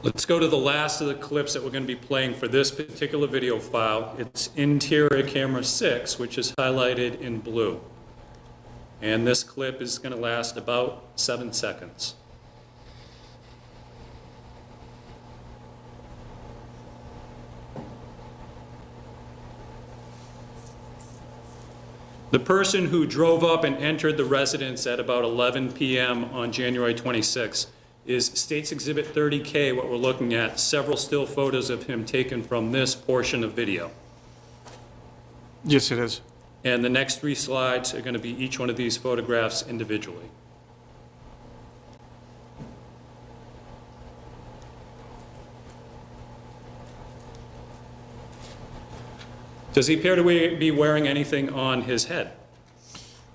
Let's go to the last of the clips that we're going to be playing for this particular video file. It's interior camera 6, which is highlighted in blue. And this clip is going to last about 7 seconds. The person who drove up and entered the residence at about 11 p.m. on January 26 is State's Exhibit 30K, what we're looking at, several still photos of him taken from this portion of video. Yes, it is. And the next 3 slides are going to be each one of these photographs individually. Does he appear to be wearing anything on his head?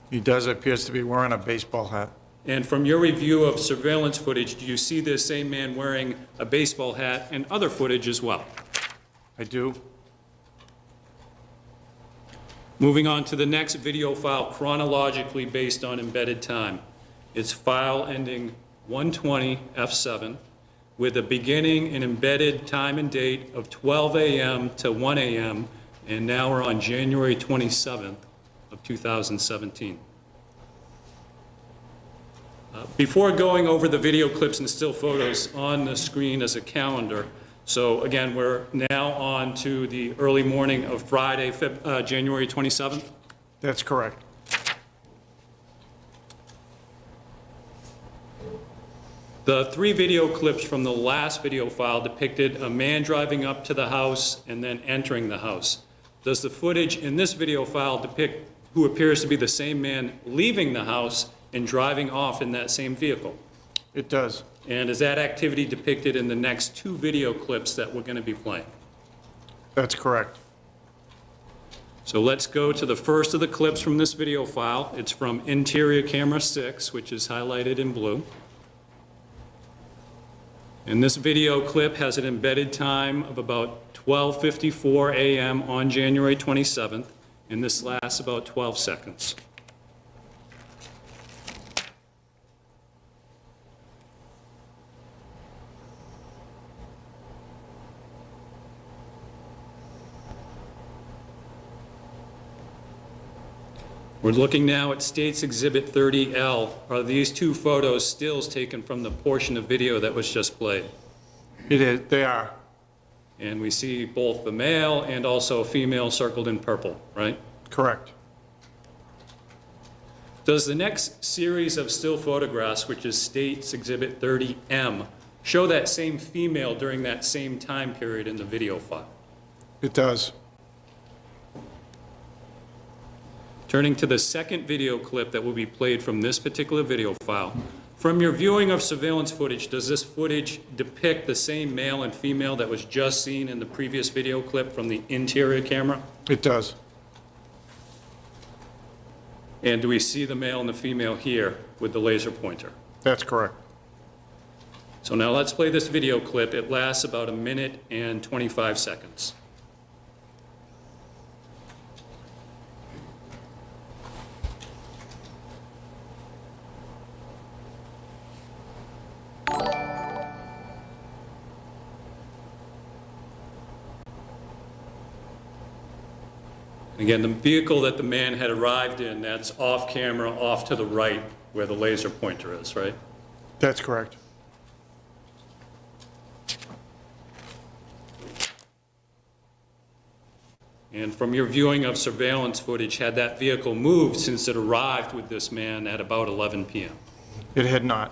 He does appears to be wearing a baseball hat. And from your review of surveillance footage, do you see this same man wearing a baseball hat and other footage as well? I do. Moving on to the next video file chronologically based on embedded time. It's file ending 120 F7 with a beginning and embedded time and date of 12 a.m. to 1 a.m. and now we're on January 27th of 2017. Before going over the video clips and still photos on the screen as a calendar, so again, we're now on to the early morning of Friday, January 27th. That's correct. The 3 video clips from the last video file depicted a man driving up to the house and then entering the house. Does the footage in this video file depict who appears to be the same man leaving the house and driving off in that same vehicle? It does. And is that activity depicted in the next 2 video clips that we're going to be playing? That's correct. So let's go to the first of the clips from this video file. It's from interior camera 6, which is highlighted in blue. And this video clip has an embedded time of about 12:54 a.m. on January 27th, and this lasts about 12 seconds. We're looking now at State's Exhibit 30L. Are these 2 photos stills taken from the portion of video that was just played? It is. They are. And we see both the male and also a female circled in purple, right? Correct. Does the next series of still photographs, which is State's Exhibit 30M, show that same female during that same time period in the video file? It does. Turning to the second video clip that will be played from this particular video file. From your viewing of surveillance footage, does this footage depict the same male and female that was just seen in the previous video clip from the interior camera? It does. And do we see the male and the female here with the laser pointer? That's correct. So now let's play this video clip. It lasts about 1 minute and 25 seconds. Again, the vehicle that the man had arrived in, that's off camera, off to the right, where the laser pointer is, right? That's correct. And from your viewing of surveillance footage, had that vehicle moved since it arrived with this man at about 11 p.m.? It had not.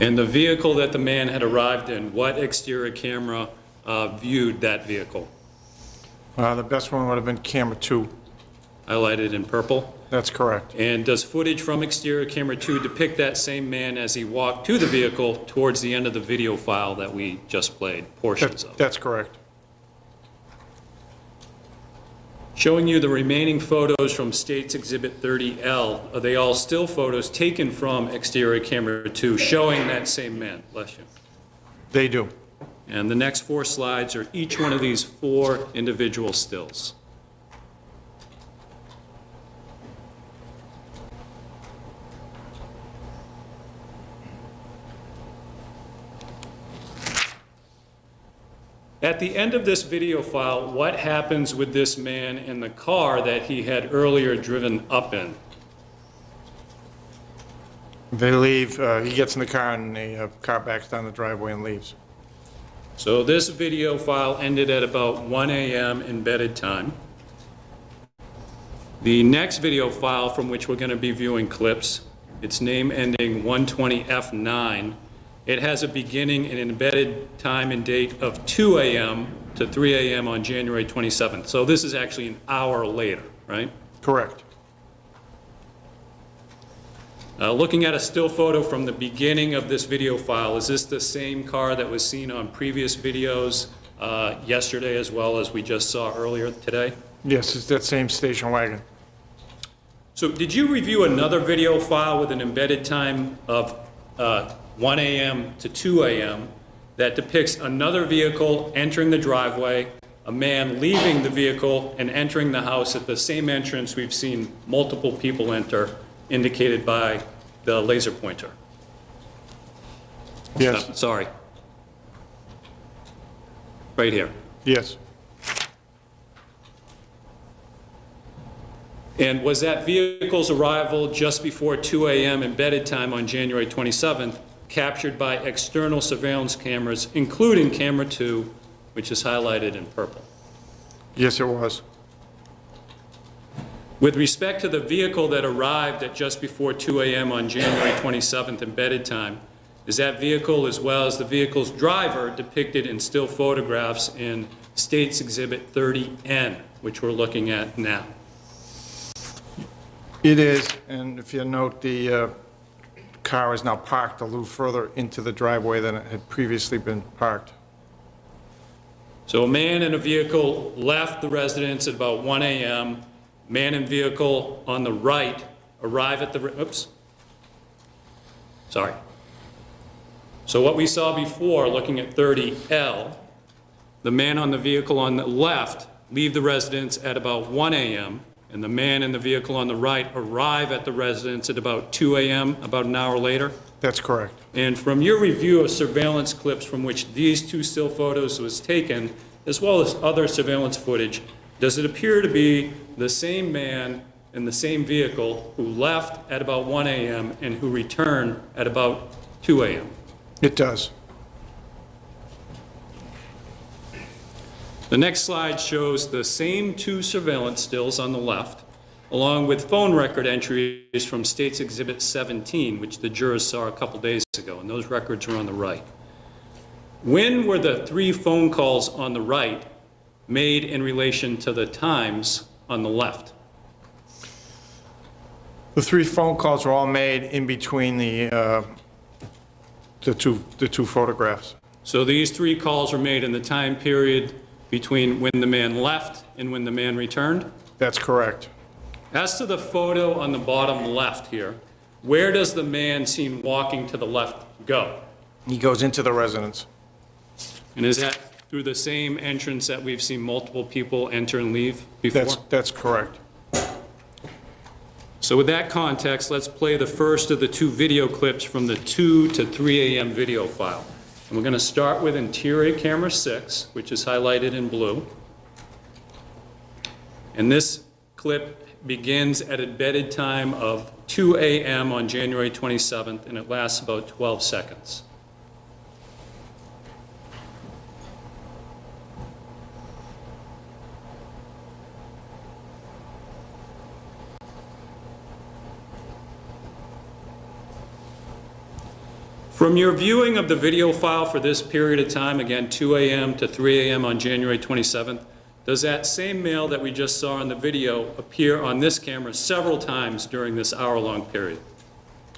And the vehicle that the man had arrived in, what exterior camera viewed that vehicle? The best one would have been camera 2. Highlighted in purple. That's correct. And does footage from exterior camera 2 depict that same man as he walked to the vehicle towards the end of the video file that we just played, portions of? That's correct. Showing you the remaining photos from State's Exhibit 30L, are they all still photos taken from exterior camera 2 showing that same man? Bless you. They do. And the next 4 slides are each one of these 4 individual stills. At the end of this video file, what happens with this man in the car that he had earlier driven up in? They leave, he gets in the car and the car backs down the driveway and leaves. So this video file ended at about 1 a.m. embedded time. The next video file from which we're going to be viewing clips, its name ending 120F9, it has a beginning and embedded time and date of 2 a.m. to 3 a.m. on January 27th. So this is actually an hour later, right? Correct. Looking at a still photo from the beginning of this video file, is this the same car that was seen on previous videos yesterday as well as we just saw earlier today? Yes, it's that same station wagon. So did you review another video file with an embedded time of 1 a.m. to 2 a.m. that depicts another vehicle entering the driveway, a man leaving the vehicle and entering the house at the same entrance we've seen multiple people enter, indicated by the laser pointer? Yes. Sorry. Right here. Yes. And was that vehicle's arrival just before 2 a.m. embedded time on January 27th captured by external surveillance cameras, including camera 2, which is highlighted in purple? Yes, it was. With respect to the vehicle that arrived at just before 2 a.m. on January 27th embedded time, is that vehicle as well as the vehicle's driver depicted in still photographs in State's Exhibit 30N, which we're looking at now? It is, and if you note, the car is now parked a little further into the driveway than it had previously been parked. So a man in a vehicle left the residence at about 1 a.m. Man in vehicle on the right arrive at the, oops, sorry. So what we saw before, looking at 30L, the man on the vehicle on the left leave the residence at about 1 a.m., and the man in the vehicle on the right arrive at the residence at about 2 a.m., about an hour later? That's correct. And from your review of surveillance clips from which these 2 still photos was taken, as well as other surveillance footage, does it appear to be the same man in the same vehicle who left at about 1 a.m. and who returned at about 2 a.m.? It does. The next slide shows the same 2 surveillance stills on the left, along with phone record entries from State's Exhibit 17, which the jurors saw a couple days ago, and those records are on the right. When were the 3 phone calls on the right made in relation to the times on the left? The 3 phone calls were all made in between the two photographs. So these 3 calls were made in the time period between when the man left and when the man returned? That's correct. As to the photo on the bottom left here, where does the man seen walking to the left go? He goes into the residence. And is that through the same entrance that we've seen multiple people enter and leave before? That's correct. So with that context, let's play the first of the 2 video clips from the 2 to 3 a.m. video file. And we're going to start with interior camera 6, which is highlighted in blue. And this clip begins at embedded time of 2 a.m. on January 27th, and it lasts about 12 seconds. From your viewing of the video file for this period of time, again, 2 a.m. to 3 a.m. on January 27th, does that same male that we just saw in the video appear on this camera several times during this hour-long period?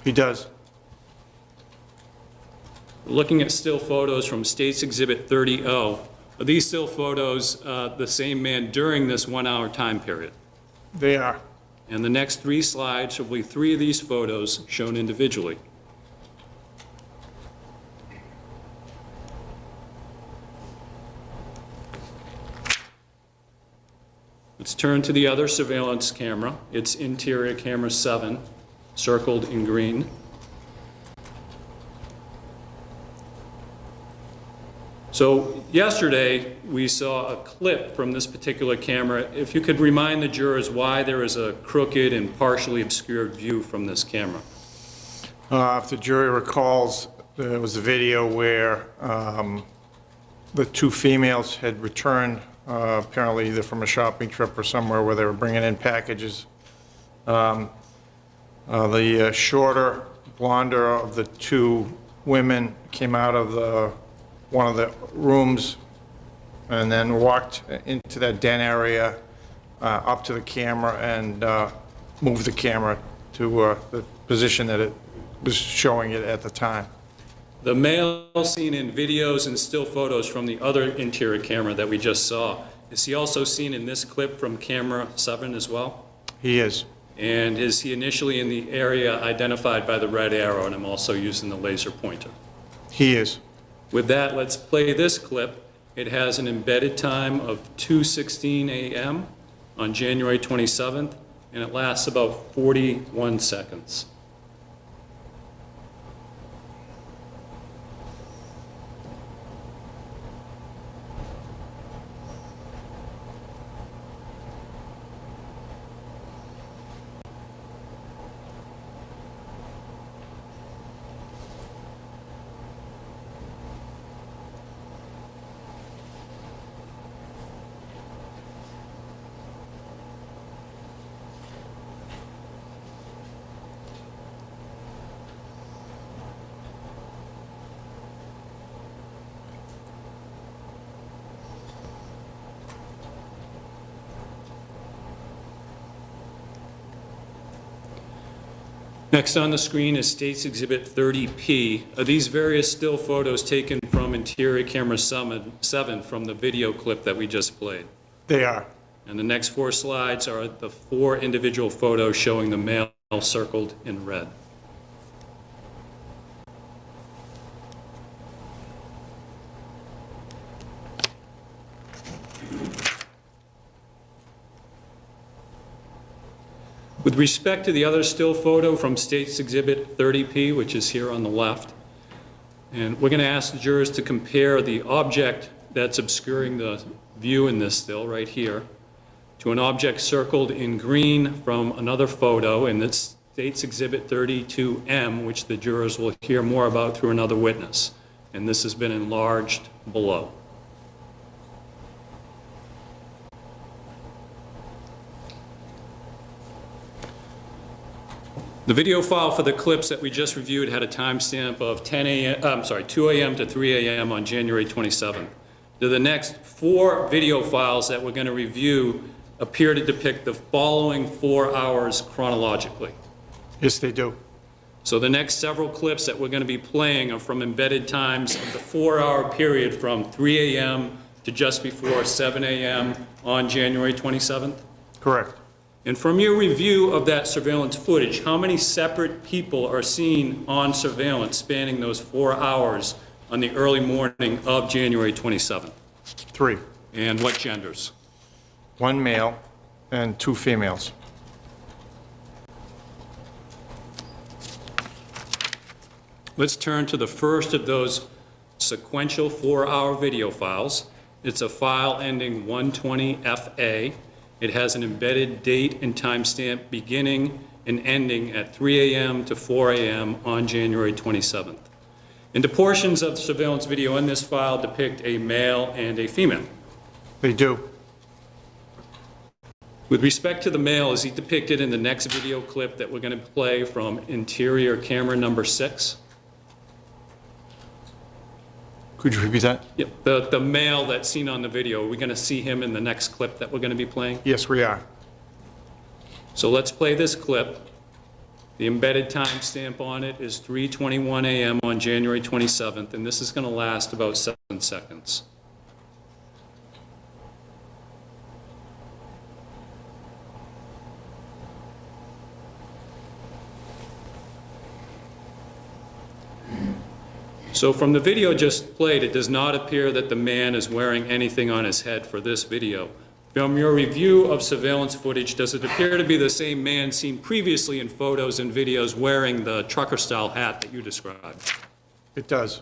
He does. Looking at still photos from State's Exhibit 30O, are these still photos the same man during this 1 hour time period? They are. And the next 3 slides will be 3 of these photos shown individually. Let's turn to the other surveillance camera. It's interior camera 7, circled in green. So yesterday, we saw a clip from this particular camera. If you could remind the jurors why there is a crooked and partially obscured view from this camera. If the jury recalls, there was a video where the 2 females had returned, apparently either from a shopping trip or somewhere where they were bringing in packages. The shorter, blonder of the 2 women came out of one of the rooms and then walked into that den area, up to the camera, and moved the camera to the position that it was showing it at the time. The male seen in videos and still photos from the other interior camera that we just saw, is he also seen in this clip from camera 7 as well? He is. And is he initially in the area identified by the red arrow, and I'm also using the laser pointer? He is. With that, let's play this clip. It has an embedded time of 2:16 a.m. on January 27th, and it lasts about 41 seconds. Next on the screen is State's Exhibit 30P. Are these various still photos taken from interior camera 7 from the video clip that we just played? They are. And the next 4 slides are the 4 individual photos showing the male circled in red. With respect to the other still photo from State's Exhibit 30P, which is here on the left, and we're going to ask the jurors to compare the object that's obscuring the view in this still right here to an object circled in green from another photo in this State's Exhibit 32M, which the jurors will hear more about through another witness. And this has been enlarged below. The video file for the clips that we just reviewed had a timestamp of 2 a.m. to 3 a.m. on January 27th. The next 4 video files that we're going to review appear to depict the following 4 hours chronologically. Yes, they do. So the next several clips that we're going to be playing are from embedded times of the 4-hour period from 3 a.m. to just before 7 a.m. on January 27th? Correct. And from your review of that surveillance footage, how many separate people are seen on surveillance spanning those 4 hours on the early morning of January 27th? 3. And what genders? 1 male and 2 females. Let's turn to the first of those sequential 4-hour video files. It's a file ending 120FA. It has an embedded date and timestamp beginning and ending at 3 a.m. to 4 a.m. on January 27th. And the portions of the surveillance video in this file depict a male and a female. They do. With respect to the male, is he depicted in the next video clip that we're going to play from interior camera number 6? Could you repeat that? Yep, the male that's seen on the video, are we going to see him in the next clip that we're going to be playing? Yes, we are. So let's play this clip. The embedded timestamp on it is 3:21 a.m. on January 27th, and this is going to last about 7 seconds. So from the video just played, it does not appear that the man is wearing anything on his head for this video. From your review of surveillance footage, does it appear to be the same man seen previously in photos and videos wearing the trucker-style hat that you described? It does.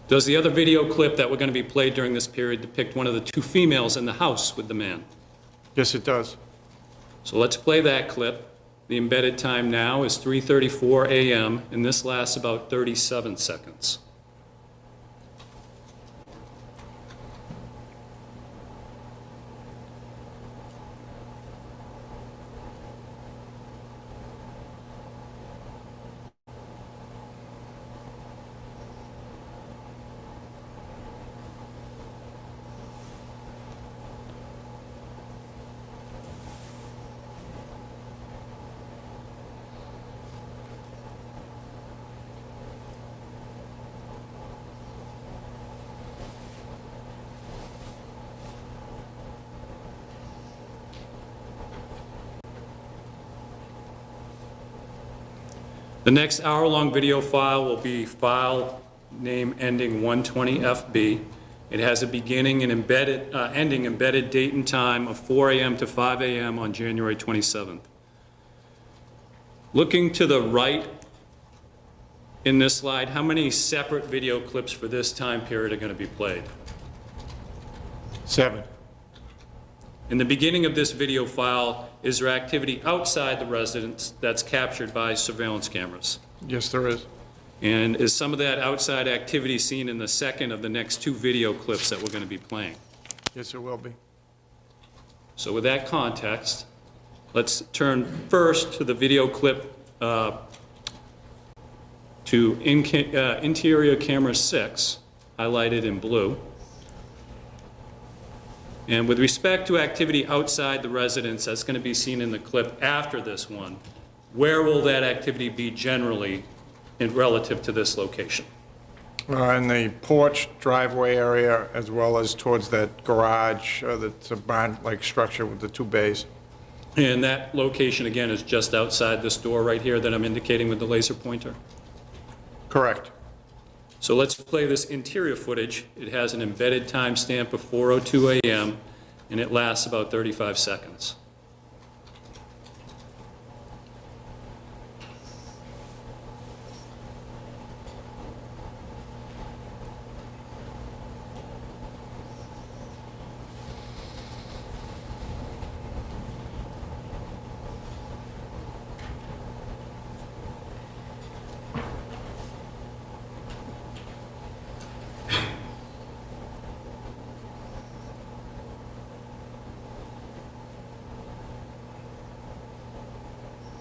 Does the other video clip that we're going to be played during this period depict one of the two females in the house with the man? Yes, it does. So let's play that clip. The embedded time now is 3:34 a.m., and this lasts about 37 seconds. The next hour-long video file will be file name ending 120FB. It has a beginning and ending embedded date and time of 4 a.m. to 5 a.m. on January 27th. Looking to the right in this slide, how many separate video clips for this time period are going to be played? 7. In the beginning of this video file, is there activity outside the residence that's captured by surveillance cameras? Yes, there is. And is some of that outside activity seen in the second of the next two video clips that we're going to be playing? Yes, it will be. So with that context, let's turn first to the video clip to interior camera 6, highlighted in blue. And with respect to activity outside the residence that's going to be seen in the clip after this one, where will that activity be generally in relative to this location? In the porch driveway area, as well as towards that garage, that's a barn-like structure with the 2 bays. And that location, again, is just outside this door right here that I'm indicating with the laser pointer? Correct. So let's play this interior footage. It has an embedded timestamp of 4:02 a.m., and it lasts about 35 seconds.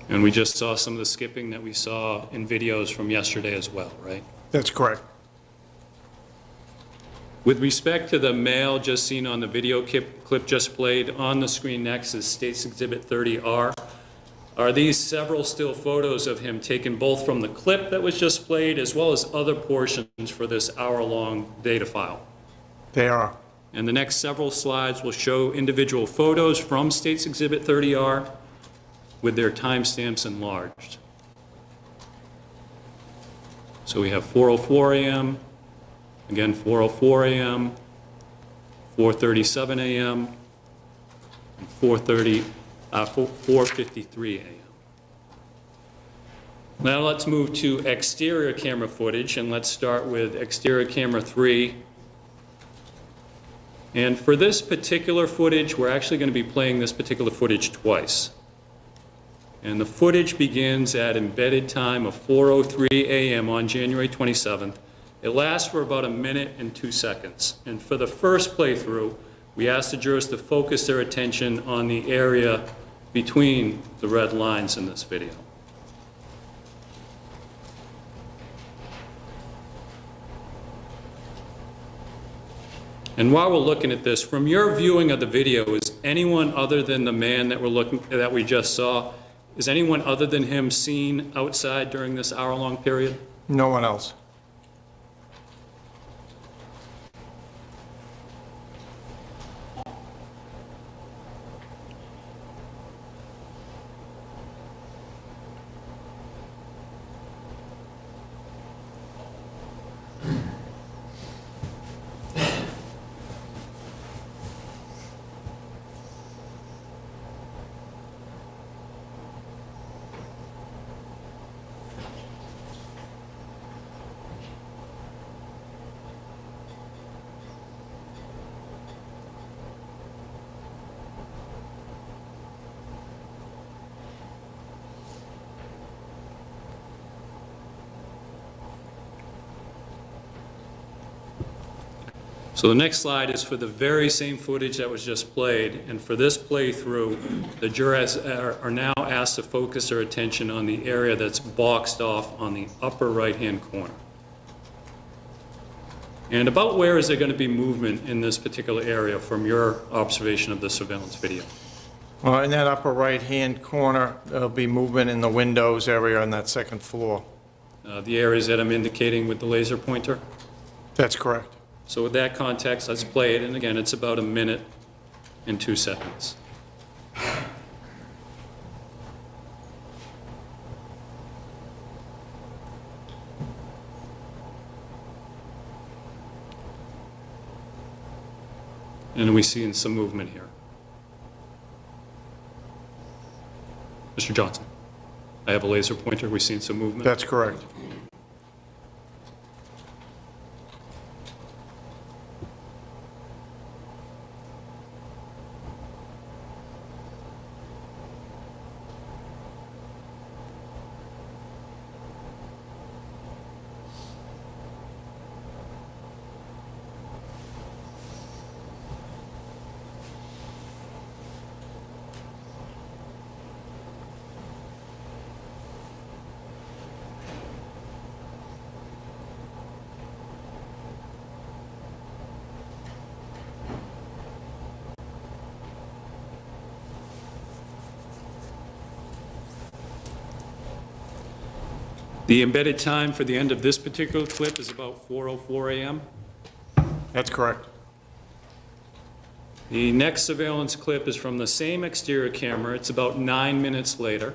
And we just saw some of the skipping that we saw in videos from yesterday as well, right? That's correct. With respect to the male just seen on the video clip just played, on the screen next is State's Exhibit 30R. Are these several still photos of him taken both from the clip that was just played as well as other portions for this hour-long data file? They are. And the next several slides will show individual photos from State's Exhibit 30R with their timestamps enlarged. So we have 4:04 a.m., again 4:04 a.m., 4:37 a.m., and 4:53 a.m. Now let's move to exterior camera footage, and let's start with exterior camera 3. And for this particular footage, we're actually going to be playing this particular footage twice. And the footage begins at embedded time of 4:03 a.m. on January 27th. It lasts for about 1 minute and 2 seconds. And for the first playthrough, we asked the jurors to focus their attention on the area between the red lines in this video. And while we're looking at this, from your viewing of the video, is anyone other than the man that we just saw, is anyone other than him seen outside during this hour-long period? No one else. So the next slide is for the very same footage that was just played, and for this playthrough, the jurors are now asked to focus their attention on the area that's boxed off on the upper right-hand corner. And about where is there going to be movement in this particular area from your observation of the surveillance video? In that upper right-hand corner, there'll be movement in the windows area on that second floor. The areas that I'm indicating with the laser pointer? That's correct. So with that context, let's play it, and again, it's about 1 minute and 2 seconds. And we're seeing some movement here. Mr. Johnson, I have a laser pointer, we're seeing some movement? That's correct. The embedded time for the end of this particular clip is about 4:04 a.m. That's correct. The next surveillance clip is from the same exterior camera. It's about 9 minutes later.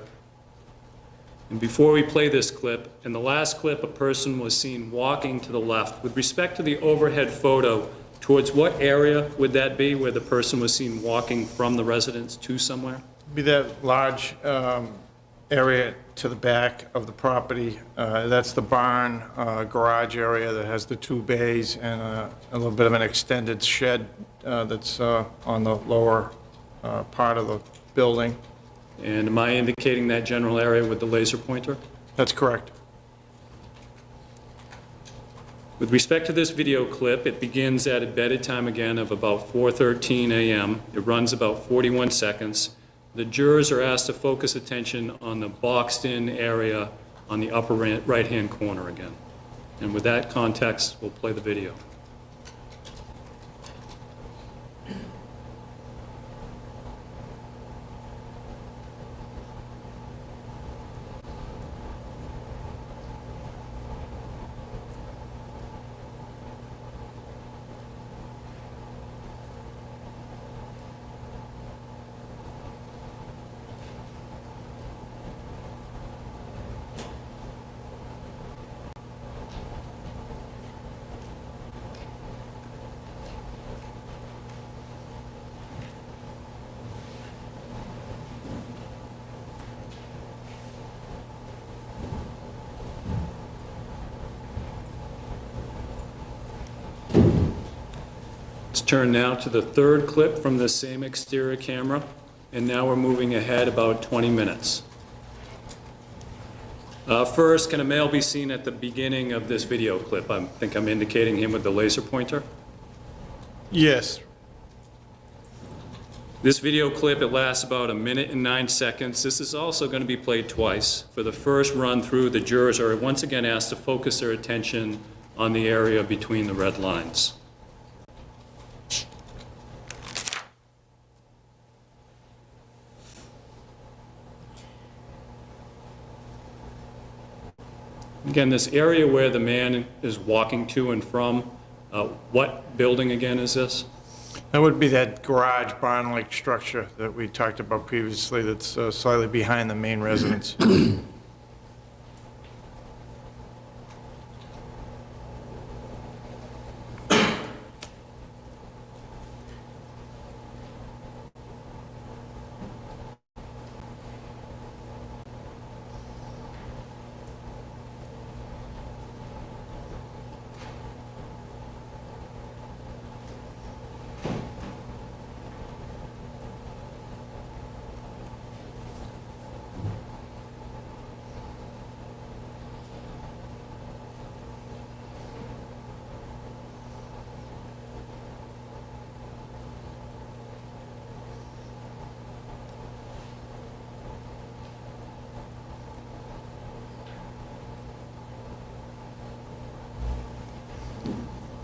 And before we play this clip, in the last clip, a person was seen walking to the left. With respect to the overhead photo, towards what area would that be where the person was seen walking from the residence to somewhere? Be that large area to the back of the property. That's the barn garage area that has the 2 bays and a little bit of an extended shed that's on the lower part of the building. And am I indicating that general area with the laser pointer? That's correct. With respect to this video clip, it begins at embedded time again of about 4:13 a.m. It runs about 41 seconds. The jurors are asked to focus attention on the boxed-in area on the upper right-hand corner again. And with that context, we'll play the video. Let's turn now to the third clip from the same exterior camera, and now we're moving ahead about 20 minutes. First, can a male be seen at the beginning of this video clip? I think I'm indicating him with the laser pointer. Yes. This video clip, it lasts about 1 minute and 9 seconds. This is also going to be played twice. For the first run through, the jurors are once again asked to focus their attention on the area between the red lines. Again, this area where the man is walking to and from, what building again is this? That would be that garage barn-like structure that we talked about previously that's slightly behind the main residence.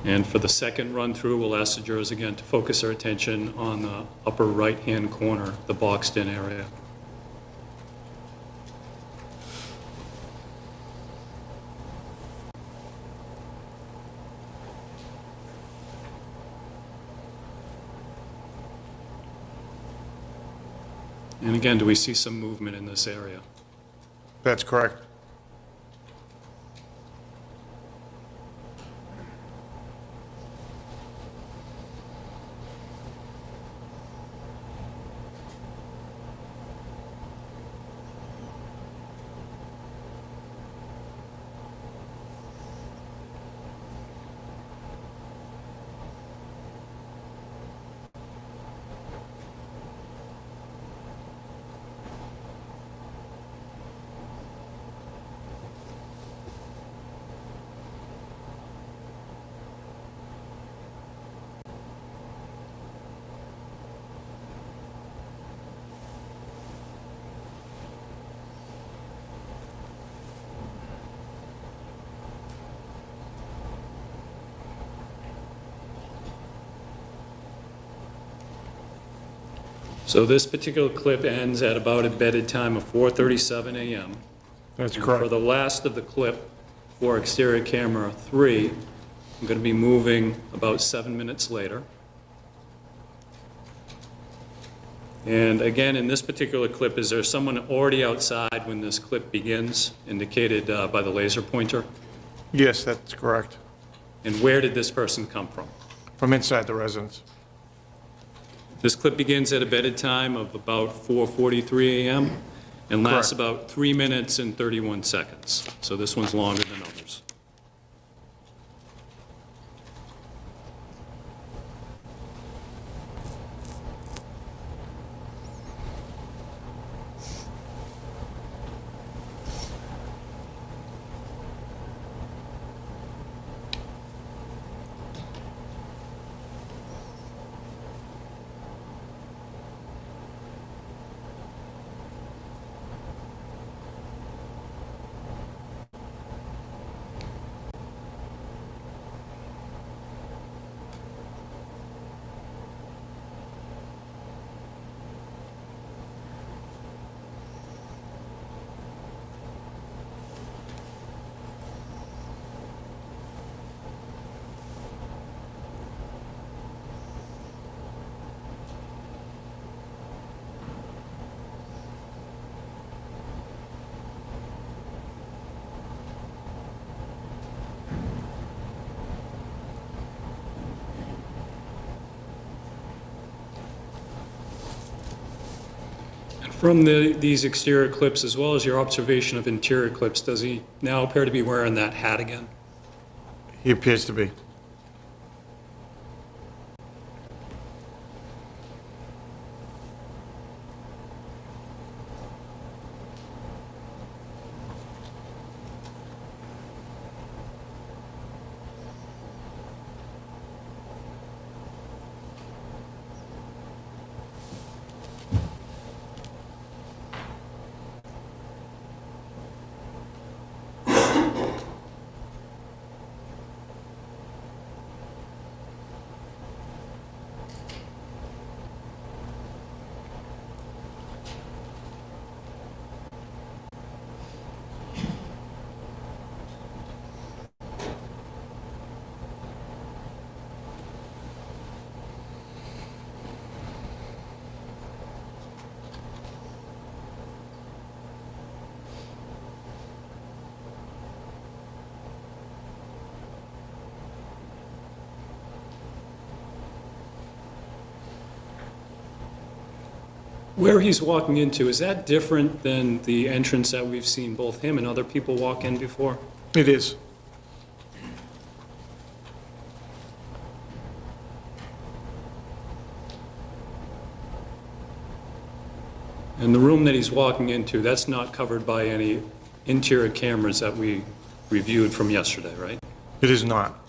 And for the second run-through, we'll ask the jurors again to focus their attention on the upper right-hand corner, the boxed-in area. And again, do we see some movement in this area? That's correct. So this particular clip ends at about a bedded time of 4:37 a.m. That's For correct. the last of the clip, for exterior camera 3, I'm going to be moving about 7 minutes later. And again, in this particular clip, is there someone already outside when this clip begins, indicated by the laser pointer? Yes, that's correct. And where did this person come from? From inside the residence. This clip begins at a bedded time of about 4:43 a.m. and lasts Correct. about 3 minutes and 31 seconds. So this one's longer than others. From these exterior clips, as well as your observation of interior clips, does he now appear to be wearing that hat again? He appears to be. Where he's walking into, is that different than the entrance that we've seen both him and other people walk in before? It is. And the room that he's walking into, that's not covered by any interior cameras that we reviewed from yesterday, right? It is not.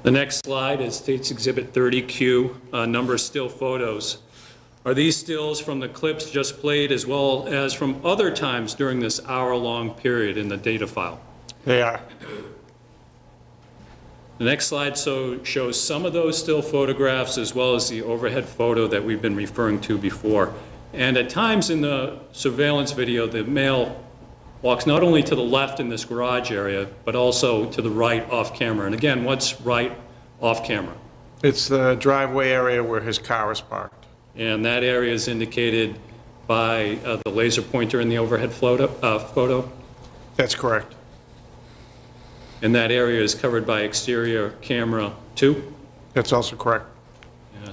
The next slide is State's Exhibit 30Q, number of still photos. Are these stills from the clips just played as well as from other times during this hour-long period in the data file? They are. The next slide shows some of those still photographs as well as the overhead photo that we've been referring to before. And at times in the surveillance video, the male walks not only to the left in this garage area, but also to the right off camera. And again, what's right off camera? It's the driveway area where his car is parked. And that area is indicated by the laser pointer in the overhead photo. That's correct. And that area is covered by exterior camera 2. That's also correct.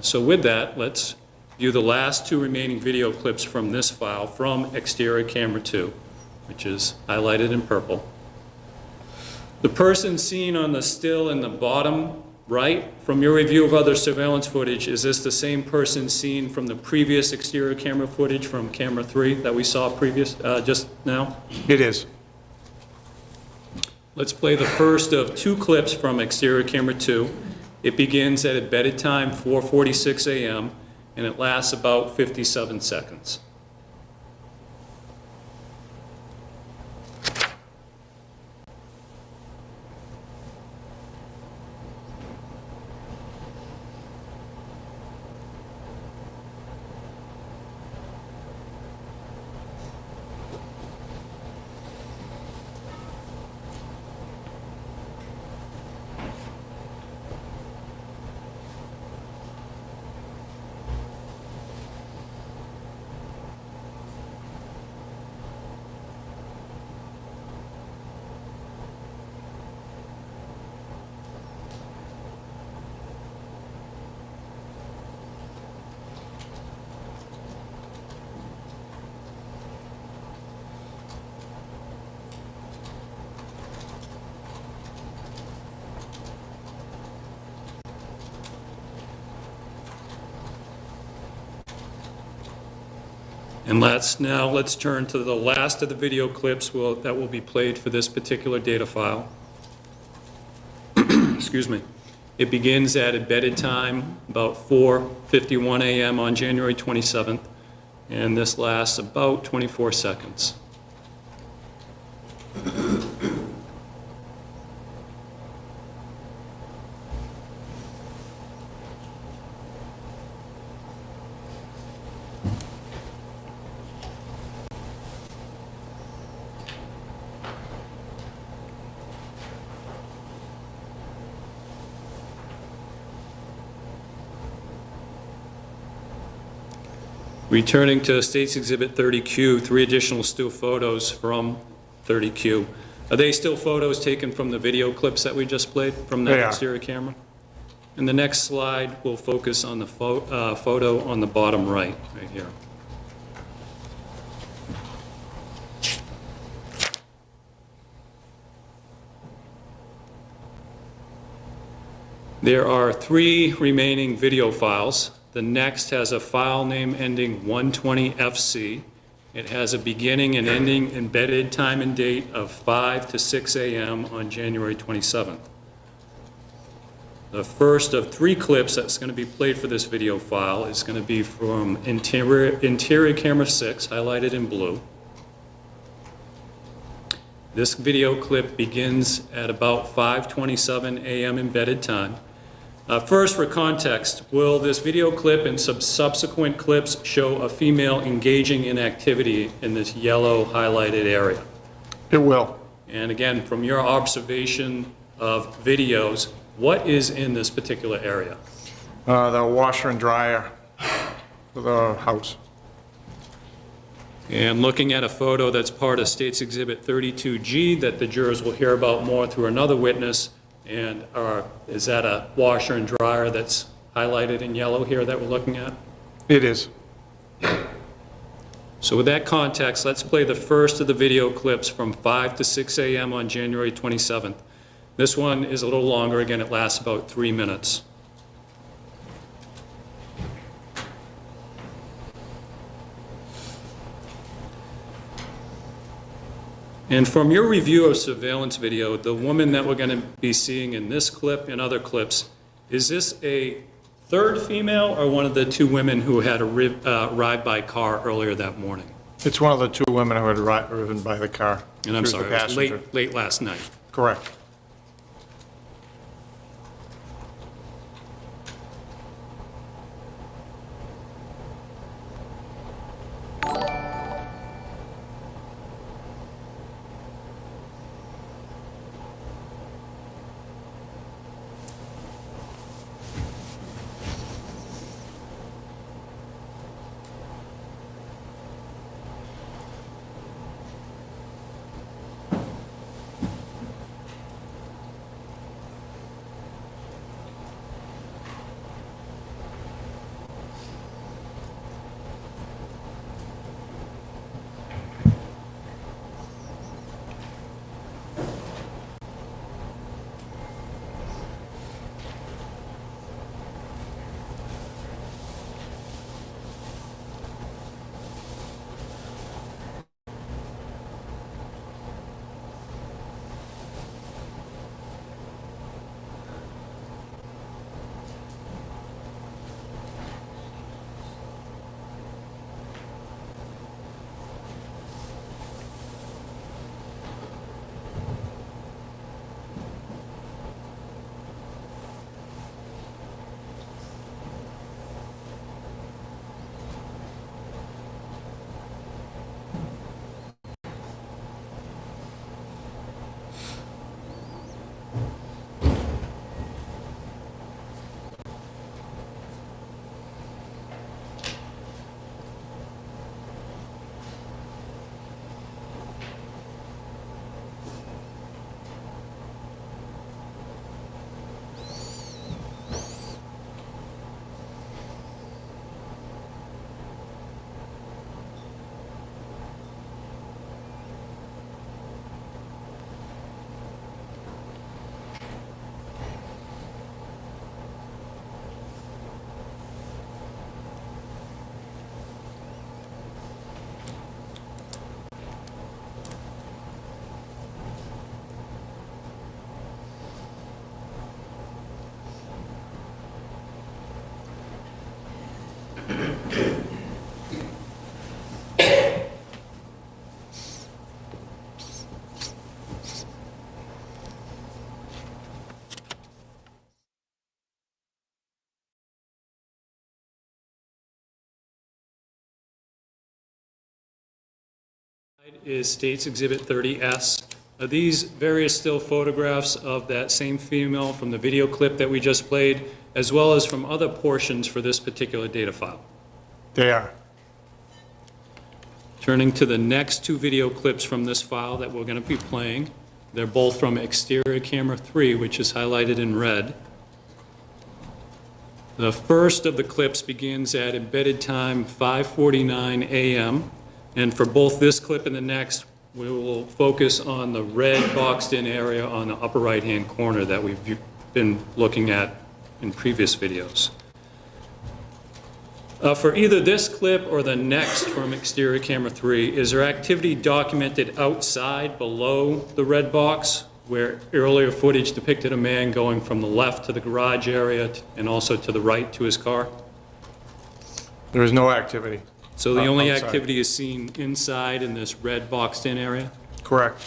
So with that, let's view the last 2 remaining video clips from this file from exterior camera 2, which is highlighted in purple. The person seen on the still in the bottom right, from your review of other surveillance footage, is this the same person seen from the previous exterior camera footage from camera 3 that we saw just now? It is. Let's play the first of 2 clips from exterior camera 2. It begins at embedded time 4:46 a.m. and it lasts about 57 seconds. And let's turn to the last of the video clips that will be played for this particular data file. Excuse me. It begins at embedded time about 4:51 a.m. on January 27th, and this lasts about 24 seconds. Returning to State's Exhibit 30Q, 3 additional still photos from 30Q. Are they still photos taken from the video clips that we just played from that exterior camera? And the next slide will focus on the photo on the bottom right here. There are 3 remaining video files. The next has a file name ending 120FC. It has a beginning and ending embedded time and date of 5 to 6 a.m. on January 27th. The first of 3 clips that's going to be played for this video file is going to be from interior camera 6, highlighted in blue. This video clip begins at about 5:27 a.m. embedded time. First, for context, will this video clip and subsequent clips show a female engaging in activity in this yellow highlighted area? It will. And again, from your observation of videos, what is in this particular area? The washer and dryer for the house. And looking at a photo that's part of State's Exhibit 32G that the jurors will hear about more through another witness, and is that a washer and dryer that's highlighted in yellow here that we're looking at? It is. So with that context, let's play the first of the video clips from 5 to 6 a.m. on January 27th. This one is a little longer. Again, it lasts about 3 minutes. And from your review of surveillance video, the woman that we're going to be seeing in this clip and other clips, is this a third female or one of the 2 women who had a ride by car earlier that morning? It's one of the 2 women who had driven by the car. And I'm She was sorry, the it was passenger. late last night. Correct. Is State's Exhibit 30S. Are these various still photographs of that same female from the video clip that we just played, as well as from other portions for this particular data file? They are. Turning to the next 2 video clips from this file that we're going to be playing. They're both from exterior camera 3, which is highlighted in red. The first of the clips begins at embedded time 5:49 a.m. And for both this clip and the next, we will focus on the red boxed-in area on the upper right-hand corner that we've been looking at in previous videos. For either this clip or the next from exterior camera 3, is there activity documented outside below the red box, where earlier footage depicted a man going from the left to the garage area and also to the right to his car. There is no activity. So the only outside. activity is seen inside in this red boxed-in area? Correct.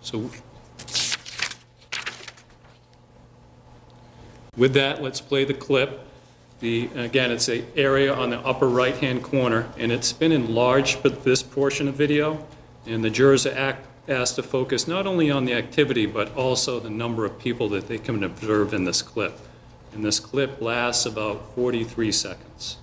So with that, let's play the clip. Again, it's an area on the upper right-hand corner, and it's been enlarged for this portion of video, and the jurors are asked to focus not only on the activity, but also the number of people that they can observe in this clip. And this clip lasts about 43 seconds.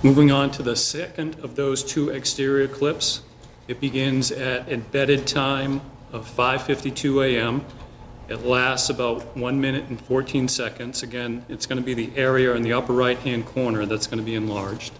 Moving on to the second of those two exterior clips. It begins at embedded time of 5:52 a.m. It lasts about 1 minute and 14 seconds. Again, it's going to be the area in the upper right-hand corner that's going to be enlarged.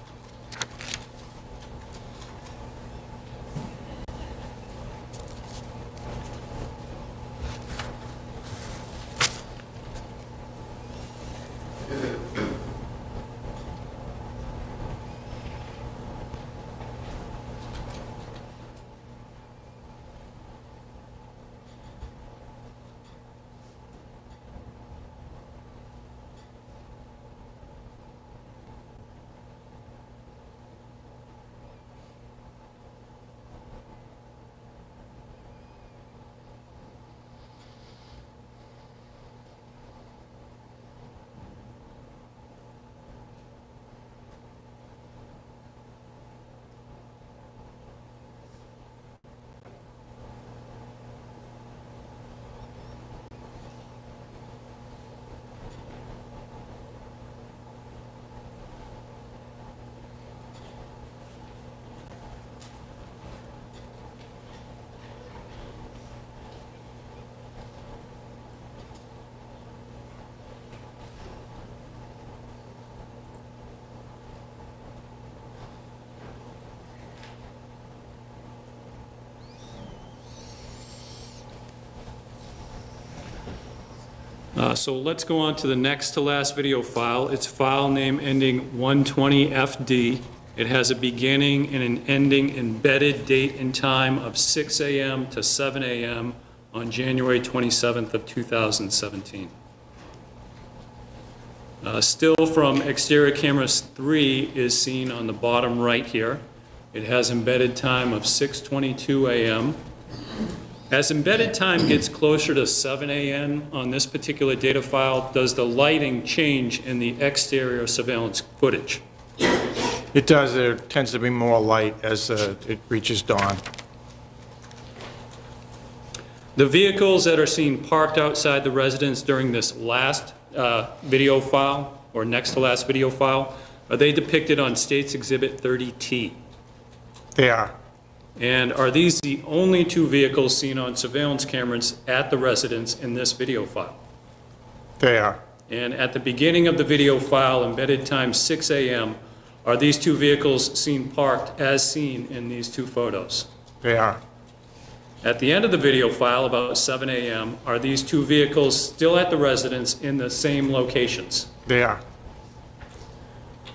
So let's go on to the next to last video file. It's file name ending 120FD. It has a beginning and an ending embedded date and time of 6 a.m. to 7 a.m. on January 27th of 2017. Still from exterior cameras 3 is seen on the bottom right here. It has embedded time of 6:22 a.m. As embedded time gets closer to 7 a.m. on this particular data file, does the lighting change in the exterior surveillance footage? It does. There tends to be more light as it reaches dawn. The vehicles that are seen parked outside the residence during this last video file, or next to last video file, are they depicted on State's Exhibit 30T? They are. And are these the only two vehicles seen on surveillance cameras at the residence in this video file? They are. And at the beginning of the video file, embedded time 6 a.m., are these two vehicles seen parked as seen in these two photos? They are. At the end of the video file, about 7 a.m., are these two vehicles still at the residence in the same locations? They are.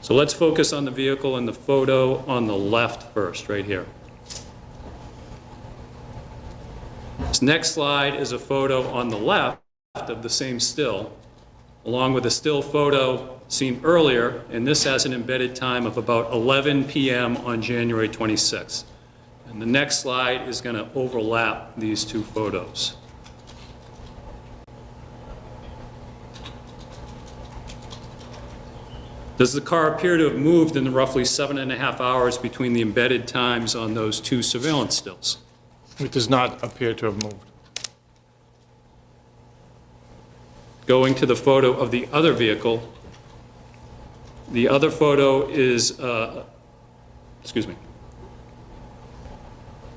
So let's focus on the vehicle in the photo on the left first, right here. This next slide is a photo on the left of the same still, along with a still photo seen earlier, and this has an embedded time of about 11 p.m. on January 26th. And the next slide is going to overlap these two photos. Does the car appear to have moved in the roughly 7.5 hours between the embedded times on those two surveillance stills? It does not appear to have moved. Going to the photo of the other vehicle, the other photo is, excuse me.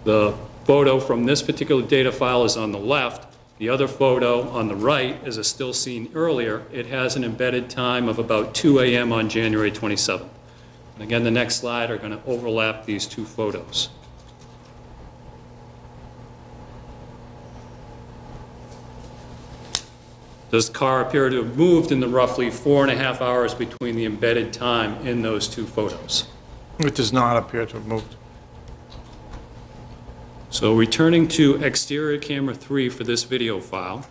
The photo from this particular data file is on the left. The other photo on the right is a still seen earlier. It has an embedded time of about 2 a.m. on January 27th. And again, the next slide are going to overlap these two photos. Does the car appear to have moved in the roughly 4.5 hours between the embedded time in those two photos? It does not appear to have moved. So returning to exterior camera 3 for this video file,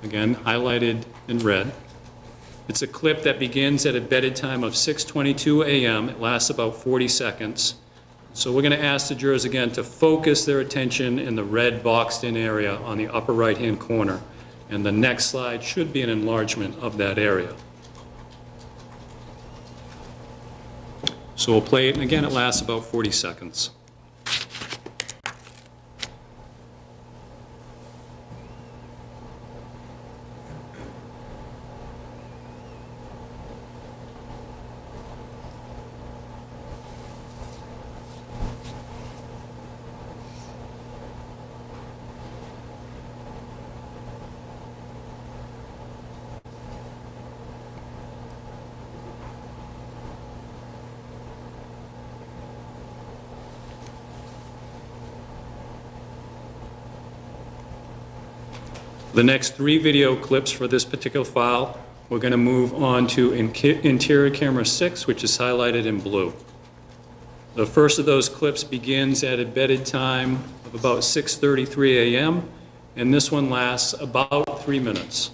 again highlighted in red. It's a clip that begins at a embedded time of 6:22 a.m. It lasts about 40 seconds. So we're going to ask the jurors again to focus their attention in the red boxed in area on the upper right-hand corner. And the next slide should be an enlargement of that area. So we'll play it, and again, it lasts about 40 seconds. The next 3 video clips for this particular file, we're going to move on to interior camera 6, which is highlighted in blue. The first of those clips begins at a embedded time of about 6:33 a.m., and this one lasts about 3 minutes.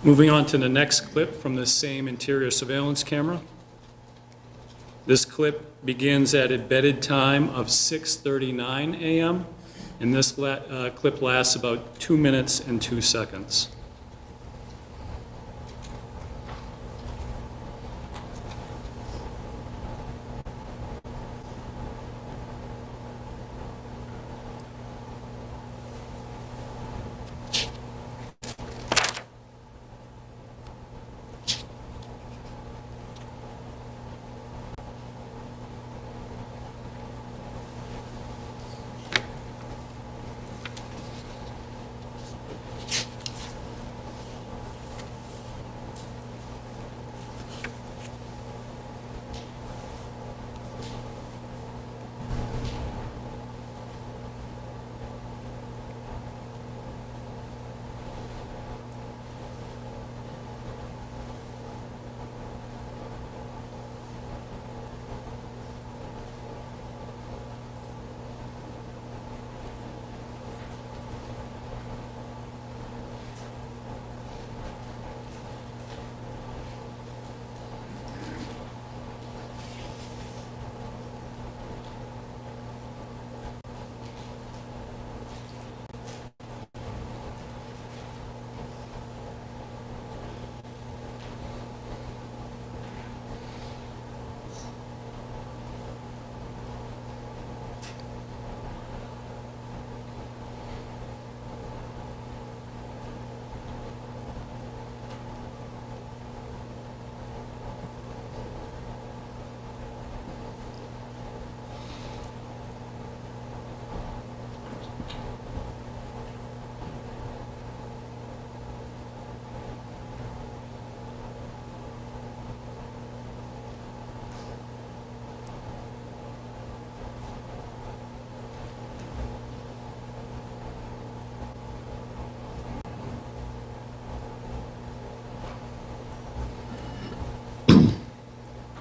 Moving on to the next clip from the same interior surveillance camera. This clip begins at embedded time of 6:39 a.m., and this clip lasts about 2 minutes and 2 seconds.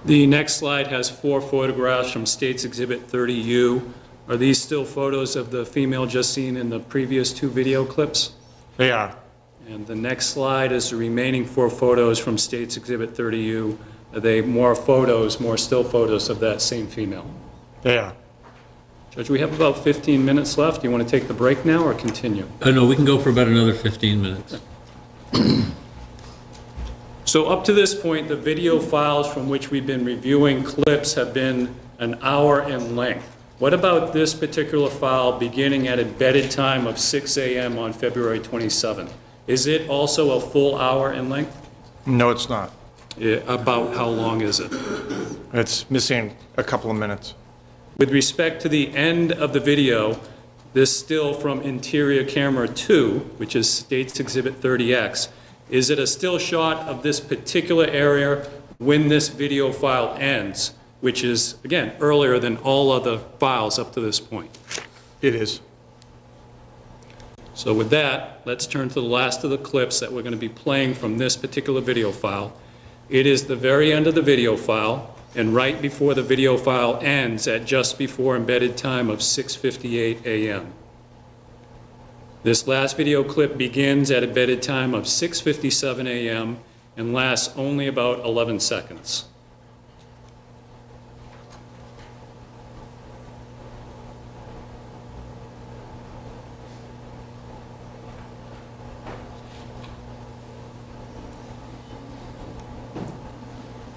The next slide has 4 photographs from State's Exhibit 30U. Are these still photos of the female just seen in the previous 2 video clips? They are. And the next slide is the remaining 4 photos from State's Exhibit 30U. Are they more photos, more still photos of that same female? They are. Judge, we have about 15 minutes left. Do you want to take the break now or continue? No, we can go for about another 15 minutes. So up to this point, the video files from which we've been reviewing clips have been an hour in length. What about this particular file beginning at embedded time of 6 a.m. on February 27th? Is it also a full hour in length? No, it's not. About how long is it? It's missing a couple of minutes. With respect to the end of the video, this still from interior camera 2, which is State's Exhibit 30X, is it a still shot of this particular area when this video file ends, which is, again, earlier than all other files up to this point? It is. So with that, let's turn to the last of the clips that we're going to be playing from this particular video file. It is the very end of the video file, and right before the video file ends at just before embedded time of 6:58 a.m. This last video clip begins at embedded time of 6:57 a.m. and lasts only about 11 seconds.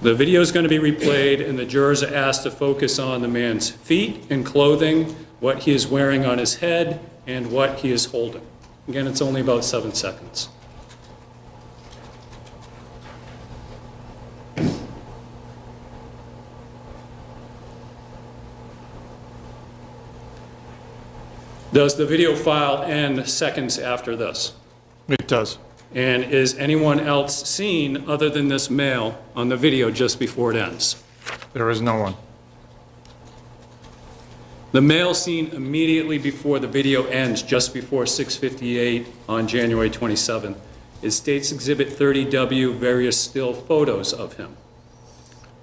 The video is going to be replayed, and the jurors are asked to focus on the man's feet and clothing, what he is wearing on his head, and what he is holding. Again, it's only about 7 seconds. Does the video file end seconds after this? It does. And is anyone else seen other than this male on the video just before it ends? There is no one. The male seen immediately before the video ends, just before 6:58 on January 27th, is State's Exhibit 30W various still photos of him.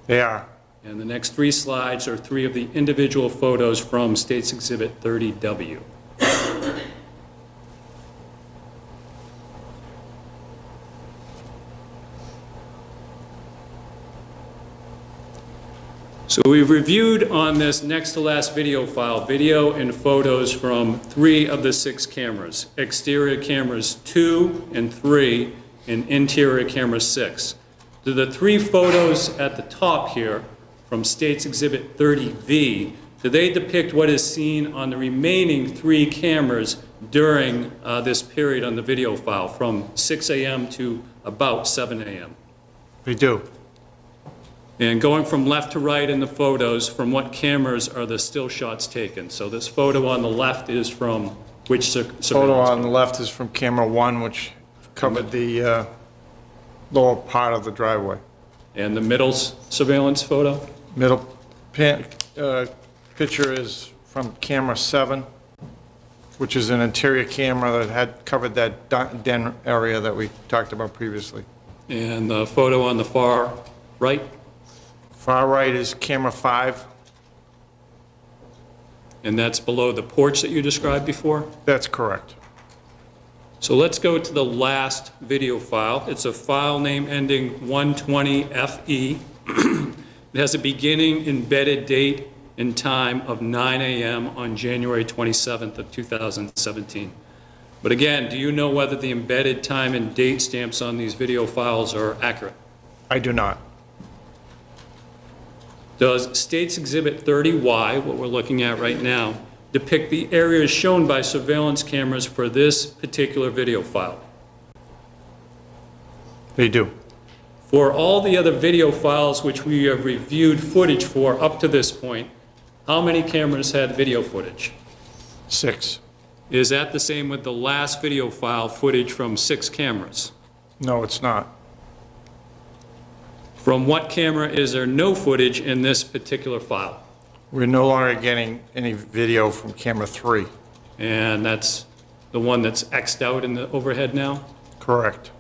They are. And the next 3 slides are 3 of the individual photos from State's Exhibit 30W. So we've reviewed on this next to last video file, video and photos from 3 of the 6 cameras, exterior cameras 2 and 3, and interior camera 6. Do the 3 photos at the top here from State's Exhibit 30V, do they depict what is seen on the remaining 3 cameras during this period on the video file from 6 a.m. to about 7 a.m.? They do. And going from left to right in the photos, from what cameras are the still shots taken? So this photo on the left is from which surveillance? Photo on the left is from camera 1, which covered the lower part of the driveway. And the middle surveillance photo? Middle picture is from camera 7, which is an interior camera that had covered that den area that we talked about previously. And the photo on the far right? Far right is camera 5. And that's below the porch that you described before? That's correct. So let's go to the last video file. It's a file name ending 120FE. It has a beginning embedded date and time of 9 a.m. on January 27th of 2017. But again, do you know whether the embedded time and date stamps on these video files are accurate? I do not. Does State's Exhibit 30Y, what we're looking at right now, depict the areas shown by surveillance cameras for this particular video file? They do. For all the other video files which we have reviewed footage for up to this point, how many cameras had video footage? 6. Is that the same with the last video file footage from 6 cameras? No, it's not. From what camera is there no footage in this particular file? We're no longer getting any video from camera 3. And that's the one that's X'd out in the overhead now? Correct.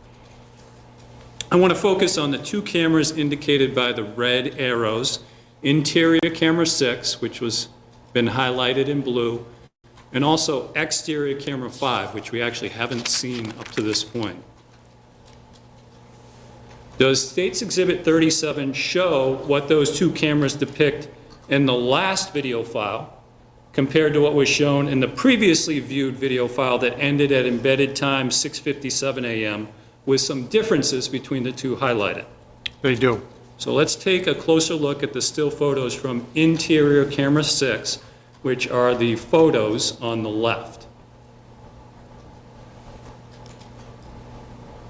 I want to focus on the 2 cameras indicated by the red arrows. Interior camera 6, which was been highlighted in blue, and also exterior camera 5, which we actually haven't seen up to this point. Does State's Exhibit 37 show what those 2 cameras depict in the last video file compared to what was shown in the previously viewed video file that ended at embedded time 6:57 a.m. with some differences between the 2 highlighted? They do. So let's take a closer look at the still photos from interior camera 6, which are the photos on the left.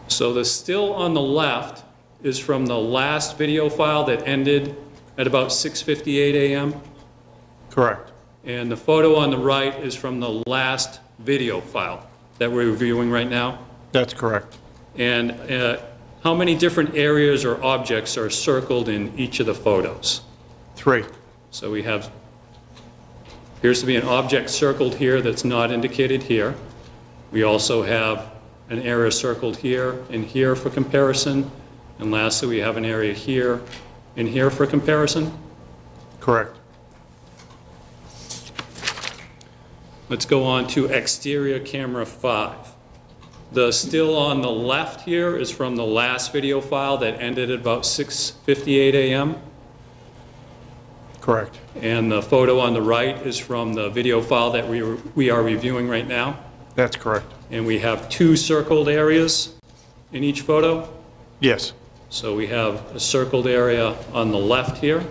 So the still on the left is from the last video file that ended at about 6:58 a.m. Correct. And the photo on the right is from the last video file that we're reviewing right now. That's correct. And how many different areas or objects are circled in each of the photos? 3. So we have, appears to be an object circled here that's not indicated here. We also have an area circled here and here for comparison. And lastly, we have an area here and here for comparison. Correct. Let's go on to exterior camera 5. The still on the left here is from the last video file that ended at about 6:58 a.m. Correct. And the photo on the right is from the video file that we are reviewing right now. That's correct. And we have 2 circled areas in each photo. Yes. So we have a circled area on the left here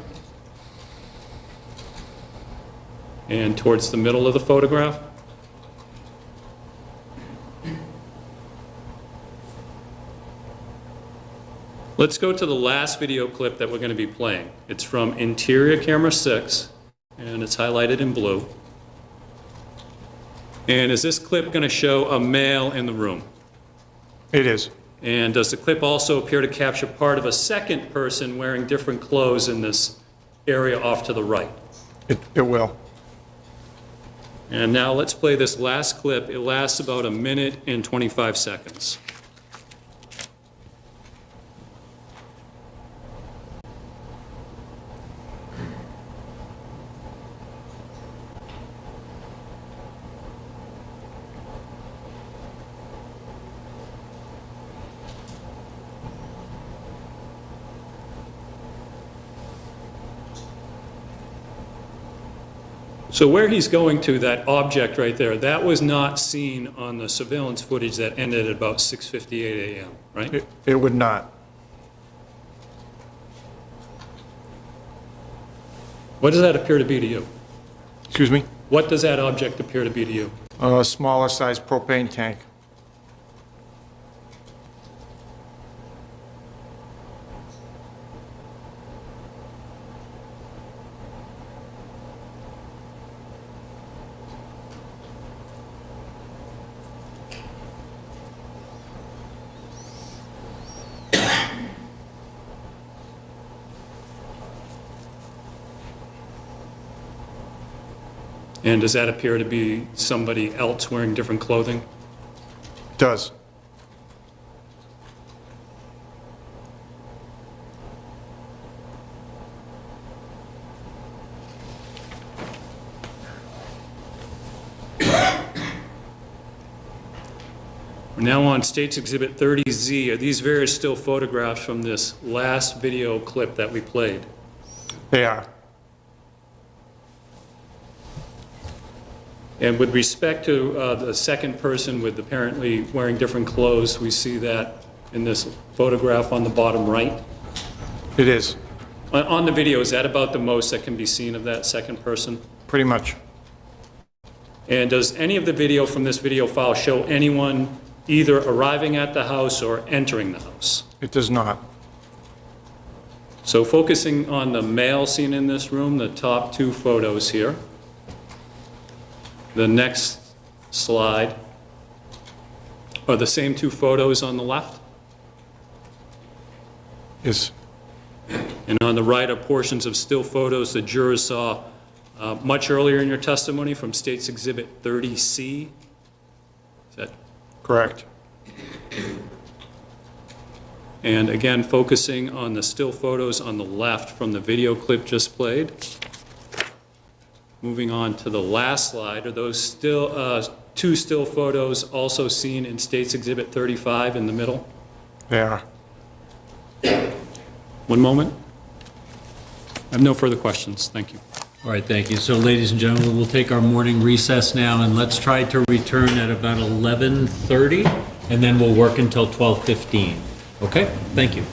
and towards the middle of the photograph. Let's go to the last video clip that we're going to be playing. It's from interior camera 6, and it's highlighted in blue. And is this clip going to show a male in the room? It is. And does the clip also appear to capture part of a second person wearing different clothes in this area off to the right? It will. And now let's play this last clip. It lasts about 1 minute and 25 seconds. So where he's going to, that object right there, that was not seen on the surveillance footage that ended at about 6:58 a.m., right? It would not. What does that appear to be to you? Excuse me? What does that object appear to be to you? A smaller size propane tank. And does that appear to be somebody else wearing different clothing? Does. We're now on State's Exhibit 30Z. Are these various still photographs from this last video clip that we played? They are. And with respect to the second person with apparently wearing different clothes, we see that in this photograph on the bottom right. It is. On the video, is that about the most that can be seen of that second person? Pretty much. And does any of the video from this video file show anyone either arriving at the house or entering the house? It does not. So focusing on the male seen in this room, the top two photos here. The next slide are the same two photos on the left, Yes. and on the right are portions of still photos the jurors saw much earlier in your testimony from State's Exhibit 30C. Is that, Correct. and again, focusing on the still photos on the left from the video clip just played. Moving on to the last slide, are those still two still photos also seen in State's Exhibit 35 in the middle? They are. One moment. I have no further questions. Thank you. All right, thank you. So ladies and gentlemen, we'll take our morning recess now, and let's try to return at about 11:30, and then we'll work until 12:15. Okay? Thank you.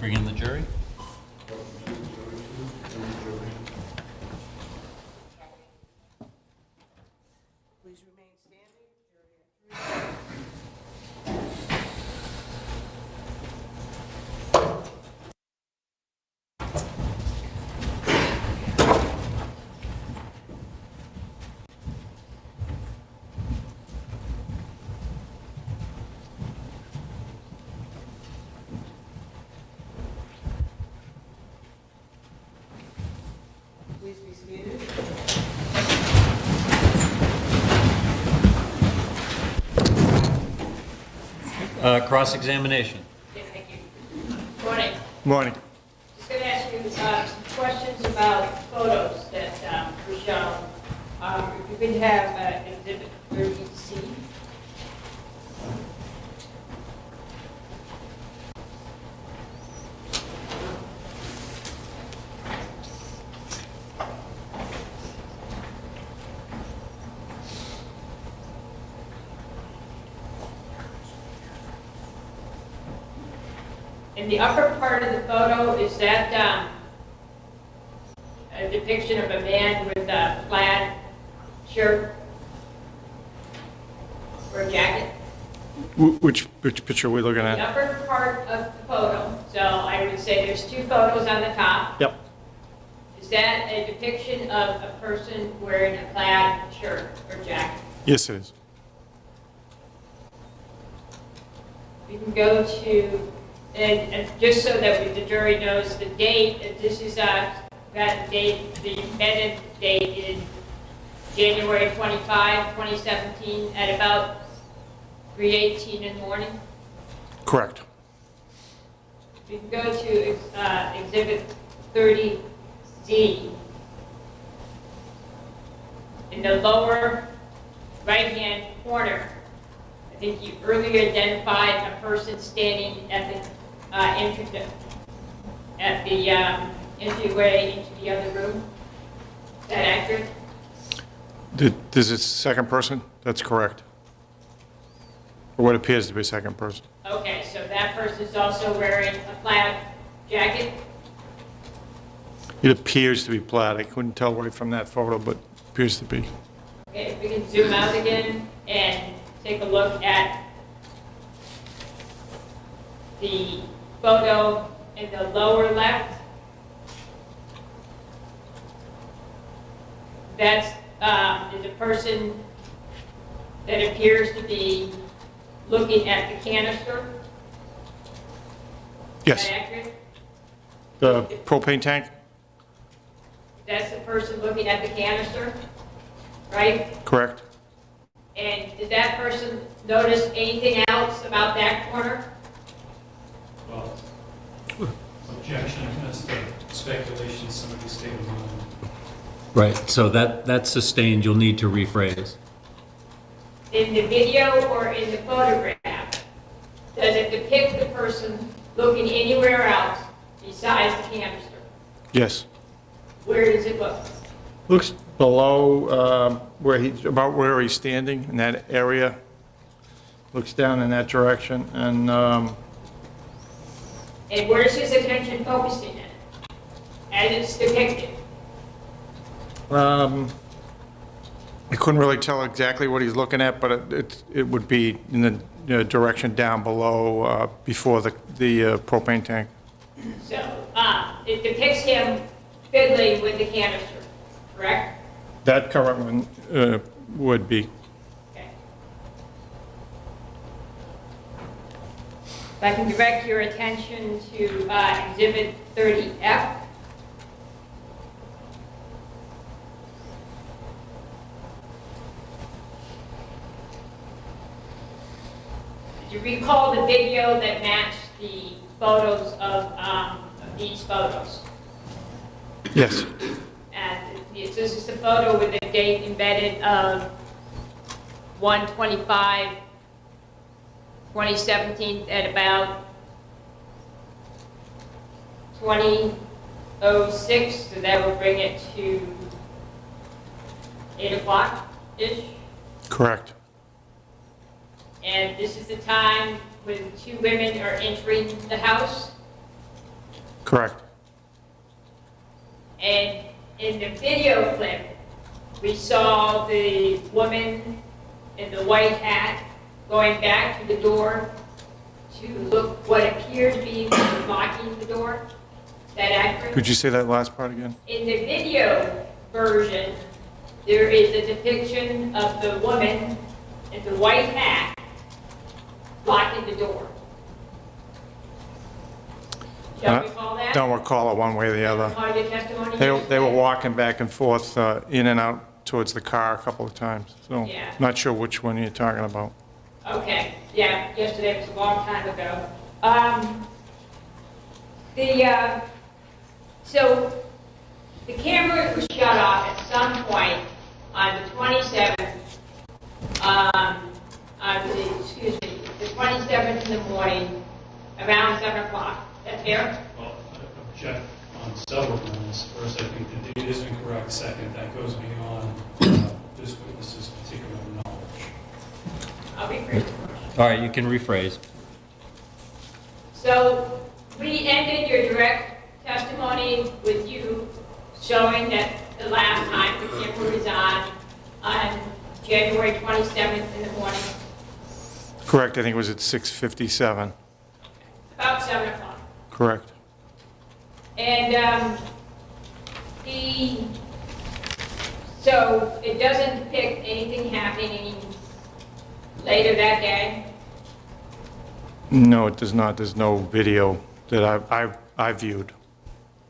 Bring in the jury. Please remain standing. Please be seated. Cross-examination. Okay, thank you. Morning. Morning. Just going to ask you some questions about photos that were shown. If you could have Exhibit 30C. In the upper part of the photo, is that a depiction of a man with a plaid shirt or a jacket? Which picture are we looking The at? upper part of the photo, so I would say there's two photos on the top. Yep. Is that a depiction of a person wearing a plaid shirt or jacket? Yes, it is. We can go to, and just so that the jury knows the date, this is that date, the embedded date is January 25, 2017, at about 3:18 in the morning. Correct. We can go to Exhibit 30Z. In the lower right-hand corner, I think you earlier identified a person standing at the entryway into the other room. Is that accurate? This is second person? That's correct. Or what appears to be second person. Okay, so that person is also wearing a plaid jacket? It appears to be plaid. I couldn't tell right from that photo, but appears to be. Okay, if we can zoom out again and take a look at the photo in the lower left. That's is a person that appears to be looking at the canister. Yes. Is that accurate? The propane tank? That's the person looking at the canister, right? Correct. And did that person notice anything else about that corner? Well, objection, that's the speculation somebody stated on. Right, so that's sustained, you'll need to rephrase. In the video or in the photograph, does it depict the person looking anywhere else besides the canister? Yes. Where does it look? Looks below about where he's standing in that area. Looks down in that direction, and And where's his attention focusing in? As it's depicted? I couldn't really tell exactly what he's looking at, but it would be in the direction down below before the propane tank. So, it depicts him fiddling with the canister, correct? That current one would be. Okay. If I can direct your attention to Exhibit 30F. Do you recall the video that matched the photos of these photos? Yes. And this is the photo with the date embedded of 1/25/2017 at about 20:06, so that would bring it to 8 o'clock-ish. Correct. And this is the time when two women are entering the house. Correct. And in the video clip, we saw the woman in the white hat going back to the door to look what appeared to be locking the door. Is that accurate? Could you say that last part again? In the video version, there is a depiction of the woman in the white hat locking the door. Don't recall that? Don't recall it one way or the other. Part of your testimony? They were walking back and forth, in and out towards the car a couple of times, so Yeah. not sure which one you're talking about. Okay, yeah, yesterday was a long time ago. So the camera was shut off at some point on the 27th, the 27th in the morning, around 7 o'clock. That's fair? Well, I checked on several ones. First, I think the date is incorrect. Second, that goes beyond this witness's particular knowledge. I'll be free. All right, you can rephrase. So we ended your direct testimony with you showing that the last time the camera was on January 27th in the morning, Correct, I think it was at 6:57. about 7 o'clock. Correct. And so it doesn't depict anything happening later that day? No, it does not. There's no video that I viewed.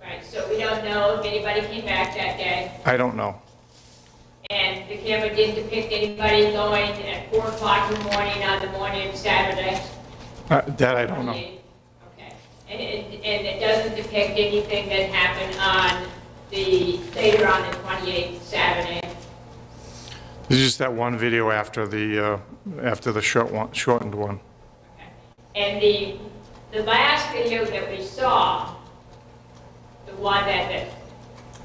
Right, so we don't know if anybody came back that day, I don't know. and the camera didn't depict anybody going at 4 o'clock in the morning of Saturday? That I don't know. Okay. And it doesn't depict anything that happened later on the 28th, Saturday? There's just that one video after the shortened one. Okay. And the last video that we saw, the one that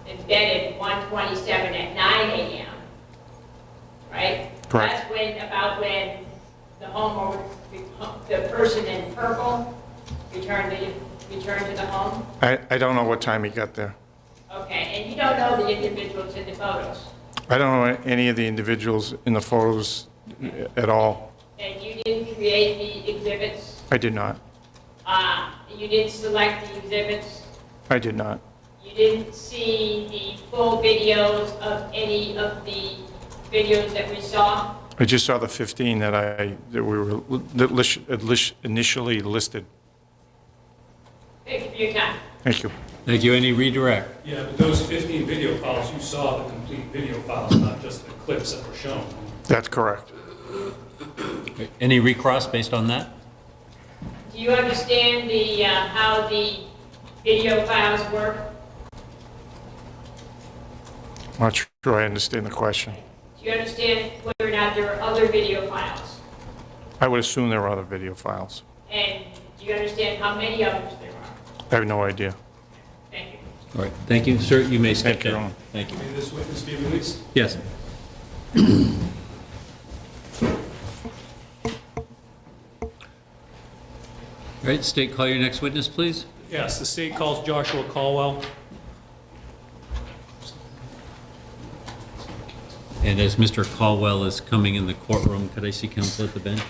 embedded 127 at 9 a.m., right? Correct. That's about when the homeowner, the person in purple returned to the home? I don't know what time he got there. Okay, and you don't know the individuals in the photos? I don't know any of the individuals in the photos at all. And you didn't create the exhibits? I did not. You didn't select the exhibits? I did not. You didn't see the full videos of any of the videos that we saw? I just saw the 15 that initially listed. Thank you for your time. Thank you. Thank you. Any redirect? Yeah, but those 15 video files, you saw the complete video files, not just the clips that were shown. That's correct. Any recross based on that? Do you understand how the video files work? I'm not sure I understand the question. Do you understand whether or not there are other video files? I would assume there are other video files. And do you understand how many others there are? I have no idea. Thank you. All right. Thank you. Sir, you may step Thank you, down. Ron. Thank you. May this witness be released? Yes. All right, state, call your next witness, please. Yes, the state calls Joshua Caldwell. And as Mr. Caldwell is coming in the courtroom, could I see counsel at the bench?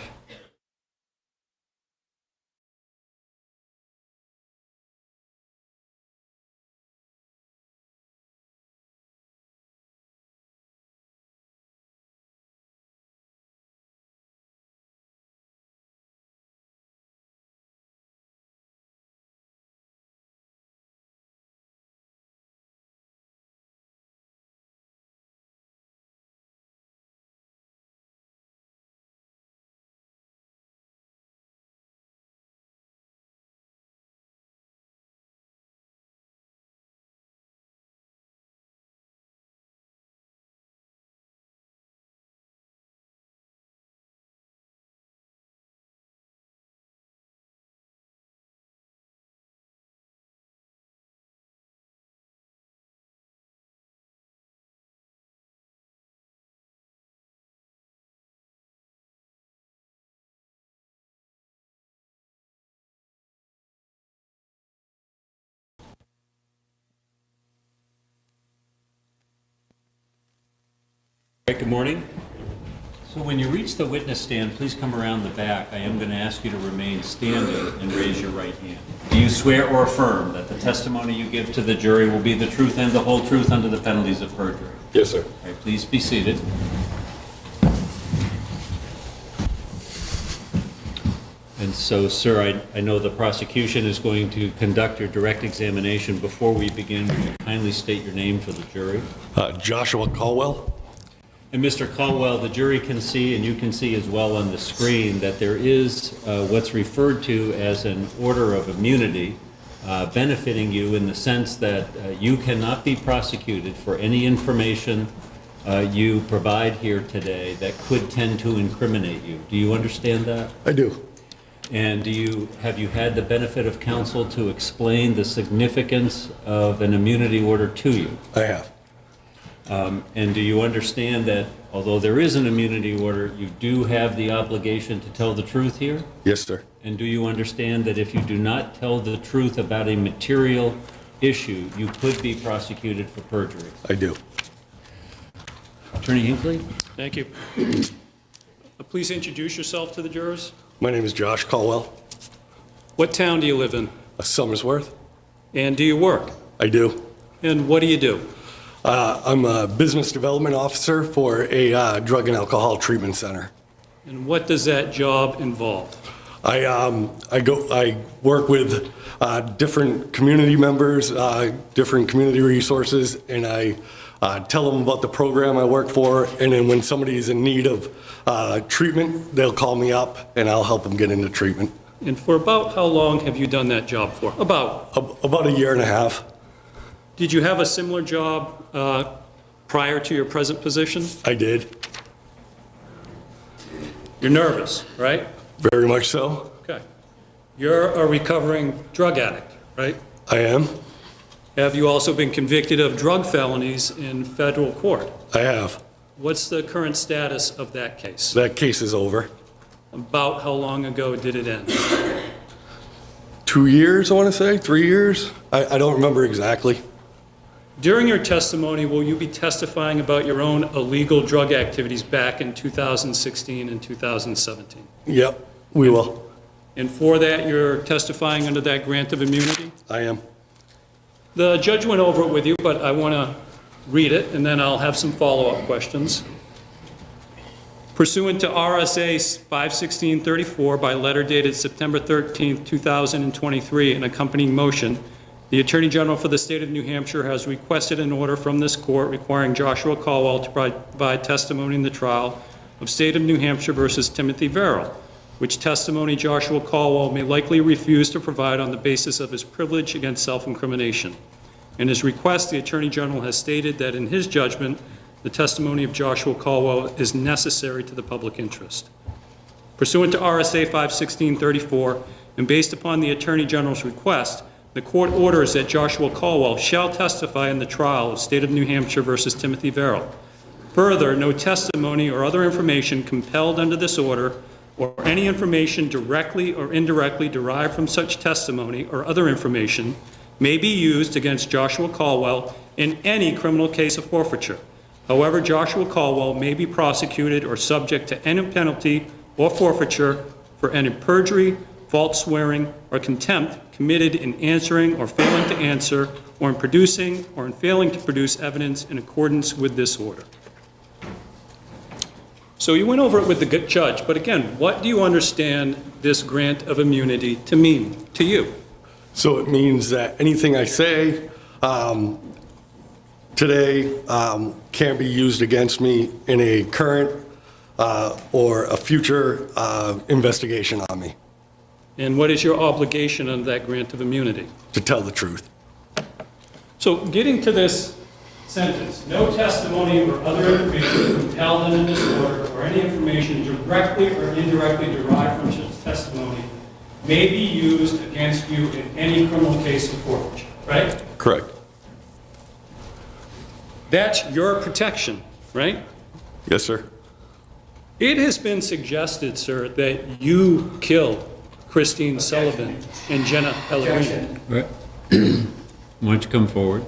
Right, good morning. So when you reach the witness stand, please come around the back. I am going to ask you to remain standing and raise your right hand. Do you swear or affirm that the testimony you give to the jury will be the truth and the whole truth under the penalties of perjury? Yes, sir. All right, please be seated. And so, sir, I know the prosecution is going to conduct your direct examination. Before we begin, would you kindly state your name for the jury? Joshua Caldwell. And Mr. Caldwell, the jury can see, and you can see as well on the screen, that there is what's referred to as an order of immunity benefiting you in the sense that you cannot be prosecuted for any information you provide here today that could tend to incriminate you. Do you understand that? I do. And have you had the benefit of counsel to explain the significance of an immunity order to you? I have. And do you understand that although there is an immunity order, you do have the obligation to tell the truth here? Yes, sir. And do you understand that if you do not tell the truth about a material issue, you could be prosecuted for perjury? I do. Attorney Hinckley? Thank you. Please introduce yourself to the jurors. My name is Josh Caldwell. What town do you live in? Somersworth. And do you work? I do. And what do you do? I'm a business development officer for a drug and alcohol treatment center. And what does that job involve? I work with different community members, different community resources, and I tell them about the program I work for. And then when somebody is in need of treatment, they'll call me up, and I'll help them get into treatment. And for about how long have you done that job for? About a year and a half. Did you have a similar job prior to your present position? I did. You're nervous, right? Very much so. Okay. You're a recovering drug addict, right? I am. Have you also been convicted of drug felonies in federal court? I have. What's the current status of that case? That case is over. About how long ago did it end? 2 years, I want to say, 3 years. I don't remember exactly. During your testimony, will you be testifying about your own illegal drug activities back in 2016 and 2017? Yep, we will. And for that, you're testifying under that grant of immunity? I am. The judge went over it with you, but I want to read it, and then I'll have some follow-up questions. Pursuant to RSA 51634, by letter dated September 13th, 2023, an accompanying motion, the Attorney General for the State of New Hampshire has requested an order from this court requiring Joshua Caldwell to provide testimony in the trial of State of New Hampshire versus Timothy Verrill, which testimony Joshua Caldwell may likely refuse to provide on the basis of his privilege against self-incrimination. In his request, the Attorney General has stated that in his judgment, the testimony of Joshua Caldwell is necessary to the public interest. Pursuant to RSA 51634, and based upon the Attorney General's request, the court orders that Joshua Caldwell shall testify in the trial of State of New Hampshire versus Timothy Verrill. Further, no testimony or other information compelled under this order, or any information directly or indirectly derived from such testimony or other information, may be used against Joshua Caldwell in any criminal case of forfeiture. However, Joshua Caldwell may be prosecuted or subject to any penalty or forfeiture for any perjury, false swearing, or contempt committed in answering or failing to answer, or in producing or in failing to produce evidence in accordance with this order. So you went over it with the good judge, but again, what do you understand this grant of immunity to mean to you? So it means that anything I say today can't be used against me in a current or a future investigation on me. And what is your obligation under that grant of immunity? To tell the truth. So getting to this sentence, no testimony or other information compelled under this order or any information directly or indirectly derived from such testimony may be used against you in any criminal case of forfeiture, right? Correct. That's your protection, right? Yes, sir. It has been suggested, sir, that you killed Christine Sullivan and Jenna Pellegrino. Right. Why don't you come forward?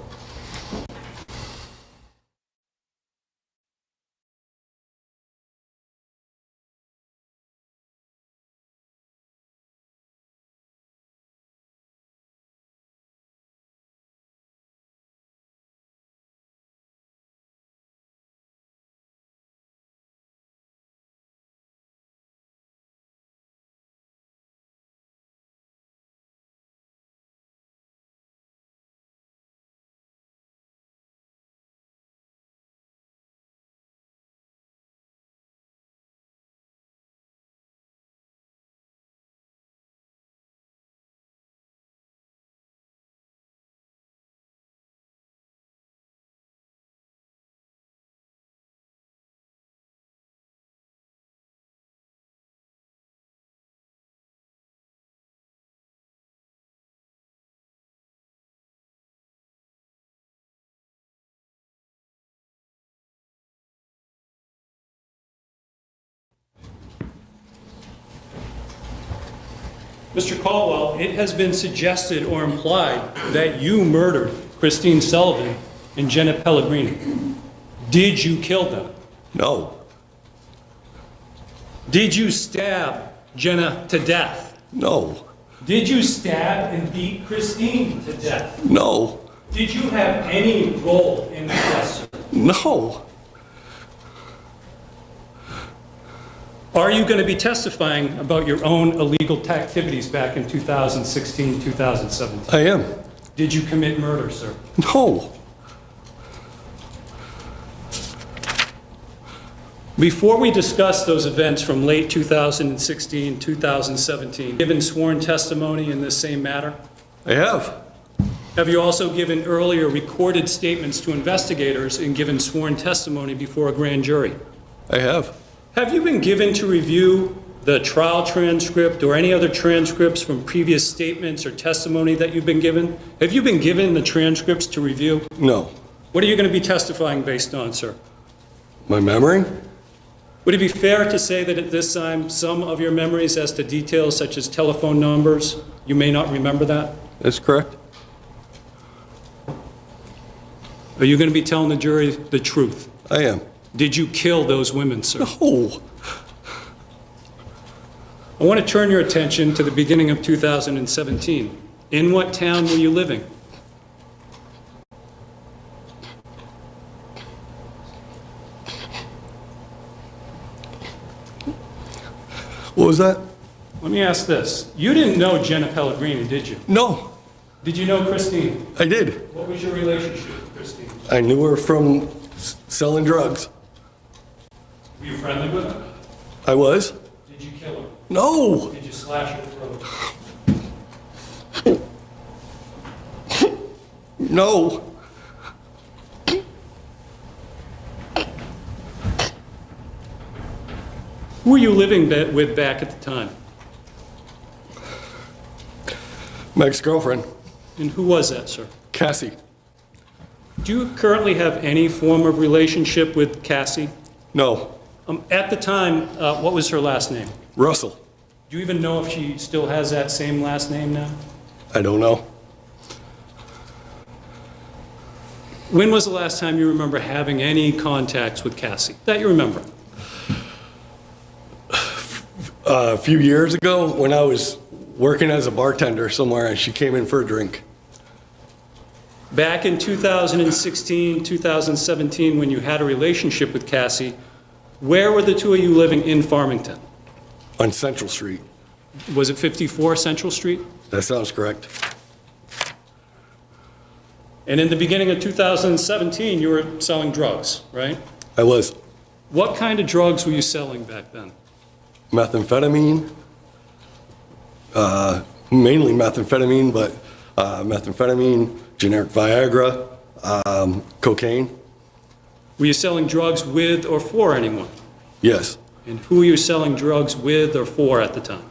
Mr. Caldwell, it has been suggested or implied that you murdered Christine Sullivan and Jenna Pellegrini. Did you kill them? No. Did you stab Jenna to death? No. Did you stab and beat Christine to death? No. Did you have any role in the death, sir? No. Are you going to be testifying about your own illegal activities back in 2016, 2017? I am. Did you commit murder, sir? No. Before we discuss those events from late 2016, 2017, given sworn testimony in this same matter? I have. Have you also given earlier recorded statements to investigators and given sworn testimony before a grand jury? I have. Have you been given to review the trial transcript or any other transcripts from previous statements or testimony that you've been given? Have you been given the transcripts to review? No. What are you going to be testifying based on, sir? My memory? Would it be fair to say that at this time, some of your memories as to details such as telephone numbers, you may not remember that? That's correct. Are you going to be telling the jury the truth? I am. Did you kill those women, sir? No. I want to turn your attention to the beginning of 2017. In what town were you living? What was that? Let me ask this. You didn't know Jenna Pellegrini, did you? No. Did you know Christine? I did. What was your relationship with Christine? I knew her from selling drugs. Were you friendly with her? I was. Did you kill her? No. Did you slash her throat? No. Who were you living with back at the time? My ex-girlfriend, And who was that, sir? Cassie. Do you currently have any form of relationship with Cassie? No. At the time, what was her last name? Russell. Do you even know if she still has that same last name now? I don't know. When was the last time you remember having any contacts with Cassie? That you remember? A few years ago, when I was working as a bartender somewhere, and she came in for a drink. Back in 2016, 2017, when you had a relationship with Cassie, where were the two of you living in Farmington? On Central Street. Was it 54 Central Street? That sounds correct. And in the beginning of 2017, you were selling drugs, right? I was. What kind of drugs were you selling back then? Methamphetamine, mainly methamphetamine, but methamphetamine, generic Viagra, cocaine. Were you selling drugs with or for anyone? Yes. And who were you selling drugs with or for at the time?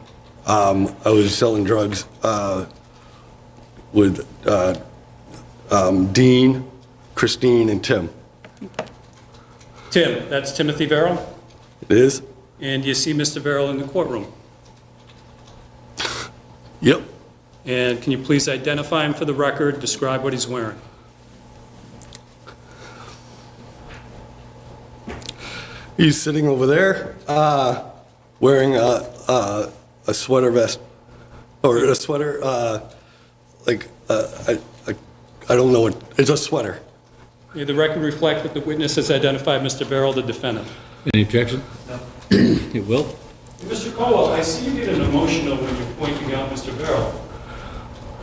I was selling drugs with Dean, Christine, and Tim. Tim, that's Timothy Verrill? It is? And you see Mr. Verrill in the courtroom. Yep. And can you please identify him for the record, describe what he's wearing? He's sitting over there, wearing a sweater vest, or a sweater, I don't know what, it's a sweater. May the record reflect that the witness has identified Mr. Verrill, the defendant. Any objection? It will. Mr. Caldwell, I see you get an emotional when you're pointing out Mr. Verrill.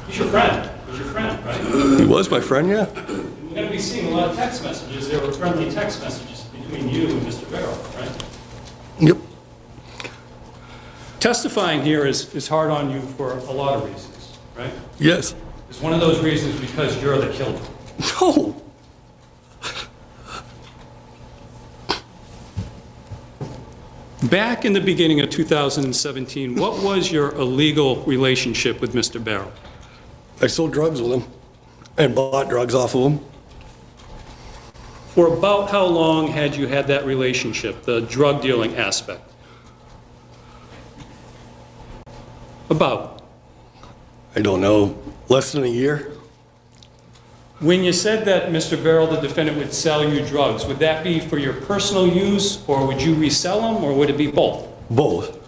He's your friend. He's your friend, right? He was my friend, yeah. We're going to be seeing a lot of text messages. There were friendly text messages between you and Mr. Verrill, right? Yep. Testifying here is hard on you for a lot of reasons, right? Yes. It's one of those reasons because you're the killer. No. Back in the beginning of 2017, what was your illegal relationship with Mr. Verrill? I sold drugs with him and bought drugs off of him. For about how long had you had that relationship, the drug dealing aspect? About. I don't know, less than a year. When you said that Mr. Verrill, the defendant, would sell you drugs, would that be for your personal use, or would you resell them, or would it be both? Both.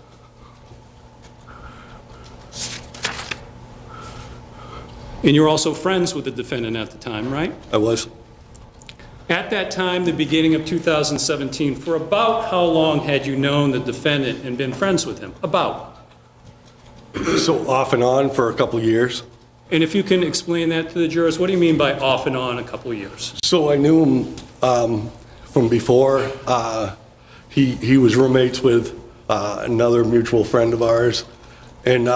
And you're also friends with the defendant at the time, right? I was. At that time, the beginning of 2017, for about how long had you known the defendant and been friends with him? About. So off and on for a couple of years. And if you can explain that to the jurors, what do you mean by off and on a couple of years? So I knew him from before. He was roommates with another mutual friend of ours. And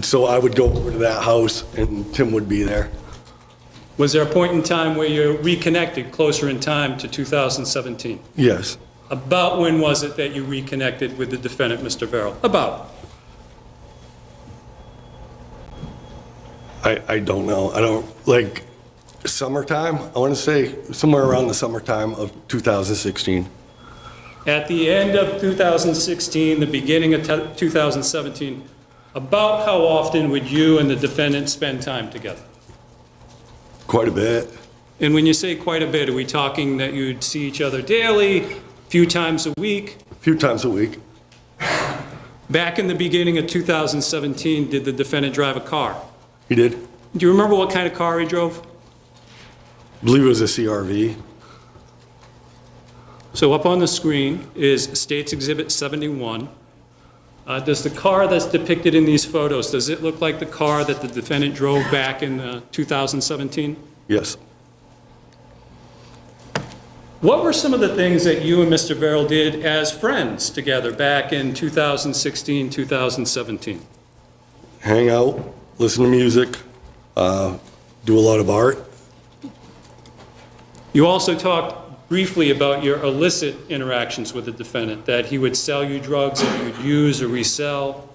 so I would go over to that house and Tim would be there. Was there a point in time where you reconnected closer in time to 2017? Yes. About when was it that you reconnected with the defendant, Mr. Verrill? About. I don't know. I don't, like, summertime, I want to say somewhere around the summertime of 2016. At the end of 2016, the beginning of 2017, about how often would you and the defendant spend time together? Quite a bit. And when you say quite a bit, are we talking that you'd see each other daily, a few times a week? A few times a week. Back in the beginning of 2017, did the defendant drive a car? He did. Do you remember what kind of car he drove? I believe it was a CRV. So up on the screen is State's Exhibit 71. Does the car that's depicted in these photos, does it look like the car that the defendant drove back in 2017? Yes. What were some of the things that you and Mr. Verrill did as friends together back in 2016, 2017? Hang out, listen to music, do a lot of art. You also talked briefly about your illicit interactions with the defendant, that he would sell you drugs that you would use or resell.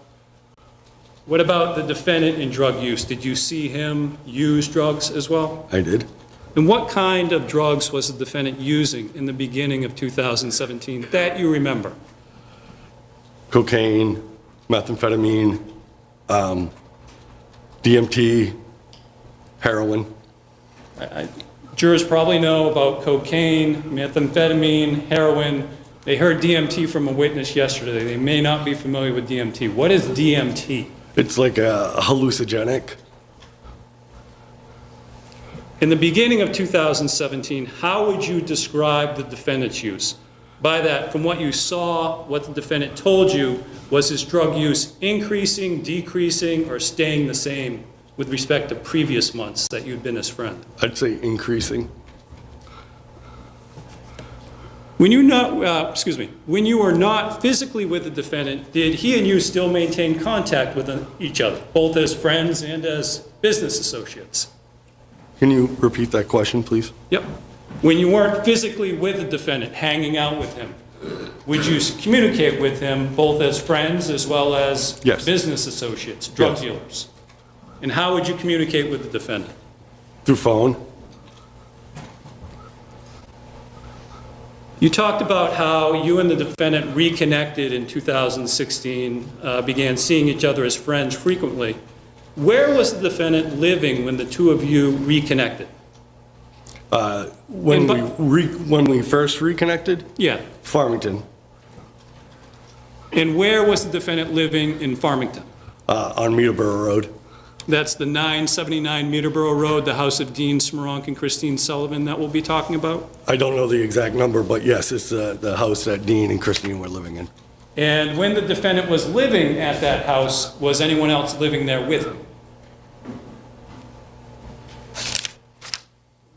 What about the defendant in drug use? Did you see him use drugs as well? I did. And what kind of drugs was the defendant using in the beginning of 2017 that you remember? Cocaine, methamphetamine, DMT, heroin. Jurors probably know about cocaine, methamphetamine, heroin. They heard DMT from a witness yesterday. They may not be familiar with DMT. What is DMT? It's like a hallucinogenic. In the beginning of 2017, how would you describe the defendant's use? By that, from what you saw, what the defendant told you, was his drug use increasing, decreasing, or staying the same with respect to previous months that you'd been his friend? I'd say increasing. When you when you were not physically with the defendant, did he and you still maintain contact with each other, both as friends and as business associates? Can you repeat that question, please? Yep. When you weren't physically with the defendant, hanging out with him, would you communicate with him both as friends as well as Yes. business associates, drug Yes. dealers? And how would you communicate with the defendant? Through phone? You talked about how you and the defendant reconnected in 2016, began seeing each other as friends frequently. Where was the defendant living when the two of you reconnected? When we first reconnected? Yeah. Farmington, And where was the defendant living in Farmington? on Meterborough Road. That's the 979 Meterborough Road, the house of Dean Smoronk and Christine Sullivan that we'll be talking about? I don't know the exact number, but yes, it's the house that Dean and Christine were living in. And when the defendant was living at that house, was anyone else living there with him?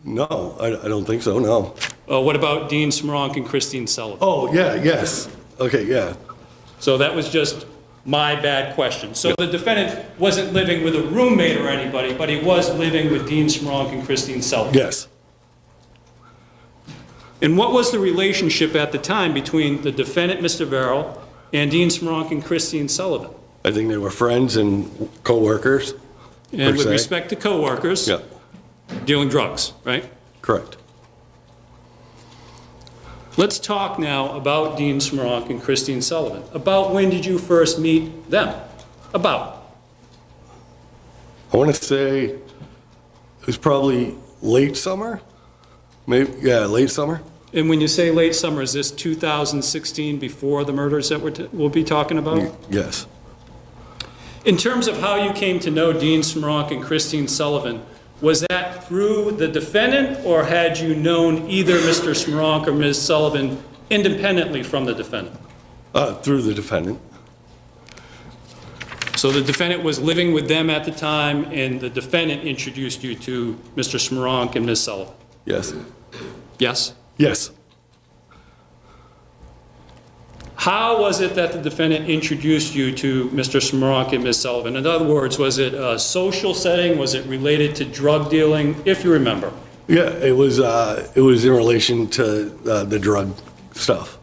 No, I don't think so, no. What about Dean Smoronk and Christine Sullivan? Oh, yeah, yes. Okay, yeah. So that was just my bad question. So the defendant wasn't living with a roommate or anybody, but he was living with Dean Smoronk and Christine Sullivan? Yes. And what was the relationship at the time between the defendant, Mr. Verrill, and Dean Smoronk and Christine Sullivan? I think they were friends and co-workers. And per with se. respect to coworkers, Yeah, dealing drugs, right? correct. Let's talk now about Dean Smoronk and Christine Sullivan. About when did you first meet them? About. I want to say it was probably late summer, maybe, yeah, late summer. And when you say late summer, is this 2016 before the murders that we'll be talking about? Yes. In terms of how you came to know Dean Smronk and Christine Sullivan, was that through the defendant, or had you known either Mr. Smronk or Ms. Sullivan independently from the defendant? Through the defendant. So the defendant was living with them at the time, and the defendant introduced you to Mr. Smronk and Ms. Sullivan? Yes. Yes? Yes. How was it that the defendant introduced you to Mr. Smronk and Ms. Sullivan? In other words, was it a social setting? Was it related to drug dealing, if you remember? Yeah, it was in relation to the drug stuff.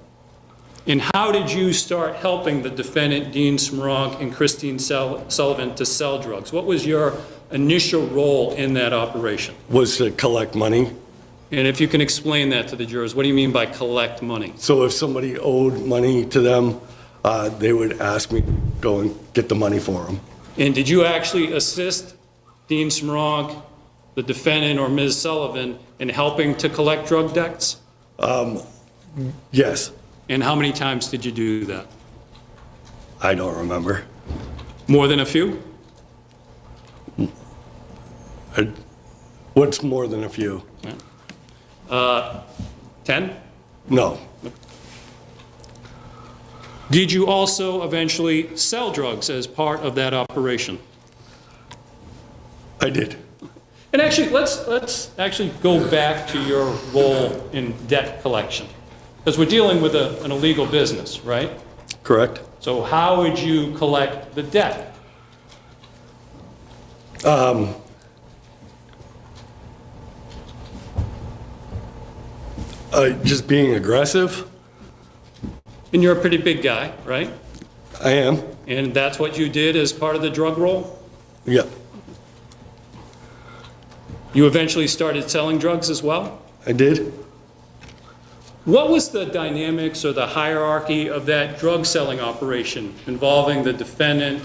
And how did you start helping the defendant, Dean Smronk and Christine Sullivan, to sell drugs? What was your initial role in that operation? Was to collect money. And if you can explain that to the jurors, what do you mean by collect money? So if somebody owed money to them, they would ask me to go and get the money for them. And did you actually assist Dean Smronk, the defendant, or Ms. Sullivan in helping to collect drug debts? Yes. And how many times did you do that? I don't remember. More than a few? What's more than a few? 10? No. Did you also eventually sell drugs as part of that operation? I did. And actually, let's actually go back to your role in debt collection. Because we're dealing with an illegal business, right? Correct. So how would you collect the debt? Just being aggressive. And you're a pretty big guy, right? I am. And that's what you did as part of the drug roll? Yep. You eventually started selling drugs as well? I did. What was the dynamics or the hierarchy of that drug selling operation involving the defendant,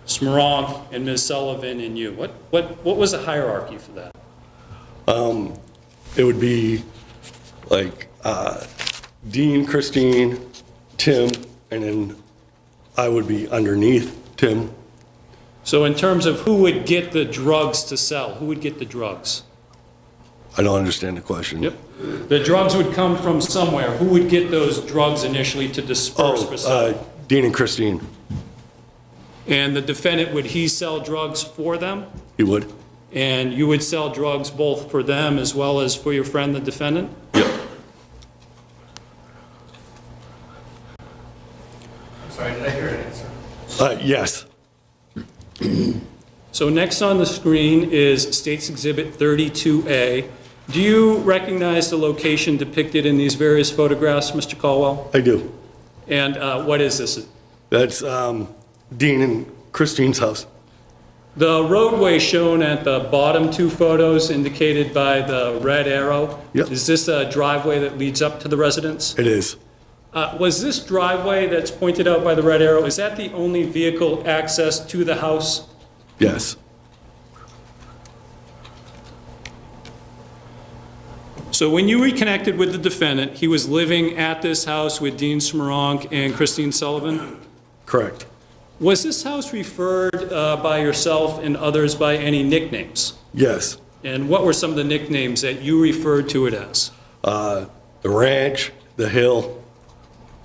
Smronk, and Ms. Sullivan, and you? What was the hierarchy for that? It would be like Dean, Christine, Tim, and then I would be underneath Tim. So in terms of who would get the drugs to sell, who would get the drugs? I don't understand the question. Yep. The drugs would come from somewhere. Who would get those drugs initially to disperse for sale? Dean and Christine. And the defendant, would he sell drugs for them? He would. And you would sell drugs both for them as well as for your friend, the defendant? Yep. Sorry, did I hear an answer? Yes. So next on the screen is State's Exhibit 32A. Do you recognize the location depicted in these various photographs, Mr. Caldwell? I do. And what is this? That's Dean and Christine's house. The roadway shown at the bottom two photos indicated by the red arrow. Yep. Is this a driveway that leads up to the residence? It is. Was this driveway that's pointed out by the red arrow, is that the only vehicle access to the house? Yes. So when you reconnected with the defendant, he was living at this house with Dean Smronk and Christine Sullivan? Correct. Was this house referred by yourself and others by any nicknames? Yes. And what were some of the nicknames that you referred to it as? The ranch, the hill.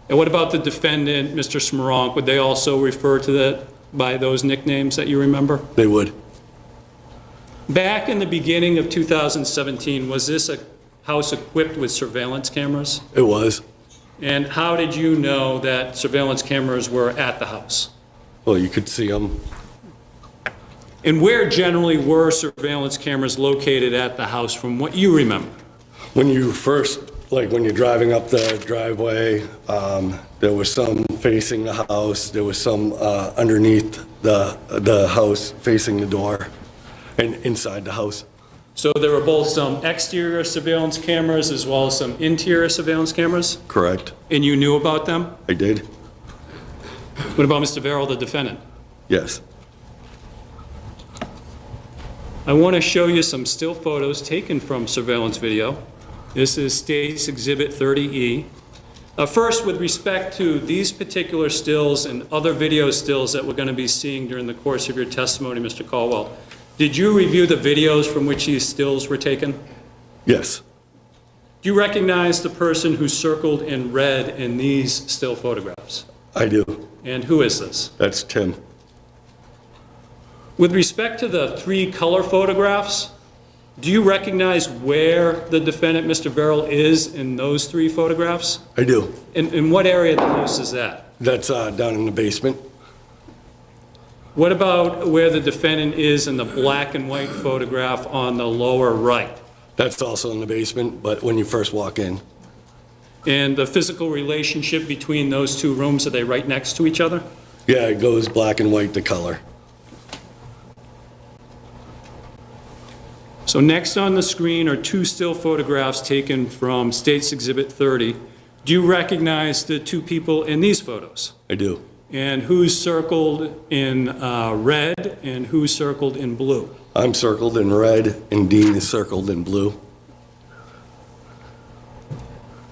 And what about the defendant, Mr. Smronk? Would they also refer to that by those nicknames that you remember? They would. Back in the beginning of 2017, was this a house equipped with surveillance cameras? It was. And how did you know that surveillance cameras were at the house? Well, you could see them. And where generally were surveillance cameras located at the house from what you remember? When you first, like when you're driving up the driveway, there was some facing the house, there was some underneath the house facing the door and inside the house. So there were both some exterior surveillance cameras as well as some interior surveillance cameras? Correct. And you knew about them? I did. What about Mr. Verrill, the defendant? Yes. I want to show you some still photos taken from surveillance video. This is State's Exhibit 30E. First, with respect to these particular stills and other video stills that we're going to be seeing during the course of your testimony, Mr. Caldwell, did you review the videos from which these stills were taken? Yes, Do you recognize the person who's circled in red in these still photographs? I do. And who is this? That's Tim. With respect to the 3 color photographs, do you recognize where the defendant, Mr. Verrill, is in those 3 photographs? I do. In what area of the house is that? That's down in the basement. What about where the defendant is in the black and white photograph on the lower right? That's also in the basement, but when you first walk in. And the physical relationship between those 2 rooms, are they right next to each other? Yeah, it goes black and white to color. So next on the screen are 2 still photographs taken from State's Exhibit 30. Do you recognize the 2 people in these photos? I do. And who's circled in red and who's circled in blue? I'm circled in red and Dean is circled in blue.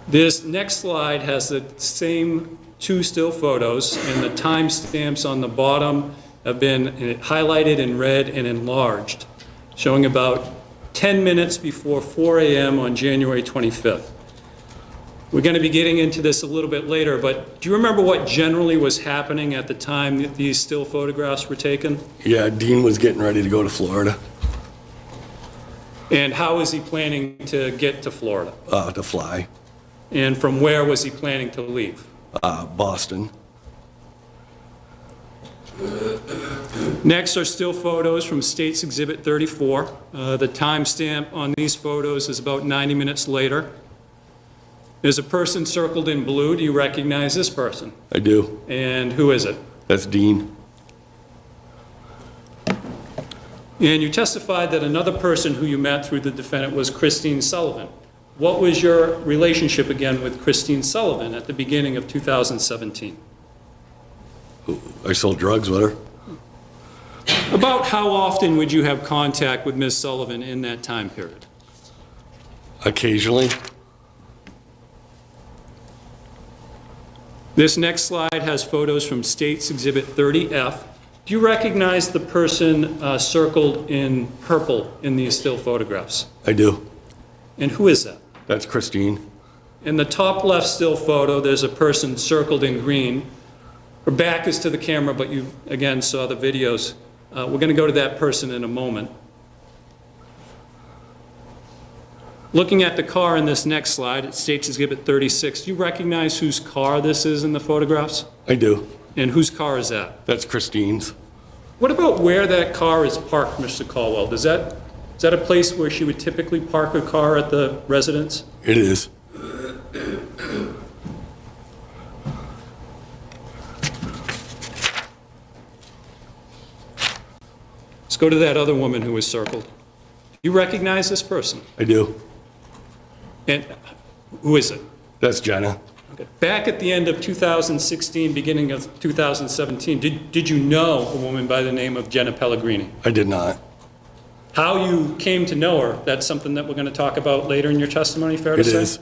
This next slide has the same 2 still photos, and the timestamps on the bottom have been highlighted in red and enlarged, showing about 10 minutes before 4 a.m. on January 25th. We're going to be getting into this a little bit later, but do you remember what generally was happening at the time that these still photographs were taken? Yeah, Dean was getting ready to go to Florida And how was he planning to get to Florida? to fly. And from where was he planning to leave? Boston. Next are still photos from State's Exhibit 34. The timestamp on these photos is about 90 minutes later. There's a person circled in blue. Do you recognize this person? I do. And who is it? That's Dean. And you testified that another person who you met through the defendant was Christine Sullivan. What was your relationship again with Christine Sullivan at the beginning of 2017? I sold drugs with her. About how often would you have contact with Ms. Sullivan in that time period? Occasionally. This next slide has photos from State's Exhibit 30F. Do you recognize the person circled in purple in these still photographs? I do. And who is that? That's Christine. In the top left still photo, there's a person circled in green. Her back is to the camera, but you, again, saw the videos. We're going to go to that person in a moment. Looking at the car in this next slide, it State's Exhibit 36. Do you recognize whose car this is in the photographs? I do. And whose car is that? That's Christine's. What about where that car is parked, Mr. Caldwell? Is that a place where she would typically park her car at the residence? It is. Let's go to that other woman who was circled. You recognize this person? I do. And who is it? That's Jenna. Okay. Back at the end of 2016, beginning of 2017, did you know a woman by the name of Jenna Pellegrini? I did not. How you came to know her, that's something that we're going to talk about later in your testimony, fair to It say? is.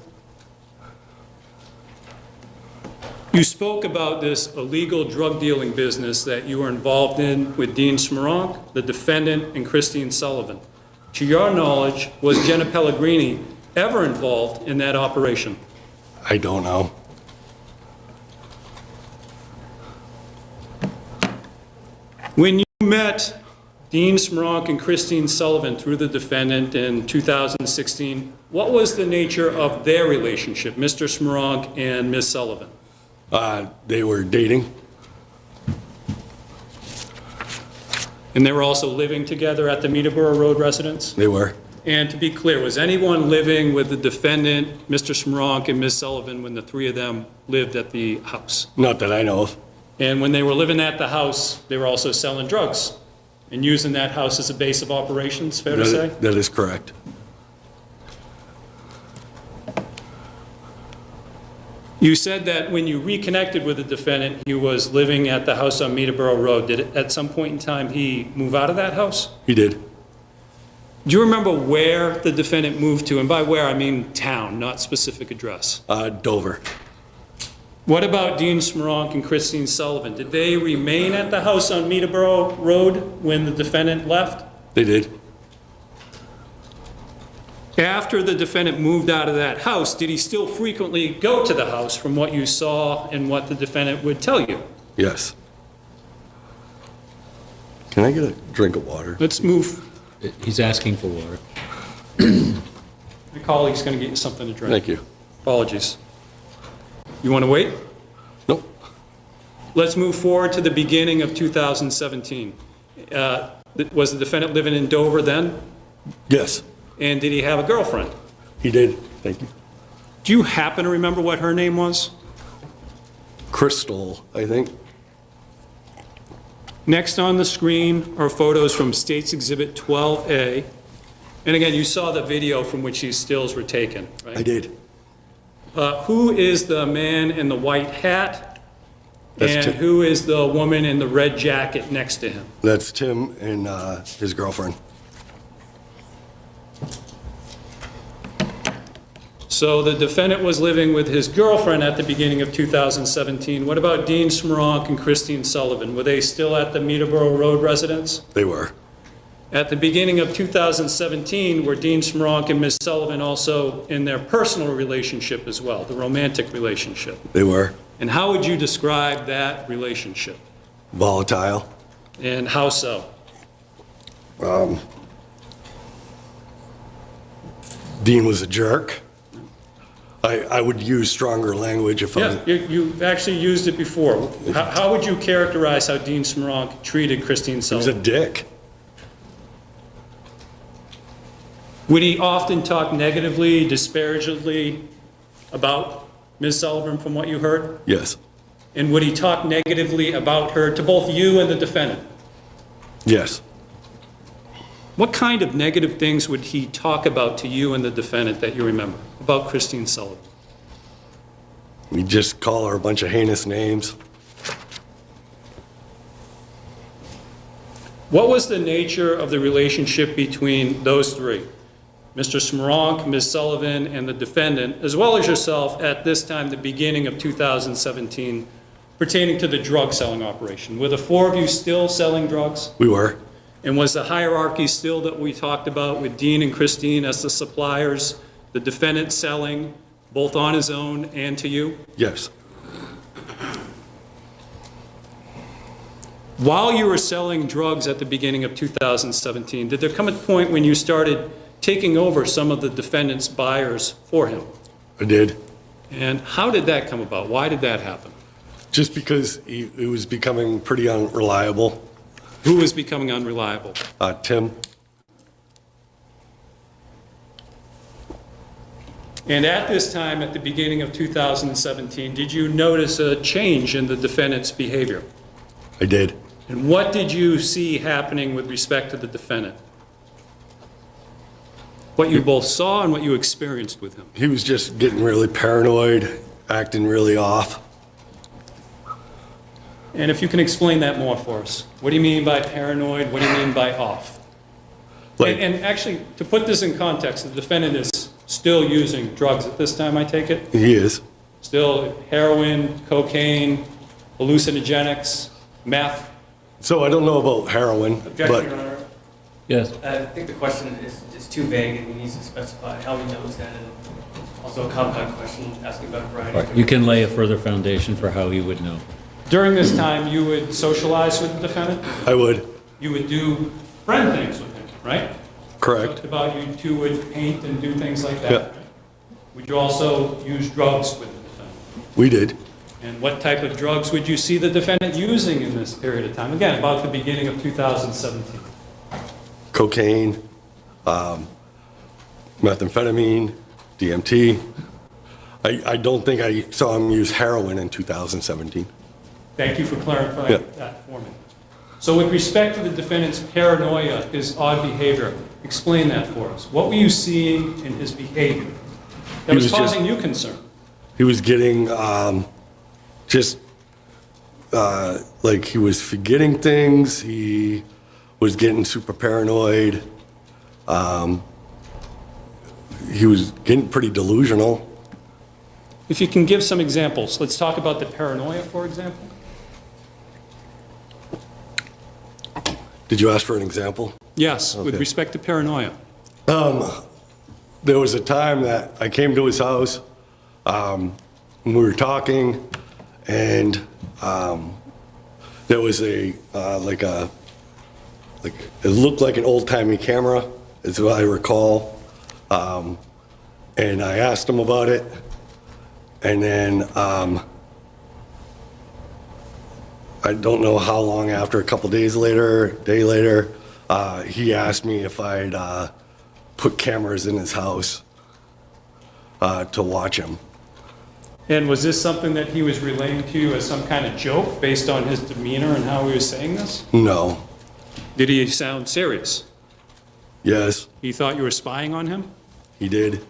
You spoke about this illegal drug dealing business that you were involved in with Dean Smoronk, the defendant, and Christine Sullivan. To your knowledge, was Jenna Pellegrini ever involved in that operation? I don't know. When you met Dean Smoronk and Christine Sullivan through the defendant in 2016, what was the nature of their relationship, Mr. Smoronk and Ms. Sullivan? They were dating. And they were also living together at the Meterboro Road residence? They were. And to be clear, was anyone living with the defendant, Mr. Smoronk, and Ms. Sullivan when the 3 of them lived at the house? Not that I know of. And when they were living at the house, they were also selling drugs and using that house as a base of operations, fair to say? That is correct. You said that when you reconnected with the defendant, he was living at the house on Meterboro Road. Did at some point in time he move out of that house? He did. Do you remember where the defendant moved to? And by where, I mean town, not specific address. Dover. What about Dean Smoronk and Christine Sullivan? Did they remain at the house on Meterboro Road when the defendant left? They did. After the defendant moved out of that house, did he still frequently go to the house from what you saw and what the defendant would tell you? Yes. Can I get a drink of water? Let's move. He's asking for water. Your colleague's going to get you something to drink. Thank you. Apologies. You want to wait? Nope. Let's move forward to the beginning of 2017. Was the defendant living in Dover then? Yes, And did he have a girlfriend? he did. Thank you. Do you happen to remember what her name was? Crystal, I think. Next on the screen are photos from State's Exhibit 12A. And again, you saw the video from which these stills were taken, right? I did. Who is the man in the white hat? That's And Tim. who is the woman in the red jacket next to him? That's Tim and his girlfriend. So the defendant was living with his girlfriend at the beginning of 2017. What about Dean Smoronk and Christine Sullivan? Were they still at the Meterboro Road residence? They were. At the beginning of 2017, were Dean Smoronk and Ms. Sullivan also in their personal relationship as well, the romantic relationship? They were. And how would you describe that relationship? Volatile. And how so? Dean was a jerk. I would use stronger language if I Yeah, was. you've actually used it before. How would you characterize how Dean Smoronk treated Christine He was Sullivan? a dick. Would he often talk negatively, disparagingly about Ms. Sullivan from what you heard? Yes. And would he talk negatively about her to both you and the defendant? Yes. What kind of negative things would he talk about to you and the defendant that you remember about Christine Sullivan? We just call her a bunch of heinous names. What was the nature of the relationship between those three? Mr. Smoronk, Ms. Sullivan, and the defendant, as well as yourself, at this time, the beginning of 2017, pertaining to the drug selling operation. Were the four of you still selling drugs? We were. And was the hierarchy still that we talked about with Dean and Christine as the suppliers, the defendant selling both on his own and to you? Yes. While you were selling drugs at the beginning of 2017, did there come a point when you started taking over some of the defendant's buyers for him? I did. And how did that come about? Why did that happen? Just because he was becoming pretty unreliable. Who was becoming unreliable? Tim. And at this time, at the beginning of 2017, did you notice a change in the defendant's behavior? I did. And what did you see happening with respect to the defendant? What you both saw and what you experienced with him? He was just getting really paranoid, acting really off. And if you can explain that more for us. What do you mean by paranoid? What do you mean by off? Like, And actually, to put this in context, the defendant is still using drugs at this time, I take it? he is. Still heroin, cocaine, hallucinogenics, meth? So I don't know about heroin, Objection, but Your Honor. Yes. I think the question is too vague and he needs to specify how he knows that. And also a compound question asking about a variety of You can lay a further foundation for how he would know. During this time, you would socialize with the defendant? I would. You would do friend things with him, right? Correct. Talked about you two would paint and do things like that. Yeah. right? Would you also use drugs with the defendant? We did. And what type of drugs would you see the defendant using in this period of time? Again, about the beginning of 2017. Cocaine, methamphetamine, DMT. I don't think I saw him use heroin in 2017. Thank you for clarifying Yeah. that for me. So with respect to the defendant's paranoia, his odd behavior, explain that for us. What were you seeing in his behavior that He was was just- causing you concern? He was getting like he was forgetting things. He was getting super paranoid. He was getting pretty delusional. If you can give some examples, let's talk about the paranoia, for example. Did you ask for an example? Yes, with Okay. respect to paranoia. There was a time that I came to his house, and we were talking, and there was it looked like an old-timey camera, is what I recall. And I asked him about it, and then I don't know how long after, a couple days later, day later, he asked me if I'd put cameras in his house to watch him. And was this something that he was relaying to you as some kind of joke based on his demeanor and how he was saying this? No. Did he sound serious? Yes, He thought you were spying on him? he did.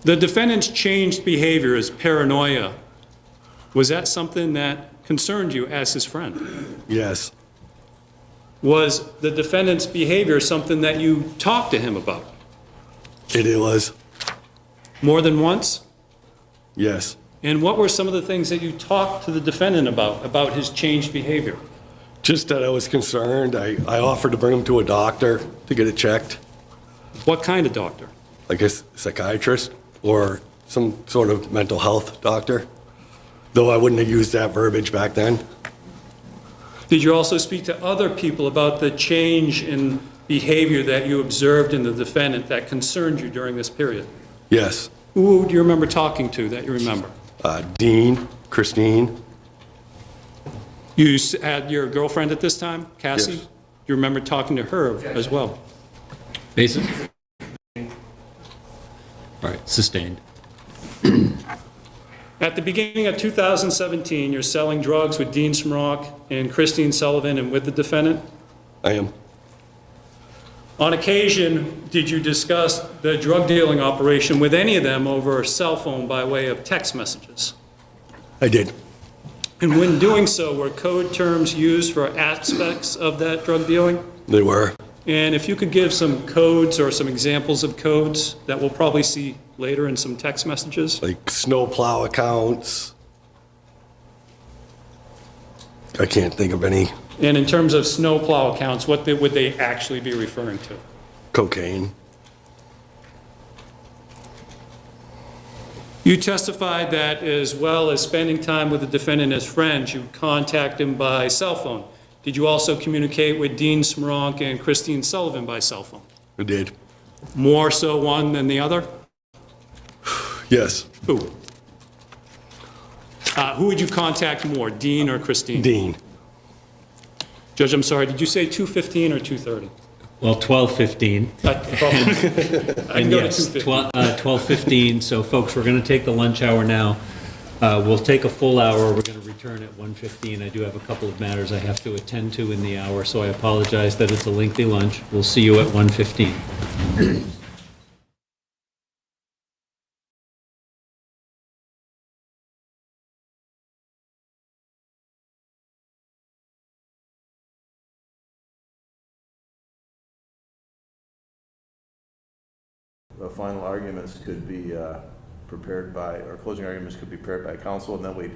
The defendant's changed behavior as paranoia, was that something that concerned you as his friend? Yes, Was the defendant's behavior something that you talked to him about it was. more than once? Yes. And what were some of the things that you talked to the defendant about his changed behavior? Just that I was concerned. I offered to bring him to a doctor to get it checked, What kind of doctor? like a psychiatrist or some sort of mental health doctor, though I wouldn't have used that verbiage back then. Did you also speak to other people about the change in behavior that you observed in the defendant that concerned you during this period? Yes. Who do you remember talking to that you remember? Dean, Christine. You had your girlfriend at this time, Cassie? Yes. You remember talking to her as well? Basis? All right, sustained. At the beginning of 2017, you're selling drugs with Dean Smrock and Christine Sullivan and with the defendant? I am. On occasion, did you discuss the drug dealing operation with any of them over a cell phone by way of text messages? I did. And when doing so, were code terms used for aspects of that drug dealing? They were. And if you could give some codes or some examples of codes that we'll probably see later in some text messages? Like snowplow accounts. I can't think of any. And in terms of snowplow accounts, what would they actually be referring to? Cocaine. You testified that as well as spending time with the defendant as friends, you contact him by cell phone. Did you also communicate with Dean Smronk and Christine Sullivan by cell phone? I did. More so one than the other? Yes. Who? Who would you contact more, Dean or Christine? Dean. Judge, I'm sorry, did you say 2:15 or 2:30? Well, 12:15. I can go to 2:15. 12:15, so folks, we're going to take the lunch hour now. We'll take a full hour, we're going to return at 1:15. I do have a couple of matters I have to attend to in the hour, so I apologize that it's a lengthy lunch. We'll see you at 1:15. The final arguments could be prepared by, or closing arguments could be prepared by counsel, and then we'd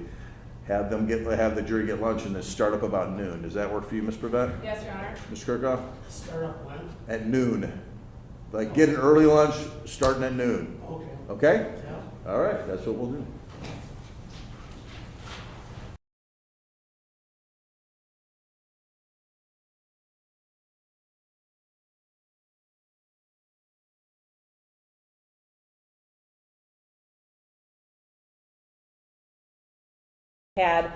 have the jury get lunch and then start up about noon. Does that work for you, Ms. Prevett? Yes, Your Honor. Ms. Kirkhoff? Start up when? At noon. Like get an early lunch starting at noon. Okay. Okay? Yeah. All right, that's what we'll do. Had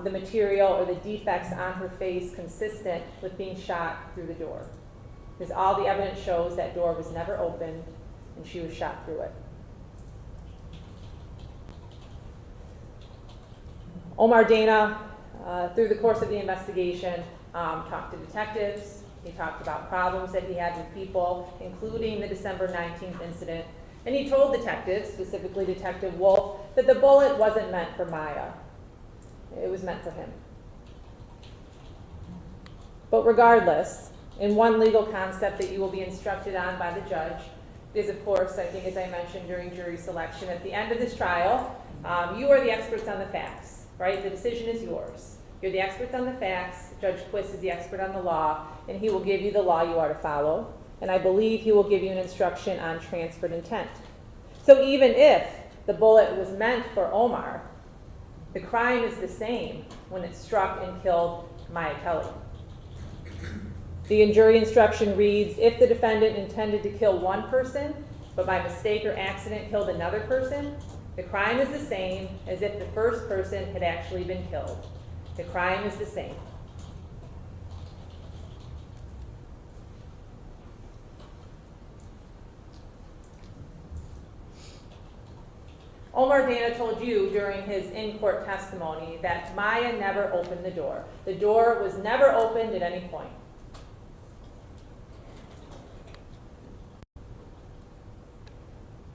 the material or the defects on her face consistent with being shot through the door. Because all the evidence shows that door was never opened and she was shot through it. Omar Dana, through the course of the investigation, talked to detectives. He talked about problems that he had with people, including the December 19th incident. And he told detectives, specifically Detective Wolf, that the bullet wasn't meant for Maya. It was meant for him. But regardless, And one legal concept that you will be instructed on by the judge is, of course, I think as I mentioned during jury selection, at the end of this trial, you are the experts on the facts, right? The decision is yours. You're the experts on the facts. Judge Quist is the expert on the law, and he will give you the law you are to follow. And I believe he will give you an instruction on transferred intent. So even if the bullet was meant for Omar, the crime is the same when it struck and killed Maya Kelly. The jury instruction reads, if the defendant intended to kill one person, but by mistake or accident killed another person, the crime is the same as if the first person had actually been killed. The crime is the same. Omar Dana told you during his in-court testimony that Maya never opened the door. The door was never opened at any point.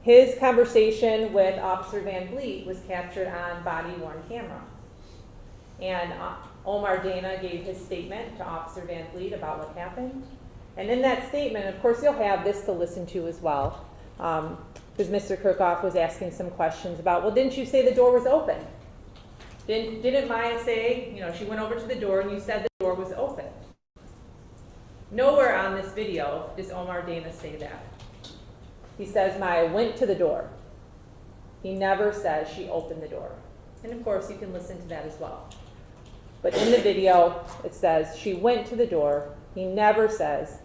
His conversation with Officer Van Vliet was captured on body-worn camera. And Omar Dana gave his statement to Officer Van Vliet about what happened. And in that statement, of course, you'll have this to listen to as well. Because Mr. Kirchhoff was asking some questions about, well, didn't you say the door was open? Didn't Maya say, she went over to the door and you said the door was open? Nowhere on this video does Omar Dana say that. He says Maya went to the door. He never says she opened the door. And of course, you can listen to that as well. But in the video, it says she went to the door. He never says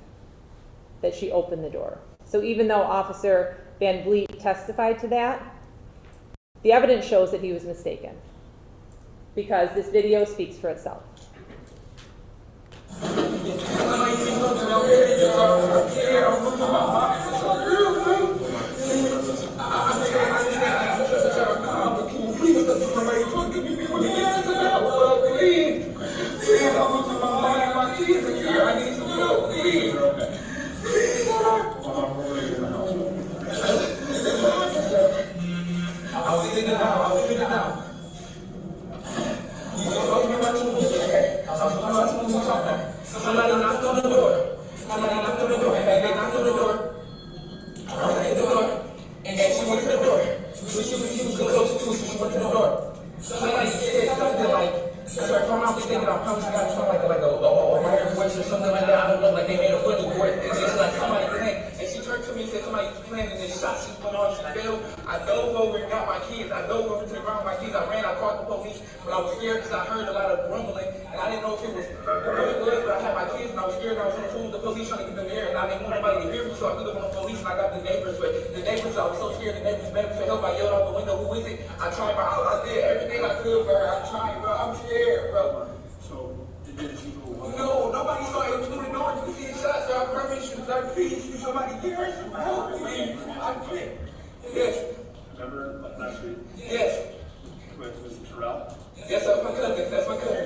that she opened the door. So even though Officer Van Vliet testified to that, the evidence shows that he was mistaken, because this video speaks for itself. Somebody knocked on the door. Somebody knocked on the door. And they knocked on the door. And the door. And she went to the door. She was close to it, so she went to the door. Somebody said something like, so if I'm not mistaken, I promise you got something like a minor voice or something like that. I don't know, like they made a funny voice. It's just like somebody playing. And she turned to me and said somebody was playing, and then shots just went off. She fell. I dove over and got my kids. I dove over to the ground with my kids. I ran. I called the police, but I was scared because I heard a lot of rumbling, and I didn't know if it was what it was. But I had my kids, and I was scared. And I was on the phone with the police trying to get them there, and I didn't want nobody to hear me, so I could have on the police. And I got the neighbors, but the neighbors, I was so scared. The neighbors begged me for help. I yelled out the window, "Who is it?" I tried my I did everything I could for her. I tried, bro. I'm scared, bro. So, did you see who it was? No, nobody saw it through the door. You can see the shots. So I promise you, please, somebody hear us. Help me. I quit. Yes. Remember last week Yes. with Mr. Verrill? Yes, that's my cousin. That's my cousin.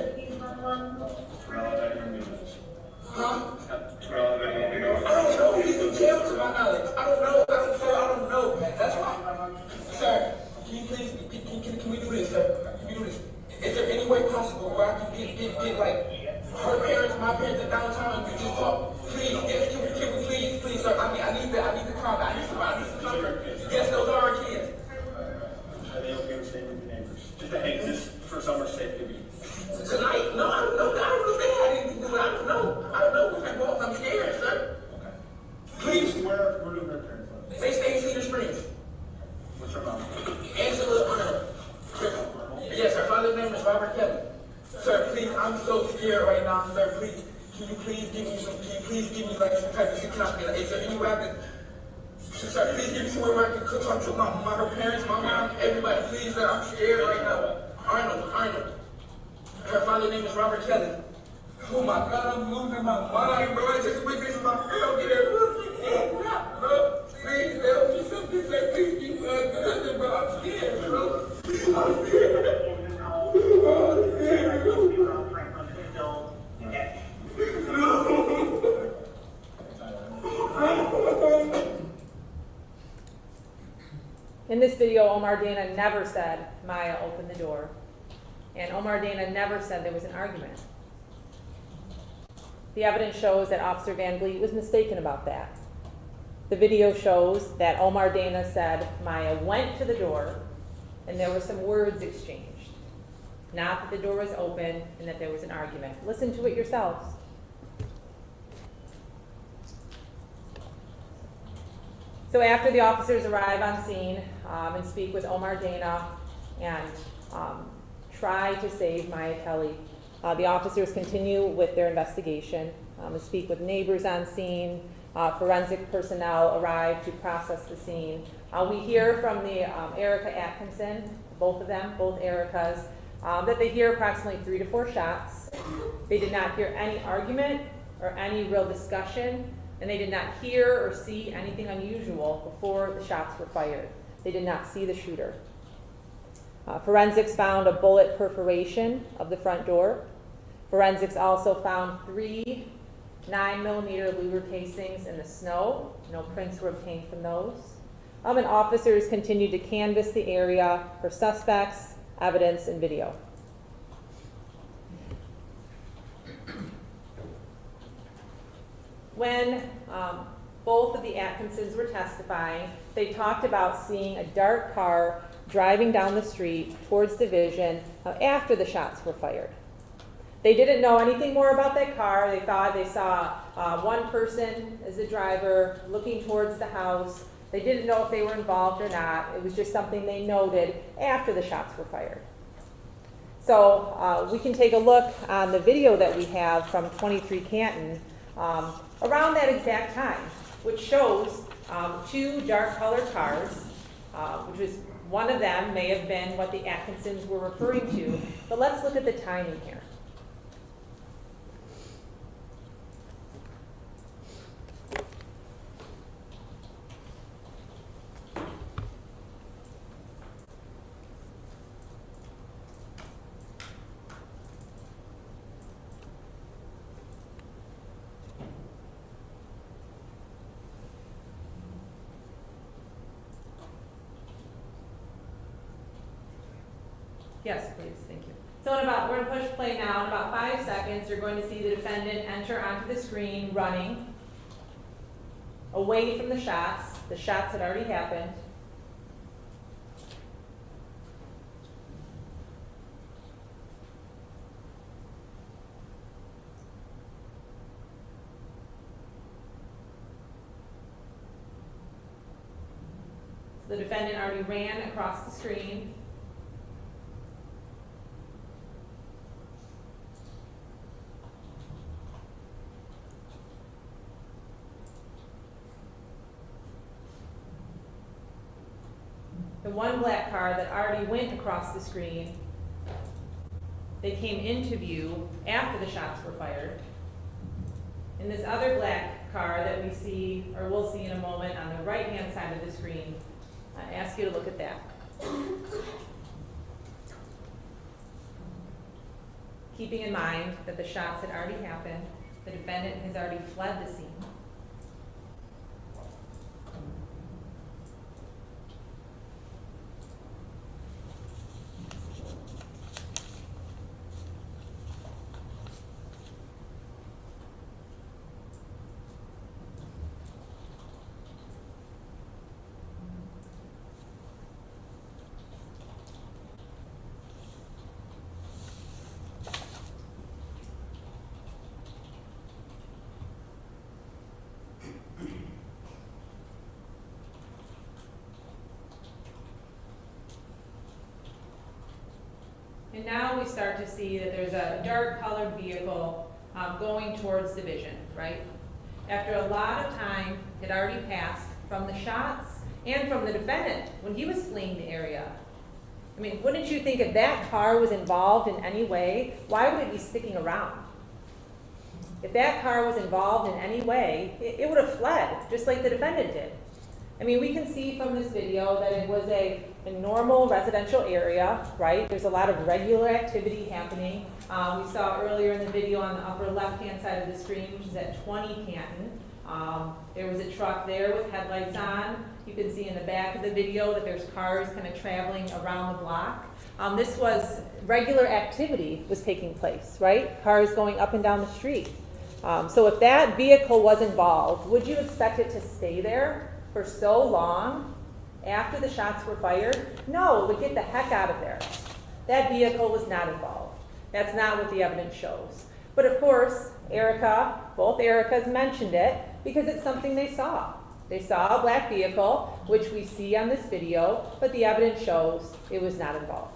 Verrill had any meetings? Huh? Verrill had any meetings? I don't know. He's in jail to my knowledge. I don't know. I don't know. That's why. Sir, can you please, can we do this, sir? Can we do this? Is there any way possible where I can get like, her parents, my parents are downtown, and we just talk? Please, yes, can we please, sir? I need the comfort. I need some comfort. Yes, those are our kids. Are they okay with staying with your neighbors? Just to hang this for summer safety. Tonight? No, I don't know. I don't know. I didn't do it. I don't know. Who's involved. I'm scared, sir. Okay. Please. Where do their parents live? They stay in Cedar Springs. What's her mom? Angela Arnold. Yes, her father's name is Robert Kelly. Sir, please, I'm so scared right now, sir. Please, can you please give me like some type of security? Is there any way I can, sir, please give me somewhere where I can talk to her parents, my mom, everybody, please, sir. I'm scared right now. Arnold. Her father's name is Robert Kelly. Oh my God, I'm losing my mind, bro. I just witnessed my girl get her bro. Please help me, something, sir. Please keep my cousin, bro. I'm scared, bro. I'm scared. In this video, Omar Dana never said Maya opened the door, and Omar Dana never said there was an argument. The evidence shows that Officer Van Vliet was mistaken about that. The video shows that Omar Dana said Maya went to the door and there were some words exchanged. Not that the door was open and that there was an argument. Listen to it yourselves. So after the officers arrive on scene and speak with Omar Dana and try to save Maya Kelly, the officers continue with their investigation and speak with neighbors on scene. Forensic personnel arrive to process the scene. We hear from the Erica Atkinson, both of them, both Ericas, that they hear approximately 3 to 4 shots. They did not hear any argument or any real discussion, and they did not hear or see anything unusual before the shots were fired. They did not see the shooter. Forensics found a bullet perforation of the front door. Forensics also found 3 9mm Luger casings in the snow. No prints were obtained from those. And officers continued to canvass the area for suspects, evidence, and video. When both of the Atkinsons were testifying, they talked about seeing a dark car driving down the street towards Division after the shots were fired. They didn't know anything more about that car. They thought they saw one person as the driver looking towards the house. They didn't know if they were involved or not. It was just something they noted after the shots were fired. So we can take a look on the video that we have from 23 Canton around that exact time, which shows 2 dark colored cars, which was one of them may have been what the Atkinsons were referring to. But let's look at the timing here. Yes, please, thank you. So we're gonna push play now. In about 5 seconds, you're going to see the defendant enter onto the screen running away from the shots. The shots had already happened. The defendant already ran across the screen. The one black car that already went across the screen, they came into view after the shots were fired. And this other black car that we see, or we'll see in a moment on the right-hand side of the screen, I ask you to look at that. Keeping in mind that the shots had already happened, the defendant has already fled the scene. And now we start to see that there's a dark colored vehicle going towards Division, right? After a lot of time had already passed from the shots and from the defendant when he was fleeing the area. I mean, wouldn't you think if that car was involved in any way, why would it be sticking around? If that car was involved in any way, it would have fled, just like the defendant did. I mean, we can see from this video that it was a normal residential area, right? There's a lot of regular activity happening. We saw earlier in the video on the upper left-hand side of the screen, which is at 20 Canton. There was a truck there with headlights on. You can see in the back of the video that there's cars kind of traveling around the block. This was regular activity was taking place, right? Cars going up and down the street. So if that vehicle was involved, would you expect it to stay there for so long after the shots were fired? No, it would get the heck out of there. That vehicle was not involved. That's not what the evidence shows. But of course, both Ericas mentioned it because it's something they saw. They saw a black vehicle, which we see on this video, but the evidence shows it was not involved.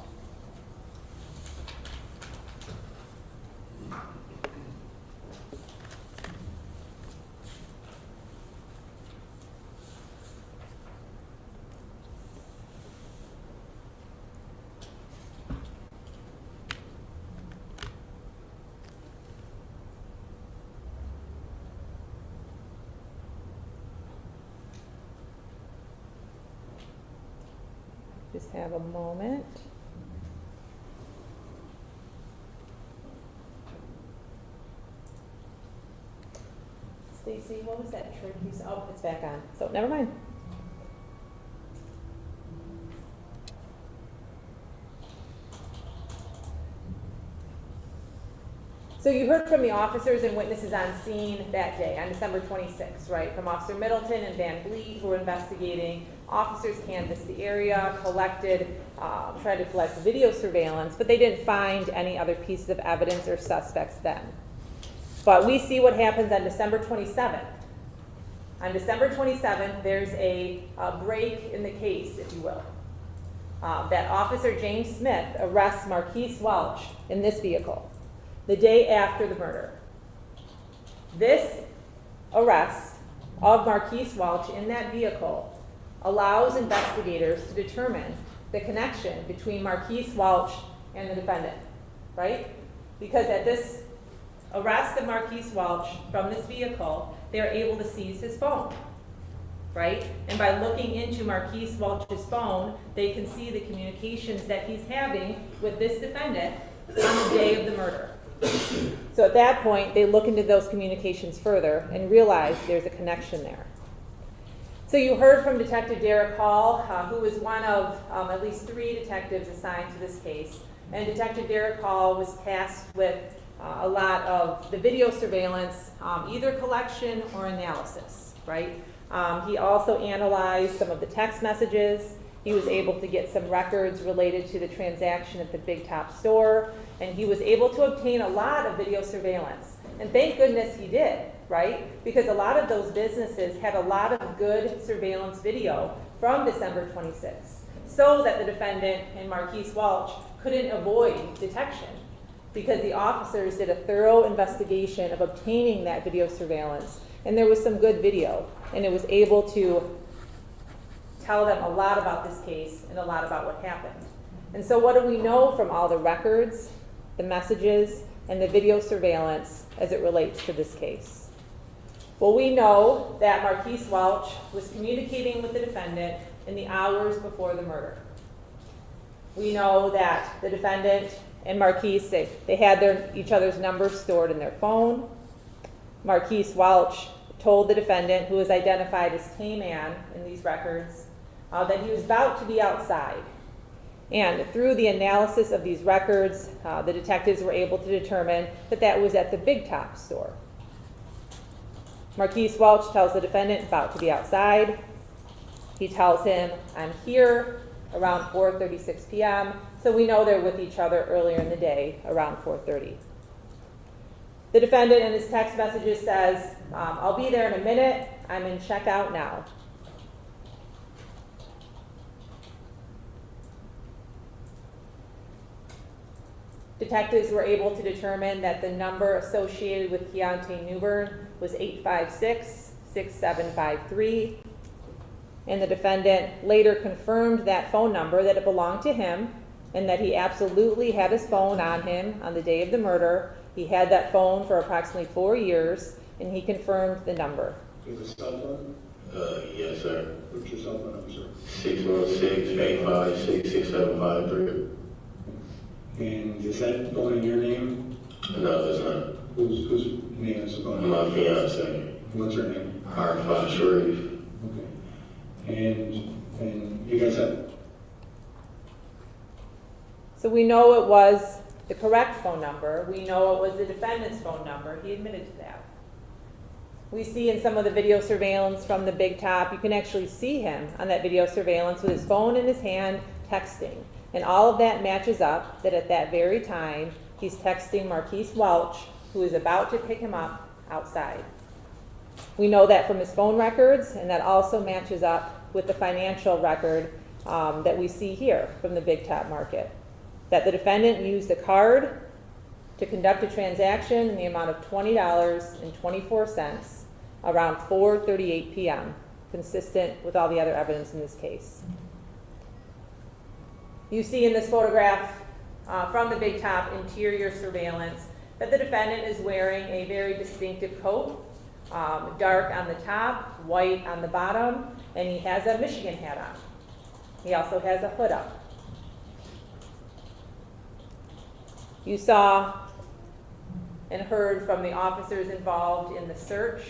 Just have a moment. Stacy, what was that trick you said? Oh, it's back on. So never mind. So you heard from the officers and witnesses on scene that day, on December 26th, right? From Officer Middleton and Van Vliet, who were investigating. Officers canvassed the area, tried to collect video surveillance, but they didn't find any other pieces of evidence or suspects then. But we see what happens on December 27th. On December 27th, there's a break in the case, if you will. That Officer James Smith arrests Marquise Welch in this vehicle the day after the murder. This arrest of Marquise Welch in that vehicle allows investigators to determine the connection between Marquise Welch and the defendant, right? Because at this arrest of Marquise Welch from this vehicle, they're able to seize his phone, right? And by looking into Marquise Welch's phone, they can see the communications that he's having with this defendant on the day of the murder. So at that point, they look into those communications further and realize there's a connection there. So you heard from Detective Derek Hall, who was one of at least 3 detectives assigned to this case. And Detective Derek Hall was tasked with a lot of the video surveillance, either collection or analysis, right? He also analyzed some of the text messages. He was able to get some records related to the transaction at the Big Top store, and he was able to obtain a lot of video surveillance. And thank goodness he did, right? Because a lot of those businesses had a lot of good surveillance video from December 26th, so that the defendant and Marquise Welch couldn't avoid detection, because the officers did a thorough investigation of obtaining that video surveillance, and there was some good video, and it was able to tell them a lot about this case and a lot about what happened. And so what do we know from all the records, the messages, and the video surveillance as it relates to this case? Well, we know that Marquise Welch was communicating with the defendant in the hours before the murder. We know that the defendant and Marquise, they had each other's numbers stored in their phone. Marquise Welch told the defendant, who was identified as K-Man in these records, that he was about to be outside. And through the analysis of these records, the detectives were able to determine that that was at the Big Top store. Marquise Welch tells the defendant about to be outside. He tells him, I'm here around 4:36 p.m. So we know they're with each other earlier in the day, around 4:30. The defendant in his text messages says, I'll be there in a minute. I'm in checkout now. Detectives were able to determine that the number associated with Keontae Newbern was 856-6753. And the defendant later confirmed that phone number, that it belonged to him, and that he absolutely had his phone on him on the day of the murder. He had that phone for approximately 4 years, and he confirmed the number. Do you have a cell phone? Yes, sir. What's your cell phone number, sir? 616-856-6753. And is that phone in your name? No, it's not. Whose name is the phone? My fiance, What's her name? Arfan Sharif. Okay. And you guys have, So we know it was the correct phone number. We know it was the defendant's phone number. He admitted to that. We see in some of the video surveillance from the big top, you can actually see him on that video surveillance with his phone in his hand texting. And all of that matches up that at that very time, he's texting Marquise Welch, who is about to pick him up outside. We know that from his phone records, and that also matches up with the financial record that we see here from the big top market. That the defendant used a card to conduct a transaction in the amount of $20.24 around 4:38 p.m., consistent with all the other evidence in this case. You see in this photograph from the big top interior surveillance that the defendant is wearing a very distinctive coat, dark on the top, white on the bottom, and he has a Michigan hat on. He also has a hood up. You saw and heard from the officers involved in the search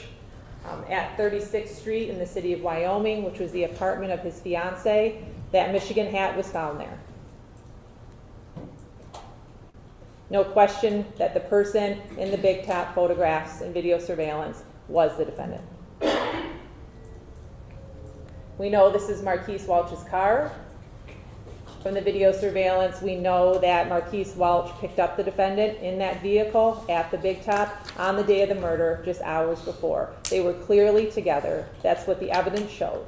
at 36th Street in the city of Wyoming, which was the apartment of his fiancee. That Michigan hat was found there. No question that the person in the big top photographs and video surveillance was the defendant. We know this is Marquise Welch's car. From the video surveillance, we know that Marquise Welch picked up the defendant in that vehicle at the big top on the day of the murder, just hours before. They were clearly together. That's what the evidence shows.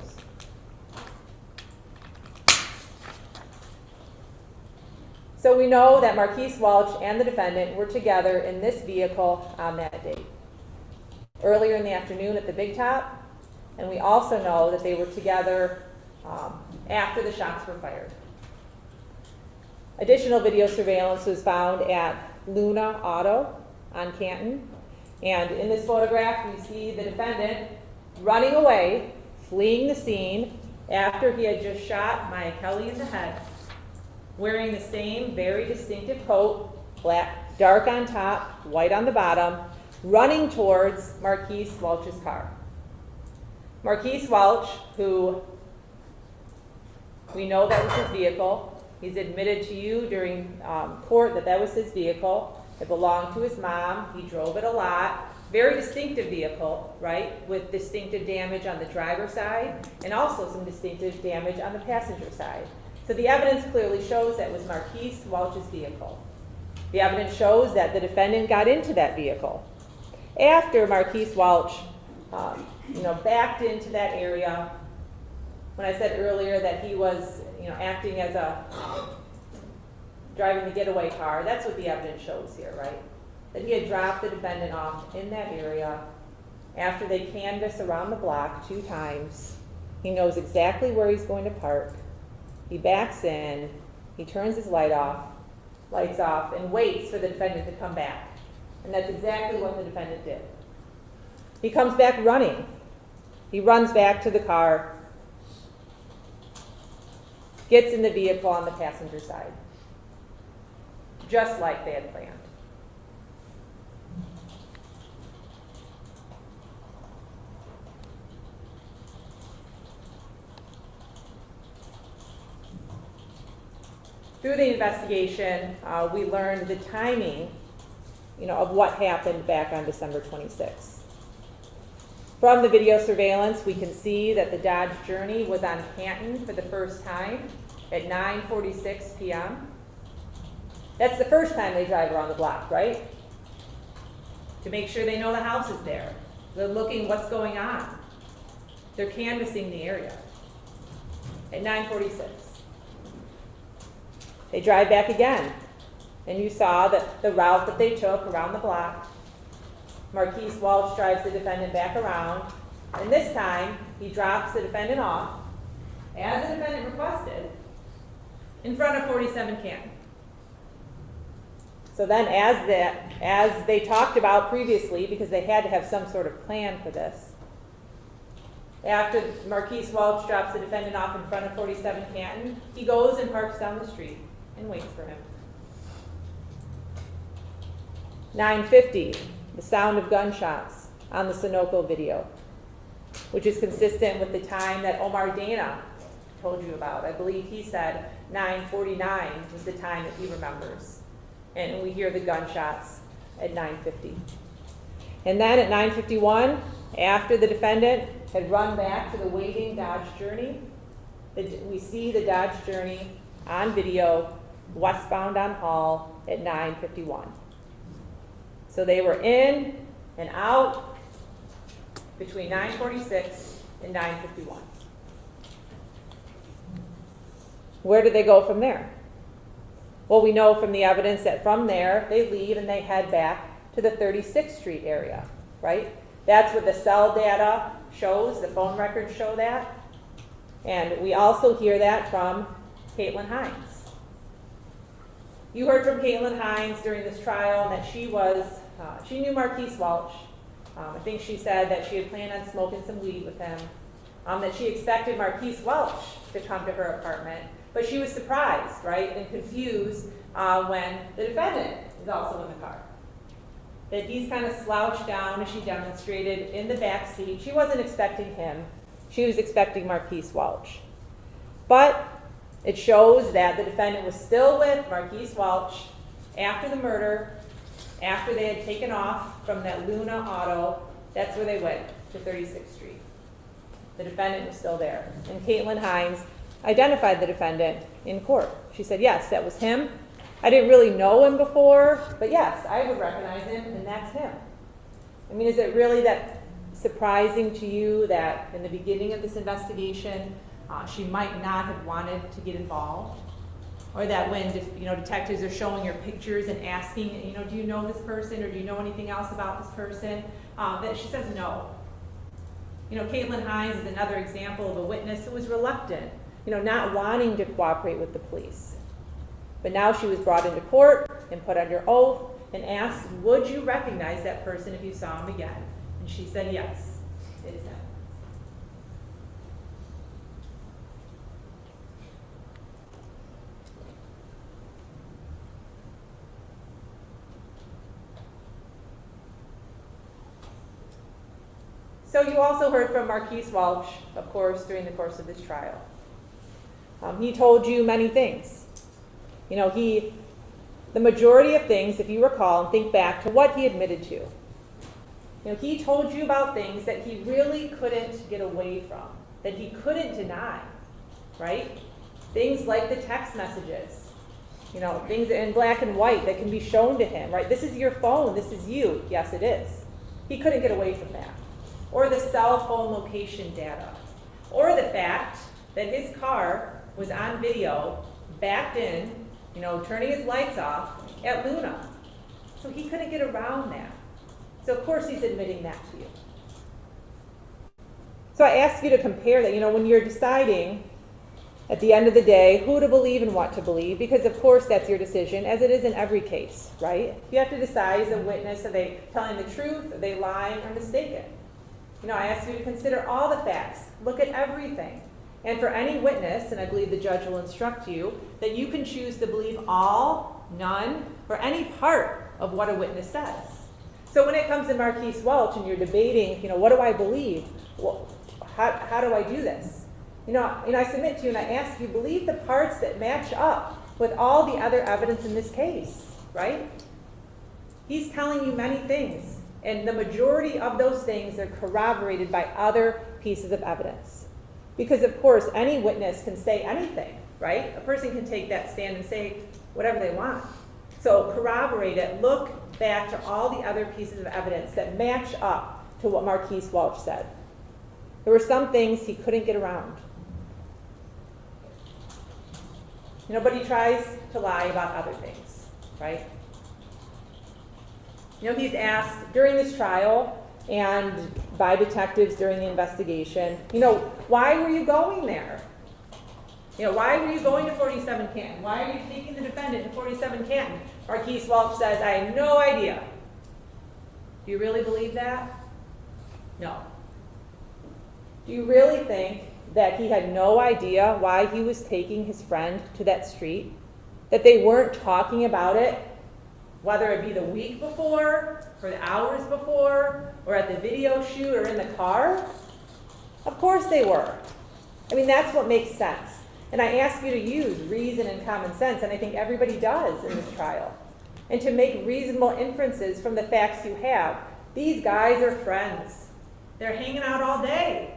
So we know that Marquise Welch and the defendant were together in this vehicle on that date. Earlier in the afternoon at the big top, and we also know that they were together after the shots were fired. Additional video surveillance was found at Luna Auto on Canton. And in this photograph, we see the defendant running away, fleeing the scene after he had just shot Maya Kelly in the head, wearing the same very distinctive coat, black, dark on top, white on the bottom, running towards Marquise Welch's car. Marquise Welch, who we know that was his vehicle. He's admitted to you during court that that was his vehicle. It belonged to his mom. He drove it a lot. Very distinctive vehicle, right? With distinctive damage on the driver's side and also some distinctive damage on the passenger side. So the evidence clearly shows that was Marquise Welch's vehicle. The evidence shows that the defendant got into that vehicle after Marquise Welch backed into that area. When I said earlier that he was acting as a driving the getaway car, that's what the evidence shows here, right? That he had dropped the defendant off in that area after they canvassed around the block 2 times. He knows exactly where he's going to park. He backs in, he turns his lights off, and waits for the defendant to come back. And that's exactly what the defendant did. He comes back running. He runs back to the car, gets in the vehicle on the passenger side, just like they had planned. Through the investigation, we learned the timing, of what happened back on December 26th. From the video surveillance, we can see that the Dodge Journey was on Canton for the first time at 9:46 p.m. That's the first time they drive around the block, right? To make sure they know the house is there. They're looking what's going on. They're canvassing the area at 9:46. They drive back again, and you saw that the route that they took around the block. Marquise Welch drives the defendant back around, and this time he drops the defendant off, as the defendant requested, in front of 47 Canton. So then as they talked about previously, because they had to have some sort of plan for this, after Marquise Welch drops the defendant off in front of 47 Canton, he goes and parks down the street and waits for him. 9:50, the sound of gunshots on the Sunoco video, which is consistent with the time that Omar Dana told you about. I believe he said 9:49 was the time that he remembers. And we hear the gunshots at 9:50. And then at 9:51, after the defendant had run back to the waiting Dodge Journey. We see the Dodge Journey on video, westbound on Hall at 9:51. So they were in and out between 9:46 and 9:51. Where did they go from there? Well, we know from the evidence that from there, they leave and they head back to the 36th Street area, right? That's what the cell data shows, the phone records show that. And we also hear that from Caitlin Hines. You heard from Caitlin Hines during this trial that she knew Marquise Welch. I think she said that she had planned on smoking some weed with him, that she expected Marquise Welch to come to her apartment, but she was surprised, right, and confused when the defendant is also in the car. That he's kind of slouched down, as she demonstrated, in the back seat. She wasn't expecting him. She was expecting Marquise Welch. But it shows that the defendant was still with Marquise Welch after the murder, after they had taken off from that Luna auto. That's where they went, to 36th Street. The defendant was still there. And Caitlin Hines identified the defendant in court. She said, yes, that was him. I didn't really know him before, but yes, I would recognize him, and that's him. I mean, is it really that surprising to you that in the beginning of this investigation, she might not have wanted to get involved? Or that when detectives are showing her pictures and asking, do you know this person, or do you know anything else about this person, that she says no. Caitlin Hines is another example of a witness who was reluctant, not wanting to cooperate with the police. But now she was brought into court and put under oath and asked, would you recognize that person if you saw him again? And she said, yes, it is him. So you also heard from Marquise Welch, of course, during the course of this trial. He told you many things. The majority of things, if you recall and think back to what he admitted to, he told you about things that he really couldn't get away from, that he couldn't deny, right? Things like the text messages, things in black and white that can be shown to him, right? This is your phone, this is you. Yes, it is. He couldn't get away from that. Or the cell phone location data, or the fact that his car was on video, backed in, turning his lights off at Luna. So he couldn't get around that. So of course he's admitting that to you. So I ask you to compare that, when you're deciding at the end of the day who to believe and what to believe, because of course that's your decision, as it is in every case, right? You have to decide as a witness, are they telling the truth, are they lying or mistaken? I ask you to consider all the facts, look at everything. And for any witness, and I believe the judge will instruct you, that you can choose to believe all, none, or any part of what a witness says. So when it comes to Marquise Welch and you're debating, what do I believe? Well, how do I do this? I submit to you and I ask you, believe the parts that match up with all the other evidence in this case, right? He's telling you many things, and the majority of those things are corroborated by other pieces of evidence. Because of course, any witness can say anything, right? A person can take that stand and say whatever they want. So corroborate it, look back to all the other pieces of evidence that match up to what Marquise Welch said. There were some things he couldn't get around. But he tries to lie about other things, right? He's asked during this trial and by detectives during the investigation, why were you going there? Why were you going to 47 Canton? Why are you taking the defendant to 47 Canton? Marquise Welch says, I have no idea. Do you really believe that? No. Do you really think that he had no idea why he was taking his friend to that street? That they weren't talking about it, whether it be the week before, or the hours before, or at the video shoot, or in the car? Of course they were. That's what makes sense. And I ask you to use reason and common sense, and I think everybody does in this trial. And to make reasonable inferences from the facts you have. These guys are friends. They're hanging out all day.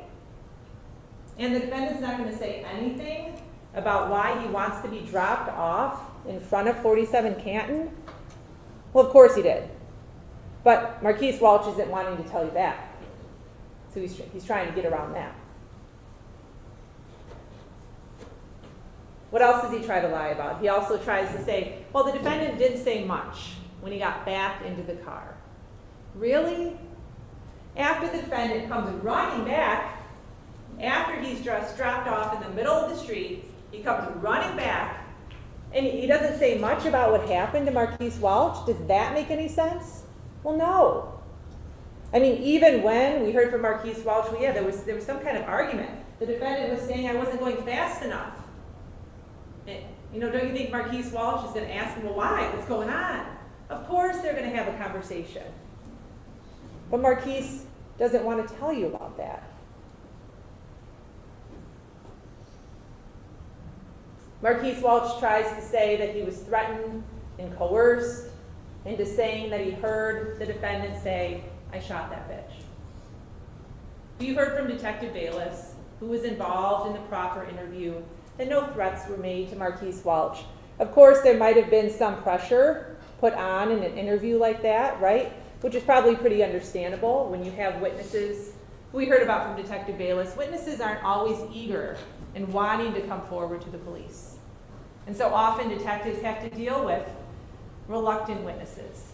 And the defendant's not going to say anything about why he wants to be dropped off in front of 47 Canton? Well, of course he did. But Marquise Welch isn't wanting to tell you that. So he's trying to get around that. What else does he try to lie about? He also tries to say, well, the defendant didn't say much when he got back into the car. Really? After the defendant comes running back, after he's just dropped off in the middle of the street, he comes running back, and he doesn't say much about what happened to Marquise Welch. Does that make any sense? Well, no. I mean, even when we heard from Marquise Welch, well, yeah, there was some kind of argument. The defendant was saying I wasn't going fast enough. And, don't you think Marquise Welch is going to ask him, well, why? What's going on? Of course they're going to have a conversation. But Marquise doesn't want to tell you about that. Marquise Welch tries to say that he was threatened and coerced into saying that he heard the defendant say, I shot that bitch. You heard from Detective Bayless, who was involved in the proffer interview, that no threats were made to Marquise Welch. Of course, there might have been some pressure put on in an interview like that, right? Which is probably pretty understandable when you have witnesses. We heard about from Detective Bayless, witnesses aren't always eager and wanting to come forward to the police. And so often detectives have to deal with reluctant witnesses.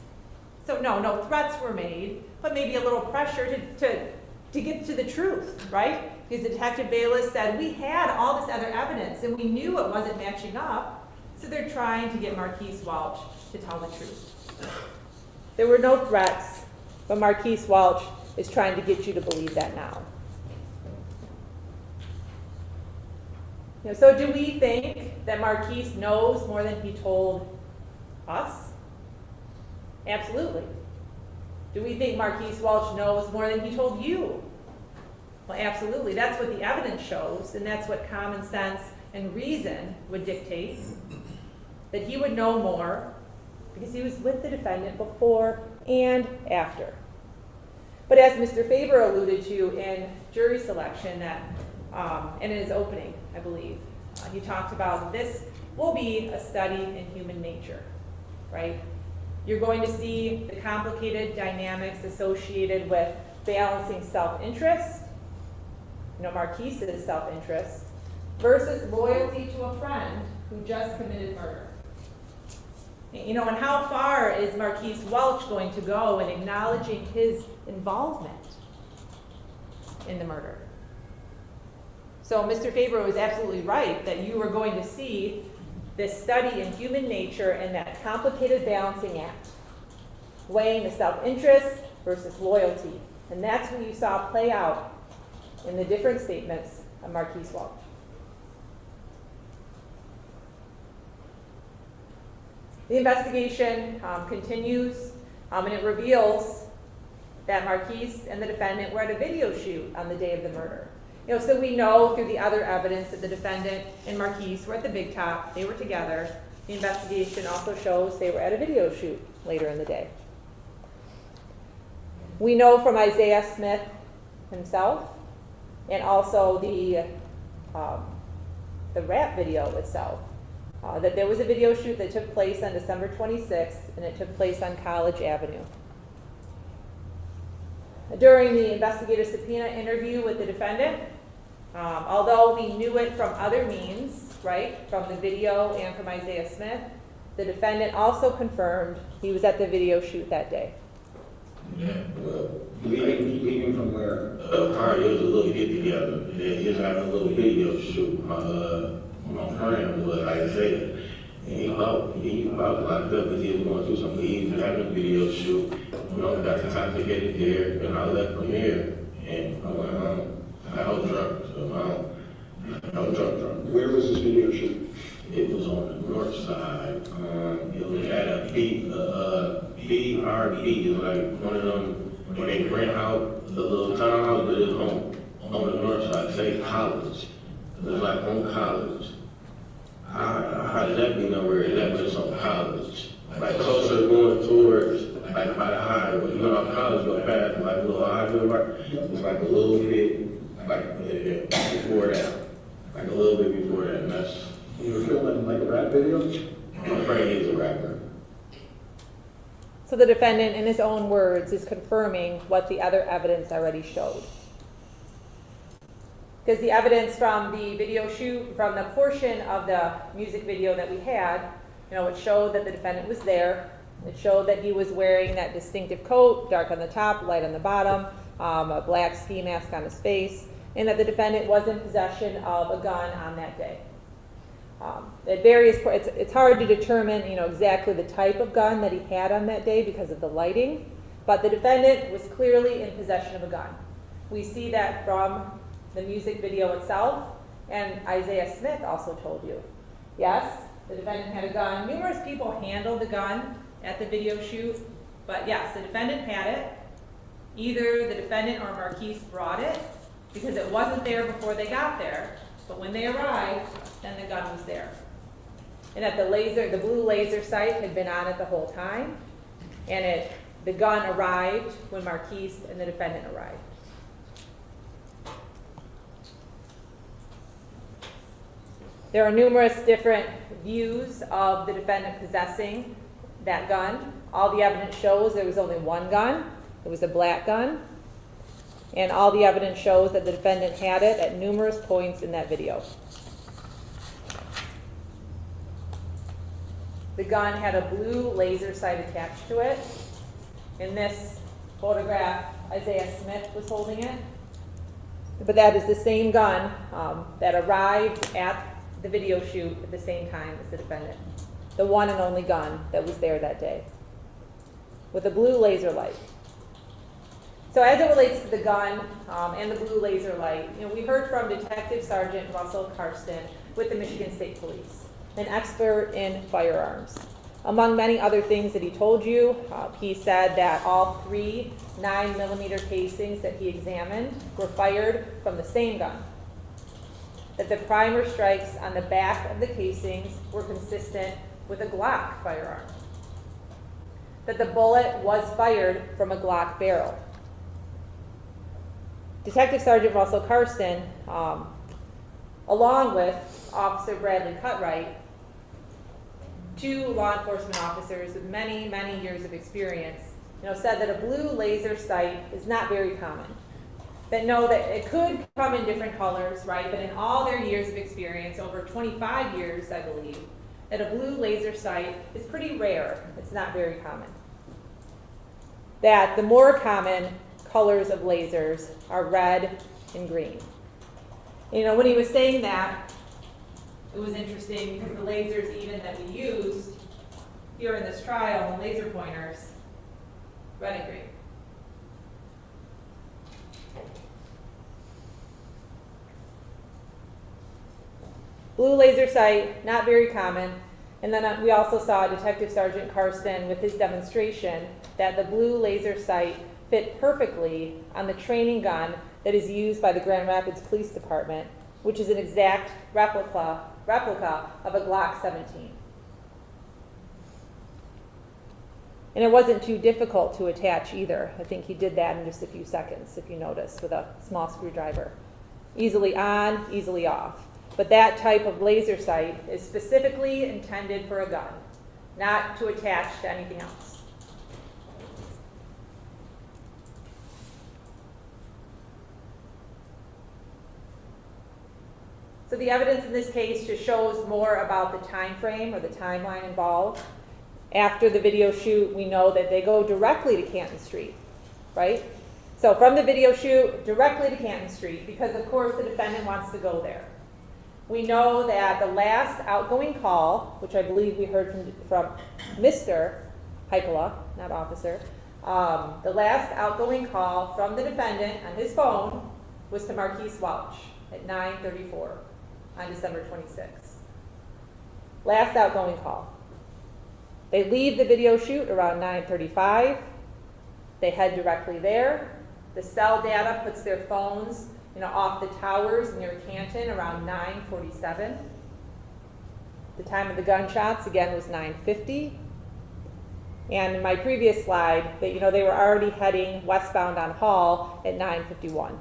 So no threats were made, but maybe a little pressure to get to the truth, right? Because Detective Bayless said, we had all this other evidence and we knew it wasn't matching up, so they're trying to get Marquise Welch to tell the truth. There were no threats, but Marquise Welch is trying to get you to believe that now. So do we think that Marquise knows more than he told us? Absolutely. Do we think Marquise Welch knows more than he told you? Well, absolutely. That's what the evidence shows, and that's what common sense and reason would dictate, that he would know more because he was with the defendant before and after. But as Mr. Faber alluded to in jury selection, that and in his opening, I believe, he talked about this will be a study in human nature, right? You're going to see the complicated dynamics associated with balancing self-interest, Marquise's self-interest, versus loyalty to a friend who just committed murder. And how far is Marquise Welch going to go in acknowledging his involvement in the murder? So Mr. Faber was absolutely right that you are going to see this study in human nature and that complicated balancing act, weighing the self-interest versus loyalty. And that's what you saw play out in the different statements of Marquise Welch. The investigation continues, and it reveals that Marquise and the defendant were at a video shoot on the day of the murder. So we know through the other evidence that the defendant and Marquise were at the Big Top. They were together. The investigation also shows they were at a video shoot later in the day. We know from Isaiah Smith himself, and also the rap video itself, that there was a video shoot that took place on December 26th, and it took place on College Avenue. During the investigative subpoena interview with the defendant, although we knew it from other means, right, from the video and from Isaiah Smith, the defendant also confirmed he was at the video shoot that day. Yeah, well, leaving from where party was a little get together, and he was having a little video shoot. My friend was, like I said, and he about locked up because he was going through something. He was having a video shoot, got the time to get it there, and I left from here, and I went home. I was drunk, so I was drunk. Where was this video shoot? It was on the north side. It was at a BRB, is like one of them when they rent out the little townhouse, but it's on the north side, say college. It was like on college. How did that be nowhere? That was on college. Like closer going towards, like by the highway. You know, college go past, like a little audio mark. It's like a little bit, like before that, like a little bit before that. And that's. You were filming like a rap video? My friend is a rapper. So the defendant, in his own words, is confirming what the other evidence already showed. Because the evidence from the video shoot, from the portion of the music video that we had, it showed that the defendant was there. It showed that he was wearing that distinctive coat, dark on the top, light on the bottom, a black ski mask on his face, and that the defendant was in possession of a gun on that day. At various points, it's hard to determine, exactly the type of gun that he had on that day because of the lighting, but the defendant was clearly in possession of a gun. We see that from the music video itself, and Isaiah Smith also told you. Yes, the defendant had a gun. Numerous people handled the gun at the video shoot, but yes, the defendant had it. Either the defendant or Marquise brought it because it wasn't there before they got there, but when they arrived, then the gun was there. And at the blue laser sight had been on it the whole time, and the gun arrived when Marquise and the defendant arrived. There are numerous different views of the defendant possessing that gun. All the evidence shows there was only one gun. It was a black gun. And all the evidence shows that the defendant had it at numerous points in that video. The gun had a blue laser sight attached to it. In this photograph, Isaiah Smith was holding it. But that is the same gun that arrived at the video shoot at the same time as the defendant. The one and only gun that was there that day, with a blue laser light. So as it relates to the gun and the blue laser light, we heard from Detective Sergeant Russell Karsten with the Michigan State Police, an expert in firearms. Among many other things that he told you, he said that all 3 9mm casings that he examined were fired from the same gun. That the primer strikes on the back of the casings were consistent with a Glock firearm. That the bullet was fired from a Glock barrel. Detective Sergeant Russell Karsten, along with Officer Bradley Cutright, 2 law enforcement officers with many, many years of experience, said that a blue laser sight is not very common. That know that it could come in different colors, right? But in all their years of experience, over 25 years, I believe, that a blue laser sight is pretty rare. It's not very common. That the more common colors of lasers are red and green. When he was saying that, it was interesting because the lasers even that we used here in this trial, the laser pointers, red and green. Blue laser sight, not very common. And then we also saw Detective Sergeant Karsten with his demonstration that the blue laser sight fit perfectly on the training gun that is used by the Grand Rapids Police Department, which is an exact replica of a Glock 17. And it wasn't too difficult to attach either. I think he did that in just a few seconds, if you notice, with a small screwdriver. Easily on, easily off. But that type of laser sight is specifically intended for a gun, not to attach to anything else. So the evidence in this case just shows more about the time frame or the timeline involved. After the video shoot, we know that they go directly to Canton Street, right? So from the video shoot, directly to Canton Street, because of course the defendant wants to go there. We know that the last outgoing call, which I believe we heard from Mr. Heikola, not officer, the last outgoing call from the defendant on his phone was to Marquise Welch at 9:34 on December 26th. Last outgoing call. They leave the video shoot around 9:35. They head directly there. The cell data puts their phones off the towers near Canton around 9:47. The time of the gunshots, again, was 9:50. And in my previous slide, that, you know, they were already heading westbound on Hall at 9:51.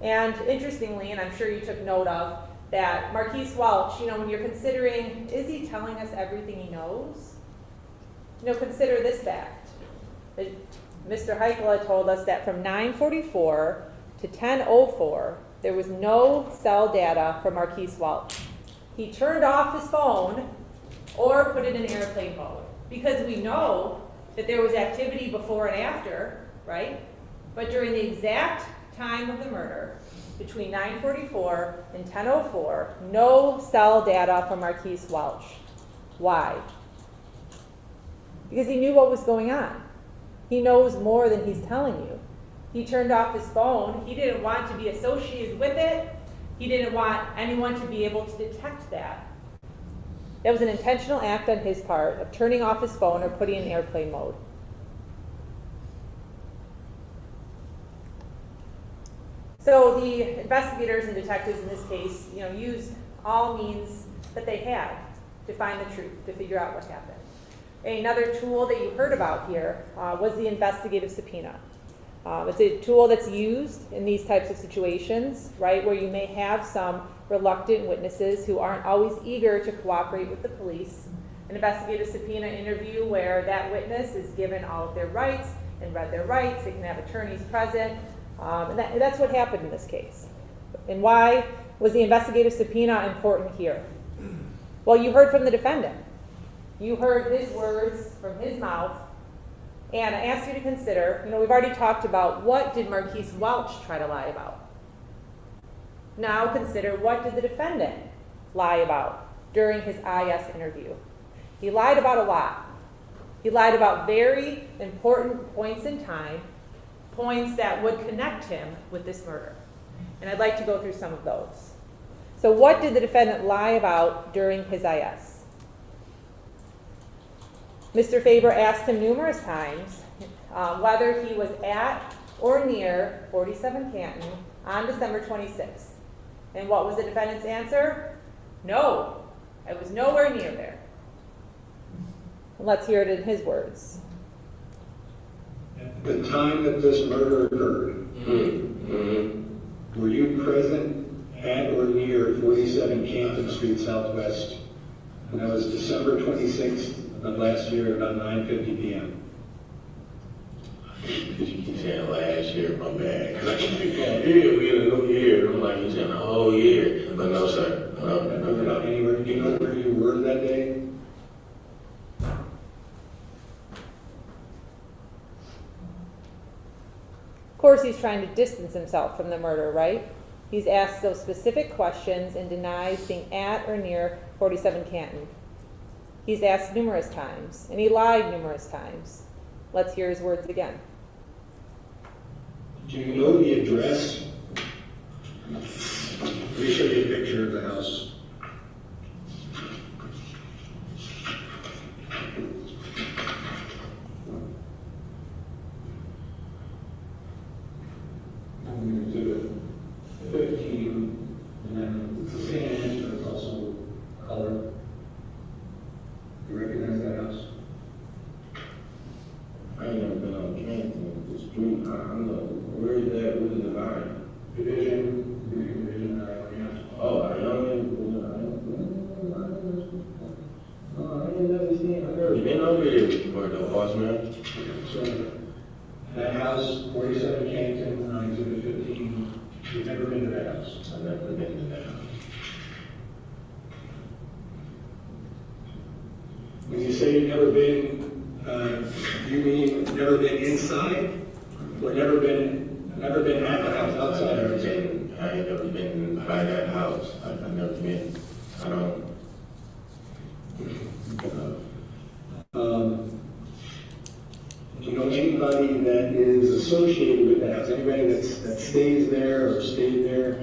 And interestingly, and I'm sure you took note of, that Marquise Welch, you know, when you're considering, is he telling us everything he knows? You know, consider this fact. That Mr. Heikkila told us that from 9:44 to 10:04, there was no cell data for Marquise Welch. He turned off his phone or put it in airplane mode, because we know that there was activity before and after, right? But during the exact time of the murder, between 9:44 and 10:04, no cell data for Marquise Welch. Why? Because he knew what was going on. He knows more than he's telling you. He turned off his phone. He didn't want to be associated with it. He didn't want anyone to be able to detect that. That was an intentional act on his part of turning off his phone or putting it in airplane mode. So the investigators and detectives in this case, you know, used all means that they had to find the truth, to figure out what happened. Another tool that you heard about here was the investigative subpoena. It's a tool that's used in these types of situations, right, where you may have some reluctant witnesses who aren't always eager to cooperate with the police. An investigative subpoena interview where that witness is given all of their rights and read their rights. They can have attorneys present. And that's what happened in this case. And why was the investigative subpoena important here? Well, you heard from the defendant. You heard his words from his mouth. And I ask you to consider, you know, we've already talked about what did Marquise Welch try to lie about. Now consider, what did the defendant lie about during his IS interview? He lied about a lot. He lied about very important points in time, points that would connect him with this murder. And I'd like to go through some of those. So what did the defendant lie about during his IS? Mr. Faber asked him numerous times whether he was at or near 47 Canton on December 26th. And what was the defendant's answer? No, I was nowhere near there. Let's hear it in his words. At the time that this murder occurred, were you present at or near 47 Canton Street Southwest? And that was December 26th of last year, about 9:50 p.m. You keep saying last year, my bad. Cause I keep here, we in a new year. I'm like, you're saying the whole year. But no, sir. No. Anywhere, do you know where you were that day? Of course, he's trying to distance himself from the murder, right? He's asked those specific questions and denies being at or near 47 Canton. He's asked numerous times, and he lied numerous times. Let's hear his words again. Do you know the address? Let me show you a picture of the house. I'm going to do it 15, and then it's the same answer, but it's also color. You recognize that house? I ain't never been on Canton, the street. I don't know. Where is that? Where's the line? Division, Oh, I don't I ain't never seen. I never been over there before, though, boss man. So, that house, 47 Canton, on Exhibit 15, you've never been to that house? I've never been to that house. When you say you've never been, you mean never been inside? Or never been at the house outside or inside? I ain't never been by that house. I've never been. I don't. Do you know anybody that is associated with that house? Anybody that stays there or stayed there?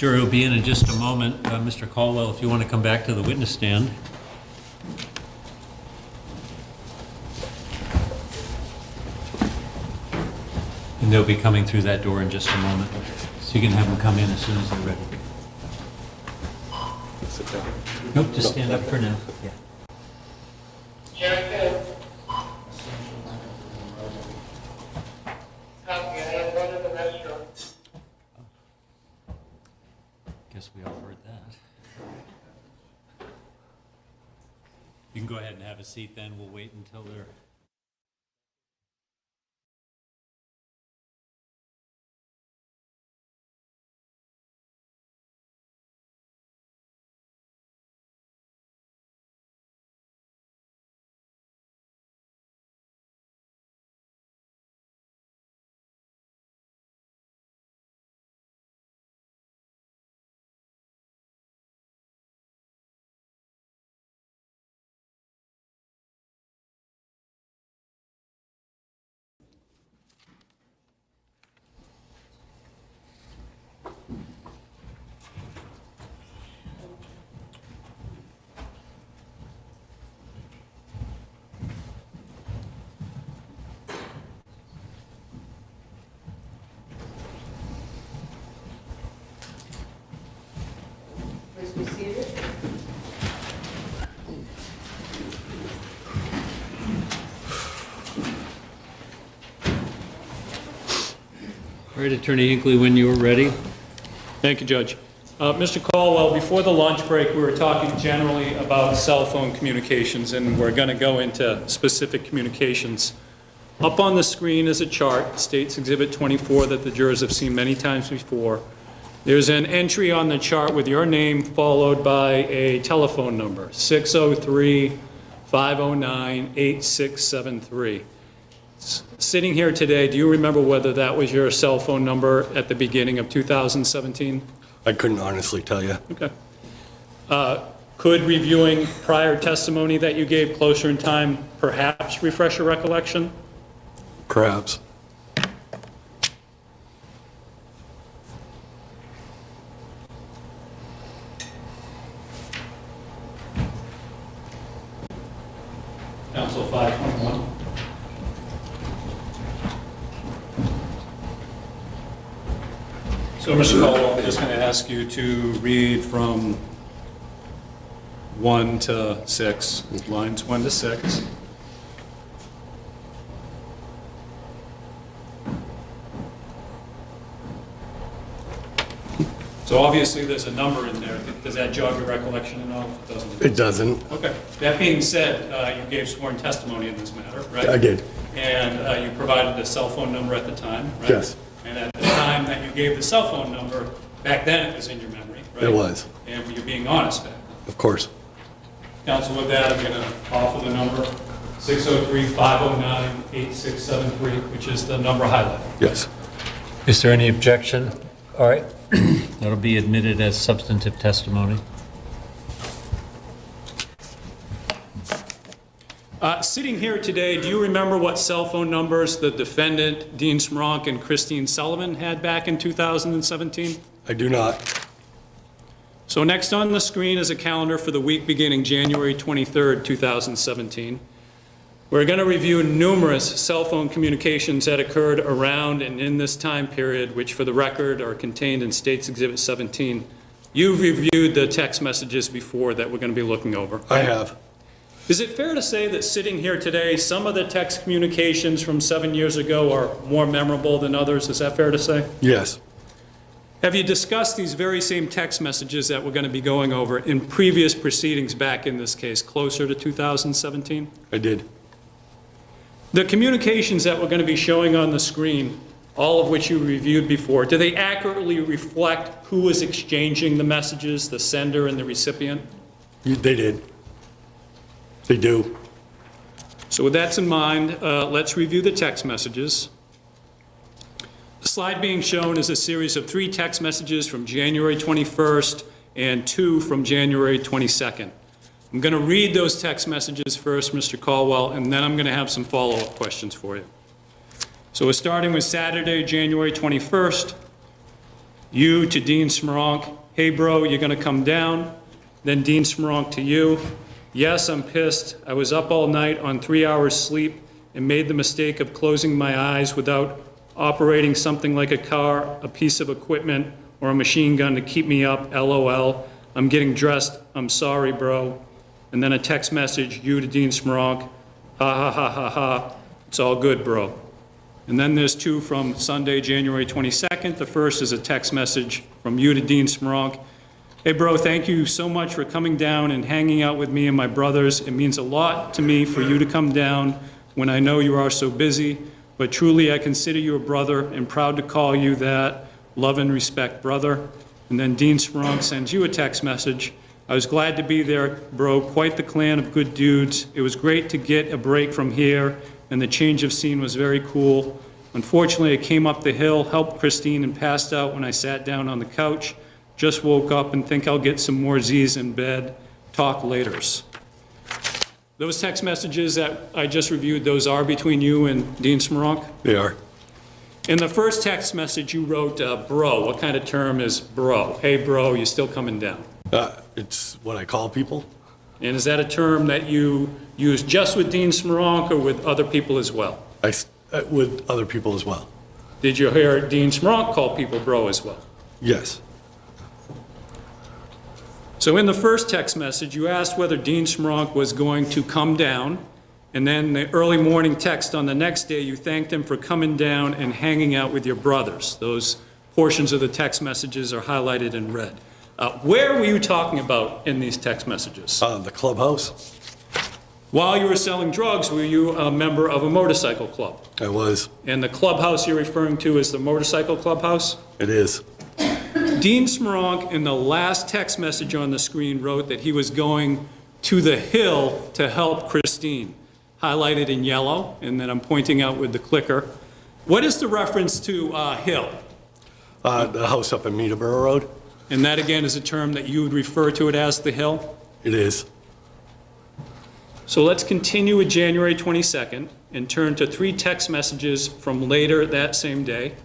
Jury will be in just a moment. Mr. Caldwell, if you want to come back to the witness stand. And they'll be coming through that door in just a moment. So you can have them come in as soon as they're ready. Nope, just stand up for now. Yeah. Guess we all heard that. You can go ahead and have a seat then. We'll wait until they're... Please be seated. All right, Attorney Hinckley, when you're ready. Thank you, Judge. Mr. Caldwell, before the lunch break, we were talking generally about cell phone communications, and we're going to go into specific communications. Up on the screen is a chart, states Exhibit 24, that the jurors have seen many times before. There's an entry on the chart with your name followed by a telephone number, 603-509-8673. Sitting here today, do you remember whether that was your cell phone number at the beginning of 2017? I couldn't honestly tell you. Okay. Could reviewing prior testimony that you gave closer in time perhaps refresh your recollection? Perhaps. Counsel 521. So, Mr. Caldwell, I'm just going to ask you to read from 1 to 6, lines 1 to 6. So obviously there's a number in there. Does that jog your recollection at all? If it doesn't, It doesn't. Okay. That being said, you gave sworn testimony in this matter, right? I did. And you provided the cell phone number at the time, right? Yes. And at the time that you gave the cell phone number, back then it was in your memory, right? It was. And you're being honest back then. Of course. Counsel, with that, I'm going to offer the number 603-509-8673, which is the number highlighted. Yes. Is there any objection? All right. That'll be admitted as substantive testimony. Sitting here today, do you remember what cell phone numbers the defendant, Dean Smronk, and Christine Sullivan had back in 2017? I do not. So next on the screen is a calendar for the week beginning January 23rd, 2017. We're going to review numerous cell phone communications that occurred around and in this time period, which for the record are contained in State's Exhibit 17. You've reviewed the text messages before that we're going to be looking over. I have. Is it fair to say that sitting here today, some of the text communications from 7 years ago are more memorable than others? Is that fair to say? Yes. Have you discussed these very same text messages that we're going to be going over in previous proceedings back in this case, closer to 2017? I did. The communications that we're going to be showing on the screen, all of which you reviewed before, do they accurately reflect who was exchanging the messages, the sender and the recipient? They did. They do. So with that in mind, let's review the text messages. The slide being shown is a series of 3 text messages from January 21st and 2 from January 22nd. I'm going to read those text messages first, Mr. Caldwell, and then I'm going to have some follow-up questions for you. So we're starting with Saturday, January 21st. You to Dean Smoronk, hey bro, you're gonna come down? Then Dean Smoronk to you, yes, I'm pissed. I was up all night on 3 hours sleep and made the mistake of closing my eyes without operating something like a car, a piece of equipment, or a machine gun to keep me up, LOL. I'm getting dressed, I'm sorry, bro. And then a text message, you to Dean Smoronk, ha ha ha ha ha, it's all good, bro. And then there's two from Sunday, January 22nd. The first is a text message from you to Dean Smoronk. Hey bro, thank you so much for coming down and hanging out with me and my brothers. It means a lot to me for you to come down when I know you are so busy, but truly I consider you a brother and proud to call you that. Love and respect, brother. And then Dean Smoronk sends you a text message. I was glad to be there, bro. Quite the clan of good dudes. It was great to get a break from here, and the change of scene was very cool. Unfortunately, I came up the hill, helped Christine, and passed out when I sat down on the couch. Just woke up and think I'll get some more Z's in bed. Talk laters. Those text messages that I just reviewed, those are between you and Dean Smoronk? They are. In the first text message, you wrote, bro. What kind of term is bro? Hey, bro, you still coming down? It's what I call people. And is that a term that you use just with Dean Smoronk or with other people as well? With other people as well. Did you hear Dean Smoronk call people bro as well? Yes. So in the first text message, you asked whether Dean Smoronk was going to come down, and then the early morning text on the next day, you thanked him for coming down and hanging out with your brothers. Those portions of the text messages are highlighted in red. Where were you talking about in these text messages? The clubhouse. While you were selling drugs, were you a member of a motorcycle club? I was. And the clubhouse you're referring to is the motorcycle clubhouse? It is. Dean Smoronk, in the last text message on the screen, wrote that he was going to the hill to help Christine, highlighted in yellow, and then I'm pointing out with the clicker. What is the reference to hill? The house up in Meterborough Road. And that, again, is a term that you would refer to it as the hill? It is. So let's continue with January 22nd and turn to 3 text messages from later that same day.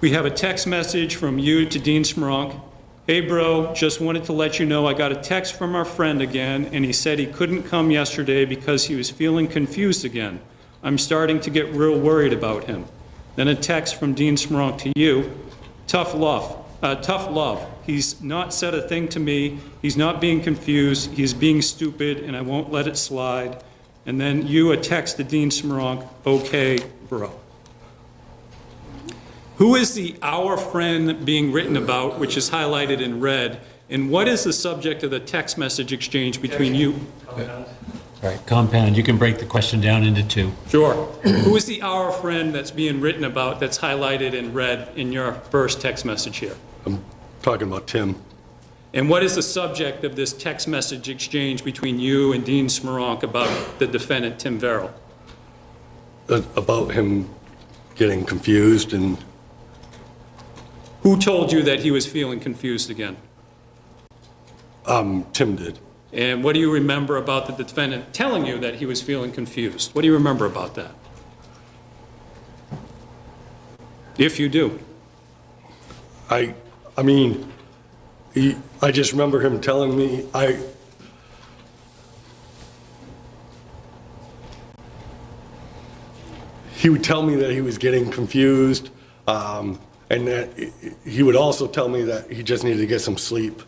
We have a text message from you to Dean Smoronk. Hey bro, just wanted to let you know I got a text from our friend again, and he said he couldn't come yesterday because he was feeling confused again. I'm starting to get real worried about him. Then a text from Dean Smoronk to you. Tough love. He's not said a thing to me. He's not being confused. He's being stupid, and I won't let it slide. And then you a text to Dean Smoronk. Okay, bro. Who is the our friend being written about, which is highlighted in red, and what is the subject of the text message exchange between you? All right, compound. You can break the question down into 2. Sure. Who is the our friend that's being written about that's highlighted in red in your first text message here? I'm talking about Tim. And what is the subject of this text message exchange between you and Dean Smoronk about the defendant, Tim Verrill? About him getting confused and... Who told you that he was feeling confused again? Tim did. And what do you remember about the defendant telling you that he was feeling confused? What do you remember about that? If you do. I mean, I just remember him telling me, he would tell me that he was getting confused, and that he would also tell me that he just needed to get some sleep.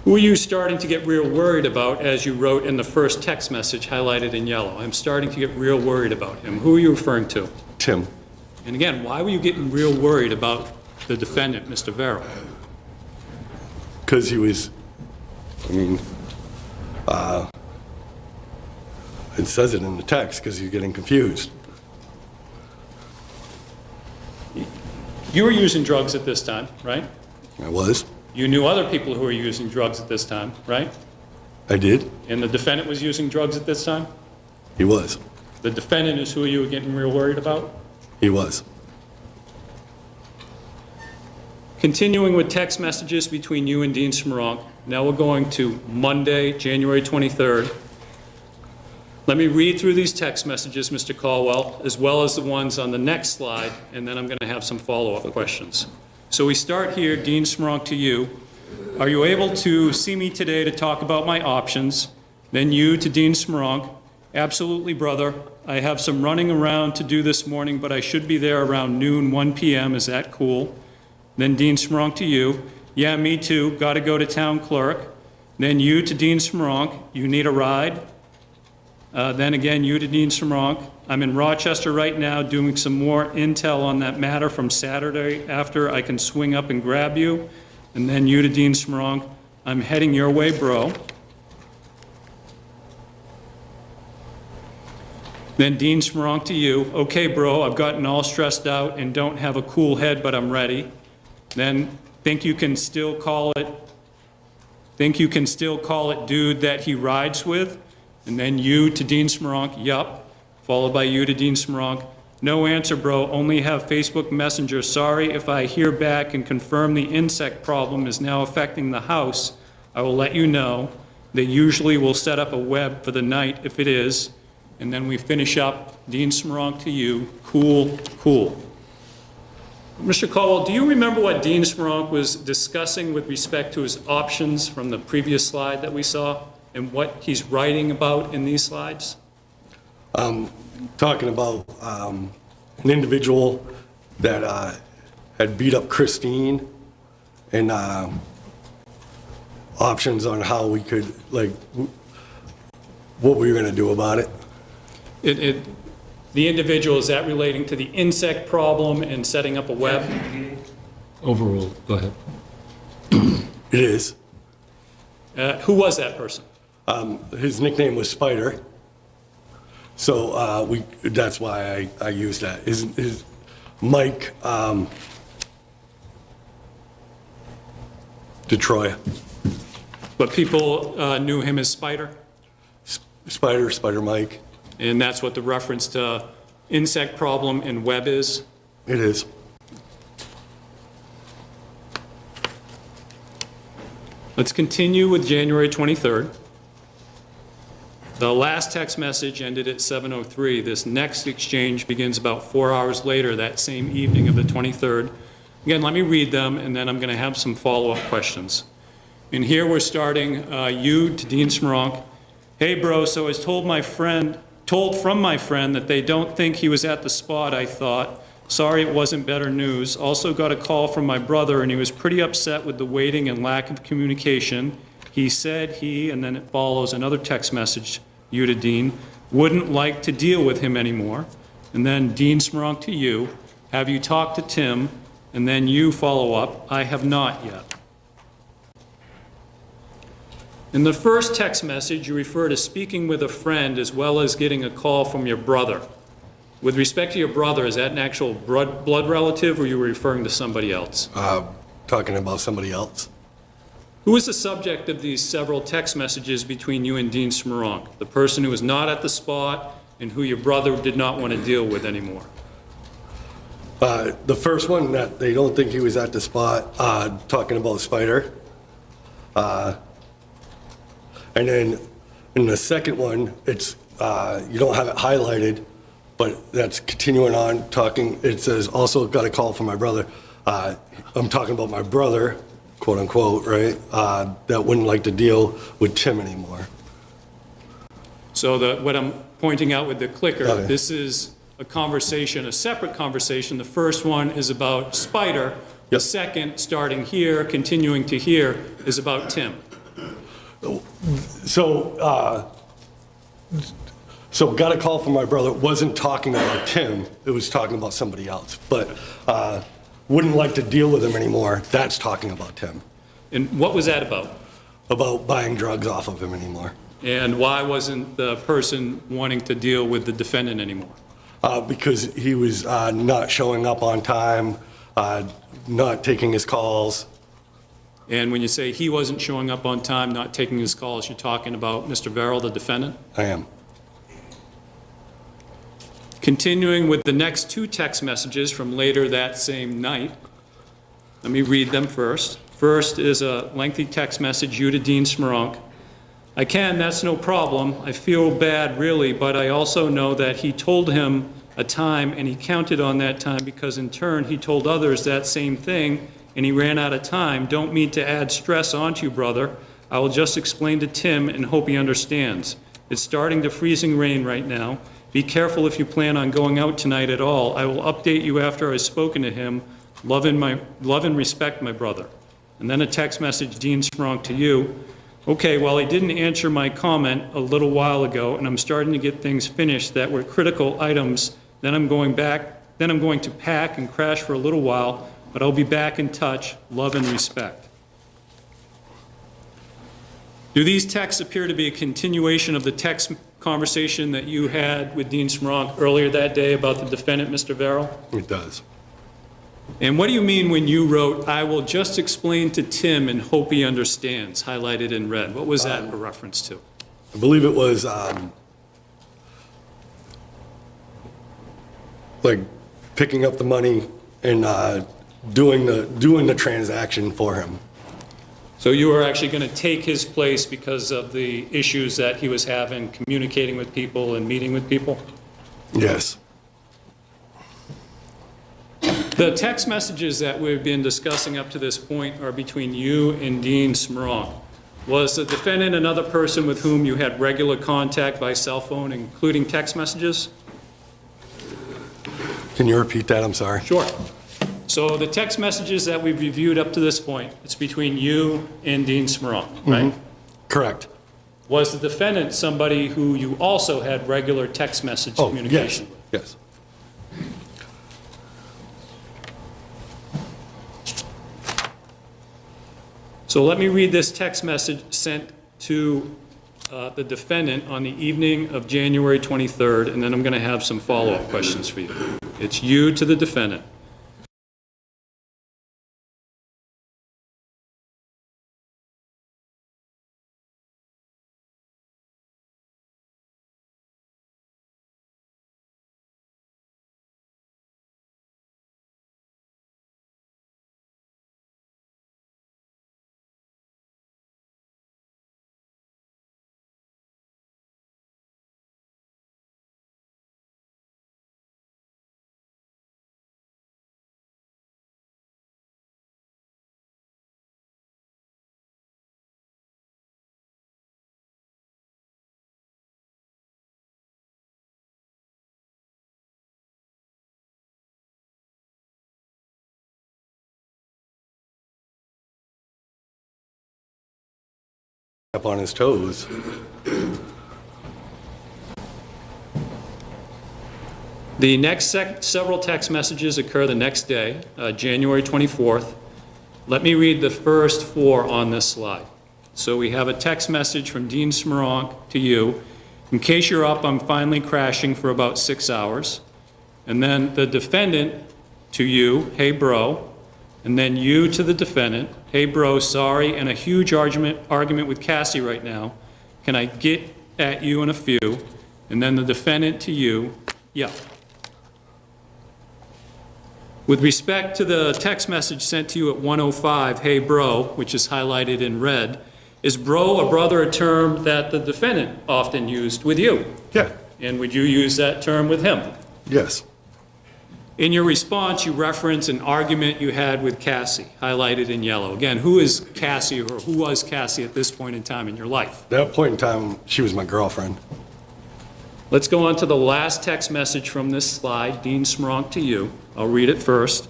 Who are you starting to get real worried about, as you wrote in the first text message highlighted in yellow? I'm starting to get real worried about him. Who are you referring to? Tim. And again, why were you getting real worried about the defendant, Mr. Verrill? Because he was, it says it in the text, because he's getting confused. You were using drugs at this time, right? I was. You knew other people who were using drugs at this time, right? I did. And the defendant was using drugs at this time? He was. The defendant is who you were getting real worried about? He was. Continuing with text messages between you and Dean Smoronk, now we're going to Monday, January 23rd. Let me read through these text messages, Mr. Caldwell, as well as the ones on the next slide, and then I'm going to have some follow-up questions. So we start here, Dean Smronk to you. Are you able to see me today to talk about my options? Then you to Dean Smronk. Absolutely, brother. I have some running around to do this morning, but I should be there around noon, 1 p.m. Is that cool? Then Dean Smronk to you. Yeah, me too. Got to go to town clerk. Then you to Dean Smronk. You need a ride? Then again, you to Dean Smronk. I'm in Rochester right now doing some more intel on that matter from Saturday after I can swing up and grab you. And then you to Dean Smronk. I'm heading your way, bro. Then Dean Smronk to you. Okay, bro, I've gotten all stressed out and don't have a cool head, but I'm ready. Then think you can still call it dude that he rides with? And then you to Dean Smronk, yup, followed by you to Dean Smronk. No answer, bro, only have Facebook Messenger. Sorry if I hear back and confirm the insect problem is now affecting the house. I will let you know. They usually will set up a web for the night if it is. And then we finish up, Dean Smronk to you, cool, cool. Mr. Caldwell, do you remember what Dean Smronk was discussing with respect to his options from the previous slide that we saw? And what he's writing about in these slides? Talking about an individual that had beat up Christine, and options on how we could, like, what we were going to do about it. The individual, is that relating to the insect problem and setting up a web? Overruled. Go ahead. It is. Who was that person? His nickname was Spider. So that's why I used that. His Mike Detroit. But people knew him as Spider? Spider Mike. And that's what the reference to insect problem and web is? It is. Let's continue with January 23rd. The last text message ended at 7:03. This next exchange begins about 4 hours later, that same evening of the 23rd. Again, let me read them, and then I'm going to have some follow-up questions. And here we're starting, you to Dean Smronk. Hey, bro, so I was told from my friend that they don't think he was at the spot, I thought. Sorry it wasn't better news. Also got a call from my brother, and he was pretty upset with the waiting and lack of communication. He said he, and then it follows another text message, you to Dean, wouldn't like to deal with him anymore. And then Dean Smronk to you, have you talked to Tim? And then you follow up, I have not yet. In the first text message, you refer to speaking with a friend as well as getting a call from your brother. With respect to your brother, is that an actual blood relative, or you were referring to somebody else? Talking about somebody else. Who was the subject of these several text messages between you and Dean Smronk? The person who was not at the spot and who your brother did not want to deal with anymore? The first one, that they don't think he was at the spot, talking about Spider. And then in the second one, it's, you don't have it highlighted, but that's continuing on talking. It says, also got a call from my brother. I'm talking about my brother, quote unquote, right? That wouldn't like to deal with Tim anymore. So what I'm pointing out with the clicker, Okay. This is a conversation, a separate conversation. The first one is about Spider. The Yep. second, starting here, continuing to here, is about Tim. So got a call from my brother, wasn't talking about Tim, it was talking about somebody else. But wouldn't like to deal with him anymore, that's talking about Tim. And what was that about? About buying drugs off of him anymore. And why wasn't the person wanting to deal with the defendant anymore? Because he was not showing up on time, not taking his calls. And when you say he wasn't showing up on time, not taking his calls, you're talking about Mr. Verrill, the defendant? I am. Continuing with the next two text messages from later that same night, let me read them first. First is a lengthy text message, you to Dean Smronk. I can, that's no problem. I feel bad, really, but I also know that he told him a time, and he counted on that time because in turn, he told others that same thing, and he ran out of time. Don't mean to add stress onto you, brother. I will just explain to Tim and hope he understands. It's starting to freezing rain right now. Be careful if you plan on going out tonight at all. I will update you after I've spoken to him. Love and respect, my brother. And then a text message, Dean Smronk, to you. Okay, well, he didn't answer my comment a little while ago, and I'm starting to get things finished that were critical items. Then I'm going to pack and crash for a little while, but I'll be back in touch. Love and respect. Do these texts appear to be a continuation of the text conversation that you had with Dean Smronk earlier that day about the defendant, Mr. Verrill? It does. And what do you mean when you wrote, I will just explain to Tim and hope he understands, highlighted in red? What was that a reference to? I believe it was like picking up the money and doing the transaction for him. So you were actually going to take his place because of the issues that he was having, communicating with people and meeting with people? Yes. The text messages that we've been discussing up to this point are between you and Dean Smronk. Was the defendant another person with whom you had regular contact by cell phone, including text messages? Can you repeat that? I'm sorry. Sure. So the text messages that we've reviewed up to this point, it's between you and Dean Smronk, right? Correct. Was the defendant somebody who you also had regular text message communication with? Yes. So let me read this text message sent to the defendant on the evening of January 23rd, and then I'm going to have some follow-up questions for you. It's you to the defendant. Up on his toes. The next several text messages occur the next day, January 24th. Let me read the first four on this slide. So we have a text message from Dean Smronk to you. In case you're up, I'm finally crashing for about 6 hours. And then the defendant to you, hey bro. And then you to the defendant, hey bro, sorry, and a huge argument with Cassie right now. Can I get at you in a few? And then the defendant to you, yeah. With respect to the text message sent to you at 1:05, hey bro, which is highlighted in red, is bro or brother a term that the defendant often used with you? Yeah. And would you use that term with him? Yes. In your response, you reference an argument you had with Cassie, highlighted in yellow. Again, who is Cassie, or who was Cassie at this point in time in your life? At that point in time, she was my girlfriend. Let's go on to the last text message from this slide, Dean Smronk to you. I'll read it first.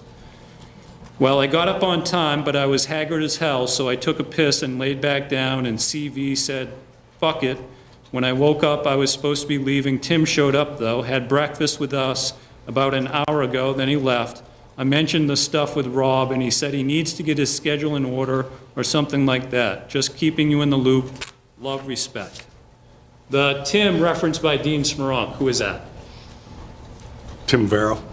Well, I got up on time, but I was haggard as hell, so I took a piss and laid back down, and CV said, fuck it. When I woke up, I was supposed to be leaving. Tim showed up, though, had breakfast with us about an hour ago, then he left. I mentioned the stuff with Rob, and he said he needs to get his schedule in order or something like that. Just keeping you in the loop. Love, respect. The Tim referenced by Dean Smronk, who is that? Tim Verrill.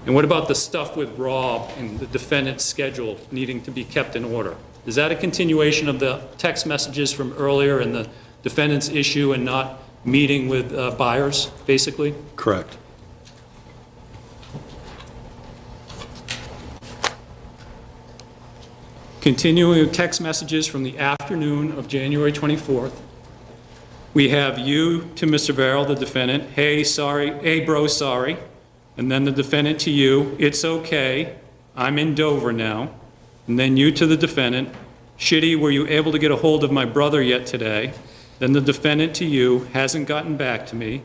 And what about the stuff with Rob and the defendant's schedule needing to be kept in order? Is that a continuation of the text messages from earlier and the defendant's issue and not meeting with buyers, basically? Correct. Continuing with text messages from the afternoon of January 24th. We have you to Mr. Verrill, the defendant, hey, sorry, hey, bro, sorry. And then the defendant to you, it's okay, I'm in Dover now. And then you to the defendant, shitty, were you able to get a hold of my brother yet today? Then the defendant to you, hasn't gotten back to me.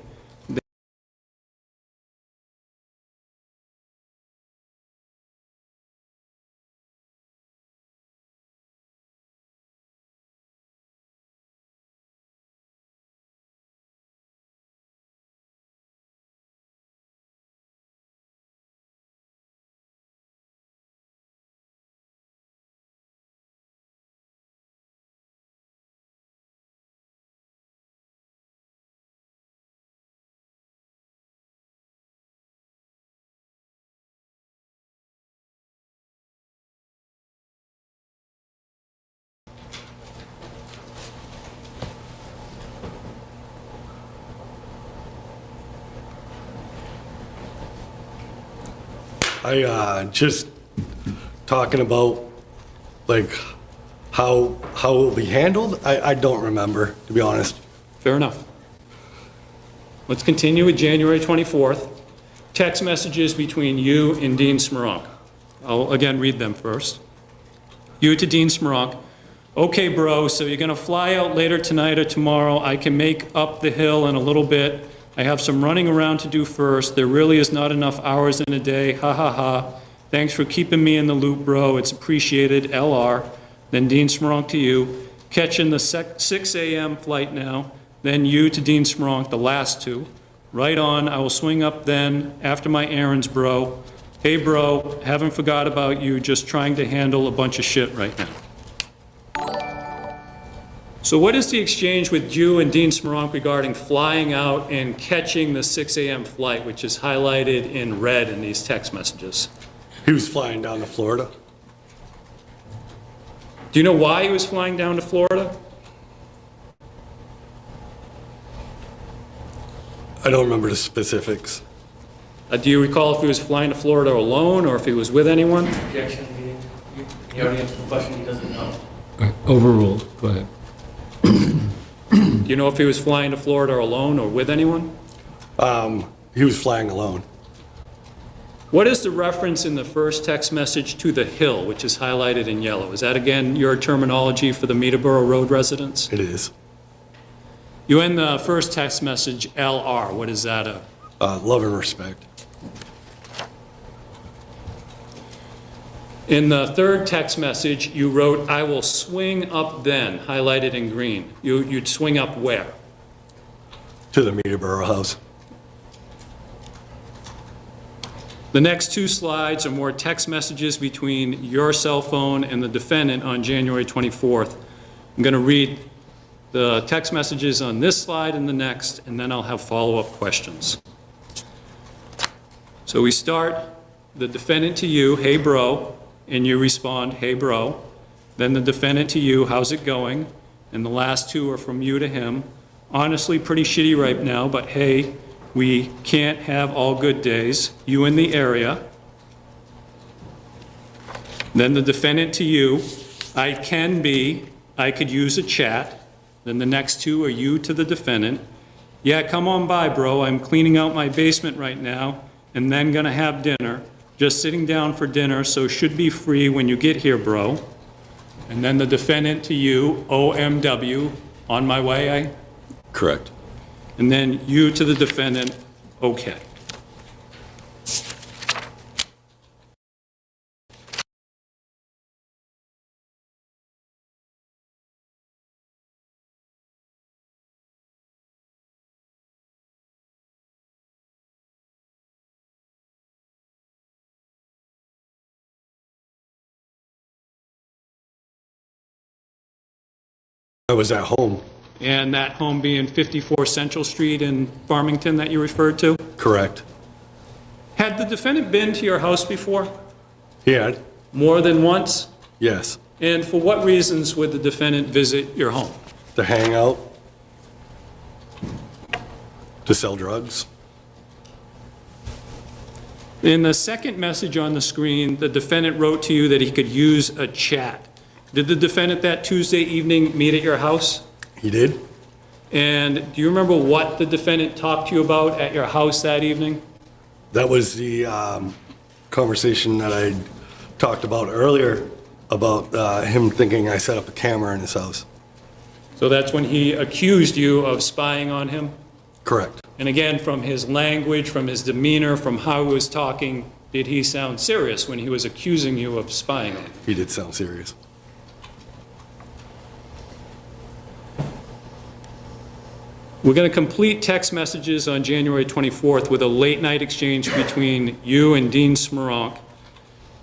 Just talking about, like, how it will be handled, I don't remember, to be honest. Fair enough. Let's continue with January 24th. Text messages between you and Dean Smoronk. I'll again read them first. You to Dean Smoronk. Okay, bro, so you're going to fly out later tonight or tomorrow. I can make up the hill in a little bit. I have some running around to do first. There really is not enough hours in a day. Ha ha ha. Thanks for keeping me in the loop, bro. It's appreciated. LR. Then Dean Smoronk to you. Catching the 6 a.m. flight now. Then you to Dean Smoronk, the last two. Right on. I will swing up then after my errands, bro. Hey, bro, haven't forgot about you. Just trying to handle a bunch of shit right now. So what is the exchange with you and Dean Smoronk regarding flying out and catching the 6 a.m. flight, which is highlighted in red in these text messages? He was flying down to Florida. Do you know why he was flying down to Florida? I don't remember the specifics. Do you recall if he was flying to Florida alone or if he was with anyone? Objection, he already answered the question, he doesn't know. Overruled. Go ahead. Do you know if he was flying to Florida alone or with anyone? He was flying alone. What is the reference in the first text message to the hill, which is highlighted in yellow? Is that, again, your terminology for the Meterboro Road residents? It is. You end the first text message LR. What is that? Love and respect. In the third text message, you wrote, I will swing up then, highlighted in green. You'd swing up where? To the Meterboro house. The next two slides are more text messages between your cell phone and the defendant on January 24th. I'm going to read the text messages on this slide and the next, and then I'll have follow-up questions. So we start, the defendant to you, hey bro, and you respond, hey bro. Then the defendant to you, how's it going? And the last two are from you to him. Honestly, pretty shitty right now, but hey, we can't have all good days. You in the area. Then the defendant to you, I could use a chat. Then the next two are you to the defendant. Yeah, come on by, bro. I'm cleaning out my basement right now and then gonna have dinner. Just sitting down for dinner, so should be free when you get here, bro. And then the defendant to you, OMW, on my way, Correct. And then you to the defendant, okay. I was at home. And that home being 54 Central Street in Farmington that you referred to? Correct. Had the defendant been to your house before? He had? More than once? Yes. And for what reasons would the defendant visit your home? To hang out. To sell drugs. In the second message on the screen, the defendant wrote to you that he could use a chat. Did the defendant that Tuesday evening meet at your house? He did. And do you remember what the defendant talked to you about at your house that evening? That was the conversation that I talked about earlier about him thinking I set up a camera in his house. So that's when he accused you of spying on him? Correct. And again, from his language, from his demeanor, from how he was talking, did he sound serious when he was accusing you of spying on him? He did sound serious. We're going to complete text messages on January 24th with a late-night exchange between you and Dean Smoronk.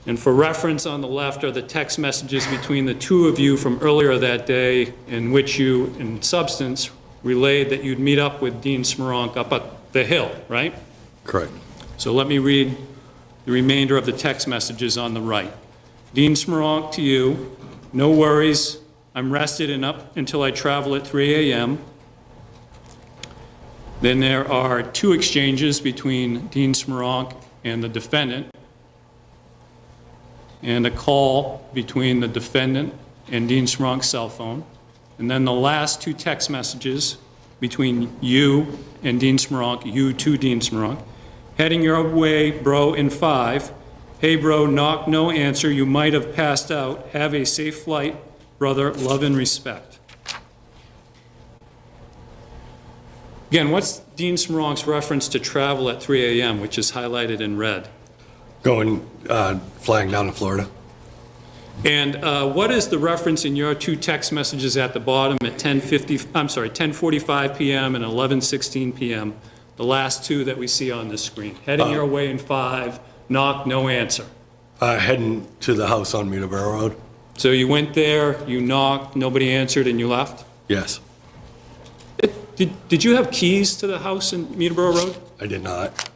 And for reference, on the left are the text messages between the two of you from earlier that day, in which you, in substance, relayed that you'd meet up with Dean Smoronk up at the Hill, right? Correct. So let me read the remainder of the text messages on the right. Dean Smoronk to you, no worries, I'm rested and up until I travel at 3 a.m. Then there are two exchanges between Dean Smoronk and the defendant, and a call between the defendant and Dean Smoronk's cell phone. And then the last two text messages between you and Dean Smoronk, you to Dean Smoronk. Heading your way, bro, in 5. Hey, bro, knock, no answer. You might have passed out. Have a safe flight, brother. Love and respect. Again, what's Dean Smoronk's reference to travel at 3 a.m., which is highlighted in red? Flying down to Florida. And what is the reference in your two text messages at the bottom at 10:45 p.m. and 11:16 p.m., the last two that we see on the screen? Heading your way in 5, knock, no answer. Heading to the house on Verrill Road. So you went there, you knocked, nobody answered, and you left? Yes. Did you have keys to the house in Meadowborough Road? I did not.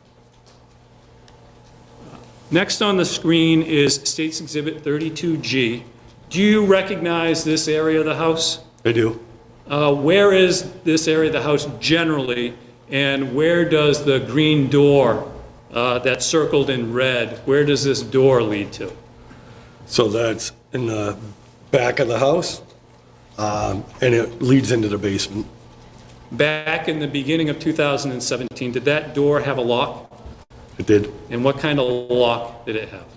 Next on the screen is State's Exhibit 32G. Do you recognize this area of the house? I do. Where is this area of the house generally, and where does the green door that's circled in red, where does this door lead to? So that's in the back of the house, and it leads into the basement. Back in the beginning of 2017, did that door have a lock? It did. And what kind of lock did it have?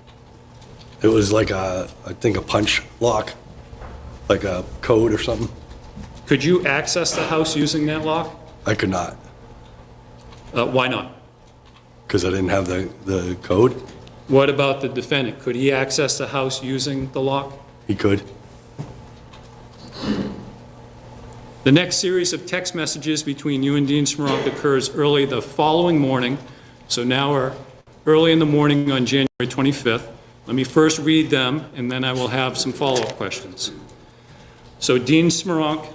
It was like I think a punch lock, like a code or something. Could you access the house using that lock? I could not. Why not? Because I didn't have the code. What about the defendant? Could he access the house using the lock? He could. The next series of text messages between you and Dean Smoronk occurs early the following morning. So now we're early in the morning on January 25th. Let me first read them, and then I will have some follow-up questions. So Dean Smoronk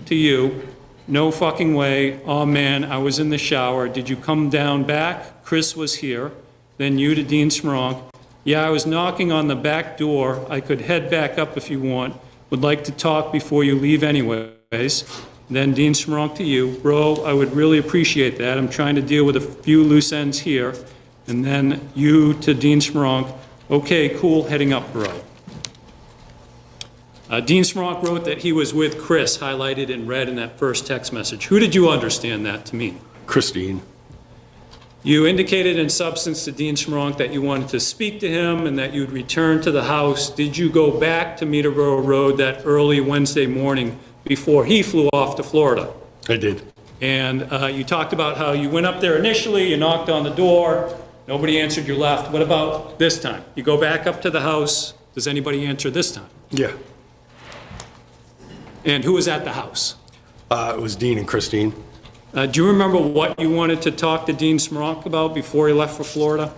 to you, no fucking way. Oh man, I was in the shower. Did you come down back? Chris was here. Then you to Dean Smoronk. Yeah, I was knocking on the back door. I could head back up if you want. Would like to talk before you leave anyways. Then Dean Smoronk to you. Bro, I would really appreciate that. I'm trying to deal with a few loose ends here. And then you to Dean Smoronk. Okay, cool, heading up, bro. Dean Smoronk wrote that he was with Chris, highlighted in red in that first text message. Who did you understand that to mean? Christine. You indicated in substance to Dean Smoronk that you wanted to speak to him and that you'd return to the house. Did you go back to Meadowborough Road that early Wednesday morning before he flew off to Florida? I did. And you talked about how you went up there initially, you knocked on the door, nobody answered, you left. What about this time? You go back up to the house, does anybody answer this time? Yeah. And who was at the house? It was Dean and Christine. Do you remember what you wanted to talk to Dean Smoronk about before he left for Florida?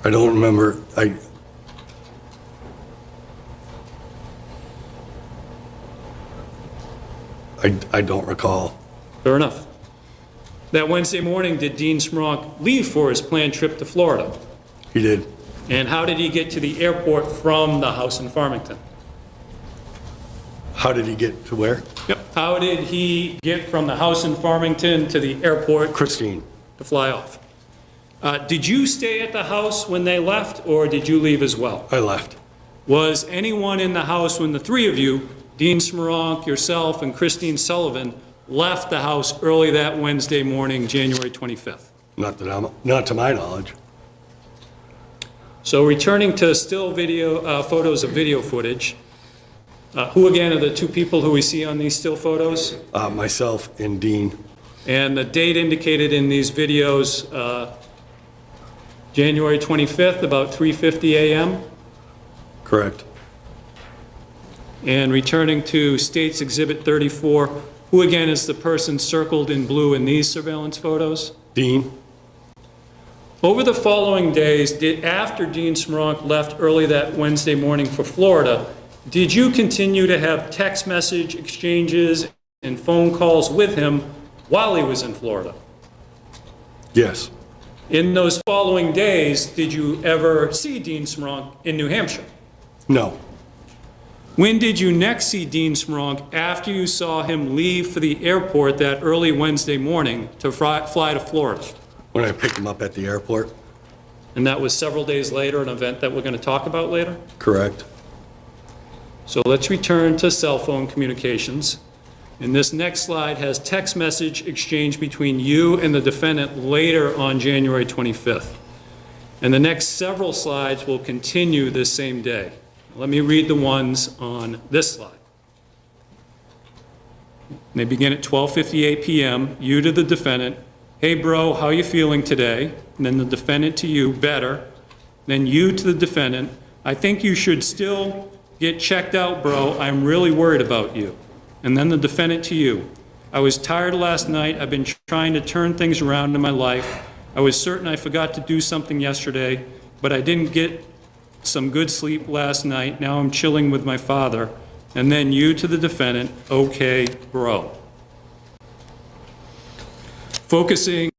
I don't remember. I don't recall. Fair enough. That Wednesday morning, did Dean Smoronk leave for his planned trip to Florida? He did. And how did he get to the airport from the house in Farmington? How did he get to where? Yep. How did he get from the house in Farmington to the airport? Christine. To fly off. Did you stay at the house when they left, or did you leave as well? I left. Was anyone in the house when the three of you Dean Smoronk, yourself, and Christine Sullivan left the house early that Wednesday morning, January 25th. Not to my knowledge. So returning to still video, photos of video footage, who again are the two people who we see on these still photos? Myself and Dean. And the date indicated in these videos, January 25th, about 3:50 a.m. Correct. And returning to States Exhibit 34, who again is the person circled in blue in these surveillance photos? Dean. Over the following days, after Dean Smoronk left early that Wednesday morning for Florida, did you continue to have text message exchanges and phone calls with him while he was in Florida? Yes. In those following days, did you ever see Dean Smoronk in New Hampshire? No. When did you next see Dean Smoronk after you saw him leave for the airport that early Wednesday morning to fly to Florida? When I picked him up at the airport. And that was several days later, an event that we're going to talk about later? Correct. So let's return to cell phone communications. And this next slide has text message exchange between you and the defendant later on January 25th. And the next several slides will continue this same day. Let me read the ones on this slide. They begin at 12:58 p.m. You to the defendant, "Hey bro, how you feeling today?" And then the defendant to you, "Better." Then you to the defendant, "I think you should still get checked out, bro. I'm really worried about you." And then the defendant to you, "I was tired last night. I've been trying to turn things around in my life. I was certain I forgot to do something yesterday, but I didn't get some good sleep last night. Now I'm chilling with my father." And then you to the defendant, "Okay, bro." Focusing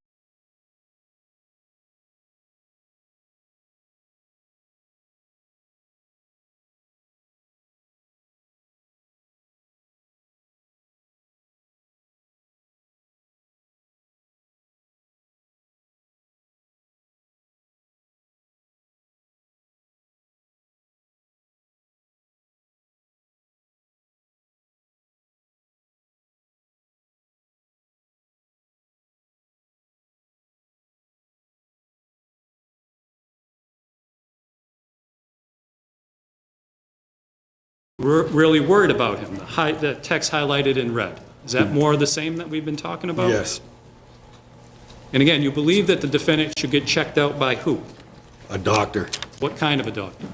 really worried about him, the text highlighted in red. Is that more of the same that we've been talking about? Yes. And again, you believe that the defendant should get checked out by who? A doctor. What kind of a doctor?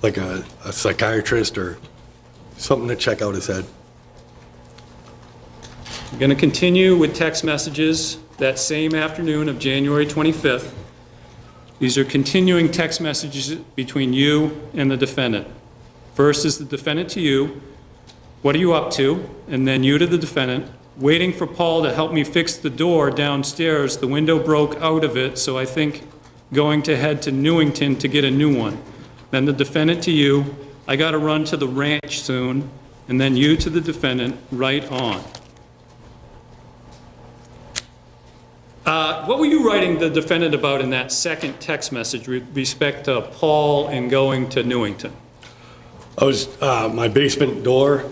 Like a psychiatrist or something to check out his head. I'm going to continue with text messages that same afternoon of January 25th. These are continuing text messages between you and the defendant. First is the defendant to you, "What are you up to?" And then you to the defendant, "Waiting for Paul to help me fix the door downstairs. The window broke out of it, so I think going to head to Newington to get a new one." Then the defendant to you, "I got to run to the ranch soon." And then you to the defendant, "Right on." What were you writing the defendant about in that second text message with respect to Paul and going to Newington? I was, my basement door,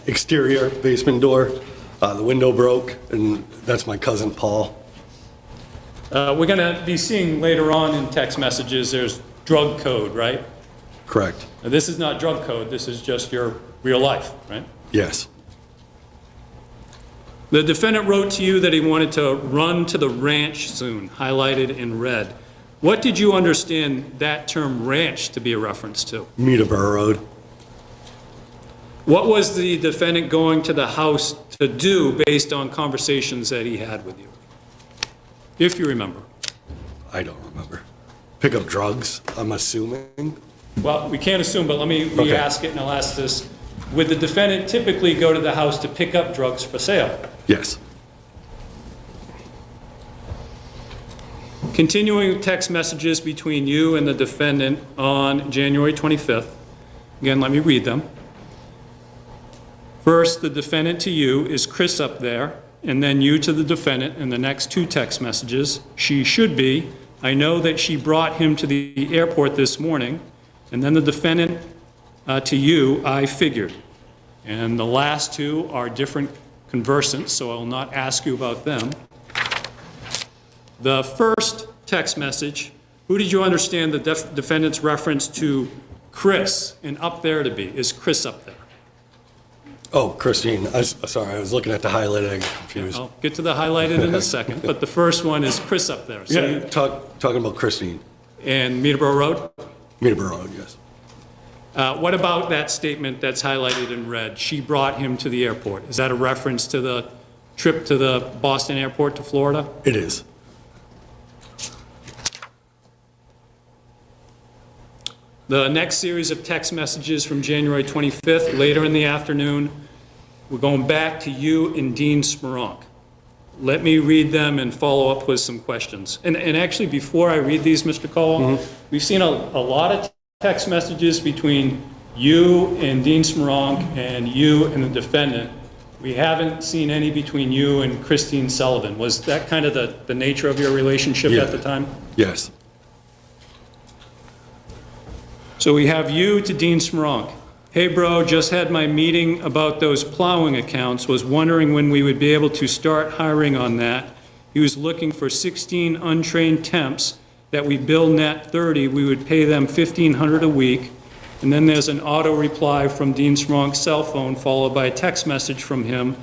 exterior basement door, the window broke, and that's my cousin Paul. We're going to be seeing later on in text messages, there's drug code, right? Correct. Now, this is not drug code, this is just your real life, right? Yes. The defendant wrote to you that he wanted to run to the ranch soon, highlighted in red. What did you understand that term ranch to be a reference to? Meadowborough Road. What was the defendant going to the house to do based on conversations that he had with you? If you remember. I don't remember. Pick up drugs, I'm assuming. Well, we can't assume, but let me re-ask it, and I'll ask this. Would the defendant typically go to the house to pick up drugs for sale? Yes. Continuing text messages between you and the defendant on January 25th. Again, let me read them. First, the defendant to you is Chris up there, and then you to the defendant in the next two text messages. "She should be. I know that she brought him to the airport this morning." And then the defendant to you, "I figured." And the last two are different conversants, so I will not ask you about them. The first text message, who did you understand the defendant's reference to Chris and up there to be? Is Chris up there? Oh, Christine, sorry, I was looking at the highlighted, I got confused. I'll get to the highlighted in a second, but the first one is Chris up there. So Yeah, talking about Christine. And Meterborough Road? Meterborough Road, yes. What about that statement that's highlighted in red? She brought him to the airport. Is that a reference to the trip to the Boston airport to Florida? It is. The next series of text messages from January 25th, later in the afternoon, we're going back to you and Dean Smoronk. Let me read them and follow up with some questions. And actually, before I read these, Mr. Caldwell, we've seen a lot of text messages between you and Dean Smoronk and you and the defendant. We haven't seen any between you and Christine Sullivan. Was that kind of the nature of your relationship at the time? Yes. So we have you to Dean Smoronk. Hey, bro, just had my meeting about those plowing accounts. Was wondering when we would be able to start hiring on that. He was looking for 16 untrained temps that we bill net 30. We would pay them $1,500 a week. And then there's an auto reply from Dean Smorank's cell phone, followed by a text message from him.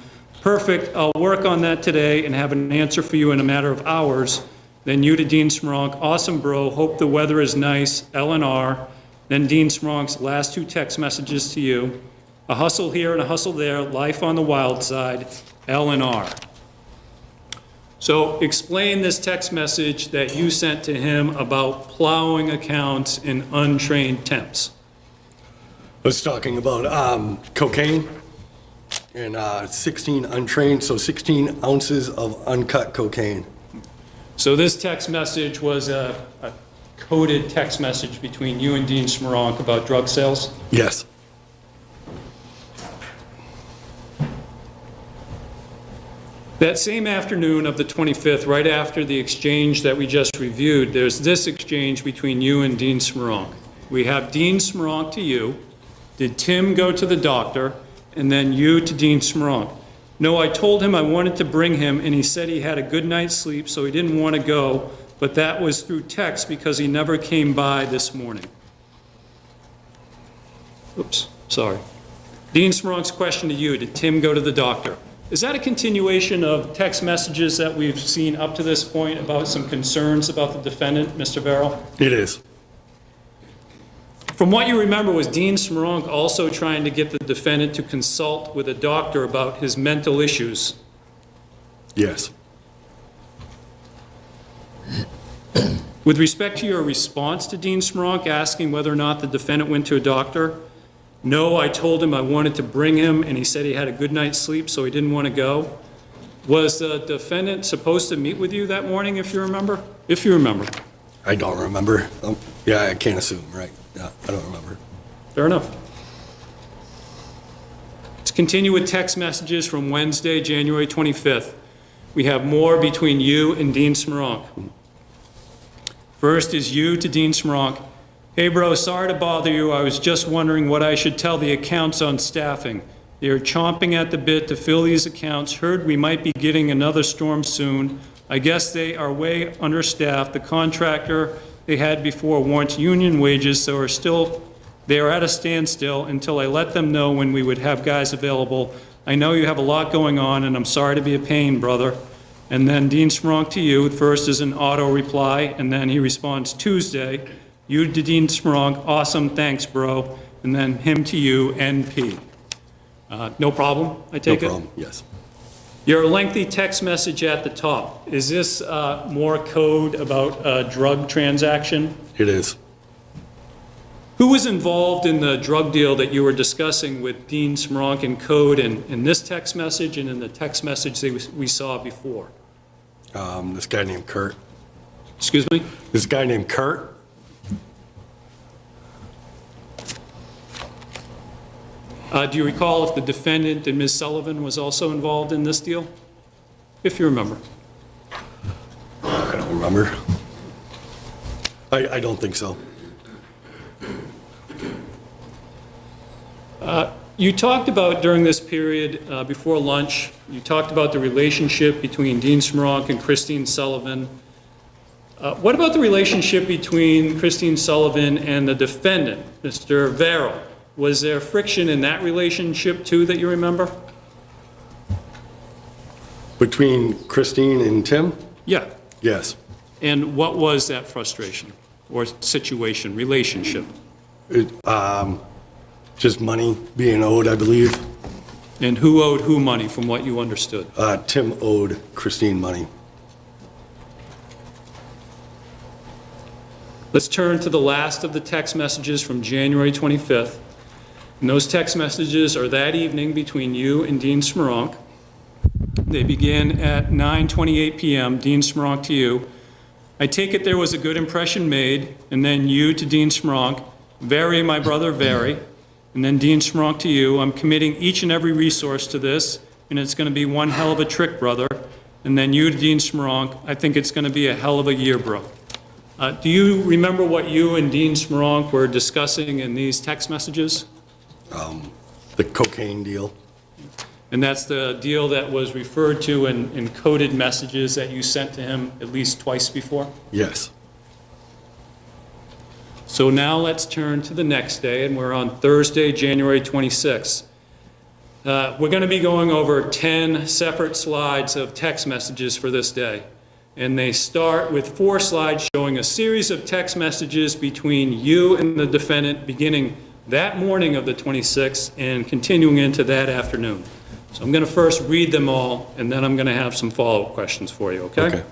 Perfect, I'll work on that today and have an answer for you in a matter of hours. Then you to Dean Smoronk. Awesome, bro. Hope the weather is nice. L&R. Then Dean Smorank's last two text messages to you. A hustle here and a hustle there, life on the wild side, L&R. So explain this text message that you sent to him about plowing accounts and untrained temps. I was talking about cocaine and 16 untrained, so 16 ounces of uncut cocaine. So this text message was a coded text message between you and Dean Smoronk about drug sales? Yes. That same afternoon of the 25th, right after the exchange that we just reviewed, there's this exchange between you and Dean Smoronk. We have Dean Smoronk to you. Did Tim go to the doctor? And then you to Dean Smoronk. No, I told him I wanted to bring him, and he said he had a good night's sleep, so he didn't want to go. But that was through text because he never came by this morning. Oops, sorry. Dean Smorank's question to you, did Tim go to the doctor? Is that a continuation of text messages that we've seen up to this point about some concerns about the defendant, Mr. Verrill? It is. From what you remember, was Dean Smoronk also trying to get the defendant to consult with a doctor about his mental issues? Yes. With respect to your response to Dean Smoronk asking whether or not the defendant went to a doctor, no, I told him I wanted to bring him, and he said he had a good night's sleep, so he didn't want to go. Was the defendant supposed to meet with you that morning, if you remember? If you remember. I don't remember. Yeah, I can't assume, right? Yeah, I don't remember. Fair enough. Let's continue with text messages from Wednesday, January 25th. We have more between you and Dean Smoronk. First is you to Dean Smoronk. Hey, bro, sorry to bother you. I was just wondering what I should tell the accounts on staffing. They are chomping at the bit to fill these accounts. Heard we might be getting another storm soon. I guess they are way understaffed. The contractor they had before warrants union wages, so they are at a standstill until I let them know when we would have guys available. I know you have a lot going on, and I'm sorry to be a pain, brother. And then Dean Smoronk to you. First is an auto reply, and then he responds Tuesday. You to Dean Smoronk. Awesome, thanks, bro. And then him to you, NP. No problem, I take it? No problem, yes. Your lengthy text message at the top, is this more code about a drug transaction? It is. Who was involved in the drug deal that you were discussing with Dean Smoronk and code in this text message and in the text message that we saw before? This guy named Kurt. Excuse me? This guy named Kurt. Do you recall if the defendant and Ms. Sullivan was also involved in this deal? If you remember. I don't remember. I don't think so. You talked about during this period, before lunch, you talked about the relationship between Dean Smoronk and Christine Sullivan. What about the relationship between Christine Sullivan and the defendant, Mr. Verrill? Was there friction in that relationship too that you remember? Between Christine and Tim? Yeah. Yes. And what was that frustration or situation, relationship? Just money being owed, I believe. And who owed who money from what you understood? Tim owed Christine money. Let's turn to the last of the text messages from January 25th. And those text messages are that evening between you and Dean Smoronk. They begin at 9:28 p.m., Dean Smoronk to you. I take it there was a good impression made, and then you to Dean Smoronk, Verri, my brother, Verri, and then Dean Smoronk to you. I'm committing each and every resource to this, and it's going to be one hell of a trick, brother. And then you to Dean Smoronk, I think it's going to be a hell of a year, bro. Do you remember what you and Dean Smoronk were discussing in these text messages? The cocaine deal. And that's the deal that was referred to in coded messages that you sent to him at least twice before? Yes. So now let's turn to the next day, and we're on Thursday, January 26th. We're going to be going over 10 separate slides of text messages for this day. And they start with 4 slides showing a series of text messages between you and the defendant beginning that morning of the 26th and continuing into that afternoon. So I'm going to first read them all, and then I'm going to have some follow-up questions for you, okay? Okay.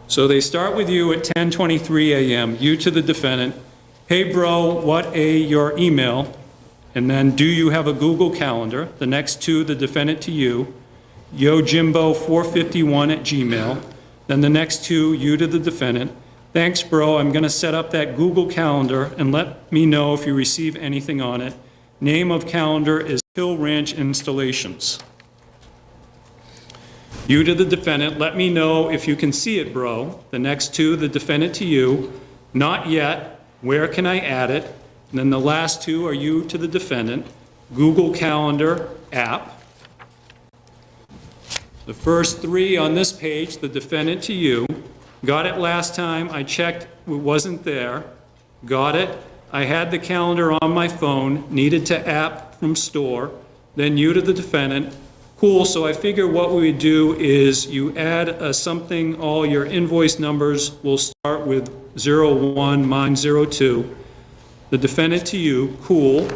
So they start with you at 10:23 a.m., you to the defendant, hey bro, what your email, and then do you have a Google Calendar? The next 2, the defendant to you, yo Jimbo 451 at Gmail. Then the next 2, you to the defendant, thanks bro, I'm going to set up that Google Calendar and let me know if you receive anything on it. Name of calendar is Hill Ranch Installations. You to the defendant, let me know if you can see it, bro. The next 2, the defendant to you, not yet, where can I add it? And then the last 2 are you to the defendant, Google Calendar app. The first 3 on this page, the defendant to you, got it last time, I checked, it wasn't there, got it, I had the calendar on my phone, needed to app from store, then you to the defendant, cool, so I figure what we would do is you add something, all your invoice numbers will start with 01, mine 02. The defendant to you, cool.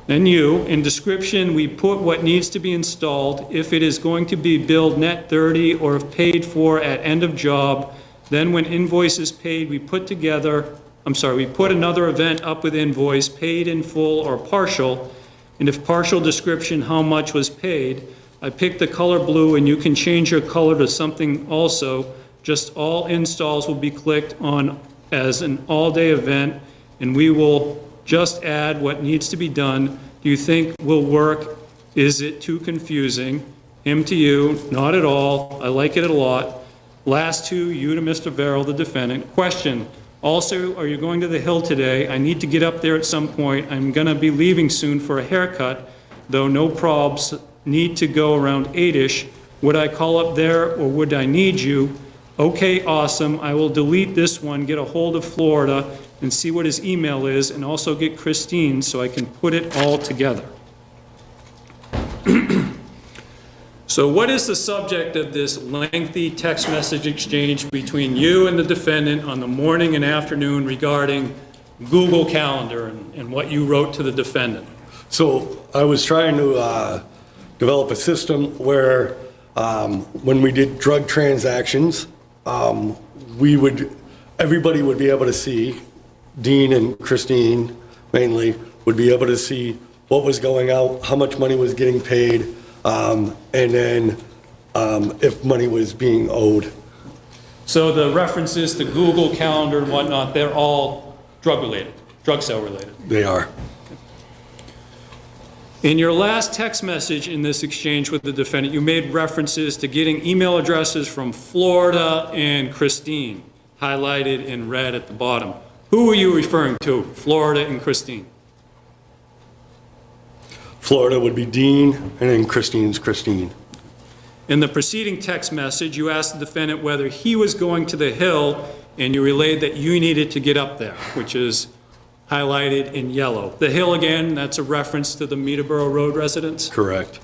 Then you, in description, we put what needs to be installed, if it is going to be billed net 30 or if paid for at end of job. Then when invoice is paid, we put another event up with invoice, paid in full or partial. And if partial description, how much was paid. I picked the color blue, and you can change your color to something also. Just all installs will be clicked on as an all-day event, and we will just add what needs to be done. Do you think will work? Is it too confusing? Him to you, not at all. I like it a lot. Last 2, you to Mr. Verrill, the defendant. Question. Also, are you going to the Hill today? I need to get up there at some point. I'm going to be leaving soon for a haircut, though no probs. Need to go around 8-ish. Would I call up there or would I need you? Okay, awesome. I will delete this one, get a hold of Florida, and see what his email is, and also get Christine so I can put it all together. So what is the subject of this lengthy text message exchange between you and the defendant on the morning and afternoon regarding Google Calendar and what you wrote to the defendant? So I was trying to develop a system where when we did drug transactions, everybody would be able to see, Dean and Christine mainly, would be able to see what was going out, how much money was getting paid, and then if money was being owed. So the references to Google Calendar and whatnot, they're all drug-related, drug sale-related? They are. In your last text message in this exchange with the defendant, you made references to getting email addresses from Florida and Christine, highlighted in red at the bottom. Who were you referring to, Florida and Christine? Florida would be Dean, and then Christine's Christine. In the preceding text message, you asked the defendant whether he was going to the Hill, and you relayed that you needed to get up there, which is highlighted in yellow. The Hill, again, that's a reference to the Meterboro Road residence? Correct.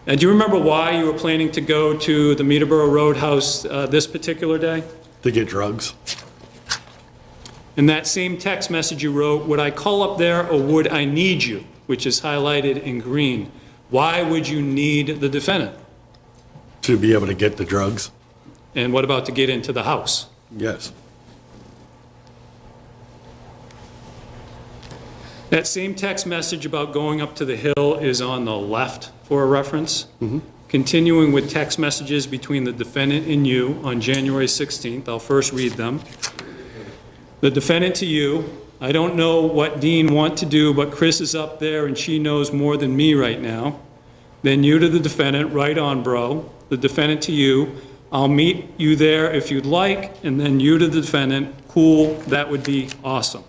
And do you remember why you were planning to go to the Meterboro Roadhouse this particular day? To get drugs. In that same text message you wrote, would I call up there or would I need you, which is highlighted in green. Why would you need the defendant? To be able to get the drugs. And what about to get into the house? Yes. That same text message about going up to the Hill is on the left for a reference. Continuing with text messages between the defendant and you on January 16th, I'll first read them. The defendant to you, I don't know what Dean want to do, but Chris is up there and she knows more than me right now. Then you to the defendant, right on, bro. The defendant to you, I'll meet you there if you'd like. And then you to the defendant, cool, that would be awesome.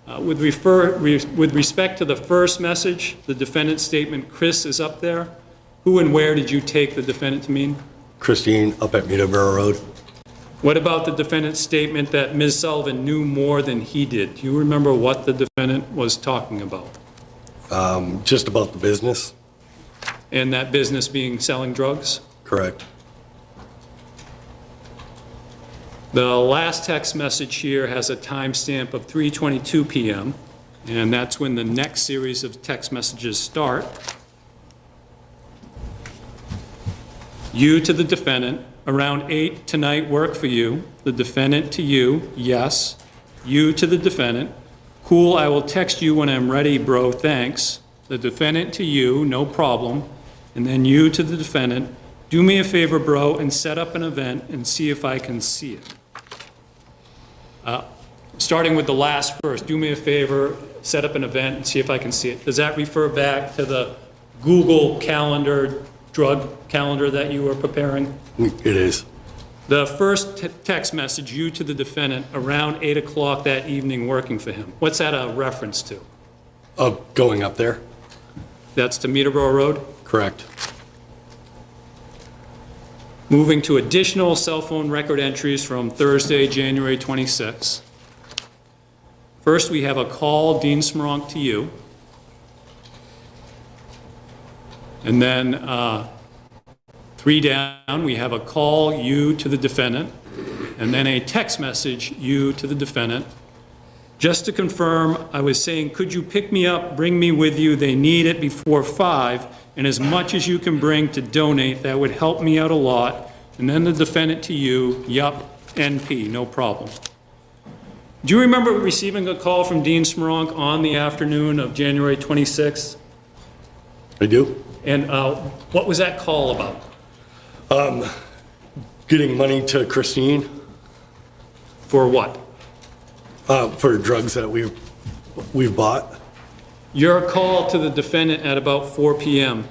With respect to the first message, the defendant's statement, Chris is up there, who and where did you take the defendant to mean? Christine up at Meterboro Road. What about the defendant's statement that Ms. Sullivan knew more than he did? Do you remember what the defendant was talking about? Just about the business. And that business being selling drugs? Correct. The last text message here has a timestamp of 3:22 p.m., and that's when the next series of text messages start. You to the defendant, around 8 tonight work for you. The defendant to you, yes. You to the defendant, cool, I will text you when I'm ready, bro, thanks. The defendant to you, no problem. And then you to the defendant, do me a favor, bro, and set up an event and see if I can see it. Starting with the last first, do me a favor, set up an event and see if I can see it. Does that refer back to the Google Calendar, drug calendar that you were preparing? It is. The first text message, you to the defendant, around 8 o'clock that evening working for him. What's that a reference to? Of going up there? That's to Meterboro Road? Correct. Moving to additional cell phone record entries from Thursday, January 26th. First, we have a call, Dean Smoronk to you. And then 3 down, we have a call, you to the defendant. And then a text message, you to the defendant. Just to confirm, I was saying, could you pick me up, bring me with you? They need it before 5, and as much as you can bring to donate, that would help me out a lot. And then the defendant to you, yup, NP, no problem. Do you remember receiving a call from Dean Smoronk on the afternoon of January 26th? I do. And what was that call about? Getting money to Christine. For what? For drugs that we've bought. Your call to the defendant at about 4 p.m.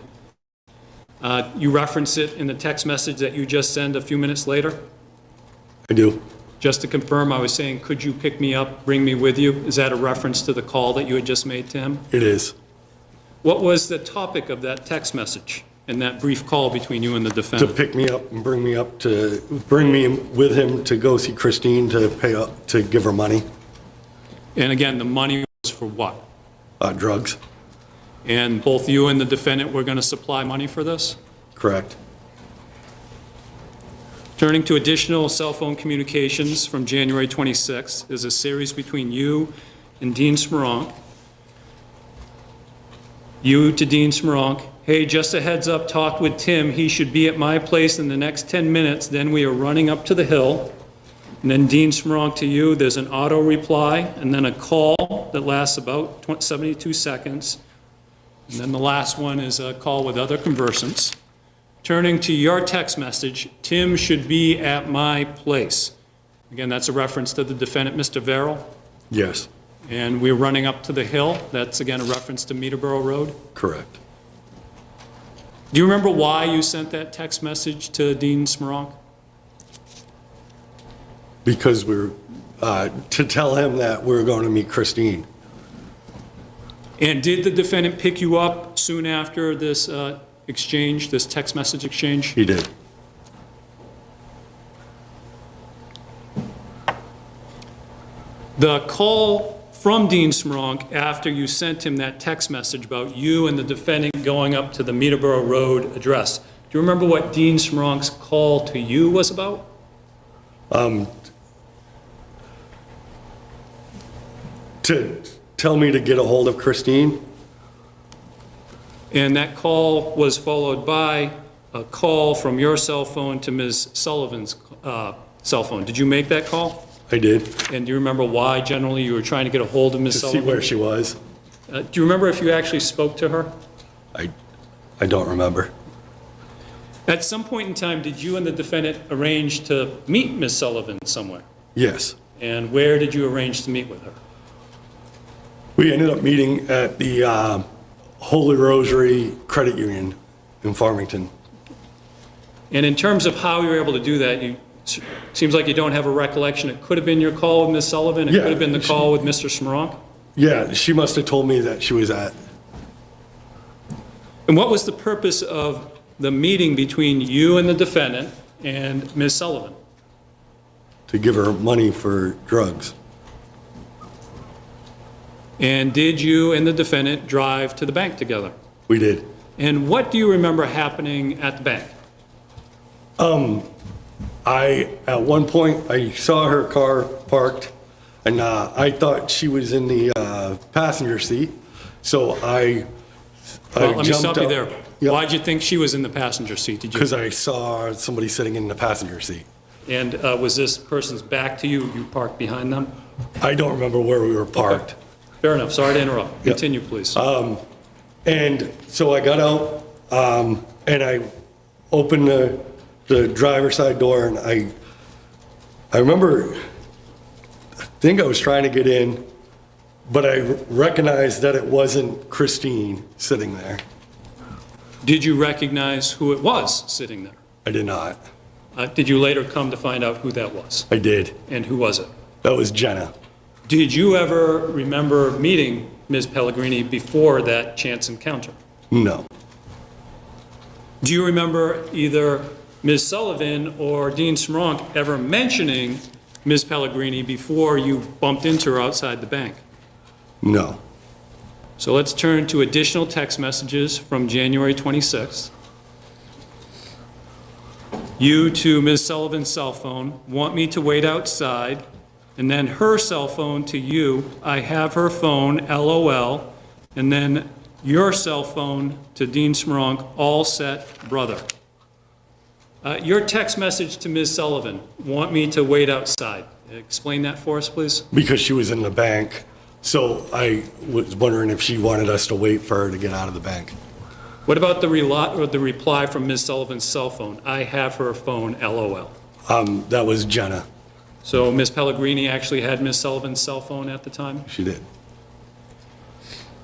You reference it in the text message that you just sent a few minutes later? I do. Just to confirm, I was saying, could you pick me up, bring me with you? Is that a reference to the call that you had just made to him? It is. What was the topic of that text message and that brief call between you and the To defendant? pick me up and bring me with him to go see Christine to pay up, to give her money. And again, the money was for what? Drugs. And both you and the defendant were going to supply money for this? Correct. Turning to additional cell phone communications from January 26th is a series between you and Dean Smoronk. You to Dean Smoronk, hey, just a heads up, talked with Tim. He should be at my place in the next 10 minutes. Then we are running up to the Hill. And then Dean Smoronk to you, there's an auto reply and then a call that lasts about 72 seconds. And then the last one is a call with other conversants. Turning to your text message, Tim should be at my place. Again, that's a reference to the defendant, Mr. Verrill. Yes. And we're running up to the Hill. That's, again, a reference to Meterboro Road. Correct. Do you remember why you sent that text message to Dean Smoronk? Because to tell him that we're going to meet Christine. And did the defendant pick you up soon after this exchange, this text message exchange? He did. The call from Dean Smronk after you sent him that text message about you and the defendant going up to the Meterboro Road address, do you remember what Dean Smronk's call to you was about? To tell me to get a hold of Christine. And that call was followed by a call from your cell phone to Ms. Sullivan's cell phone. Did you make that call? I did, And do you remember why generally you were trying to get a hold of to Ms. see Sullivan? where she was. Do you remember if you actually spoke to her? I don't remember. At some point in time, did you and the defendant arrange to meet Ms. Sullivan somewhere? Yes. And where did you arrange to meet with her? We ended up meeting at the Holy Rosary Credit Union in Farmington. And in terms of how you were able to do that, seems like you don't have a recollection. It could have been your call with Ms. Sullivan. It Yeah, could have been the call with Mr. Smronk. Yeah, she must have told me that she was at. And what was the purpose of the meeting between you and the defendant and Ms. Sullivan? To give her money for drugs. And did you and the defendant drive to the bank together? We did. And what do you remember happening at the bank? At one point, I saw her car parked, and I thought she was in the passenger seat, so I Well, let me jumped stop you up. there. Yep. Why'd you think she was in the passenger seat? Did you? Because I saw somebody sitting in the passenger seat. And was this person's back to you? You parked behind them? I don't remember where we were parked. Fair enough. Sorry to interrupt. Yep. Continue, please. And so I got out, and I opened the driver's side door, and I remember, I think I was trying to get in, but I recognized that it wasn't Christine sitting there. Did you recognize who it was sitting there? I did not. Did you later come to find out who that was? I did. And who was it? That was Jenna. Did you ever remember meeting Ms. Pellegrini before that chance encounter? No. Do you remember either Ms. Sullivan or Dean Smronk ever mentioning Ms. Pellegrini before you bumped into her outside the bank? No. So let's turn to additional text messages from January 26th. You to Ms. Sullivan's cell phone, want me to wait outside, and then her cell phone to you, I have her phone, LOL, and then your cell phone to Dean Smronk, all set, brother. Your text message to Ms. Sullivan, want me to wait outside. Explain that for us, please. Because she was in the bank, so I was wondering if she wanted us to wait for her to get out of the bank. What about the reply from Ms. Sullivan's cell phone? I have her phone, LOL. That was Jenna. So Ms. Pellegrini actually had Ms. Sullivan's cell phone at the time? She did.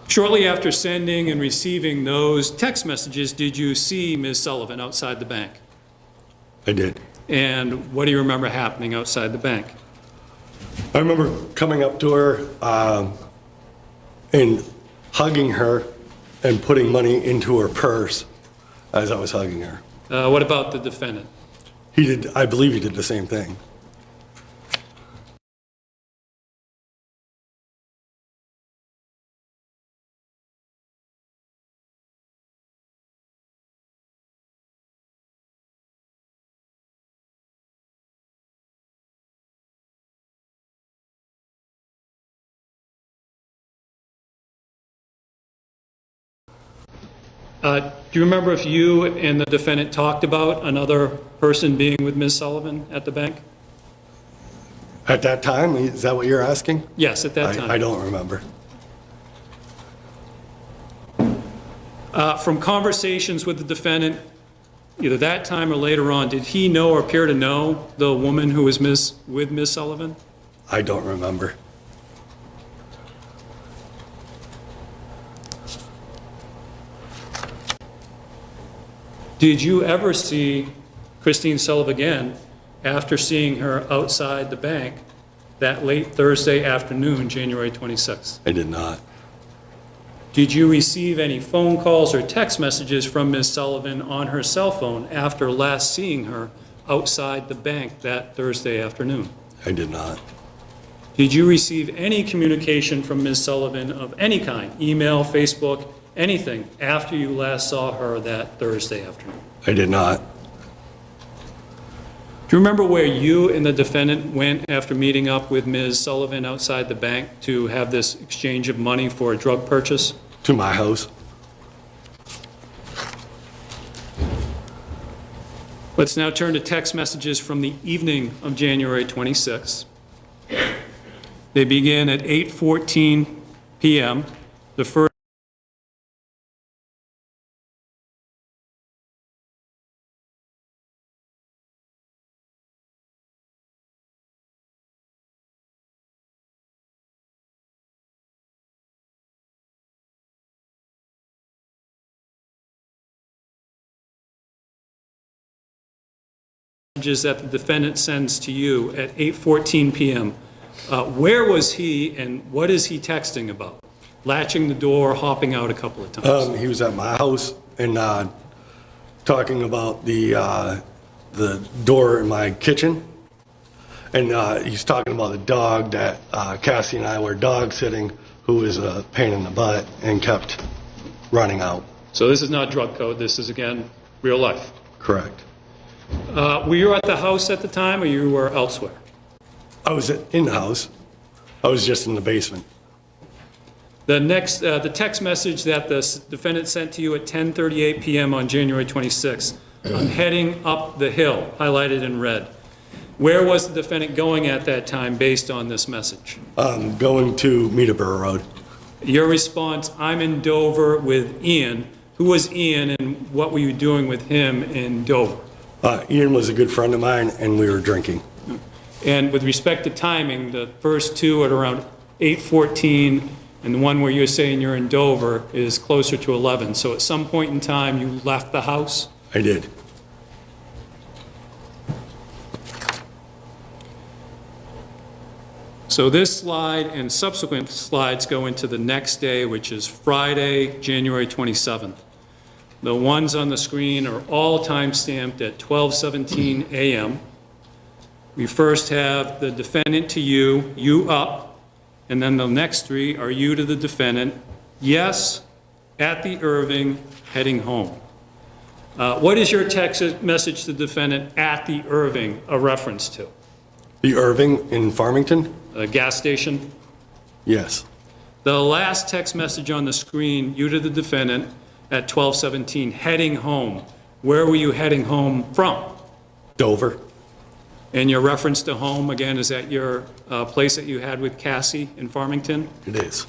Shortly after sending and receiving those text messages, did you see Ms. Sullivan outside the bank? I did. And what do you remember happening outside the bank? I remember coming up to her and hugging her and putting money into her purse as I was hugging her. What about the defendant? He did, I believe he did the same thing. Do you remember if you and the defendant talked about another person being with Ms. Sullivan at the bank? At that time, is that what you're asking? Yes, at that time. I don't remember. From conversations with the defendant, either that time or later on, did he know or appear to know the woman who was with Ms. Sullivan? I don't remember. Did you ever see Christine Sullivan again after seeing her outside the bank that late Thursday afternoon, January 26th? I did not. Did you receive any phone calls or text messages from Ms. Sullivan on her cell phone after last seeing her outside the bank that Thursday afternoon? I did not. Did you receive any communication from Ms. Sullivan of any kind, email, Facebook, anything, after you last saw her that Thursday afternoon? I did not. Do you remember where you and the defendant went after meeting up with Ms. Sullivan outside the bank to have this exchange of money for a drug purchase? To my house. Let's now turn to text messages from the evening of January 26th. They begin at 8:14 p.m. The first messages that the defendant sends to you at 8:14 p.m. Where was he and what is he texting about? Latching the door, hopping out a couple of times. He was at my house and talking about the door in my kitchen. And he's talking about a dog that Cassie and I were dog sitting, who was a pain in the butt and kept running out. So this is not drug code. This is, again, real life. Correct. Were you at the house at the time or you were elsewhere? I was in the house. I was just in the basement. The text message that the defendant sent to you at 10:38 p.m. on January 26th, I'm heading up the hill, highlighted in red. Where was the defendant going at that time based on this message? Going to Meterborough Road. Your response, I'm in Dover with Ian. Who was Ian and what were you doing with him in Dover? Ian was a good friend of mine and we were drinking. And with respect to timing, the first two at around 8:14 and the one where you're saying you're in Dover is closer to 11. So at some point in time, you left the house? I did. So this slide and subsequent slides go into the next day, which is Friday, January 27th. The ones on the screen are all time-stamped at 12:17 a.m. We first have the defendant to you up, and then the next three are you to the defendant, yes, at the Irving, heading home. What is your text message to the defendant at the Irving a reference to? The Irving in Farmington? A gas station? Yes. The last text message on the screen, you to the defendant at 12:17, heading home. Where were you heading home from? Dover. And your reference to home, again, is at your place that you had with Cassie in Farmington? It is.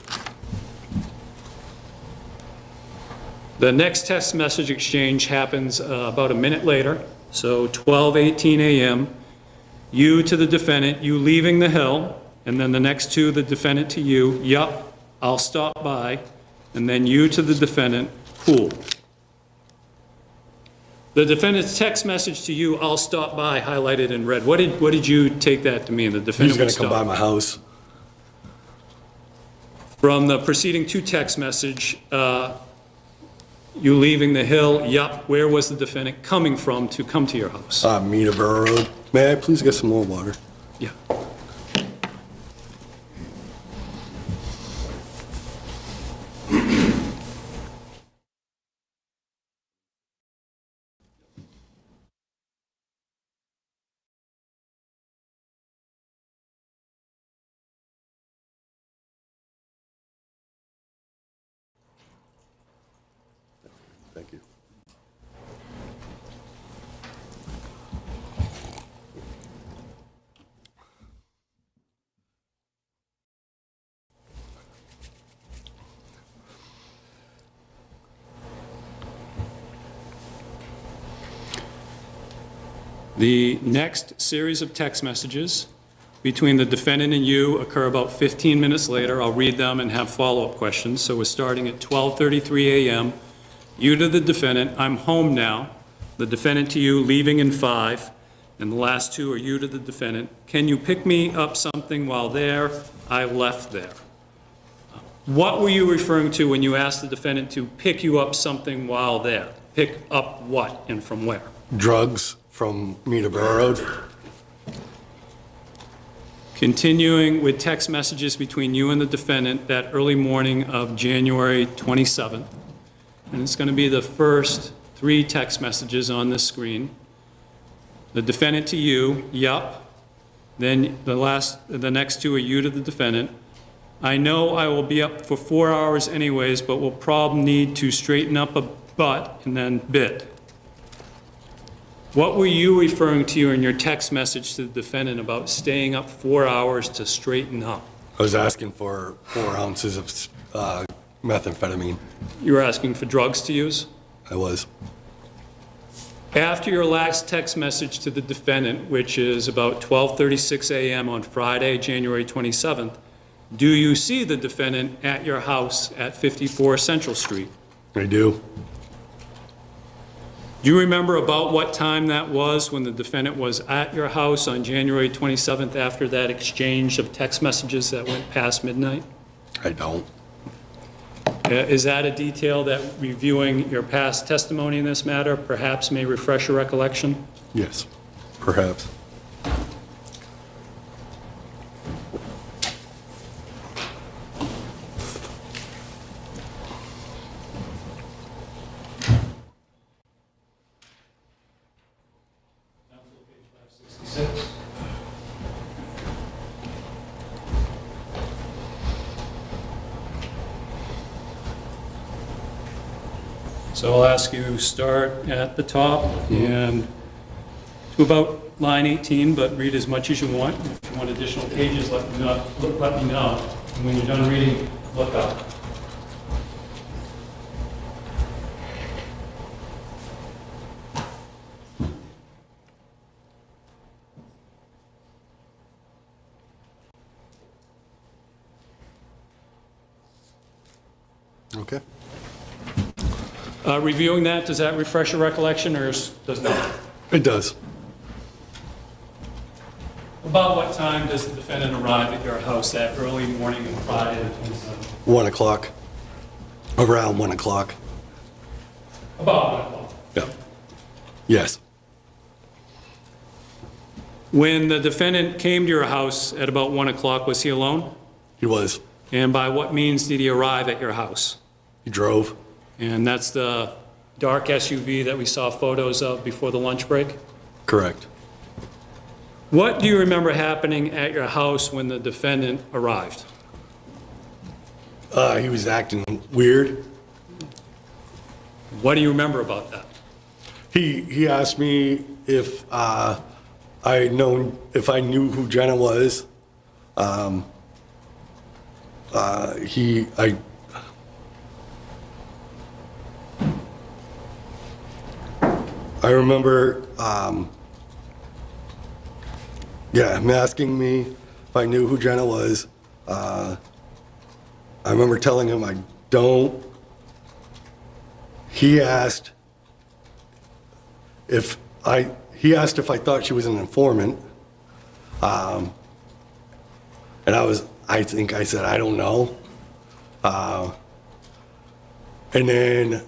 The next text message exchange happens about a minute later, so 12:18 a.m. You to the defendant, you leaving the hill, and then the next two, the defendant to you, yup, I'll stop by, and then you to the defendant, cool. The defendant's text message to you, I'll stop by, highlighted in red. What did you take that to mean? The defendant He's going would to come by stop. my house. From the preceding two text message, you leaving the hill, yup, where was the defendant coming from to come to your house? Meterborough Road. May I please get some more water? Yeah. Thank you. The next series of text messages between the defendant and you occur about 15 minutes later. I'll read them and have follow-up questions. So we're starting at 12:33 a.m. You to the defendant, I'm home now. The defendant to you, leaving in 5. And the last two are you to the defendant. Can you pick me up something while there? I left there. What were you referring to when you asked the defendant to pick you up something while there? Pick up what and from where? Drugs from me to Verrill Road. Continuing with text messages between you and the defendant that early morning of January 27th. And it's going to be the first 3 text messages on this screen. The defendant to you, yup. Then the next 2 are you to the defendant. I know I will be up for 4 hours anyways, but will probably need to straighten up a butt and then bit. What were you referring to in your text message to the defendant about staying up 4 hours to straighten up? I was asking for 4 ounces of methamphetamine. You were asking for drugs to use? I was. After your last text message to the defendant, which is about 12:36 a.m. on Friday, January 27th, do you see the defendant at your house at 54 Central Street? I do. Do you remember about what time that was when the defendant was at your house on January 27th after that exchange of text messages that went past midnight? I don't. Is that a detail that reviewing your past testimony in this matter perhaps may refresh your recollection? Yes, perhaps. So I'll ask you start at the top and to about line 18, but read as much as you want. If you want additional pages, let me know. And when you're done reading, look up. Okay. Reviewing that, does that refresh your recollection or does not? It does. About what time does the defendant arrive at your house that early morning of Friday the 27th? 1 o'clock. Around 1 o'clock. About 1 o'clock. Yeah. Yes. When the defendant came to your house at about 1 o'clock, was he alone? He was. And by what means did he arrive at your house? He drove. And that's the dark SUV that we saw photos of before the lunch break? Correct. What do you remember happening at your house when the defendant arrived? He was acting weird. What do you remember about that? He asked me if I knew who Jenna was. I remember, him asking me if I knew who Jenna was. I remember telling him I don't. He asked if I thought she was an informant. And I think I said, I don't know. And then,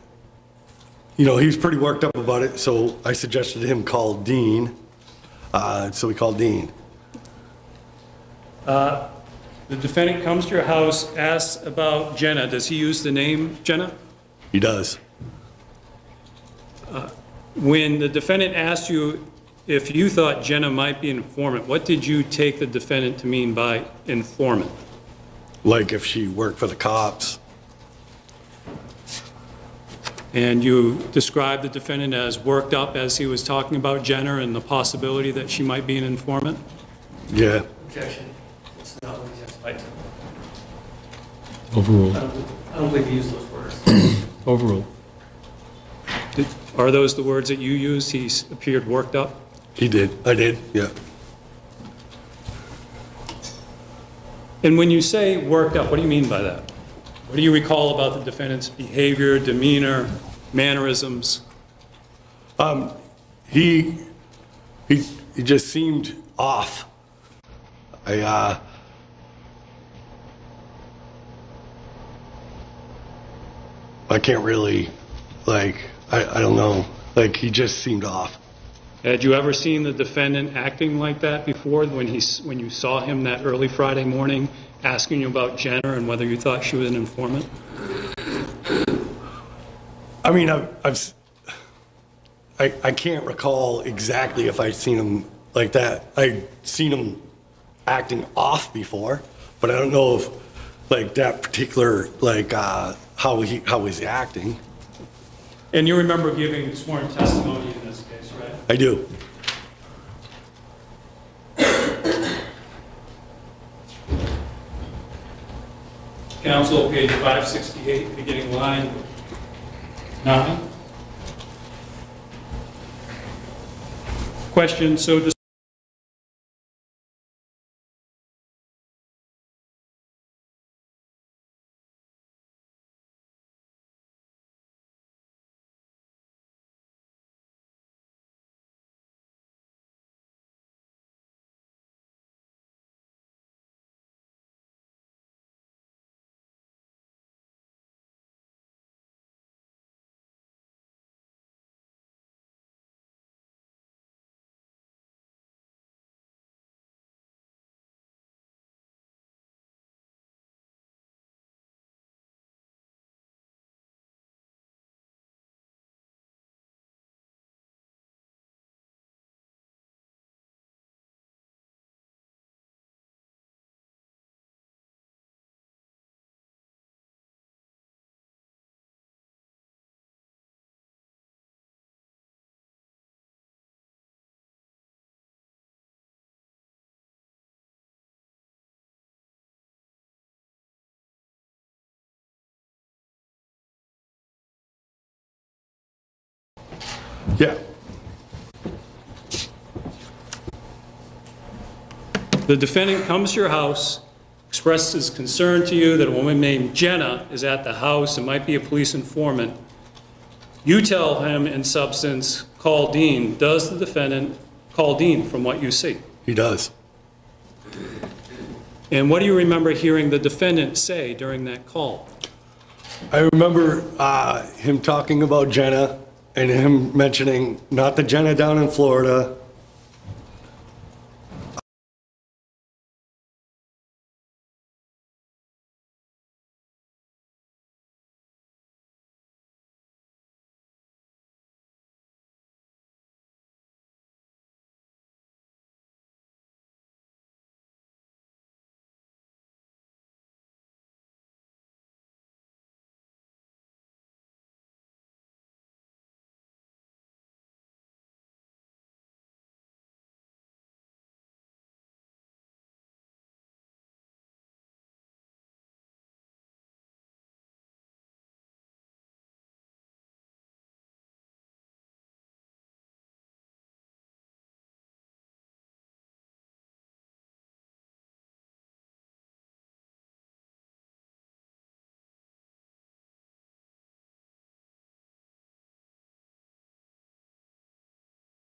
he was pretty worked up about it, so I suggested him call Dean. So we called Dean. The defendant comes to your house, asks about Jenna. Does he use the name Jenna? He does. When the defendant asked you if you thought Jenna might be an informant, what did you take the defendant to mean by informant? Like if she worked for the cops. And you described the defendant as worked up as he was talking about Jenna and the possibility that she might be an informant? Yeah. Objection. It's not what he testified to. Overruled. I don't believe he used those words. Overruled. Are those the words that you used? He appeared worked up? He did. I did, yeah. And when you say worked up, what do you mean by that? What do you recall about the defendant's behavior, demeanor, mannerisms? He just seemed off. I can't really, like, I don't know. Like, he just seemed off. Had you ever seen the defendant acting like that before, when you saw him that early Friday morning asking you about Jenna and whether you thought she was an informant? I mean, I can't recall exactly if I've seen him like that. I've seen him acting off before, but I don't know if, like, that particular, like, how he's acting. And you remember giving sworn testimony in this case, right? I do. Counsel, page 568, beginning line 9. Question, so does Yeah. the defendant comes to your house, expresses concern to you that a woman named Jenna is at the house and might be a police informant. You tell him, in substance, call Dean. Does the defendant call Dean from what you see? He does. And what do you remember hearing the defendant say during that call? I remember him talking about Jenna and him mentioning not the Jenna down in Florida.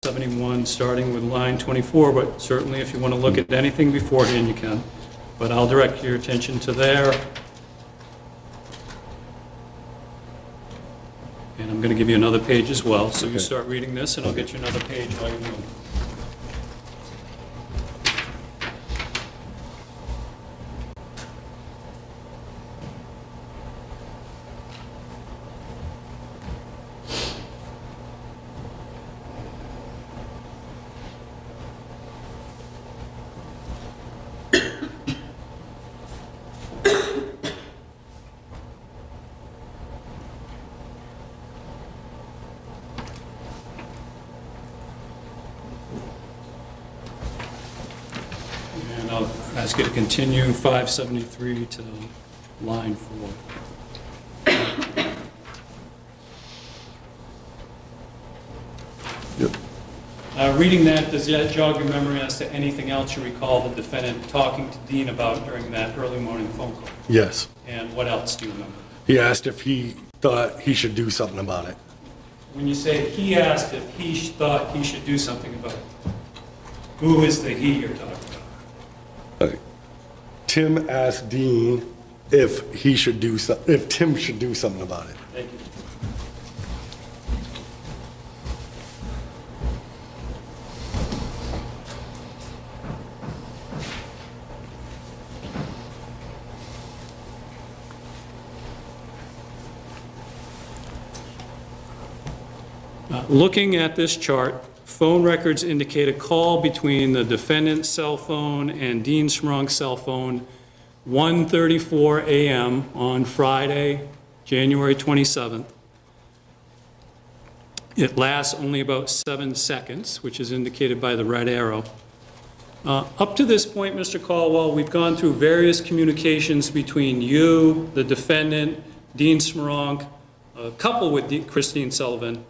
'71, starting with line 24, but certainly if you want to look at anything beforehand, you can. But I'll direct your attention to there. And I'm going to give you another page as well, so you start reading this, and I'll get you another page while you're doing it. And I'll ask you to continue 573 to line 4. Reading that, does that jog your memory as to anything else you recall the defendant talking to Dean about during that early morning phone call? Yes. And what else do you remember? He asked if he thought he should do something about it. When you say he asked if he thought he should do something about it, who is the he you're talking about? Tim asked Dean if he should do, if Tim should do something about it. Thank you. Looking at this chart, phone records indicate a call between the defendant's cell phone and Dean Schrunk's cell phone, 1:34 a.m. on Friday, January 27th. It lasts only about 7 seconds, which is indicated by the red arrow. Up to this point, Mr. Caldwell, we've gone through various communications between you, the defendant, Dean Schrank, coupled with Christine Sullivan,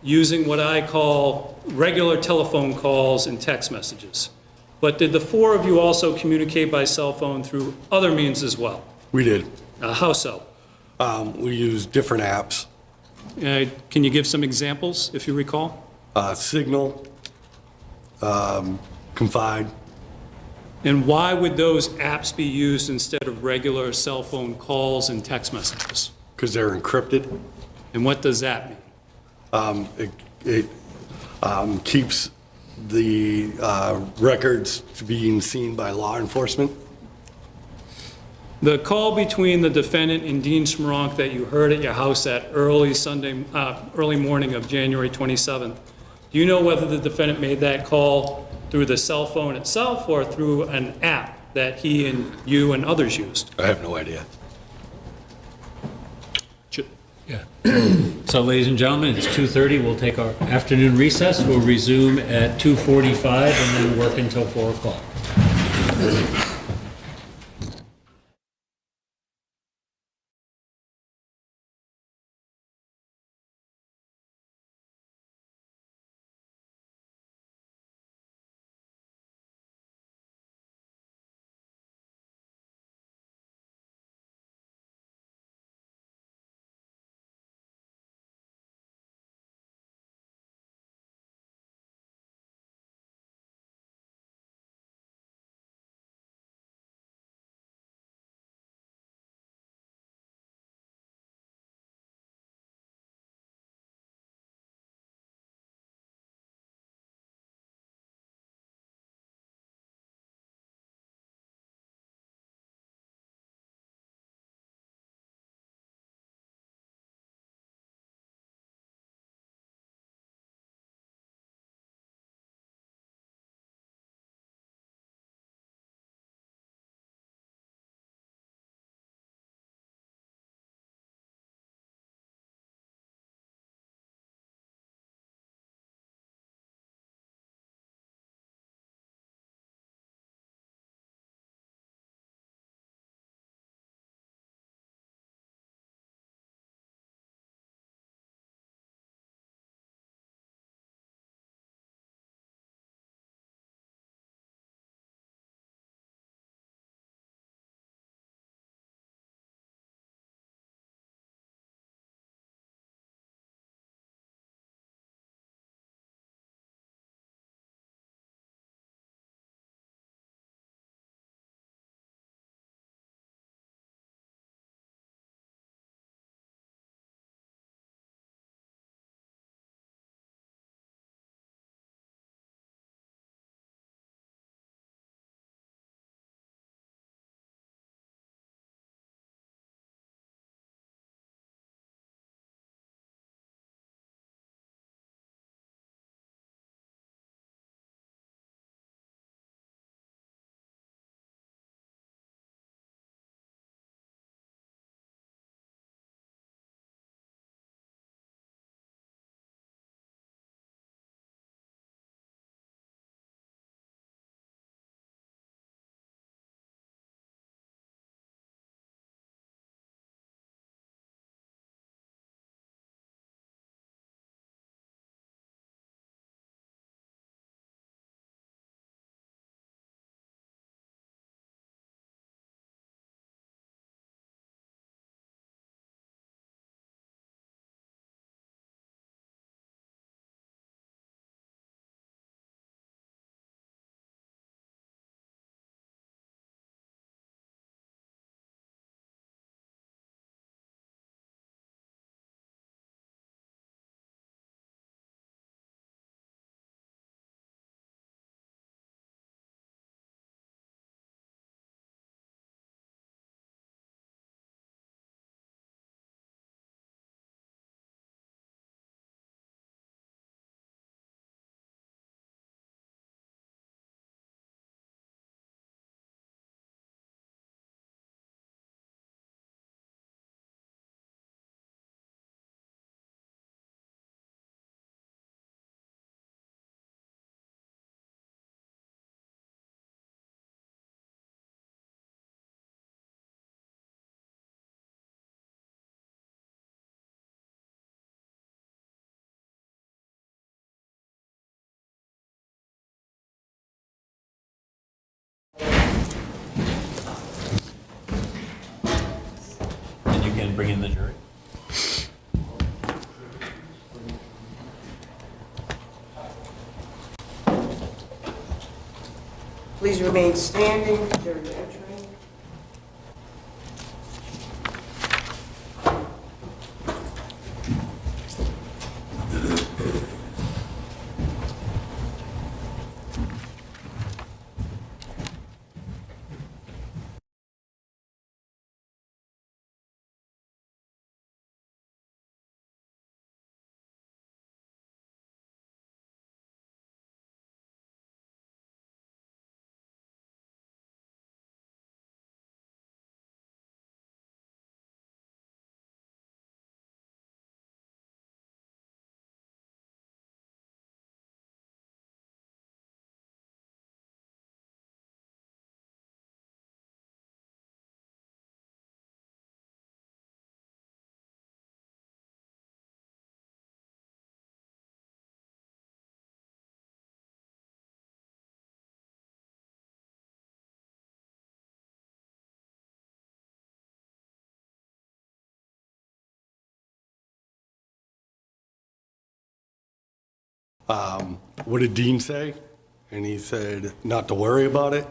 using what I call regular telephone calls and text messages. But did the four of you also communicate by cell phone through other means as well? We did. How so? We used different apps, Can you give some examples, if you recall? Signal, Confide. And why would those apps be used instead of regular cell phone calls and text messages? Because they're encrypted. And what does that mean? It keeps the records to being seen by law enforcement. The call between the defendant and Dean Schrank that you heard at your house that early morning of January 27th, do you know whether the defendant made that call through the cell phone itself or through an app that he and you and others used? I have no idea. Yeah. So, ladies and gentlemen, it's 2:30. We'll take our afternoon recess. We'll resume at 2:45 and then work until 4 o'clock. again bring in the jury. Please remain standing, jury entering. What did Dean say? And he said not to worry about it.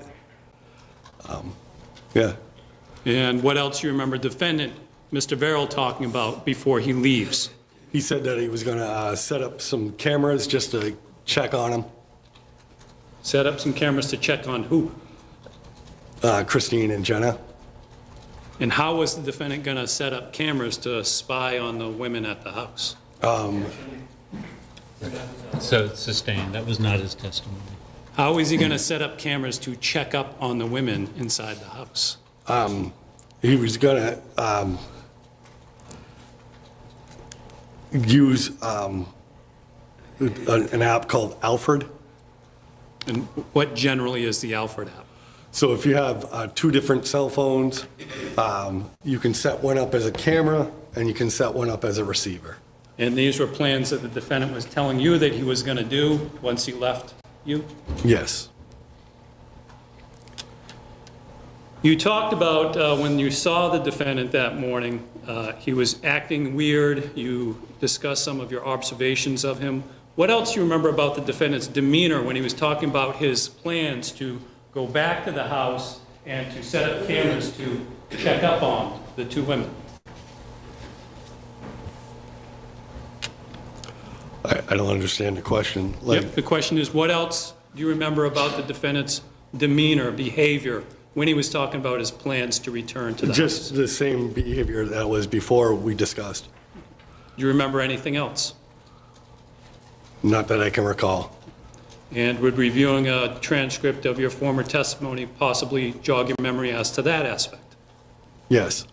Yeah. And what else you remember defendant, Mr. Verrill, talking about before he leaves? He said that he was going to set up some cameras just to check on him. Set up some cameras to check on who? Christine and Jenna. And how was the defendant going to set up cameras to spy on the women at the house? So sustained, that was not his testimony. How is he going to set up cameras to check up on the women inside the house? He was going to use an app called Alfred. And what generally is the Alfred app? So if you have two different cell phones, you can set one up as a camera and you can set one up as a receiver. And these were plans that the defendant was telling you that he was going to do once he left you? Yes. You talked about when you saw the defendant that morning, he was acting weird. You discussed some of your observations of him. What else do you remember about the defendant's demeanor when he was talking about his plans to go back to the house and to set up cameras to check up on the two women? I don't understand the question. Yep, the question is, what else do you remember about the defendant's demeanor, behavior, when he was talking about his plans to return to the house? Just the same behavior that was before we discussed. Do you remember anything else? Not that I can recall. And would reviewing a transcript of your former testimony possibly jog your memory as to that aspect? Yes.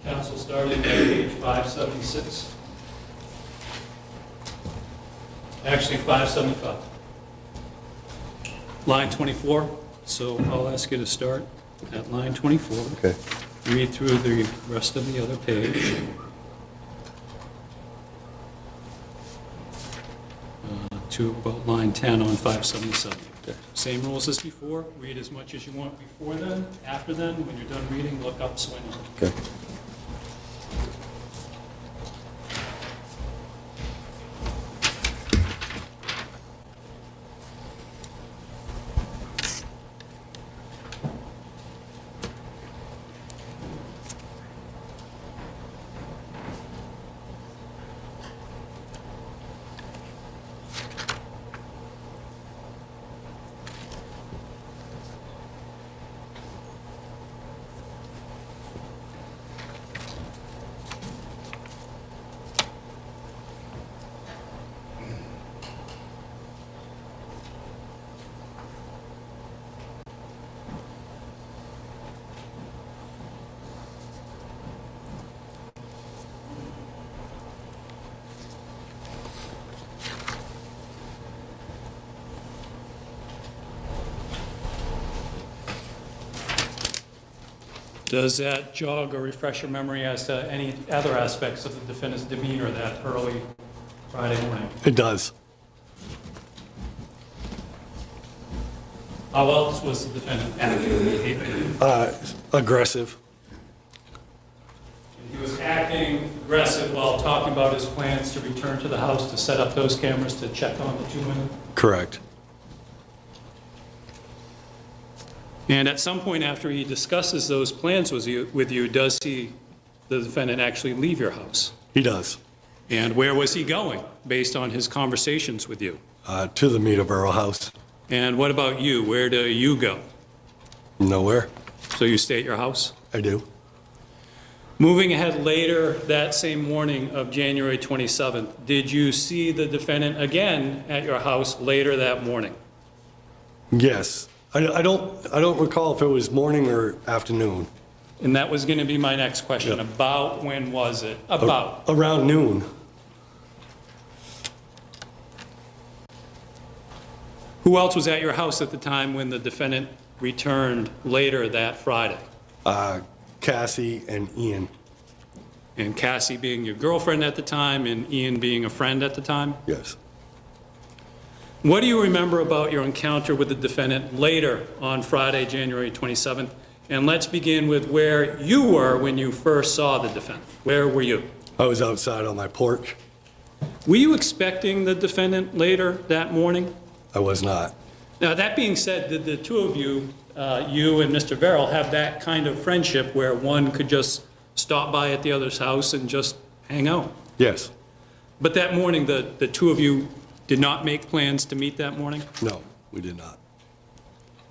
Counsel starting at page 576. Actually, 575. Line 24, so I'll ask you to start at line 24. Okay. Read through the rest of the other page. To about line 10 on 577. Okay. Same rules as before, read as much as you want before then, after then, when you're done reading, look up so I know. Okay. Does that jog or refresh your memory as to any other aspects of the defendant's demeanor that early Friday morning? It does. How else was the defendant acting behaving? Aggressive. He was acting aggressive while talking about his plans to return to the house to set up those cameras to check on the two women. Correct. And at some point after he discusses those plans with you, does the defendant actually leave your house? He does. And where was he going based on his conversations with you? To the Verrill house. And what about you? Where do you go? Nowhere. So you stay at your house? I do. Moving ahead later that same morning of January 27th, did you see the defendant again at your house later that morning? Yes. I don't recall if it was morning or afternoon. And that was going to be my next question. Yep. About when was it? About? Around noon. Who else was at your house at the time when the defendant returned later that Friday? Cassie and Ian. And Cassie being your girlfriend at the time and Ian being a friend at the time? Yes. What do you remember about your encounter with the defendant later on Friday, January 27th? And let's begin with where you were when you first saw the defendant. Where were you? I was outside on my porch. Were you expecting the defendant later that morning? I was not. Now, that being said, did the two of you, you and Mr. Verrill, have that kind of friendship where one could just stop by at the other's house and just hang out? Yes. But that morning, the two of you did not make plans to meet that morning? No, we did not.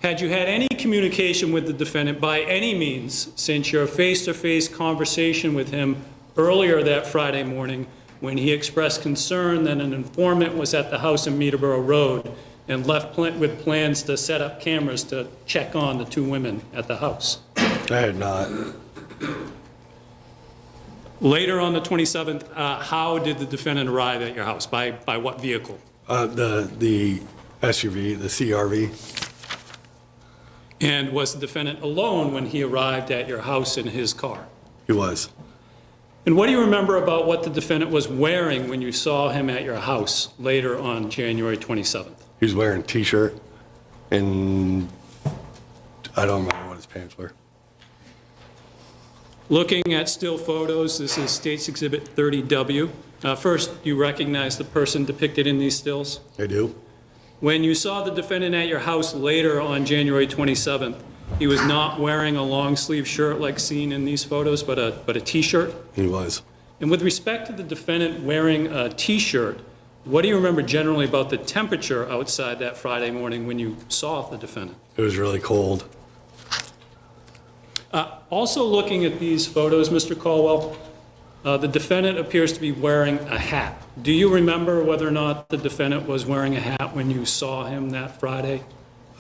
Had you had any communication with the defendant by any means since your face-to-face conversation with him earlier that Friday morning when he expressed concern that an informant was at the house in Meterboro Road and left with plans to set up cameras to check on the two women at the house? I had not. Later on the 27th, how did the defendant arrive at your house? By what vehicle? The SUV, the CRV. And was the defendant alone when he arrived at your house in his car? He was. And what do you remember about what the defendant was wearing when you saw him at your house later on January 27th? He was wearing a T-shirt, and I don't remember what his pants were. Looking at still photos, this is State's Exhibit 30W. First, do you recognize the person depicted in these stills? I do. When you saw the defendant at your house later on January 27th, he was not wearing a long-sleeve shirt like seen in these photos, but a T-shirt? He was. And with respect to the defendant wearing a T-shirt, what do you remember generally about the temperature outside that Friday morning when you saw the defendant? It was really cold. Also looking at these photos, Mr. Caldwell, the defendant appears to be wearing a hat. Do you remember whether or not the defendant was wearing a hat when you saw him that Friday?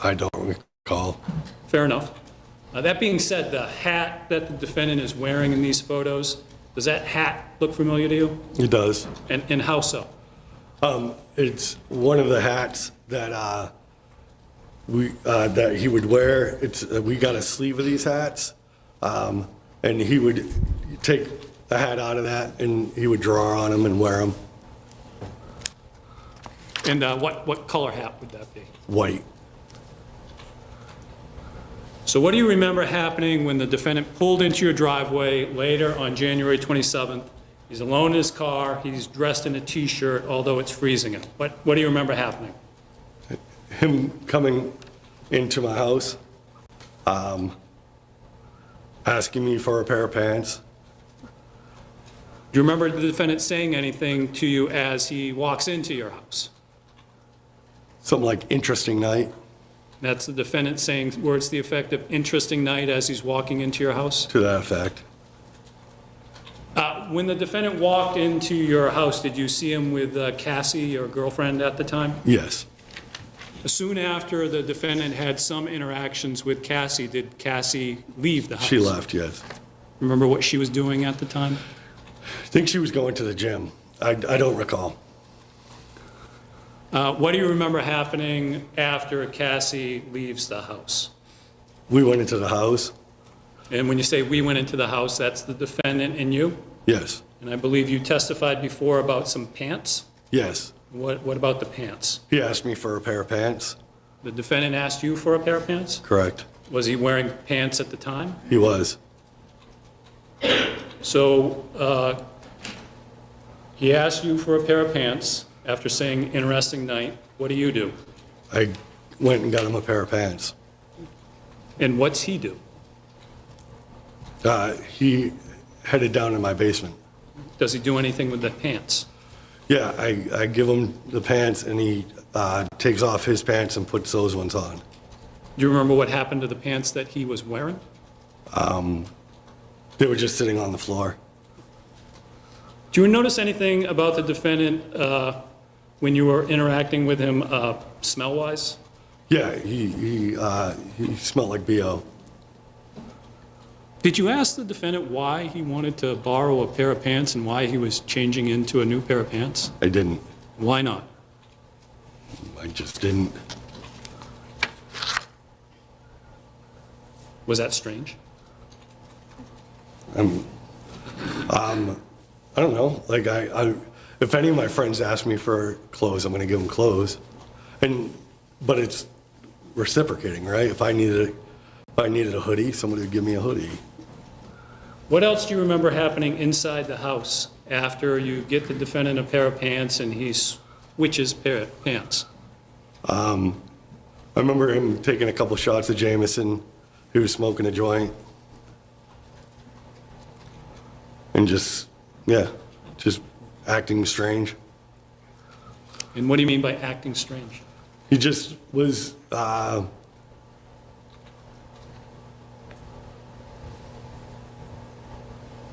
I don't recall. Fair enough. That being said, the hat that the defendant is wearing in these photos, does that hat look familiar to you? It does. And how so? It's one of the hats that that he would wear. We got a sleeve of these hats, and he would take the hat out of that and he would draw on them and wear them. And what color hat would that be? White. So what do you remember happening when the defendant pulled into your driveway later on January 27th? He's alone in his car, he's dressed in a T-shirt, although it's freezing out. What do you remember happening? Him coming into my house, asking me for a pair of pants. Do you remember the defendant saying anything to you as he walks into your house? Something like interesting night. That's the defendant saying words to the effect of interesting night as he's walking into your house? To that effect. When the defendant walked into your house, did you see him with Cassie, your girlfriend at the time? Yes. Soon after the defendant had some interactions with Cassie, did Cassie leave the house? She left, yes. Remember what she was doing at the time? I think she was going to the gym. I don't recall. What do you remember happening after Cassie leaves the house? We went into the house. And when you say we went into the house, that's the defendant and you? Yes, And I believe you testified before about some pants? yes. What about the pants? He asked me for a pair of pants. The defendant asked you for a pair of pants? Correct. Was he wearing pants at the time? He was. So he asked you for a pair of pants after saying interesting night. What do? I went and got him a pair of pants. And what's he do? He headed down in my basement. Does he do anything with the pants? Yeah, I give him the pants, and he takes off his pants and puts those ones on. Do you remember what happened to the pants that he was wearing? They were just sitting on the floor. Do you notice anything about the defendant when you were interacting with him smell-wise? Yeah, he smelled like BO. Did you ask the defendant why he wanted to borrow a pair of pants and why he was changing into a new pair of pants? I didn't. Why not? I just didn't. Was that strange? I don't know. Like if any of my friends ask me for clothes, I'm going to give them clothes, but it's reciprocating, right? If I needed a hoodie, somebody would give me a hoodie. What else do you remember happening inside the house after you get the defendant a pair of pants and he switches pair of pants? I remember him taking a couple shots of Jameson. He was smoking a joint. And just acting strange. And what do you mean by acting strange? He just was,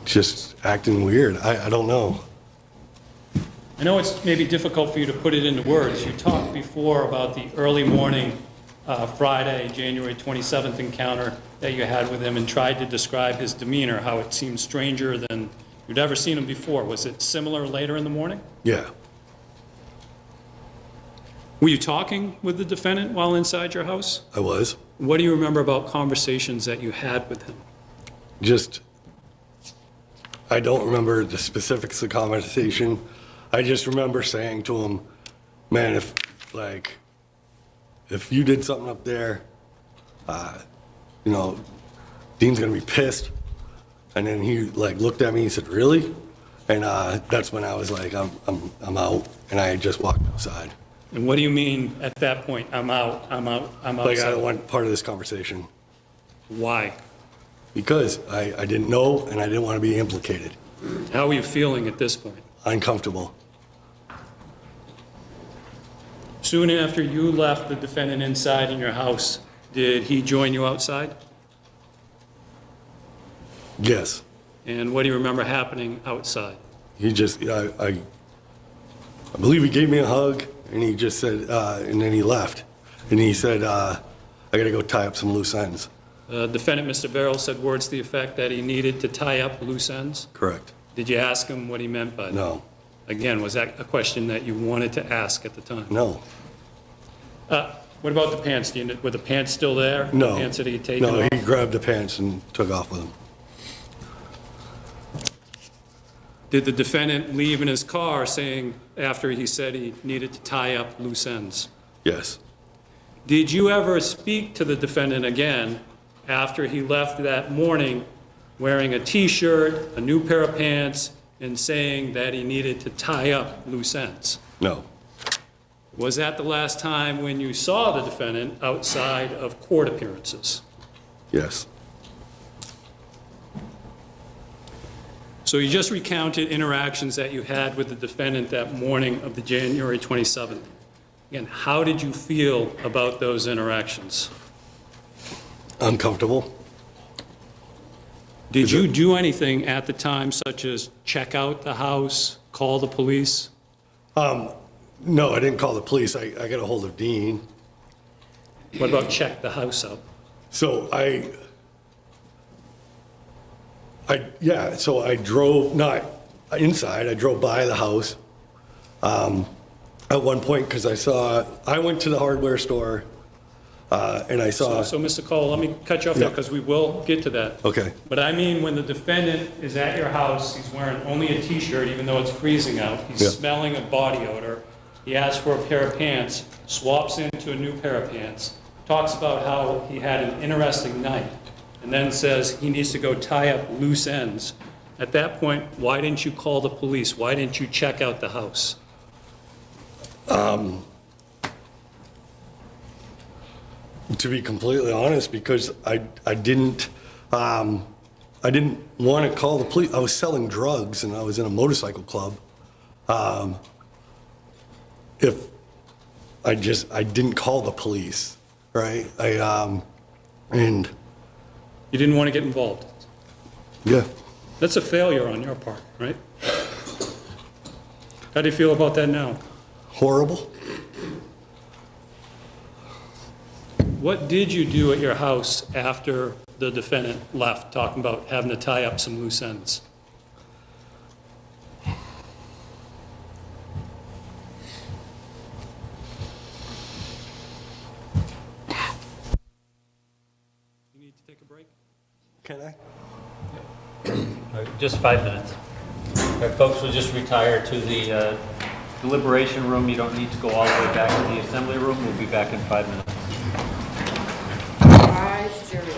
just acting weird. I don't know. I know it's maybe difficult for you to put it into words. You talked before about the early morning Friday, January 27th encounter that you had with him and tried to describe his demeanor, how it seemed stranger than you'd ever seen him before. Was it similar later in the morning? Yeah. Were you talking with the defendant while inside your house? I was. What do you remember about conversations that you had with him? I don't remember the specifics of the conversation. I just remember saying to him, man, if you did something up there, Dean's gonna be pissed. And then he looked at me and said, really? And that's when I was like, I'm out. And I just walked outside. And what do you mean at that point? I'm out, I'm outside? Like, I don't want part of this conversation. Why? Because I didn't know and I didn't want to be implicated. How are you feeling at this point? Uncomfortable. Soon after you left the defendant inside in your house, did he join you outside? Yes. And what do you remember happening outside? He just, I believe he gave me a hug and he just said, and then he left. And he said, I gotta go tie up some loose ends. Defendant, Mr. Verrill, said words to the effect that he needed to tie up loose ends. Correct. Did you ask him what he meant by that? No. Again, was that a question that you wanted to ask at the time? No. What about the pants? Were the pants still there? No. The pants that he had taken No, off? he grabbed the pants and took off with them. Did the defendant leave in his car saying, after he said he needed to tie up loose ends? Yes. Did you ever speak to the defendant again after he left that morning wearing a T-shirt, a new pair of pants, and saying that he needed to tie up loose ends? No. Was that the last time when you saw the defendant outside of court appearances? Yes. So you just recounted interactions that you had with the defendant that morning of the January 27th. Again, how did you feel about those interactions? Uncomfortable. Did you do anything at the time, such as check out the house, call the police? No, I didn't call the police. I got a hold of Dean. What about check the house out? So I drove, not inside, I drove by the house at one point because I went to the hardware store And I saw, So, Mr. Cole, let me cut you off there, because we will get to that. okay, But I mean, when the defendant is at your house, he's wearing only a T-shirt, even though it's freezing out. He's Yeah. smelling a body odor. He asks for a pair of pants, swaps into a new pair of pants, talks about how he had an interesting night, and then says he needs to go tie up loose ends. At that point, why didn't you call the police? Why didn't you check out the house? to be completely honest, because I didn't want to call the police. I was selling drugs and I was in a motorcycle club. If I didn't call the police, right? And You didn't want to get involved. yeah, That's a failure on your part, right? How do you feel about that now? horrible. What did you do at your house after the defendant left, talking about having to tie up some loose ends? You need to take a break? Can I? Just 5 minutes. All right, folks, we'll just retire to the deliberation room. You don't need to go all the way back to the assembly room. We'll be back in 5 minutes. Rise, jury.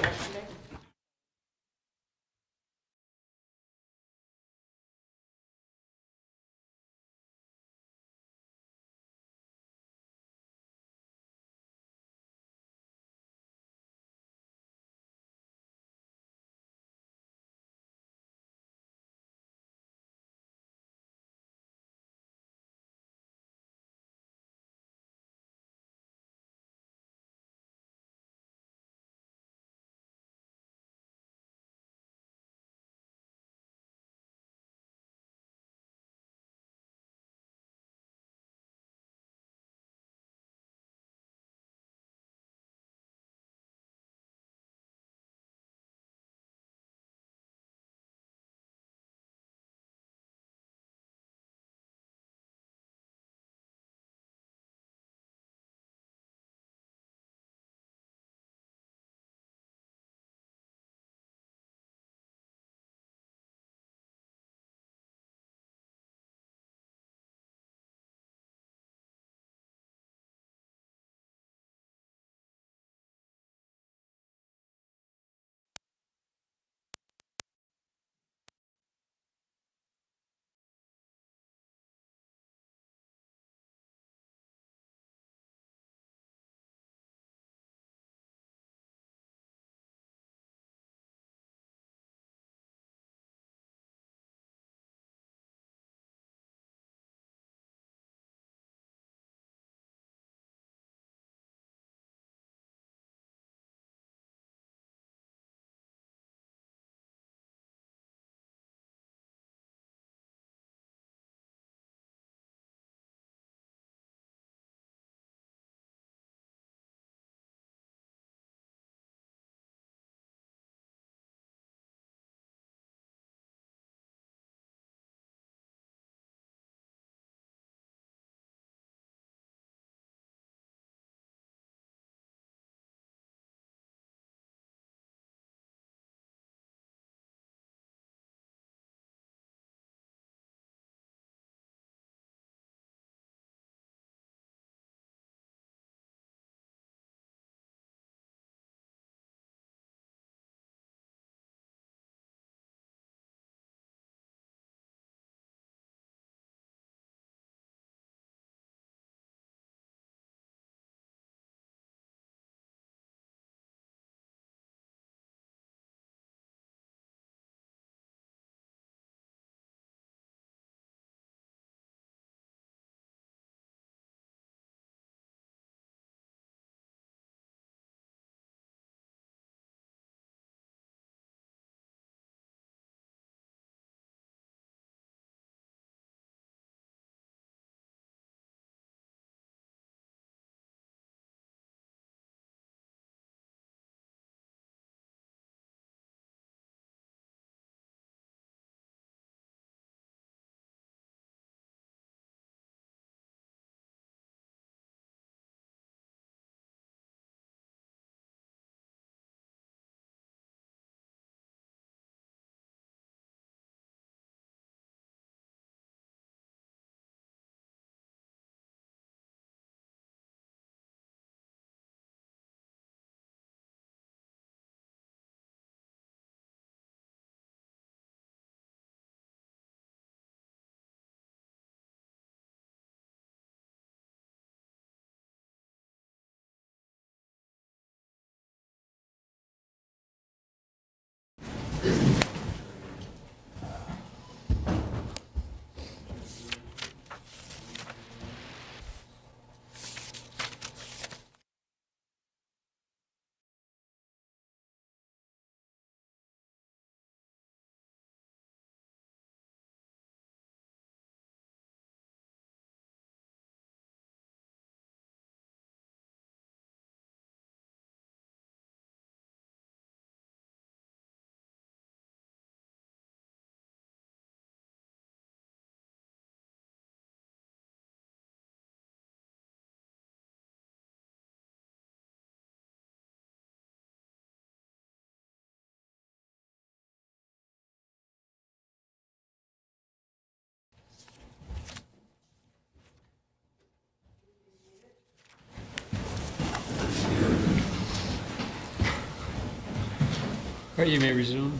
All right, you may resume.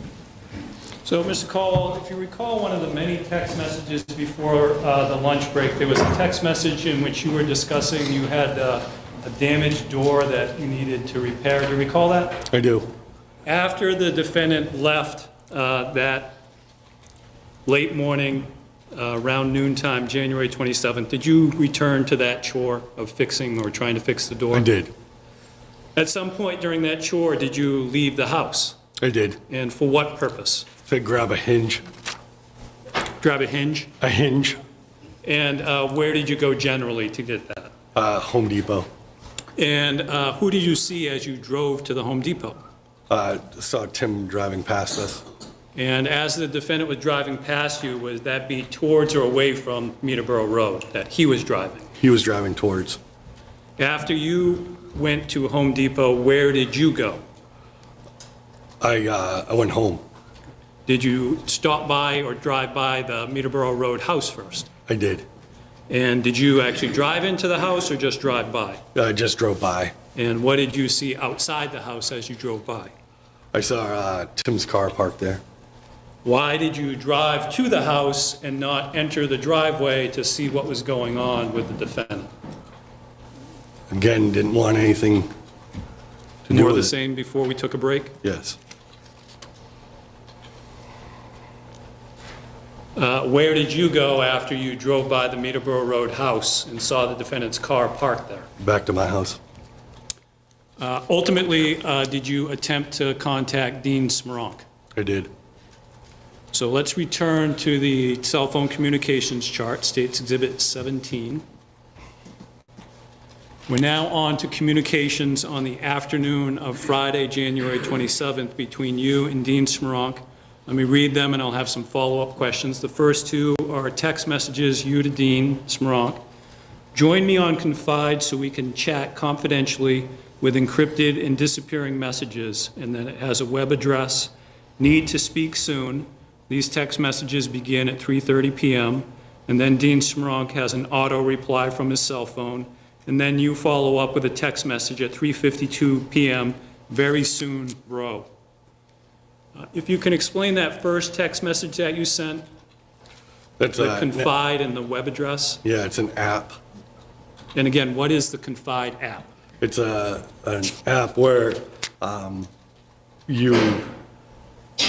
So, Mr. Cole, if you recall one of the many text messages before the lunch break, there was a text message in which you were discussing you had a damaged door that you needed to repair. Do you recall that? I do. After the defendant left that late morning, around noontime, January 27th, did you return to that chore of fixing or trying to fix the door? I did. At some point during that chore, did you leave the house? I did. And for what purpose? To grab a hinge. Grab a hinge? A hinge. And where did you go generally to get that? Home Depot. And who did you see as you drove to the Home Depot? Saw Tim driving past us. And as the defendant was driving past you, would that be towards or away from Meterboro Road that he was driving? He was driving towards. After you went to Home Depot, where did you go? I went home. Did you stop by or drive by the Meterboro Road house first? I did. And did you actually drive into the house or just drive by? I just drove by. And what did you see outside the house as you drove by? I saw Tim's car parked there. Why did you drive to the house and not enter the driveway to see what was going on with the defendant? Again, didn't want anything to do More with the it. same before we took a break? Yes. Where did you go after you drove by the Meterboro Road house and saw the defendant's car parked there? Back to my house. Ultimately, did you attempt to contact Dean Smoronk? I did. So let's return to the cell phone communications chart, States Exhibit 17. We're now on to communications on the afternoon of Friday, January 27th, between you and Dean Smoronk. Let me read them and I'll have some follow-up questions. The first two are text messages, you to Dean Smoronk. Join me on Confide so we can chat confidentially with encrypted and disappearing messages. And then it has a web address. Need to speak soon. These text messages begin at 3:30 p.m. And then Dean Smoronk has an auto reply from his cell phone. And then you follow up with a text message at 3:52 p.m. Very soon, bro. If you can explain that first text message that you sent, That's the Confide and the web address. Yeah, it's an app. And again, what is the Confide app? It's an app where you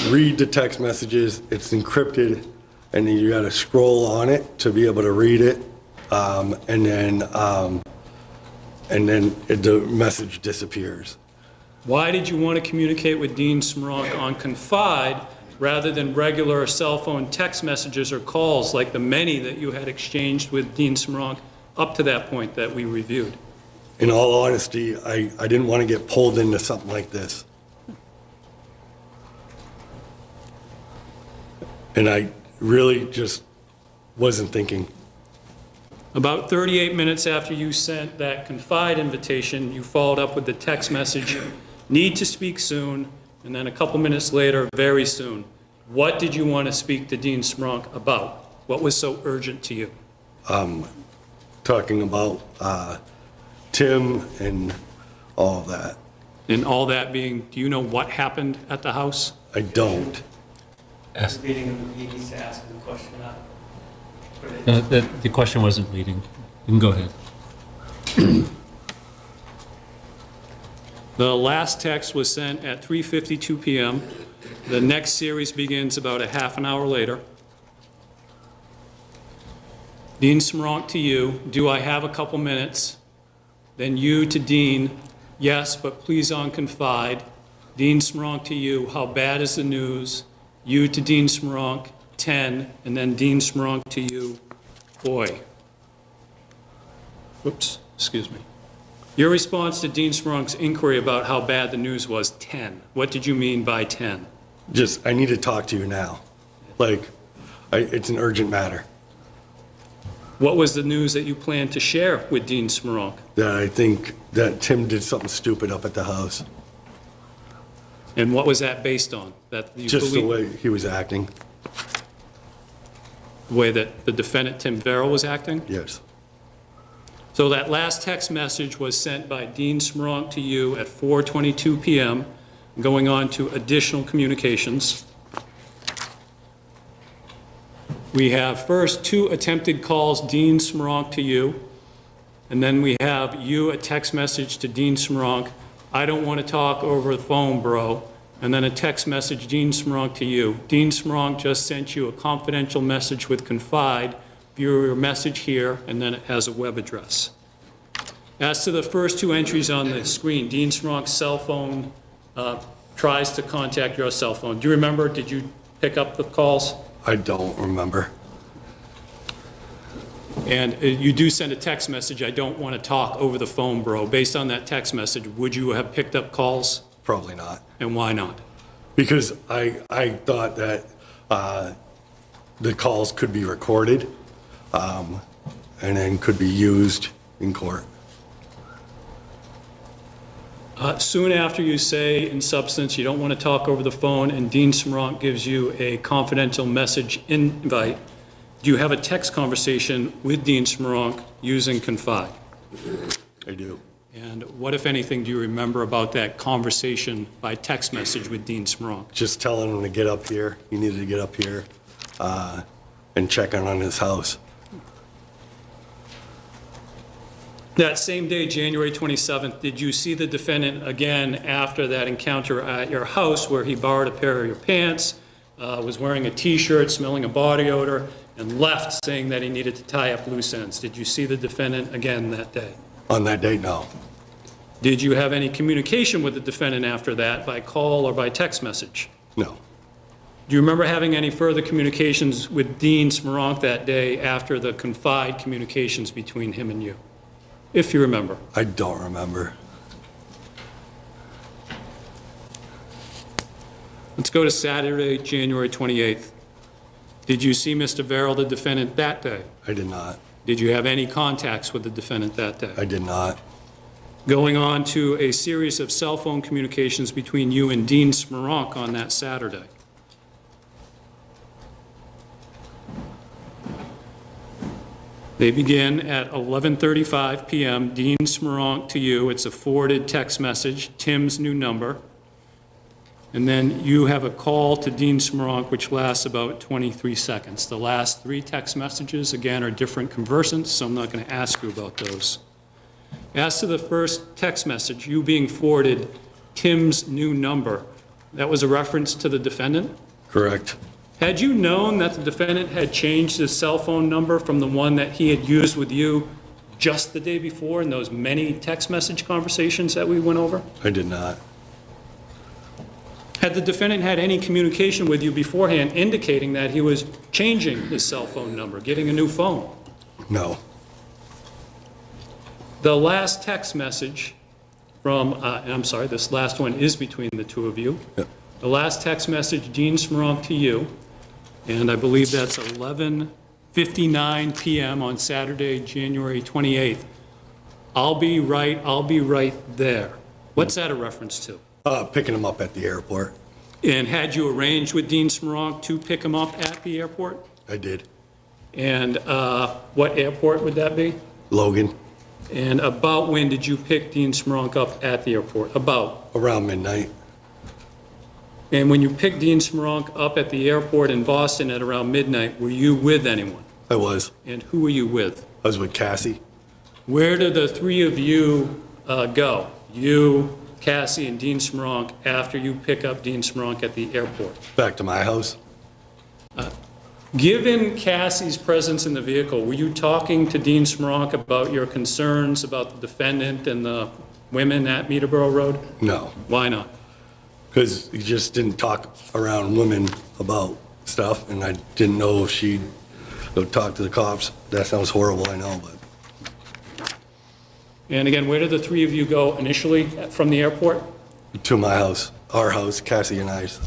read the text messages, it's encrypted, and then you gotta scroll on it to be able to read it. And then the message disappears. Why did you want to communicate with Dean Smoronk on Confide rather than regular cell phone text messages or calls like the many that you had exchanged with Dean Smoronk up to that point that we reviewed? In all honesty, I didn't want to get pulled into something like this. And I really just wasn't thinking. About 38 minutes after you sent that Confide invitation, you followed up with the text message, need to speak soon, and then a couple minutes later, very soon. What did you want to speak to Dean Smoronk about? What was so urgent to you? Talking about Tim and all of that. And all that being, do you know what happened at the house? I don't. Repeating him, he needs to ask him the question. No, the question wasn't leading. You can go ahead. The last text was sent at 3:52 p.m. The next series begins about a half an hour later. Dean Smoronk to you, do I have a couple minutes? Then you to Dean, yes, but please on confide. Dean Smoronk to you, how bad is the news? You to Dean Smoronk, 10, and then Dean Smoronk to you, boy. Whoops, excuse me. Your response to Dean Smorank's inquiry about how bad the news was, 10. What did you mean by 10? Just, I need to talk to you now. Like, it's an urgent matter. What was the news that you planned to share with Dean Smoronk? That I think that Tim did something stupid up at the house. And what was that based on? That you Just the believe- way he was acting. The way that the defendant, Tim Verrill, was acting? Yes. So that last text message was sent by Dean Smoronk to you at 4:22 p.m., going on to additional communications. We have first 2 attempted calls, Dean Smoronk to you, and then we have you, a text message to Dean Smoronk, I don't want to talk over the phone, bro, and then a text message, Dean Smoronk to you. Dean Smoronk just sent you a confidential message with Confide, view your message here, and then it has a web address. As to the first 2 entries on the screen, Dean Smorank's cell phone tries to contact your cell phone. Do you remember, did you pick up the calls? I don't remember. And you do send a text message, I don't want to talk over the phone, bro. Based on that text message, would you have picked up calls? Probably not. And why not? Because I thought that the calls could be recorded and then could be used in court. Soon after you say, in substance, you don't want to talk over the phone, and Dean Smoronk gives you a confidential message invite, do you have a text conversation with Dean Smoronk using Confide? I do. And what, if anything, do you remember about that conversation by text message with Dean Smoronk? Just telling him to get up here. He needed to get up here and check on his house. That same day, January 27th, did you see the defendant again after that encounter at your house where he borrowed a pair of your pants, was wearing a T-shirt, smelling a body odor, and left saying that he needed to tie up loose ends? Did you see the defendant again that day? On that date, no. Did you have any communication with the defendant after that by call or by text message? No. Do you remember having any further communications with Dean Smoronk that day after the Confide communications between him and you? If you remember. I don't remember. Let's go to Saturday, January 28th. Did you see Mr. Verrill, the defendant, that day? I did not. Did you have any contacts with the defendant that day? I did not. Going on to a series of cell phone communications between you and Dean Smoronk on that Saturday. They begin at 11:35 p.m. Dean Smoronk to you. It's a forwarded text message, Tim's new number. And then you have a call to Dean Smoronk, which lasts about 23 seconds. The last 3 text messages, again, are different conversants, so I'm not going to ask you about those. As to the first text message, you being forwarded Tim's new number, that was a reference to the defendant? Correct. Had you known that the defendant had changed his cell phone number from the one that he had used with you just the day before in those many text message conversations that we went over? I did not. Had the defendant had any communication with you beforehand indicating that he was changing his cell phone number, getting a new phone? No. The last text message from, and I'm sorry, this last one is between the two of you. Yep. The last text message, Dean Smoronk to you, and I believe that's 11:59 p.m. on Saturday, January 28th. I'll be right there. What's that a reference to? Picking him up at the airport. And had you arranged with Dean Smoronk to pick him up at the airport? I did. And what airport would that be? Logan. And about when did you pick Dean Smoronk up at the airport? About? Around midnight. And when you picked Dean Smoronk up at the airport in Boston at around midnight, were you with anyone? I was. And who were you with? I was with Cassie. Where did the 3 of you go? You, Cassie and Dean Smronk after you pick up Dean Smronk at the airport? Back to my house. Given Cassie's presence in the vehicle, were you talking to Dean Smronk about your concerns about the defendant and the women at Meterboro Road? No, Why not? because he just didn't talk around women about stuff, and I didn't know if she'd go talk to the cops. That sounds horrible, I know, but And again, where did the three of you go initially from the airport? to my house, our house, Cassie and I's.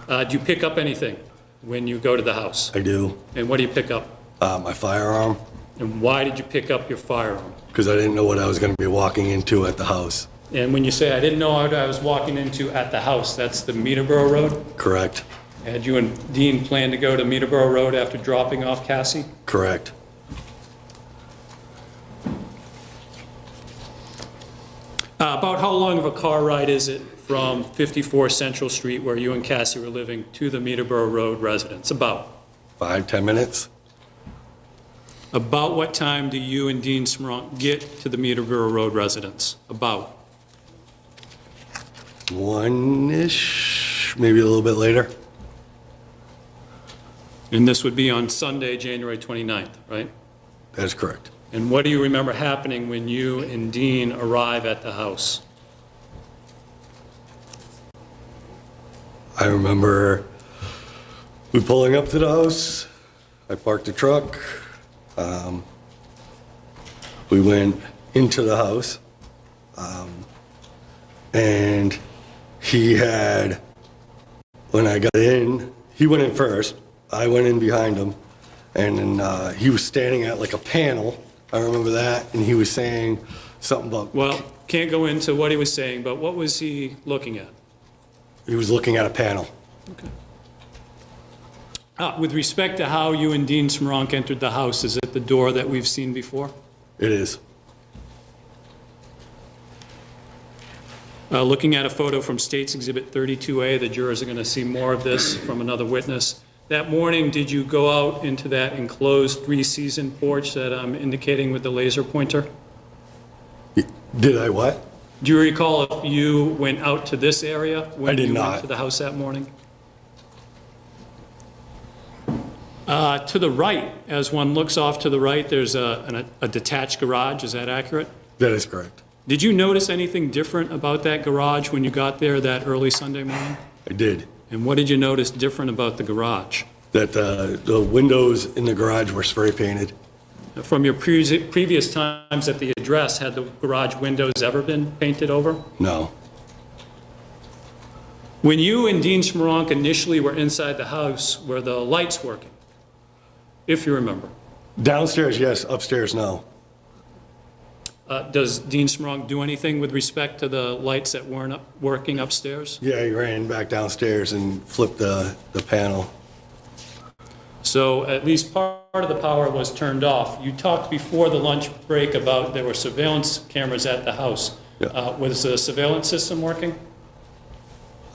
Do you pick up anything when you go to the house? I do. And what do you pick up? My firearm, And why did you pick up your firearm? because I didn't know what I was going to be walking into at the house. And when you say, I didn't know what I was walking into at the house, that's the Meterboro Road? Correct. Had you and Dean planned to go to Meterboro Road after dropping off Cassie? Correct. About how long of a car ride is it from 54 Central Street, where you and Cassie were living, to the Meterboro Road residence? About? 5-10 minutes. About what time do you and Dean Smronk get to the Meterboro Road residence? About? 1-ish, maybe a little bit later. And this would be on Sunday, January 29th, right? That's correct. And what do you remember happening when you and Dean arrive at the house? I remember we pulling up to the house. I parked the truck. We went into the house. And he had, when I got in, he went in first. I went in behind him. And then he was standing at like a panel. I remember that. And he was saying something about, Well, can't go into what he was saying, but what was he looking at? he was looking at a panel. With respect to how you and Dean Smronk entered the house, is it the door that we've seen before? It is. Looking at a photo from State's Exhibit 32A, the jurors are going to see more of this from another witness. That morning, did you go out into that enclosed three-season porch that I'm indicating with the laser pointer? Did I what? Do you recall if you went out to this area when I did you not. went to the house that morning? To the right, as one looks off to the right, there's a detached garage. Is that accurate? That is correct. Did you notice anything different about that garage when you got there that early Sunday morning? I did. And what did you notice different about the garage? That the windows in the garage were spray painted. From your previous times at the address, had the garage windows ever been painted over? No. When you and Dean Smronk initially were inside the house, were the lights working? If you remember. Downstairs, yes. Upstairs, no. Does Dean Smronk do anything with respect to the lights that weren't working upstairs? Yeah, he ran back downstairs and flipped the panel. So at least part of the power was turned off. You talked before the lunch break about there were surveillance cameras at the house. Yeah. Was the surveillance system working?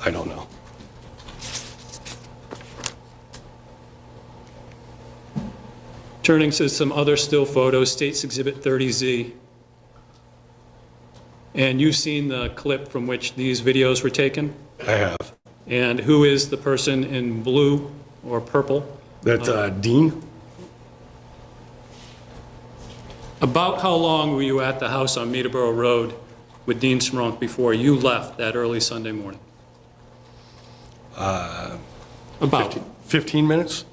I don't know. Turning to some other still photos, State's Exhibit 30Z. And you've seen the clip from which these videos were taken? I have. And who is the person in blue or purple? That's Dean? About how long were you at the house on Meterboro Road with Dean Smronk before you left that early Sunday morning? About. 15 minutes?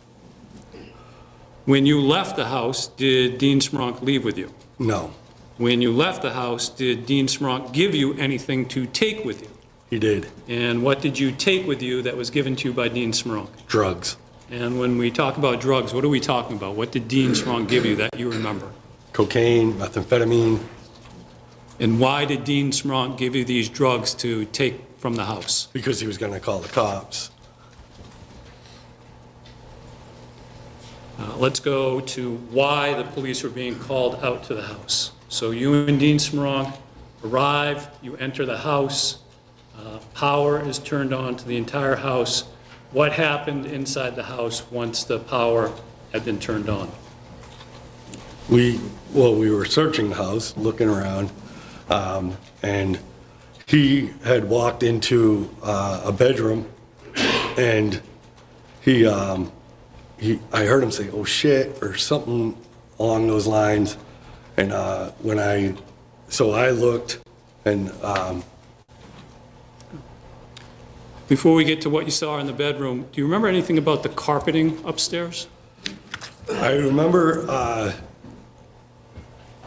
When you left the house, did Dean Smronk leave with you? No. When you left the house, did Dean Smronk give you anything to take with you? He did. And what did you take with you that was given to you by Dean Smronk? Drugs. And when we talk about drugs, what are we talking about? What did Dean Smronk give you that you remember? Cocaine, methamphetamine. And why did Dean Smronk give you these drugs to take from the house? Because he was going to call the cops. Let's go to why the police were being called out to the house. So you and Dean Smronk arrive, you enter the house, power is turned on to the entire house. What happened inside the house once the power had been turned on? We were searching the house, looking around, and he had walked into a bedroom, and I heard him say, "Oh shit," or something along those lines. And so I looked, and Before we get to what you saw in the bedroom, do you remember anything about the carpeting upstairs? I remember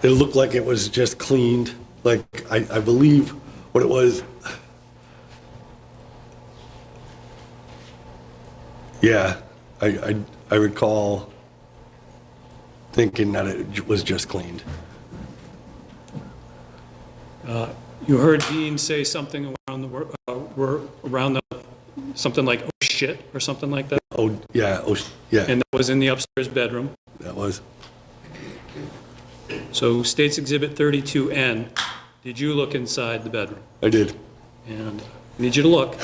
it looked like it was just cleaned. Like, I believe what it was. Yeah, I recall thinking that it was just cleaned. You heard Dean say something around something like, "oh shit," or something like that? Oh, yeah, yeah, And that was in the upstairs bedroom. that was. So State's Exhibit 32N, did you look inside the bedroom? I did. And I need you to look.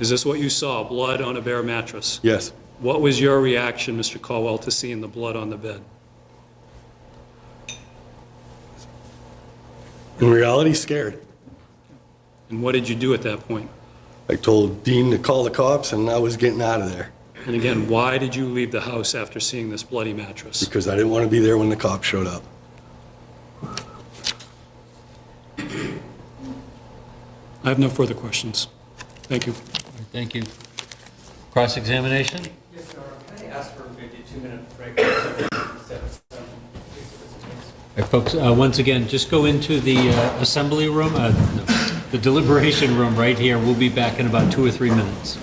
Is this what you saw, blood on a bare mattress? Yes. What was your reaction, Mr. Caldwell, to seeing the blood on the bed? In reality, scared. And what did you do at that point? I told Dean to call the cops, and I was getting out of there And again, why did you leave the house after seeing this bloody mattress? because I didn't want to be there when the cops showed up. I have no further questions. Thank you. Thank you. Cross-examination? Yes, sir. Can I ask for maybe a 2-minute break? Instead of some participants? All right, folks, once again, just go into the assembly room, no, the deliberation room right here. We'll be back in about 2 or 3 minutes.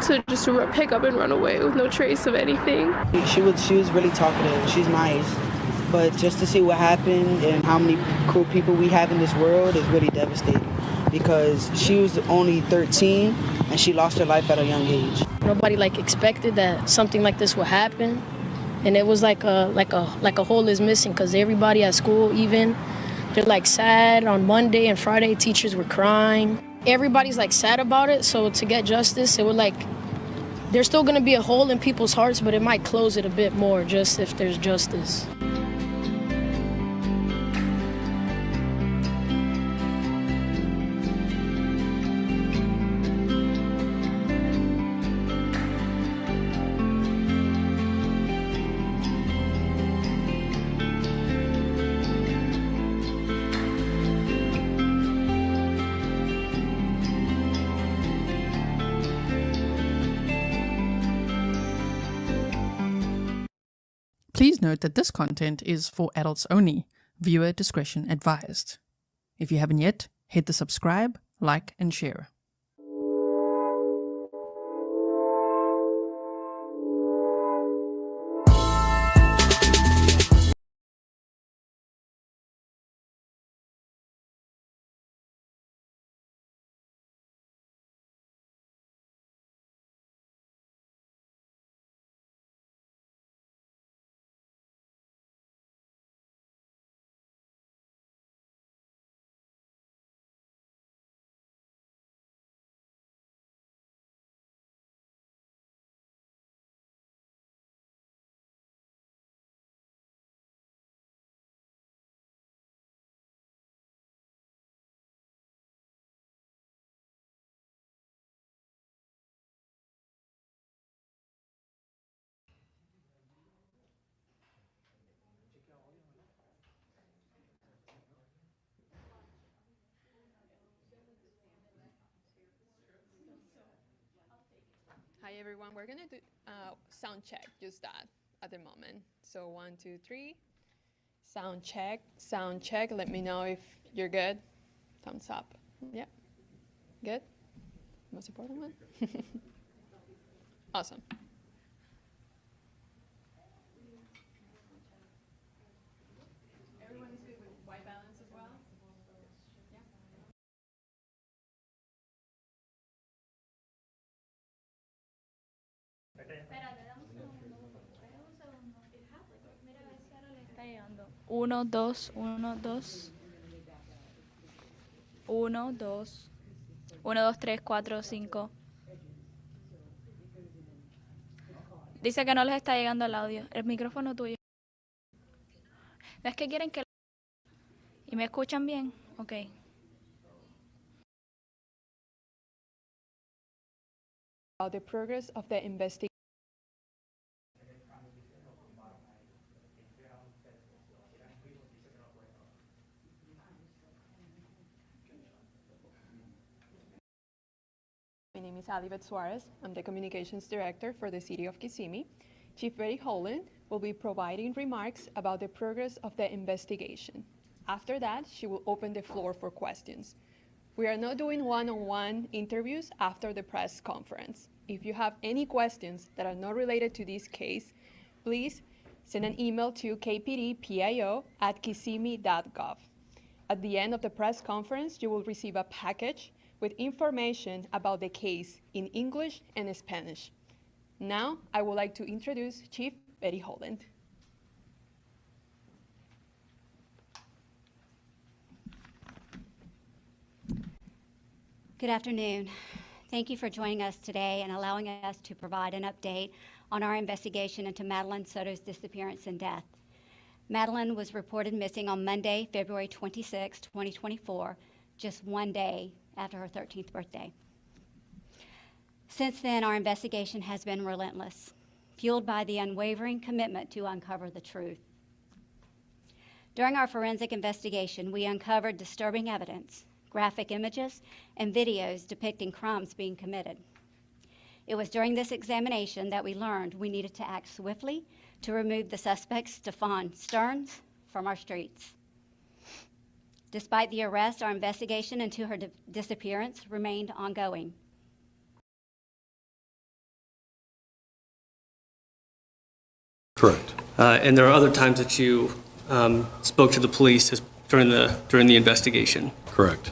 to just pick up and run away with no trace of anything. She was really talkative. She's nice. But just to see what happened and how many cool people we have in this world is really devastating, because she was only 13 and she lost her life at a young age. Nobody expected that something like this would happen, and it was like a hole is missing, because everybody at school, even they're sad. On Monday and Friday, teachers were crying. Everybody's sad about it. So to get justice, it would there's still gonna be a hole in people's hearts, but it might close it a bit more just if there's justice. Please note that this content is for adults only. Viewer discretion advised. If you haven't yet, hit the subscribe, like, and share. Hi everyone, we're gonna do sound check, just that at the moment. So 1, 2, 3, sound check. Let me know if you're good. Thumbs up. Yeah, good. Most important one. Awesome. Everyone's good with white balance as well? Yeah. Espérate, dame un segundo. Espera un segundo. Mira, a ver si ahora le está llegando. 1, 2, 1, 2. 1, 2. 1, 2, 3, 4, 5. Dice que no les está llegando el audio. El micrófono tuyo. ¿No es que quieren que... ¿Y me escuchan bien? Ok. About the progress of the investigation. My name is Alibet Suarez. I'm the Communications Director for the City of Kissimmee. Chief Verrill Holland will be providing remarks about the progress of the investigation. After that, she will open the floor for questions. We are not doing one-on-one interviews after the press conference. If you have any questions that are not related to this case, please send an email to kpdpio@kissimmee.gov. At the end of the press conference, you will receive a package with information about the case in English and Spanish. Now, I would like to introduce Chief Verrill Holland. Good afternoon. Thank you for joining us today and allowing us to provide an update on our investigation into Madeline Soto's disappearance and death. Madeline was reported missing on Monday, February 26, 2024, just one day after her 13th birthday. Since then, our investigation has been relentless, fueled by the unwavering commitment to uncover the truth. During our forensic investigation, we uncovered disturbing evidence, graphic images, and videos depicting crimes being committed. It was during this examination that we learned we needed to act swiftly to remove the suspect, Stephon Stearns, from our streets. Despite the arrest, our investigation into her disappearance remained ongoing. Correct. And there are other times that you spoke to the police during the investigation. Correct.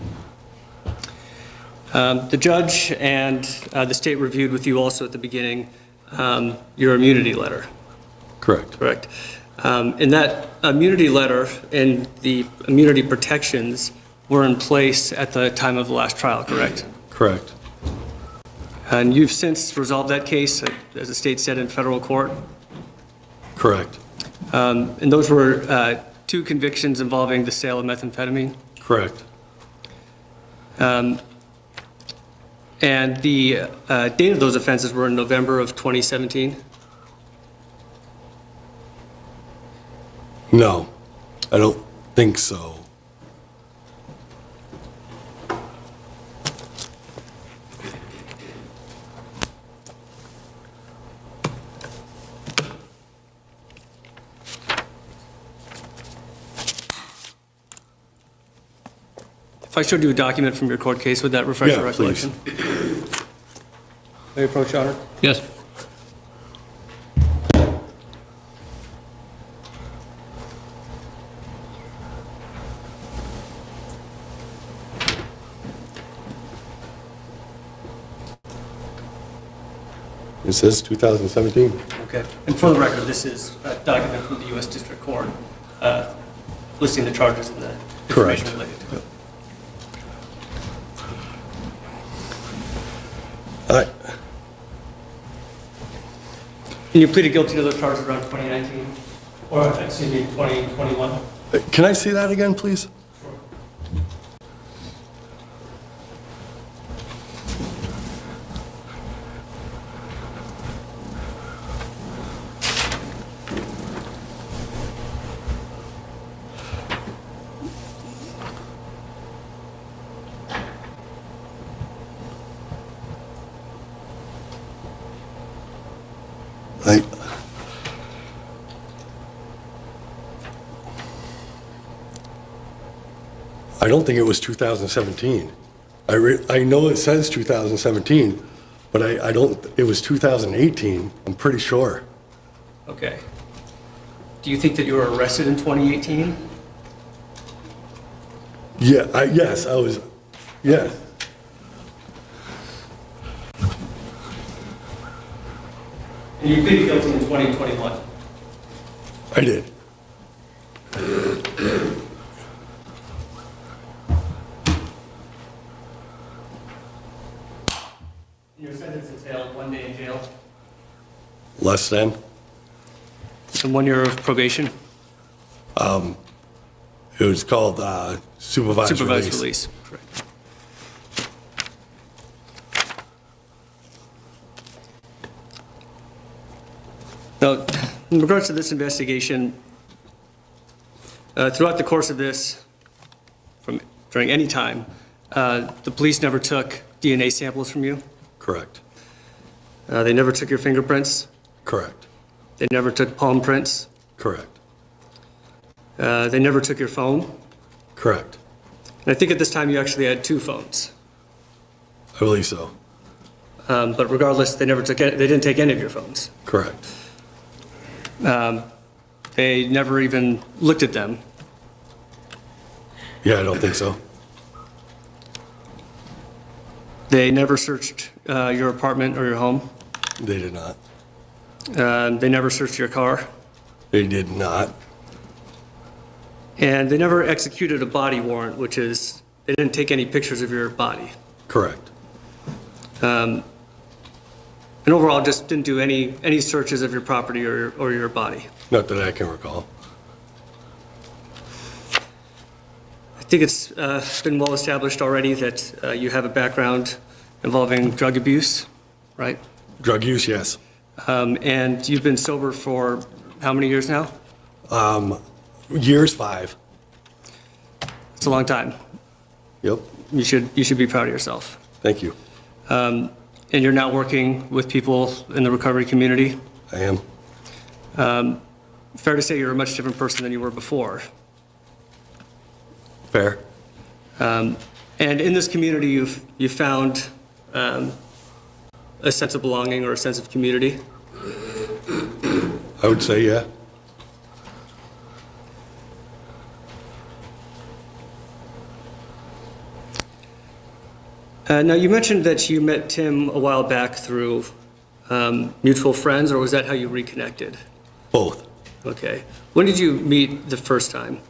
The judge and the state reviewed with you also at the beginning your immunity letter. Correct. Correct. And that immunity letter and the immunity protections were in place at the time of the last trial, correct? Correct. And you've since resolved that case, as the state said, in federal court? Correct. And those were 2 convictions involving the sale of methamphetamine? Correct. And the date of those offenses were in November of 2017? No, I don't think so. If I showed you a document from your court case, would that refresh your Yeah, please. recollection? May I approach, Your Honor? Yes. It says 2017. Okay. And for the record, this is a document from the U.S. District Court listing the charges and the information Correct. related to it. And you pleaded guilty to those charges around 2019? Or, excuse me, 2021? Can I see that again, please? I don't think it was 2017. I know it says 2017, but I don't, it was 2018, I'm pretty sure. Okay. Do you think that you were arrested in 2018? Yeah, yes, I was, yes. And you pleaded guilty in 2021? I did. Your sentence entailed 1 day in jail Less than. and 1 year of probation? It was called supervised Supervised release. release, correct. Now, in regards to this investigation, throughout the course of this, during any time, the police never took DNA samples from you? Correct. They never took your fingerprints? Correct. They never took palm prints? Correct. They never took your phone? Correct. And I think at this time you actually had 2 phones. I believe so. But regardless, they didn't take any of your phones. Correct. They never even looked at them. Yeah, I don't think so. They never searched your apartment or your home. They did not. They never searched your car. They did not. And they never executed a body warrant, which is, they didn't take any pictures of your body. Correct. And overall, just didn't do any searches of your property or your body. Not that I can recall. I think it's been well established already that you have a background involving drug abuse, right? Drug use, yes. And you've been sober for how many years now? Years 5. It's a long time. Yep. You should be proud of yourself. Thank you. And you're now working with people in the recovery community? I am. Fair to say you're a much different person than you were before. Fair. And in this community, you've found a sense of belonging or a sense of community? I would say, yeah. Now, you mentioned that you met Tim a while back through mutual friends, or was that how you reconnected? Both. Okay. When did you meet the first time?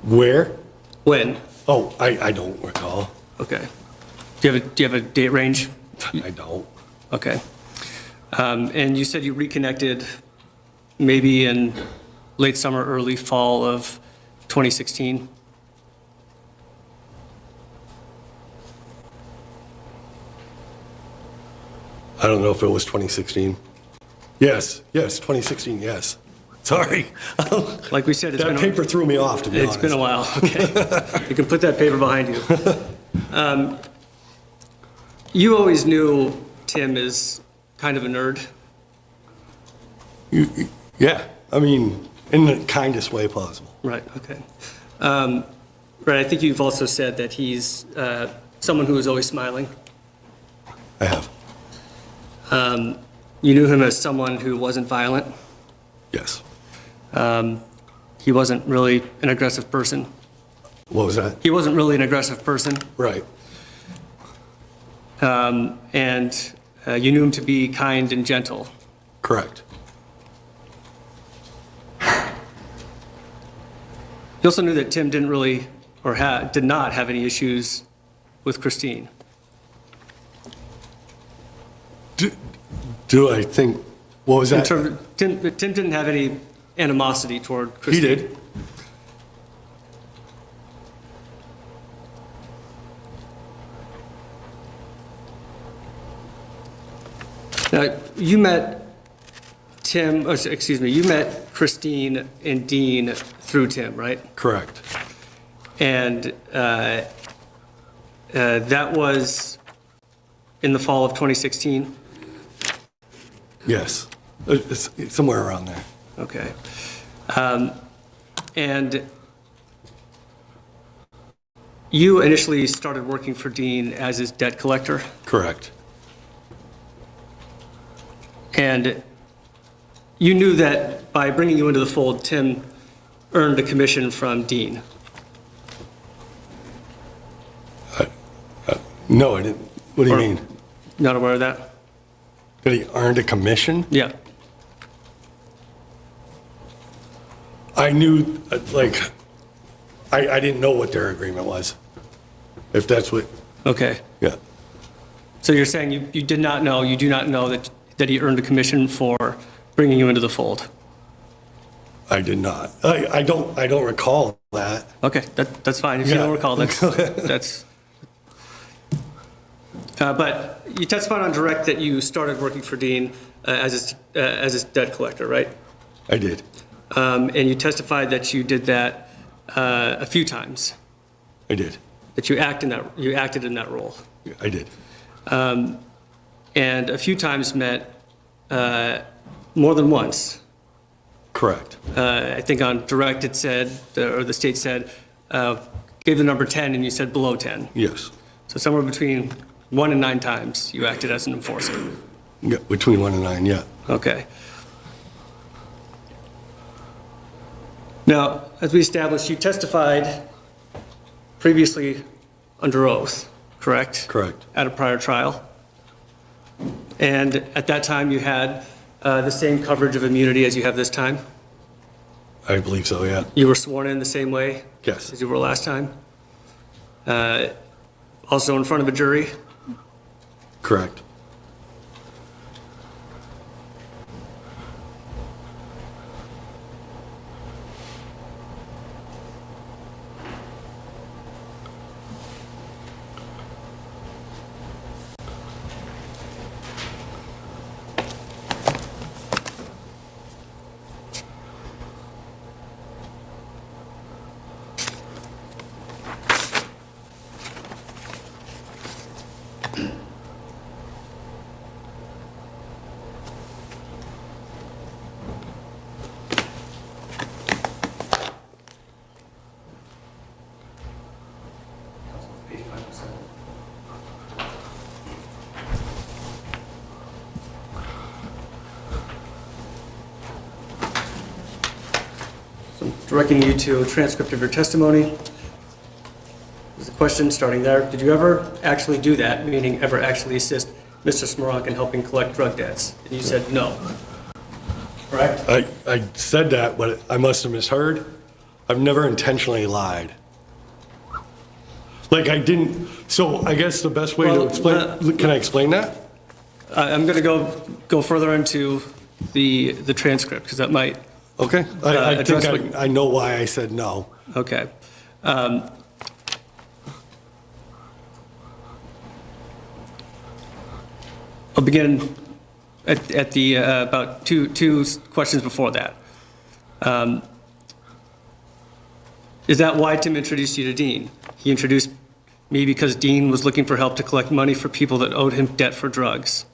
Where? When? Oh, I don't recall. Okay. Do you have a date range? I don't. Okay. And you said you reconnected maybe in late summer, early fall of 2016? I don't know if it was 2016. Yes, 2016, yes. Sorry. Like we said, that paper threw me off, to be honest. It's been a while, okay. You can put that paper behind you. You always knew Tim is kind of a nerd? Yeah, I mean, in the kindest way possible. Right, okay. Right, I think you've also said that he's someone who is always smiling. I have. You knew him as someone who wasn't violent? Yes. He wasn't really an aggressive person? What was that? He wasn't really an aggressive person? Right. And you knew him to be kind and gentle? Correct. You also knew that Tim didn't really, or did not have any issues with Christine? Do I think, what was that? Tim didn't have any animosity toward Christine? He did. Now, you met you met Christine and Dean through Tim, right? Correct. And that was in the fall of 2016? Yes, it's somewhere around there. Okay. And you initially started working for Dean as his debt collector? Correct. And you knew that by bringing you into the fold, Tim earned a commission from Dean? No, I didn't. What do you mean? Not aware of that? That he earned a commission? Yeah. I knew, I didn't know what their agreement was, if that's what. Okay. Yeah. So you're saying you do not know that he earned a commission for bringing you into the fold? I did not. I don't recall that. Okay, that's fine. If you don't recall, that's. But you testified on direct that you started working for Dean as his debt collector, right? I did. And you testified that you did that a few times. I did. That you acted in that role. I did. And a few times meant more than once. Correct. I think on direct it said, or the state said, gave the number 10 and you said below 10. Yes. So somewhere between 1 and 9 times you acted as an enforcer. Yeah, between 1 and 9, yeah. Okay. Now, as we established, you testified previously under oath, correct? Correct. At a prior trial. And at that time you had the same coverage of immunity as you have this time? I believe so, yeah. You were sworn in the same way? Yes. As you were last time? Also in front of a jury? Correct. directing you to a transcript of your testimony. There's a question starting there. Did you ever actually do that, meaning ever actually assist Mr. Smoronk in helping collect drug debts? And you said no. Correct? I said that, but I must have misheard. I've never intentionally lied. Like I didn't, so I guess the best way to explain, can I explain that? I'm going to go further into the transcript because that might Okay, I address think I know why I said no. Okay. I'll begin at the about two questions before that. Is that why Tim introduced you to Dean? He introduced me because Dean was looking for help to collect money for people that owed him debt for drugs.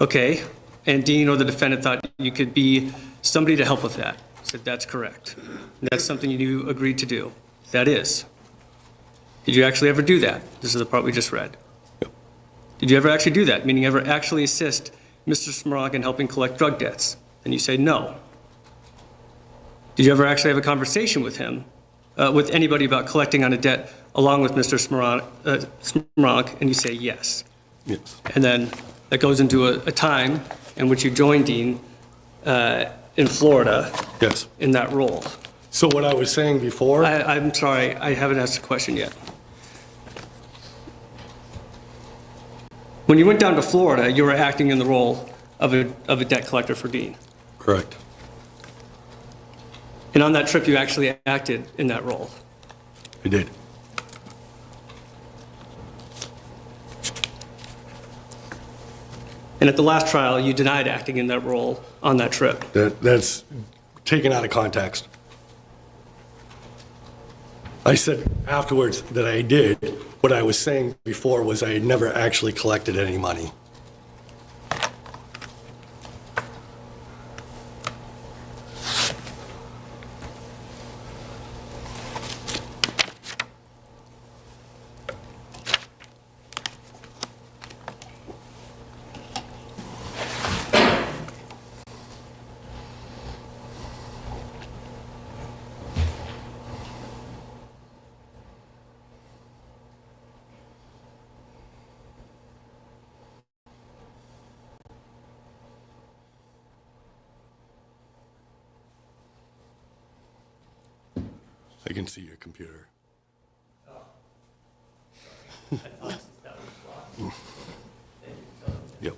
Okay, and Dean or the defendant thought you could be somebody to help with that. I said that's correct. That's something you agreed to do. That is. Did you actually ever do that? This is the part we just read. Yep. Did you ever actually do that? Meaning ever actually assist Mr. Smoronk in helping collect drug debts? And you say no. Did you ever actually have a conversation with him, with anybody about collecting on a debt along with Mr. Smoronk? And you say yes. Yes. And then that goes into a time in which you joined Dean in Florida. Yes. In that role. So what I was saying before. I'm sorry, I haven't asked a question yet. When you went down to Florida, you were acting in the role of a debt collector for Dean. Correct. And on that trip, you actually acted in that role. I did. And at the last trial, you denied acting in that role on that trip. That's taken out of context. I said afterwards that I did. What I was saying before was I had never actually collected any money. I can see your computer. Yep.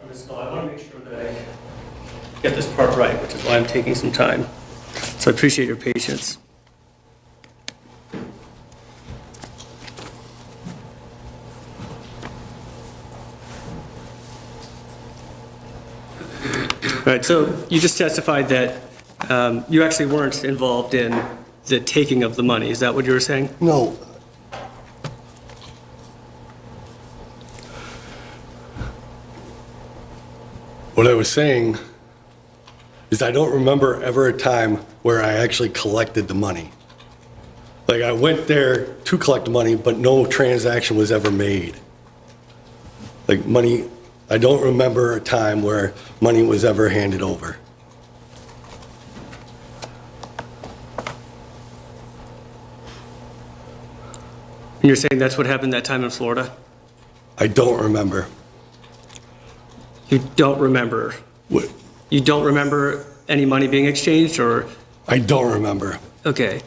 Ms. Knoll, I want to make sure that I get this part right, which is why I'm taking some time. So I appreciate your patience. All right, so you just testified that you actually weren't involved in the taking of the money. Is that what you were saying? No. What I was saying is I don't remember ever a time where I actually collected the money. Like, I went there to collect the money, but no transaction was ever made. Like, money, I don't remember a time where money was ever handed over. And you're saying that's what happened that time in Florida? I don't remember. You don't remember? What? You don't remember any money being exchanged, or? I don't remember. Okay.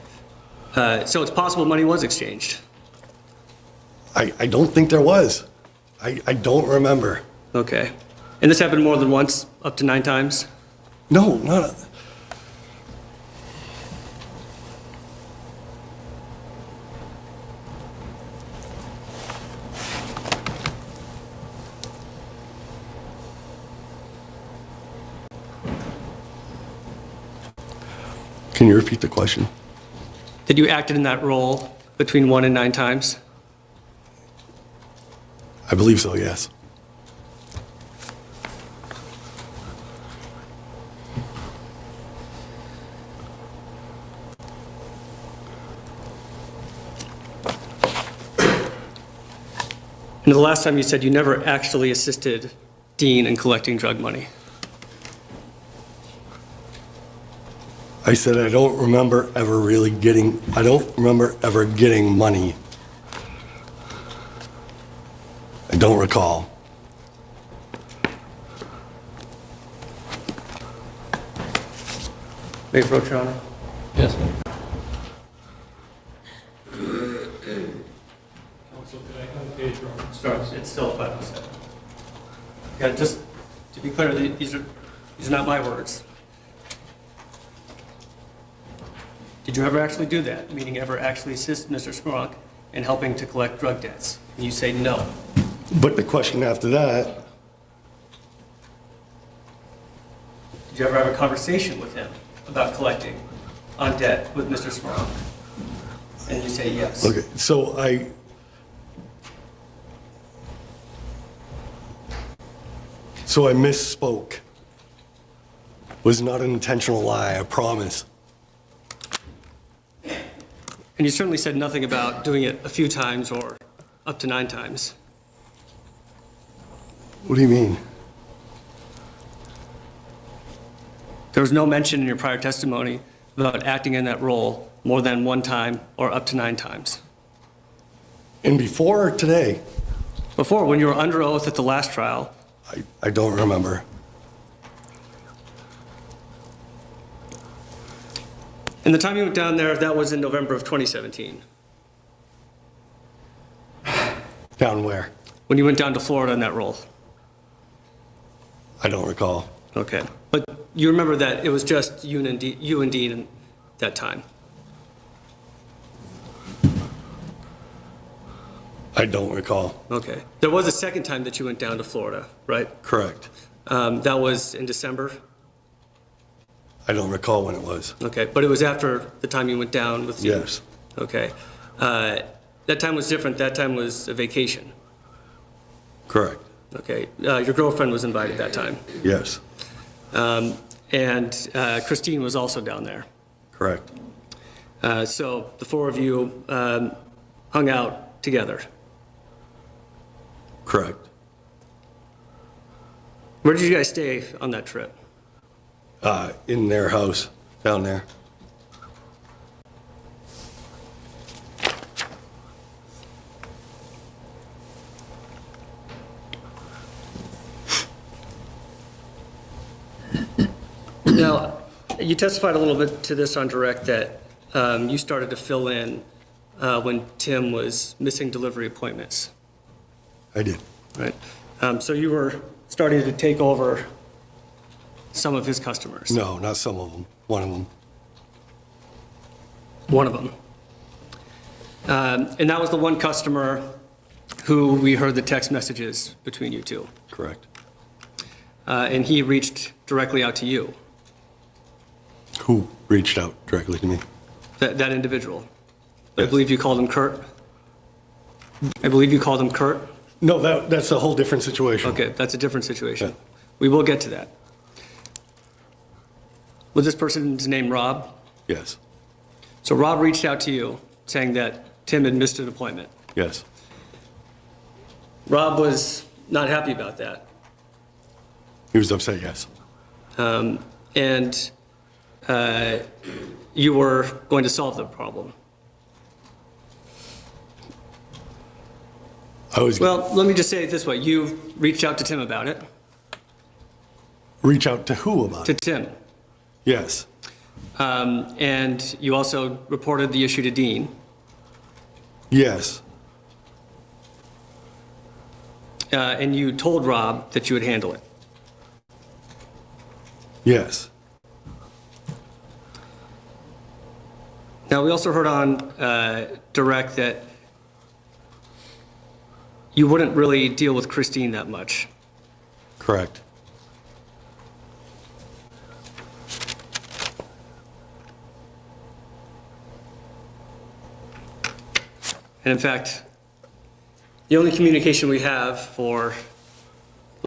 So it's possible money was exchanged? I don't think there was. I don't remember. Okay. And this happened more than once, up to 9 times? No, not. Can you repeat the question? Did you act in that role between 1 and 9 times? I believe so, yes. And the last time you said you never actually assisted Dean in collecting drug money. I said I don't remember ever really getting, I don't remember ever getting money. I don't recall. May I approach, Your Honor? Yes. Counsel, could I have a page reference? Sorry, it's still 507. Yeah, just to be clear, these are not my words. Did you ever actually do that? Meaning ever actually assist Mr. Smorok in helping to collect drug debts? And you say no. But the question after that, Did you ever have a conversation with him about collecting on debt with Mr. Smorok? And you say yes. okay, so I misspoke. Was not an intentional lie, I promise. And you certainly said nothing about doing it a few times or up to 9 times. What do you mean? There was no mention in your prior testimony about acting in that role more than 1 time or up to 9 times. And before or today? Before, when you were under oath at the last trial. I don't remember. And the time you went down there, that was in November of 2017. Down where? When you went down to Florida in that role. I don't recall. Okay. But you remember that it was just you and Dean at that time? I don't recall. Okay. There was a second time that you went down to Florida, right? Correct. That was in December? I don't recall when it was. Okay, but it was after the time you went down with Dean? Yes. Okay. That time was different. That time was a vacation. Correct. Okay. Your girlfriend was invited that time. Yes. And Christine was also down there. Correct. So the 4 of you hung out together. Correct. Where did you guys stay on that trip? In their house, down there. Now, you testified a little bit to this on direct that you started to fill in when Tim was missing delivery appointments. I did. Right. So you were starting to take over some of his customers. No, not some of them, one of them. One of them. And that was the one customer who we heard the text messages between you two. Correct. And he reached directly out to you, Who reached out directly to me? that individual. I believe you called him Kurt. I believe you called him Kurt. No, that's a whole different situation. Okay, that's a different situation. We will get to that. Was this person's name Rob? Yes. So Rob reached out to you saying that Tim had missed an appointment. Yes. Rob was not happy about that. He was upset, yes. And you were going to solve the problem. Well, let me just say it this way. You reached out to Tim about it. Reach out to who about it? To Tim. Yes. And you also reported the issue to Dean. Yes. And you told Rob that you would handle it. Yes. Now, we also heard on direct that you wouldn't really deal with Christine that much. Correct. And in fact, the only communication we have for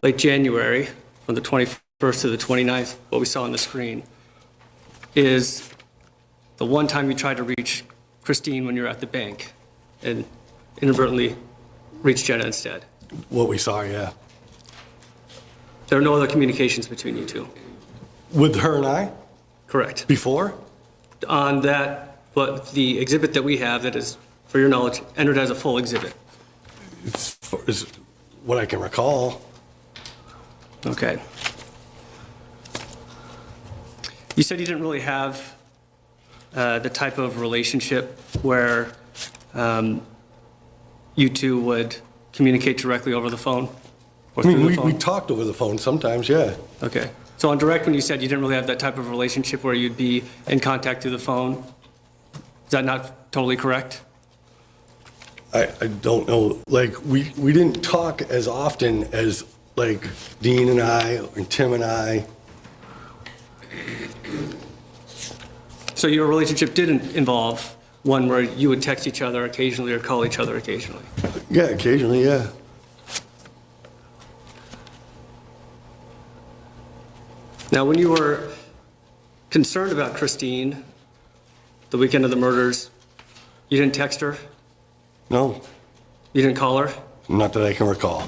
late January, from the 21st to the 29th, what we saw on the screen, is the one time you tried to reach Christine when you were at the bank and inadvertently reached Jenna instead. What we saw, yeah. There are no other communications between you two. With her and I? Correct. Before? On that, but the exhibit that we have that is, for your knowledge, entered as a full exhibit. Is what I can recall. Okay. You said you didn't really have the type of relationship where you two would communicate directly over the phone? Or I mean, through the phone? we talked over the phone sometimes, yeah. Okay. So on direct, when you said you didn't really have that type of relationship where you'd be in contact through the phone, is that not totally correct? I don't know, like, we didn't talk as often as, like, Dean and I, and Tim and I. So your relationship didn't involve one where you would text each other occasionally or call each other occasionally? Yeah, occasionally, yeah. Now, when you were concerned about Christine, the weekend of the murders, you didn't text her? No. You didn't call her? Not that I can recall.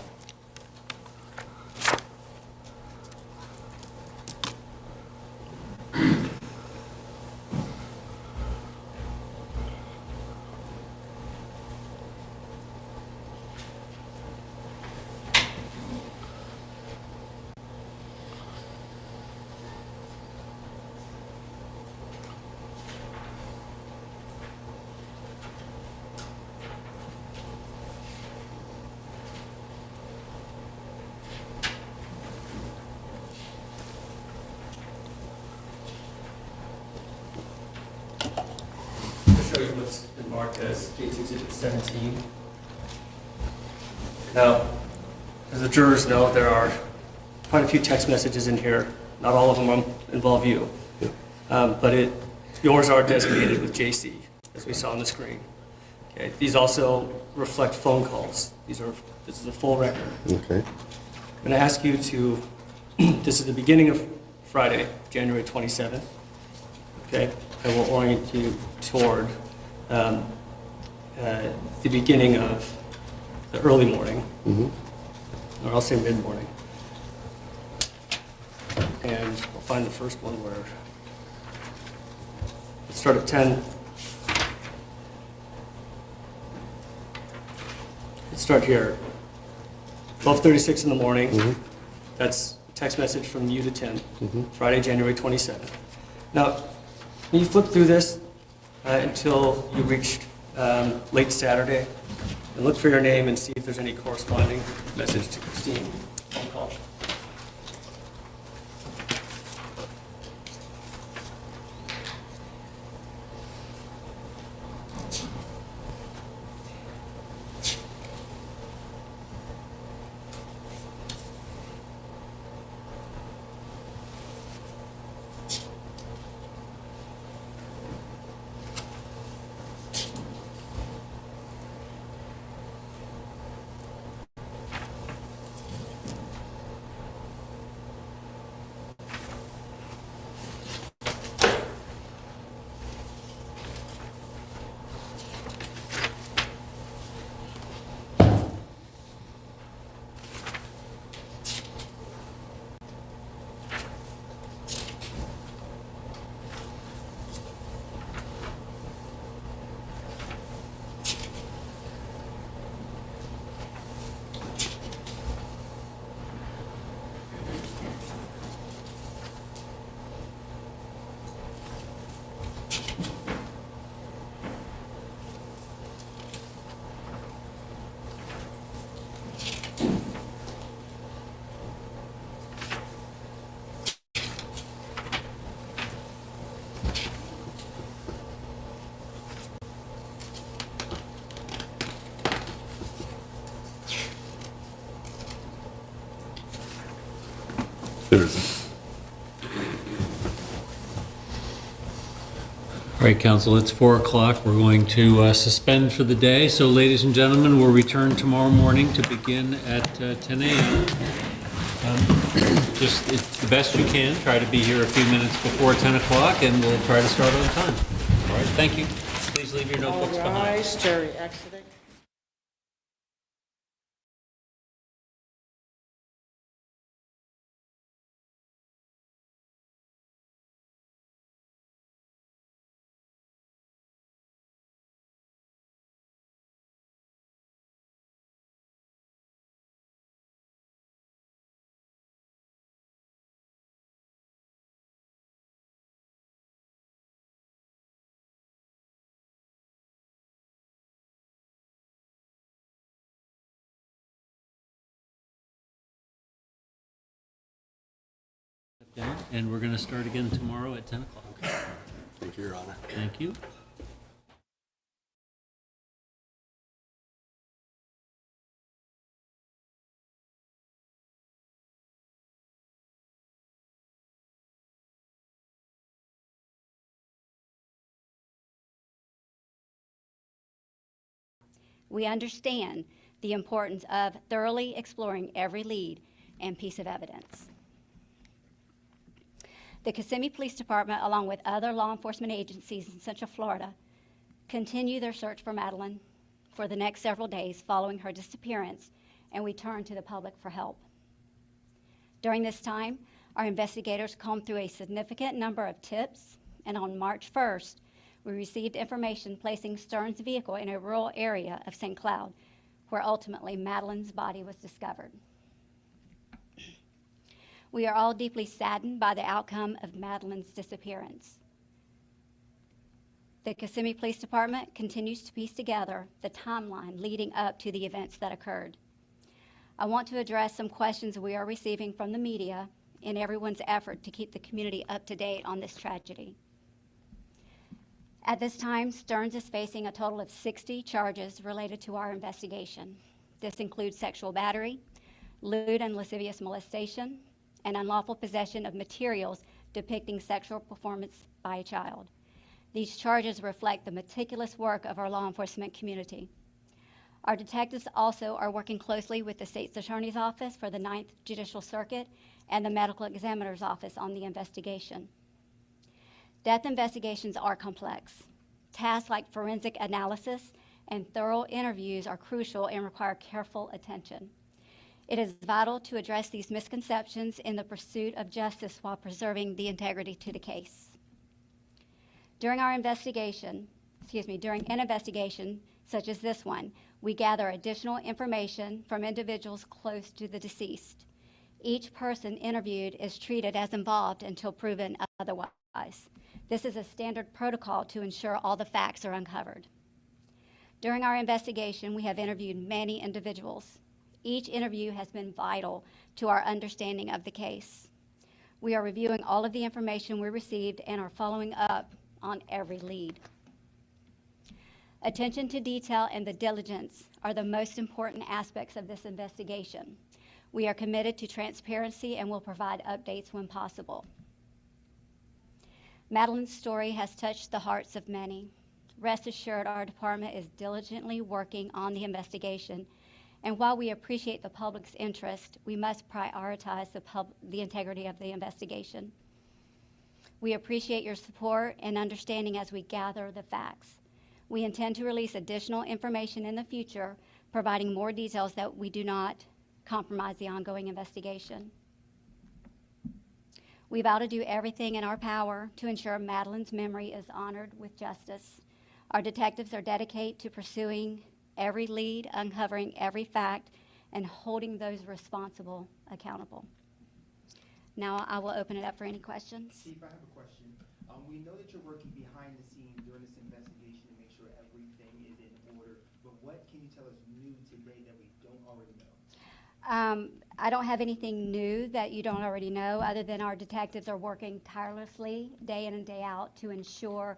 Show you what's been marked as Case Exhibit 17. Now, as the jurors know, there are quite a few text messages in here. Not all of them involve you. But yours are designated with JC, as we saw on the screen. Okay. These also reflect phone calls. This is a full record. Okay. I'm going to ask you to, this is the beginning of Friday, January 27th. Okay, I will orient you toward the beginning of the early morning, or I'll say mid-morning. And we'll find the first one where, let's start at 10. Let's start here. 12:36 in the morning. That's a text message from you to Tim, Friday, January 27th. Now, can you flip through this until you reached late Saturday and look for your name and see if there's any corresponding message to Christine phone call? There's, All right, council, it's 4 o'clock. We're going to suspend for the day. So ladies and gentlemen, we'll return tomorrow morning to begin at 10 a.m. Just the best you can. Try to be here a few minutes before 10 o'clock, and we'll try to start on time. All right, thank you. Please leave your notebooks All behind. rise, Terry exiting. Down, and we're going to start again tomorrow at 10 o'clock. thank you, Your Honor. Thank you. We understand the importance of thoroughly exploring every lead and piece of evidence. The Kissimmee Police Department, along with other law enforcement agencies in Central Florida, continue their search for Madeline for the next several days following her disappearance, and we turn to the public for help. During this time, our investigators combed through a significant number of tips, and on March 1st, we received information placing Stern's vehicle in a rural area of St. Cloud, where ultimately Madeline's body was discovered. We are all deeply saddened by the outcome of Madeline's disappearance. The Kissimmee Police Department continues to piece together the timeline leading up to the events that occurred. I want to address some questions we are receiving from the media in everyone's effort to keep the community up to date on this tragedy. At this time, Stearns is facing a total of 60 charges related to our investigation. This includes sexual battery, lewd and lascivious molestation, and unlawful possession of materials depicting sexual performance by a child. These charges reflect the meticulous work of our law enforcement community. Our detectives also are working closely with the State's Attorney's Office for the 9th Judicial Circuit and the Medical Examiner's Office on the investigation. Death investigations are complex. Tasks like forensic analysis and thorough interviews are crucial and require careful attention. It is vital to address these misconceptions in the pursuit of justice while preserving the integrity to the case. During an investigation such as this one, we gather additional information from individuals close to the deceased. Each person interviewed is treated as involved until proven otherwise. This is a standard protocol to ensure all the facts are uncovered. During our investigation, we have interviewed many individuals. Each interview has been vital to our understanding of the case. We are reviewing all of the information we received and are following up on every lead. Attention to detail and the diligence are the most important aspects of this investigation. We are committed to transparency and will provide updates when possible. Madeline's story has touched the hearts of many. Rest assured, our department is diligently working on the investigation, and while we appreciate the public's interest, we must prioritize the integrity of the investigation. We appreciate your support and understanding as we gather the facts. We intend to release additional information in the future, providing more details that we do not compromise the ongoing investigation. We vow to do everything in our power to ensure Madeline's memory is honored with justice. Our detectives are dedicated to pursuing every lead, uncovering every fact, and holding those responsible accountable. Now I will open it up for any questions. Chief, I have a question. We know that you're working behind the scenes during this investigation to make sure everything is in order, but what can you tell us new today that we don't already know? I don't have anything new that you don't already know, other than our detectives are working tirelessly day in and day out to ensure,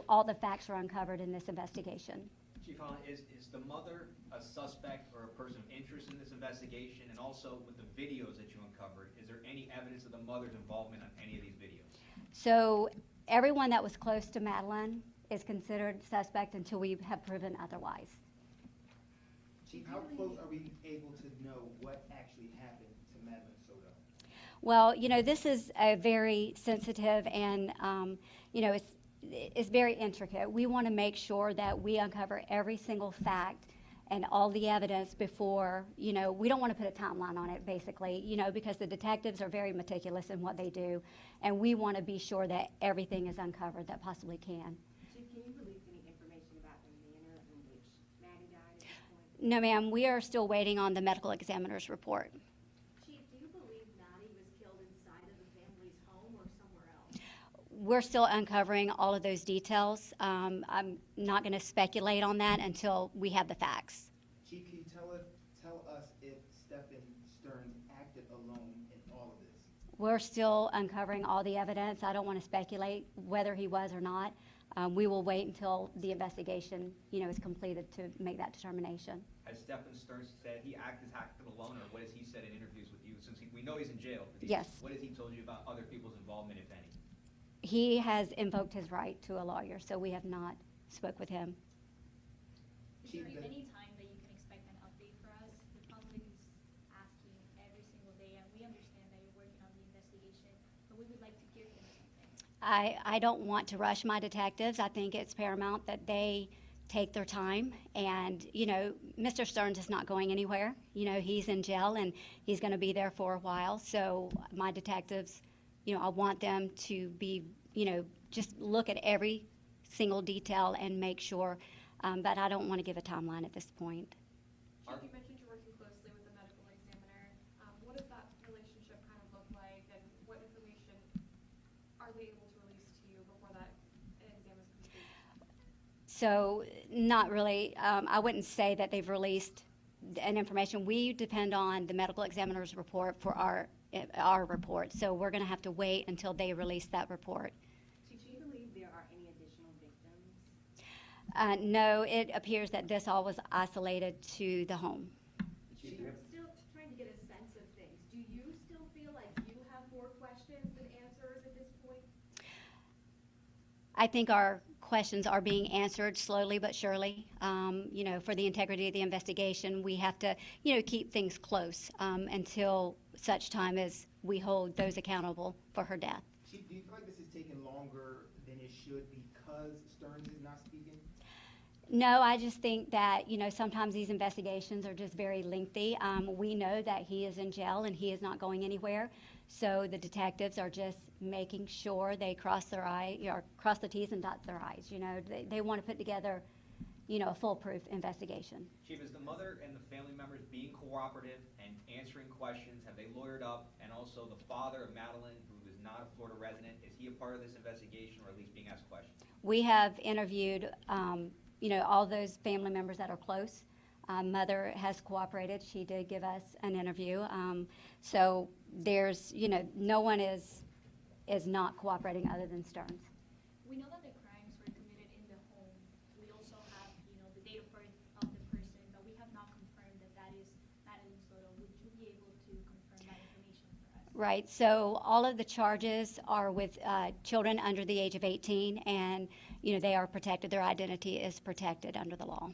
all the facts are uncovered in this investigation. Chief Holland, is the mother a suspect or a person of interest in this investigation? And also with the videos that you uncovered, is there any evidence mother's involvement on any of these videos? So everyone that was close to Madeline is considered suspect until we have proven otherwise. Chief, how close are we able to know what actually happened to Madeline Soto? Well, you know, this is a very sensitive and, you know, it's very intricate. We want to make sure that we uncover every single fact and all the evidence before, you know, we don't want to put a timeline on it, basically, you know, because the detectives are very meticulous in what they do, and we want to be sure that everything is uncovered that possibly can. Chief, can you release any information about the manner in which Maddie died at this point? No, ma'am, we are still waiting on the medical examiner's report. Chief, do you believe Maddie was killed inside of the family's home or somewhere else? We're still uncovering all of those details. I'm not going to speculate on that until we have the facts. Chief, can you tell us if Stephen Stearns acted alone in all of this? We're still uncovering all the evidence. I don't want to speculate whether he was or not. We will wait until the investigation, you know, is completed to make that determination. Has Stephen Stearns said he acted alone, or what has he said in interviews with you? Since we know he's in jail for these, Yes. what has he told you about other people's involvement, if any? He has invoked his right to a lawyer, so we have not spoke with him. Is there any time that you can expect an update for us? The public is asking every single day, and we understand that you're working on the investigation, but we would like to give them something. I don't want to rush my detectives. I think it's paramount that they take their time. And, you know, Mr. Stearns is not going anywhere. You know, he's in jail and he's going to be there for a while. So my detectives, you know, I want them to be, you know, just look at every single detail and make sure, but I don't want to give a timeline at this point. Chief, you mentioned you're working closely with the medical examiner. What does that relationship kind of look like, and what information are they able to release to you before that exam is complete? So not really. I wouldn't say that they've released an information. We depend on the medical examiner's report for our report. So we're going to have to wait until they release that report. Do you believe there are any additional victims? No, it appears that this all was isolated to the home. Chief, I'm still trying to get a sense of things. Do you still feel like you have more questions than answers at this point? I think our questions are being answered slowly but surely. You know, for the integrity of the investigation, we have to, you know, keep things close until such time as we hold those accountable for her death. Chief, do you feel like this is taking longer than it should because Stearns is not speaking? No, I just think that, you know, sometimes these investigations are just very lengthy. We know that he is in jail and he is not going anywhere. So the detectives are just making sure they cross the T's and dot their I's. You know, they want to put together, you know, a foolproof investigation. Chief, is the mother and the family members being cooperative and answering questions? Have they lawyered up? And also the father of Madeline, who is not a Florida resident, is he a part of this investigation, or at least being asked questions? We have interviewed, you know, all those family members that are close. Mother has cooperated. She did give us an interview. So there's, you know, no one is not cooperating other than Stearns. We know that the crimes were committed in the home. We also have, you know, the date of birth of the person, but we have not confirmed that that is Madeline Soto. Would you be able to confirm that information for us? Right. So all of the charges are with children under the age of 18, and, you know, they are protected. Their identity is protected under the law.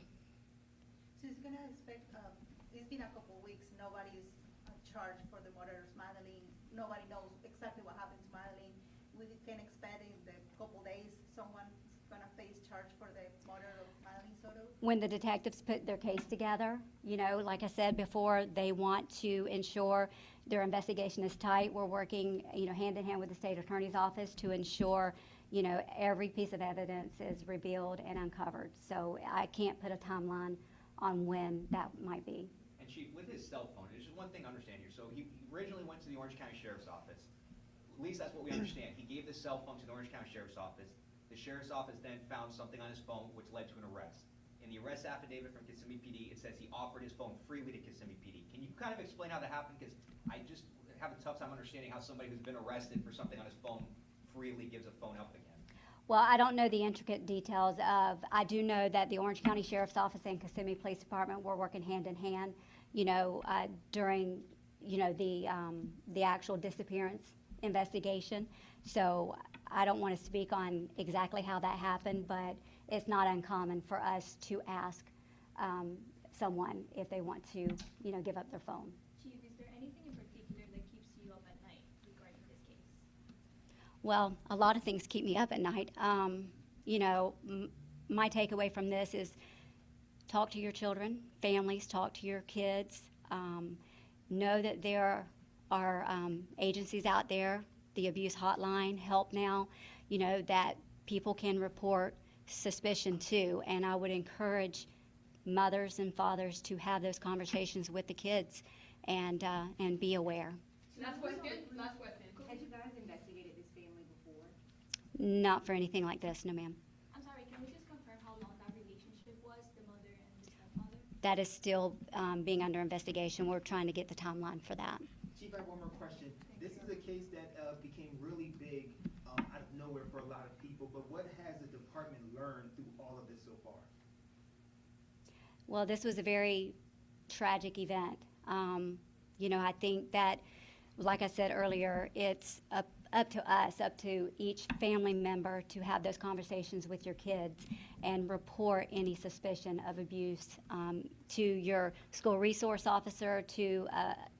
So it's gonna expect, it's been a couple of weeks, nobody's charged for the murder of Madeline. Nobody knows exactly what happened to Madeline. We can expect in the couple days, someone's gonna face charge for the murder of Madeline Soto? When the detectives put their case together, you know, like I said before, they want to ensure their investigation is tight. We're working, you know, hand in hand with the state attorney's office to ensure, you know, every piece of evidence is revealed and uncovered. So I can't put a timeline on when that might be. And Chief, with his cell phone, there's just one thing to understand here. So he originally went to the Orange County Sheriff's Office. At least that's what we understand. He gave the cell phone to the Orange County Sheriff's Office. The Sheriff's Office then found something on his phone which led to an arrest. In the arrest affidavit from Kissimmee PD, it says he offered his phone freely to Kissimmee PD. Can you kind of explain how that happened? Because I just have a tough time understanding how somebody who's been arrested for something on his phone freely gives a phone up again. Well, I don't know the intricate details of, I do know that the Orange County Sheriff's Office and Kissimmee Police Department were working hand in hand, you know, during, you know, the actual disappearance investigation. So I don't want to speak on exactly how that happened, but it's not uncommon for us to ask someone if they want to, give up their phone. Chief, is there anything in particular that keeps you up at night regarding this case? Well, a lot of things keep me up at night. My takeaway from this is talk to your children, families, talk to your kids. Know that there are agencies out there, the abuse hotline, Help Now, that people can report suspicion to. And I would encourage mothers and fathers to have those conversations with the kids and be aware. Last question. Had you guys investigated this family before? Not for anything like this, no ma'am. I'm sorry, can we just confirm how long that relationship was, the mother and the stepfather? That is still being under investigation. We're trying to get the timeline for that. Chief, I have one more question. This is a case that became really big out of nowhere for a lot of people, but what has the department learned through all of this so far? Well, this was a very tragic event. I think that, like I said earlier, it's up to us, up to each family member to have those conversations with your kids and report any suspicion of abuse to your school resource officer, to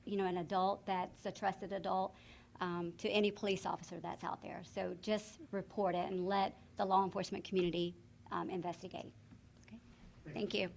an adult that's a trusted adult, to any police officer that's out there. So just report it and let the law enforcement community investigate. Okay? Thank you.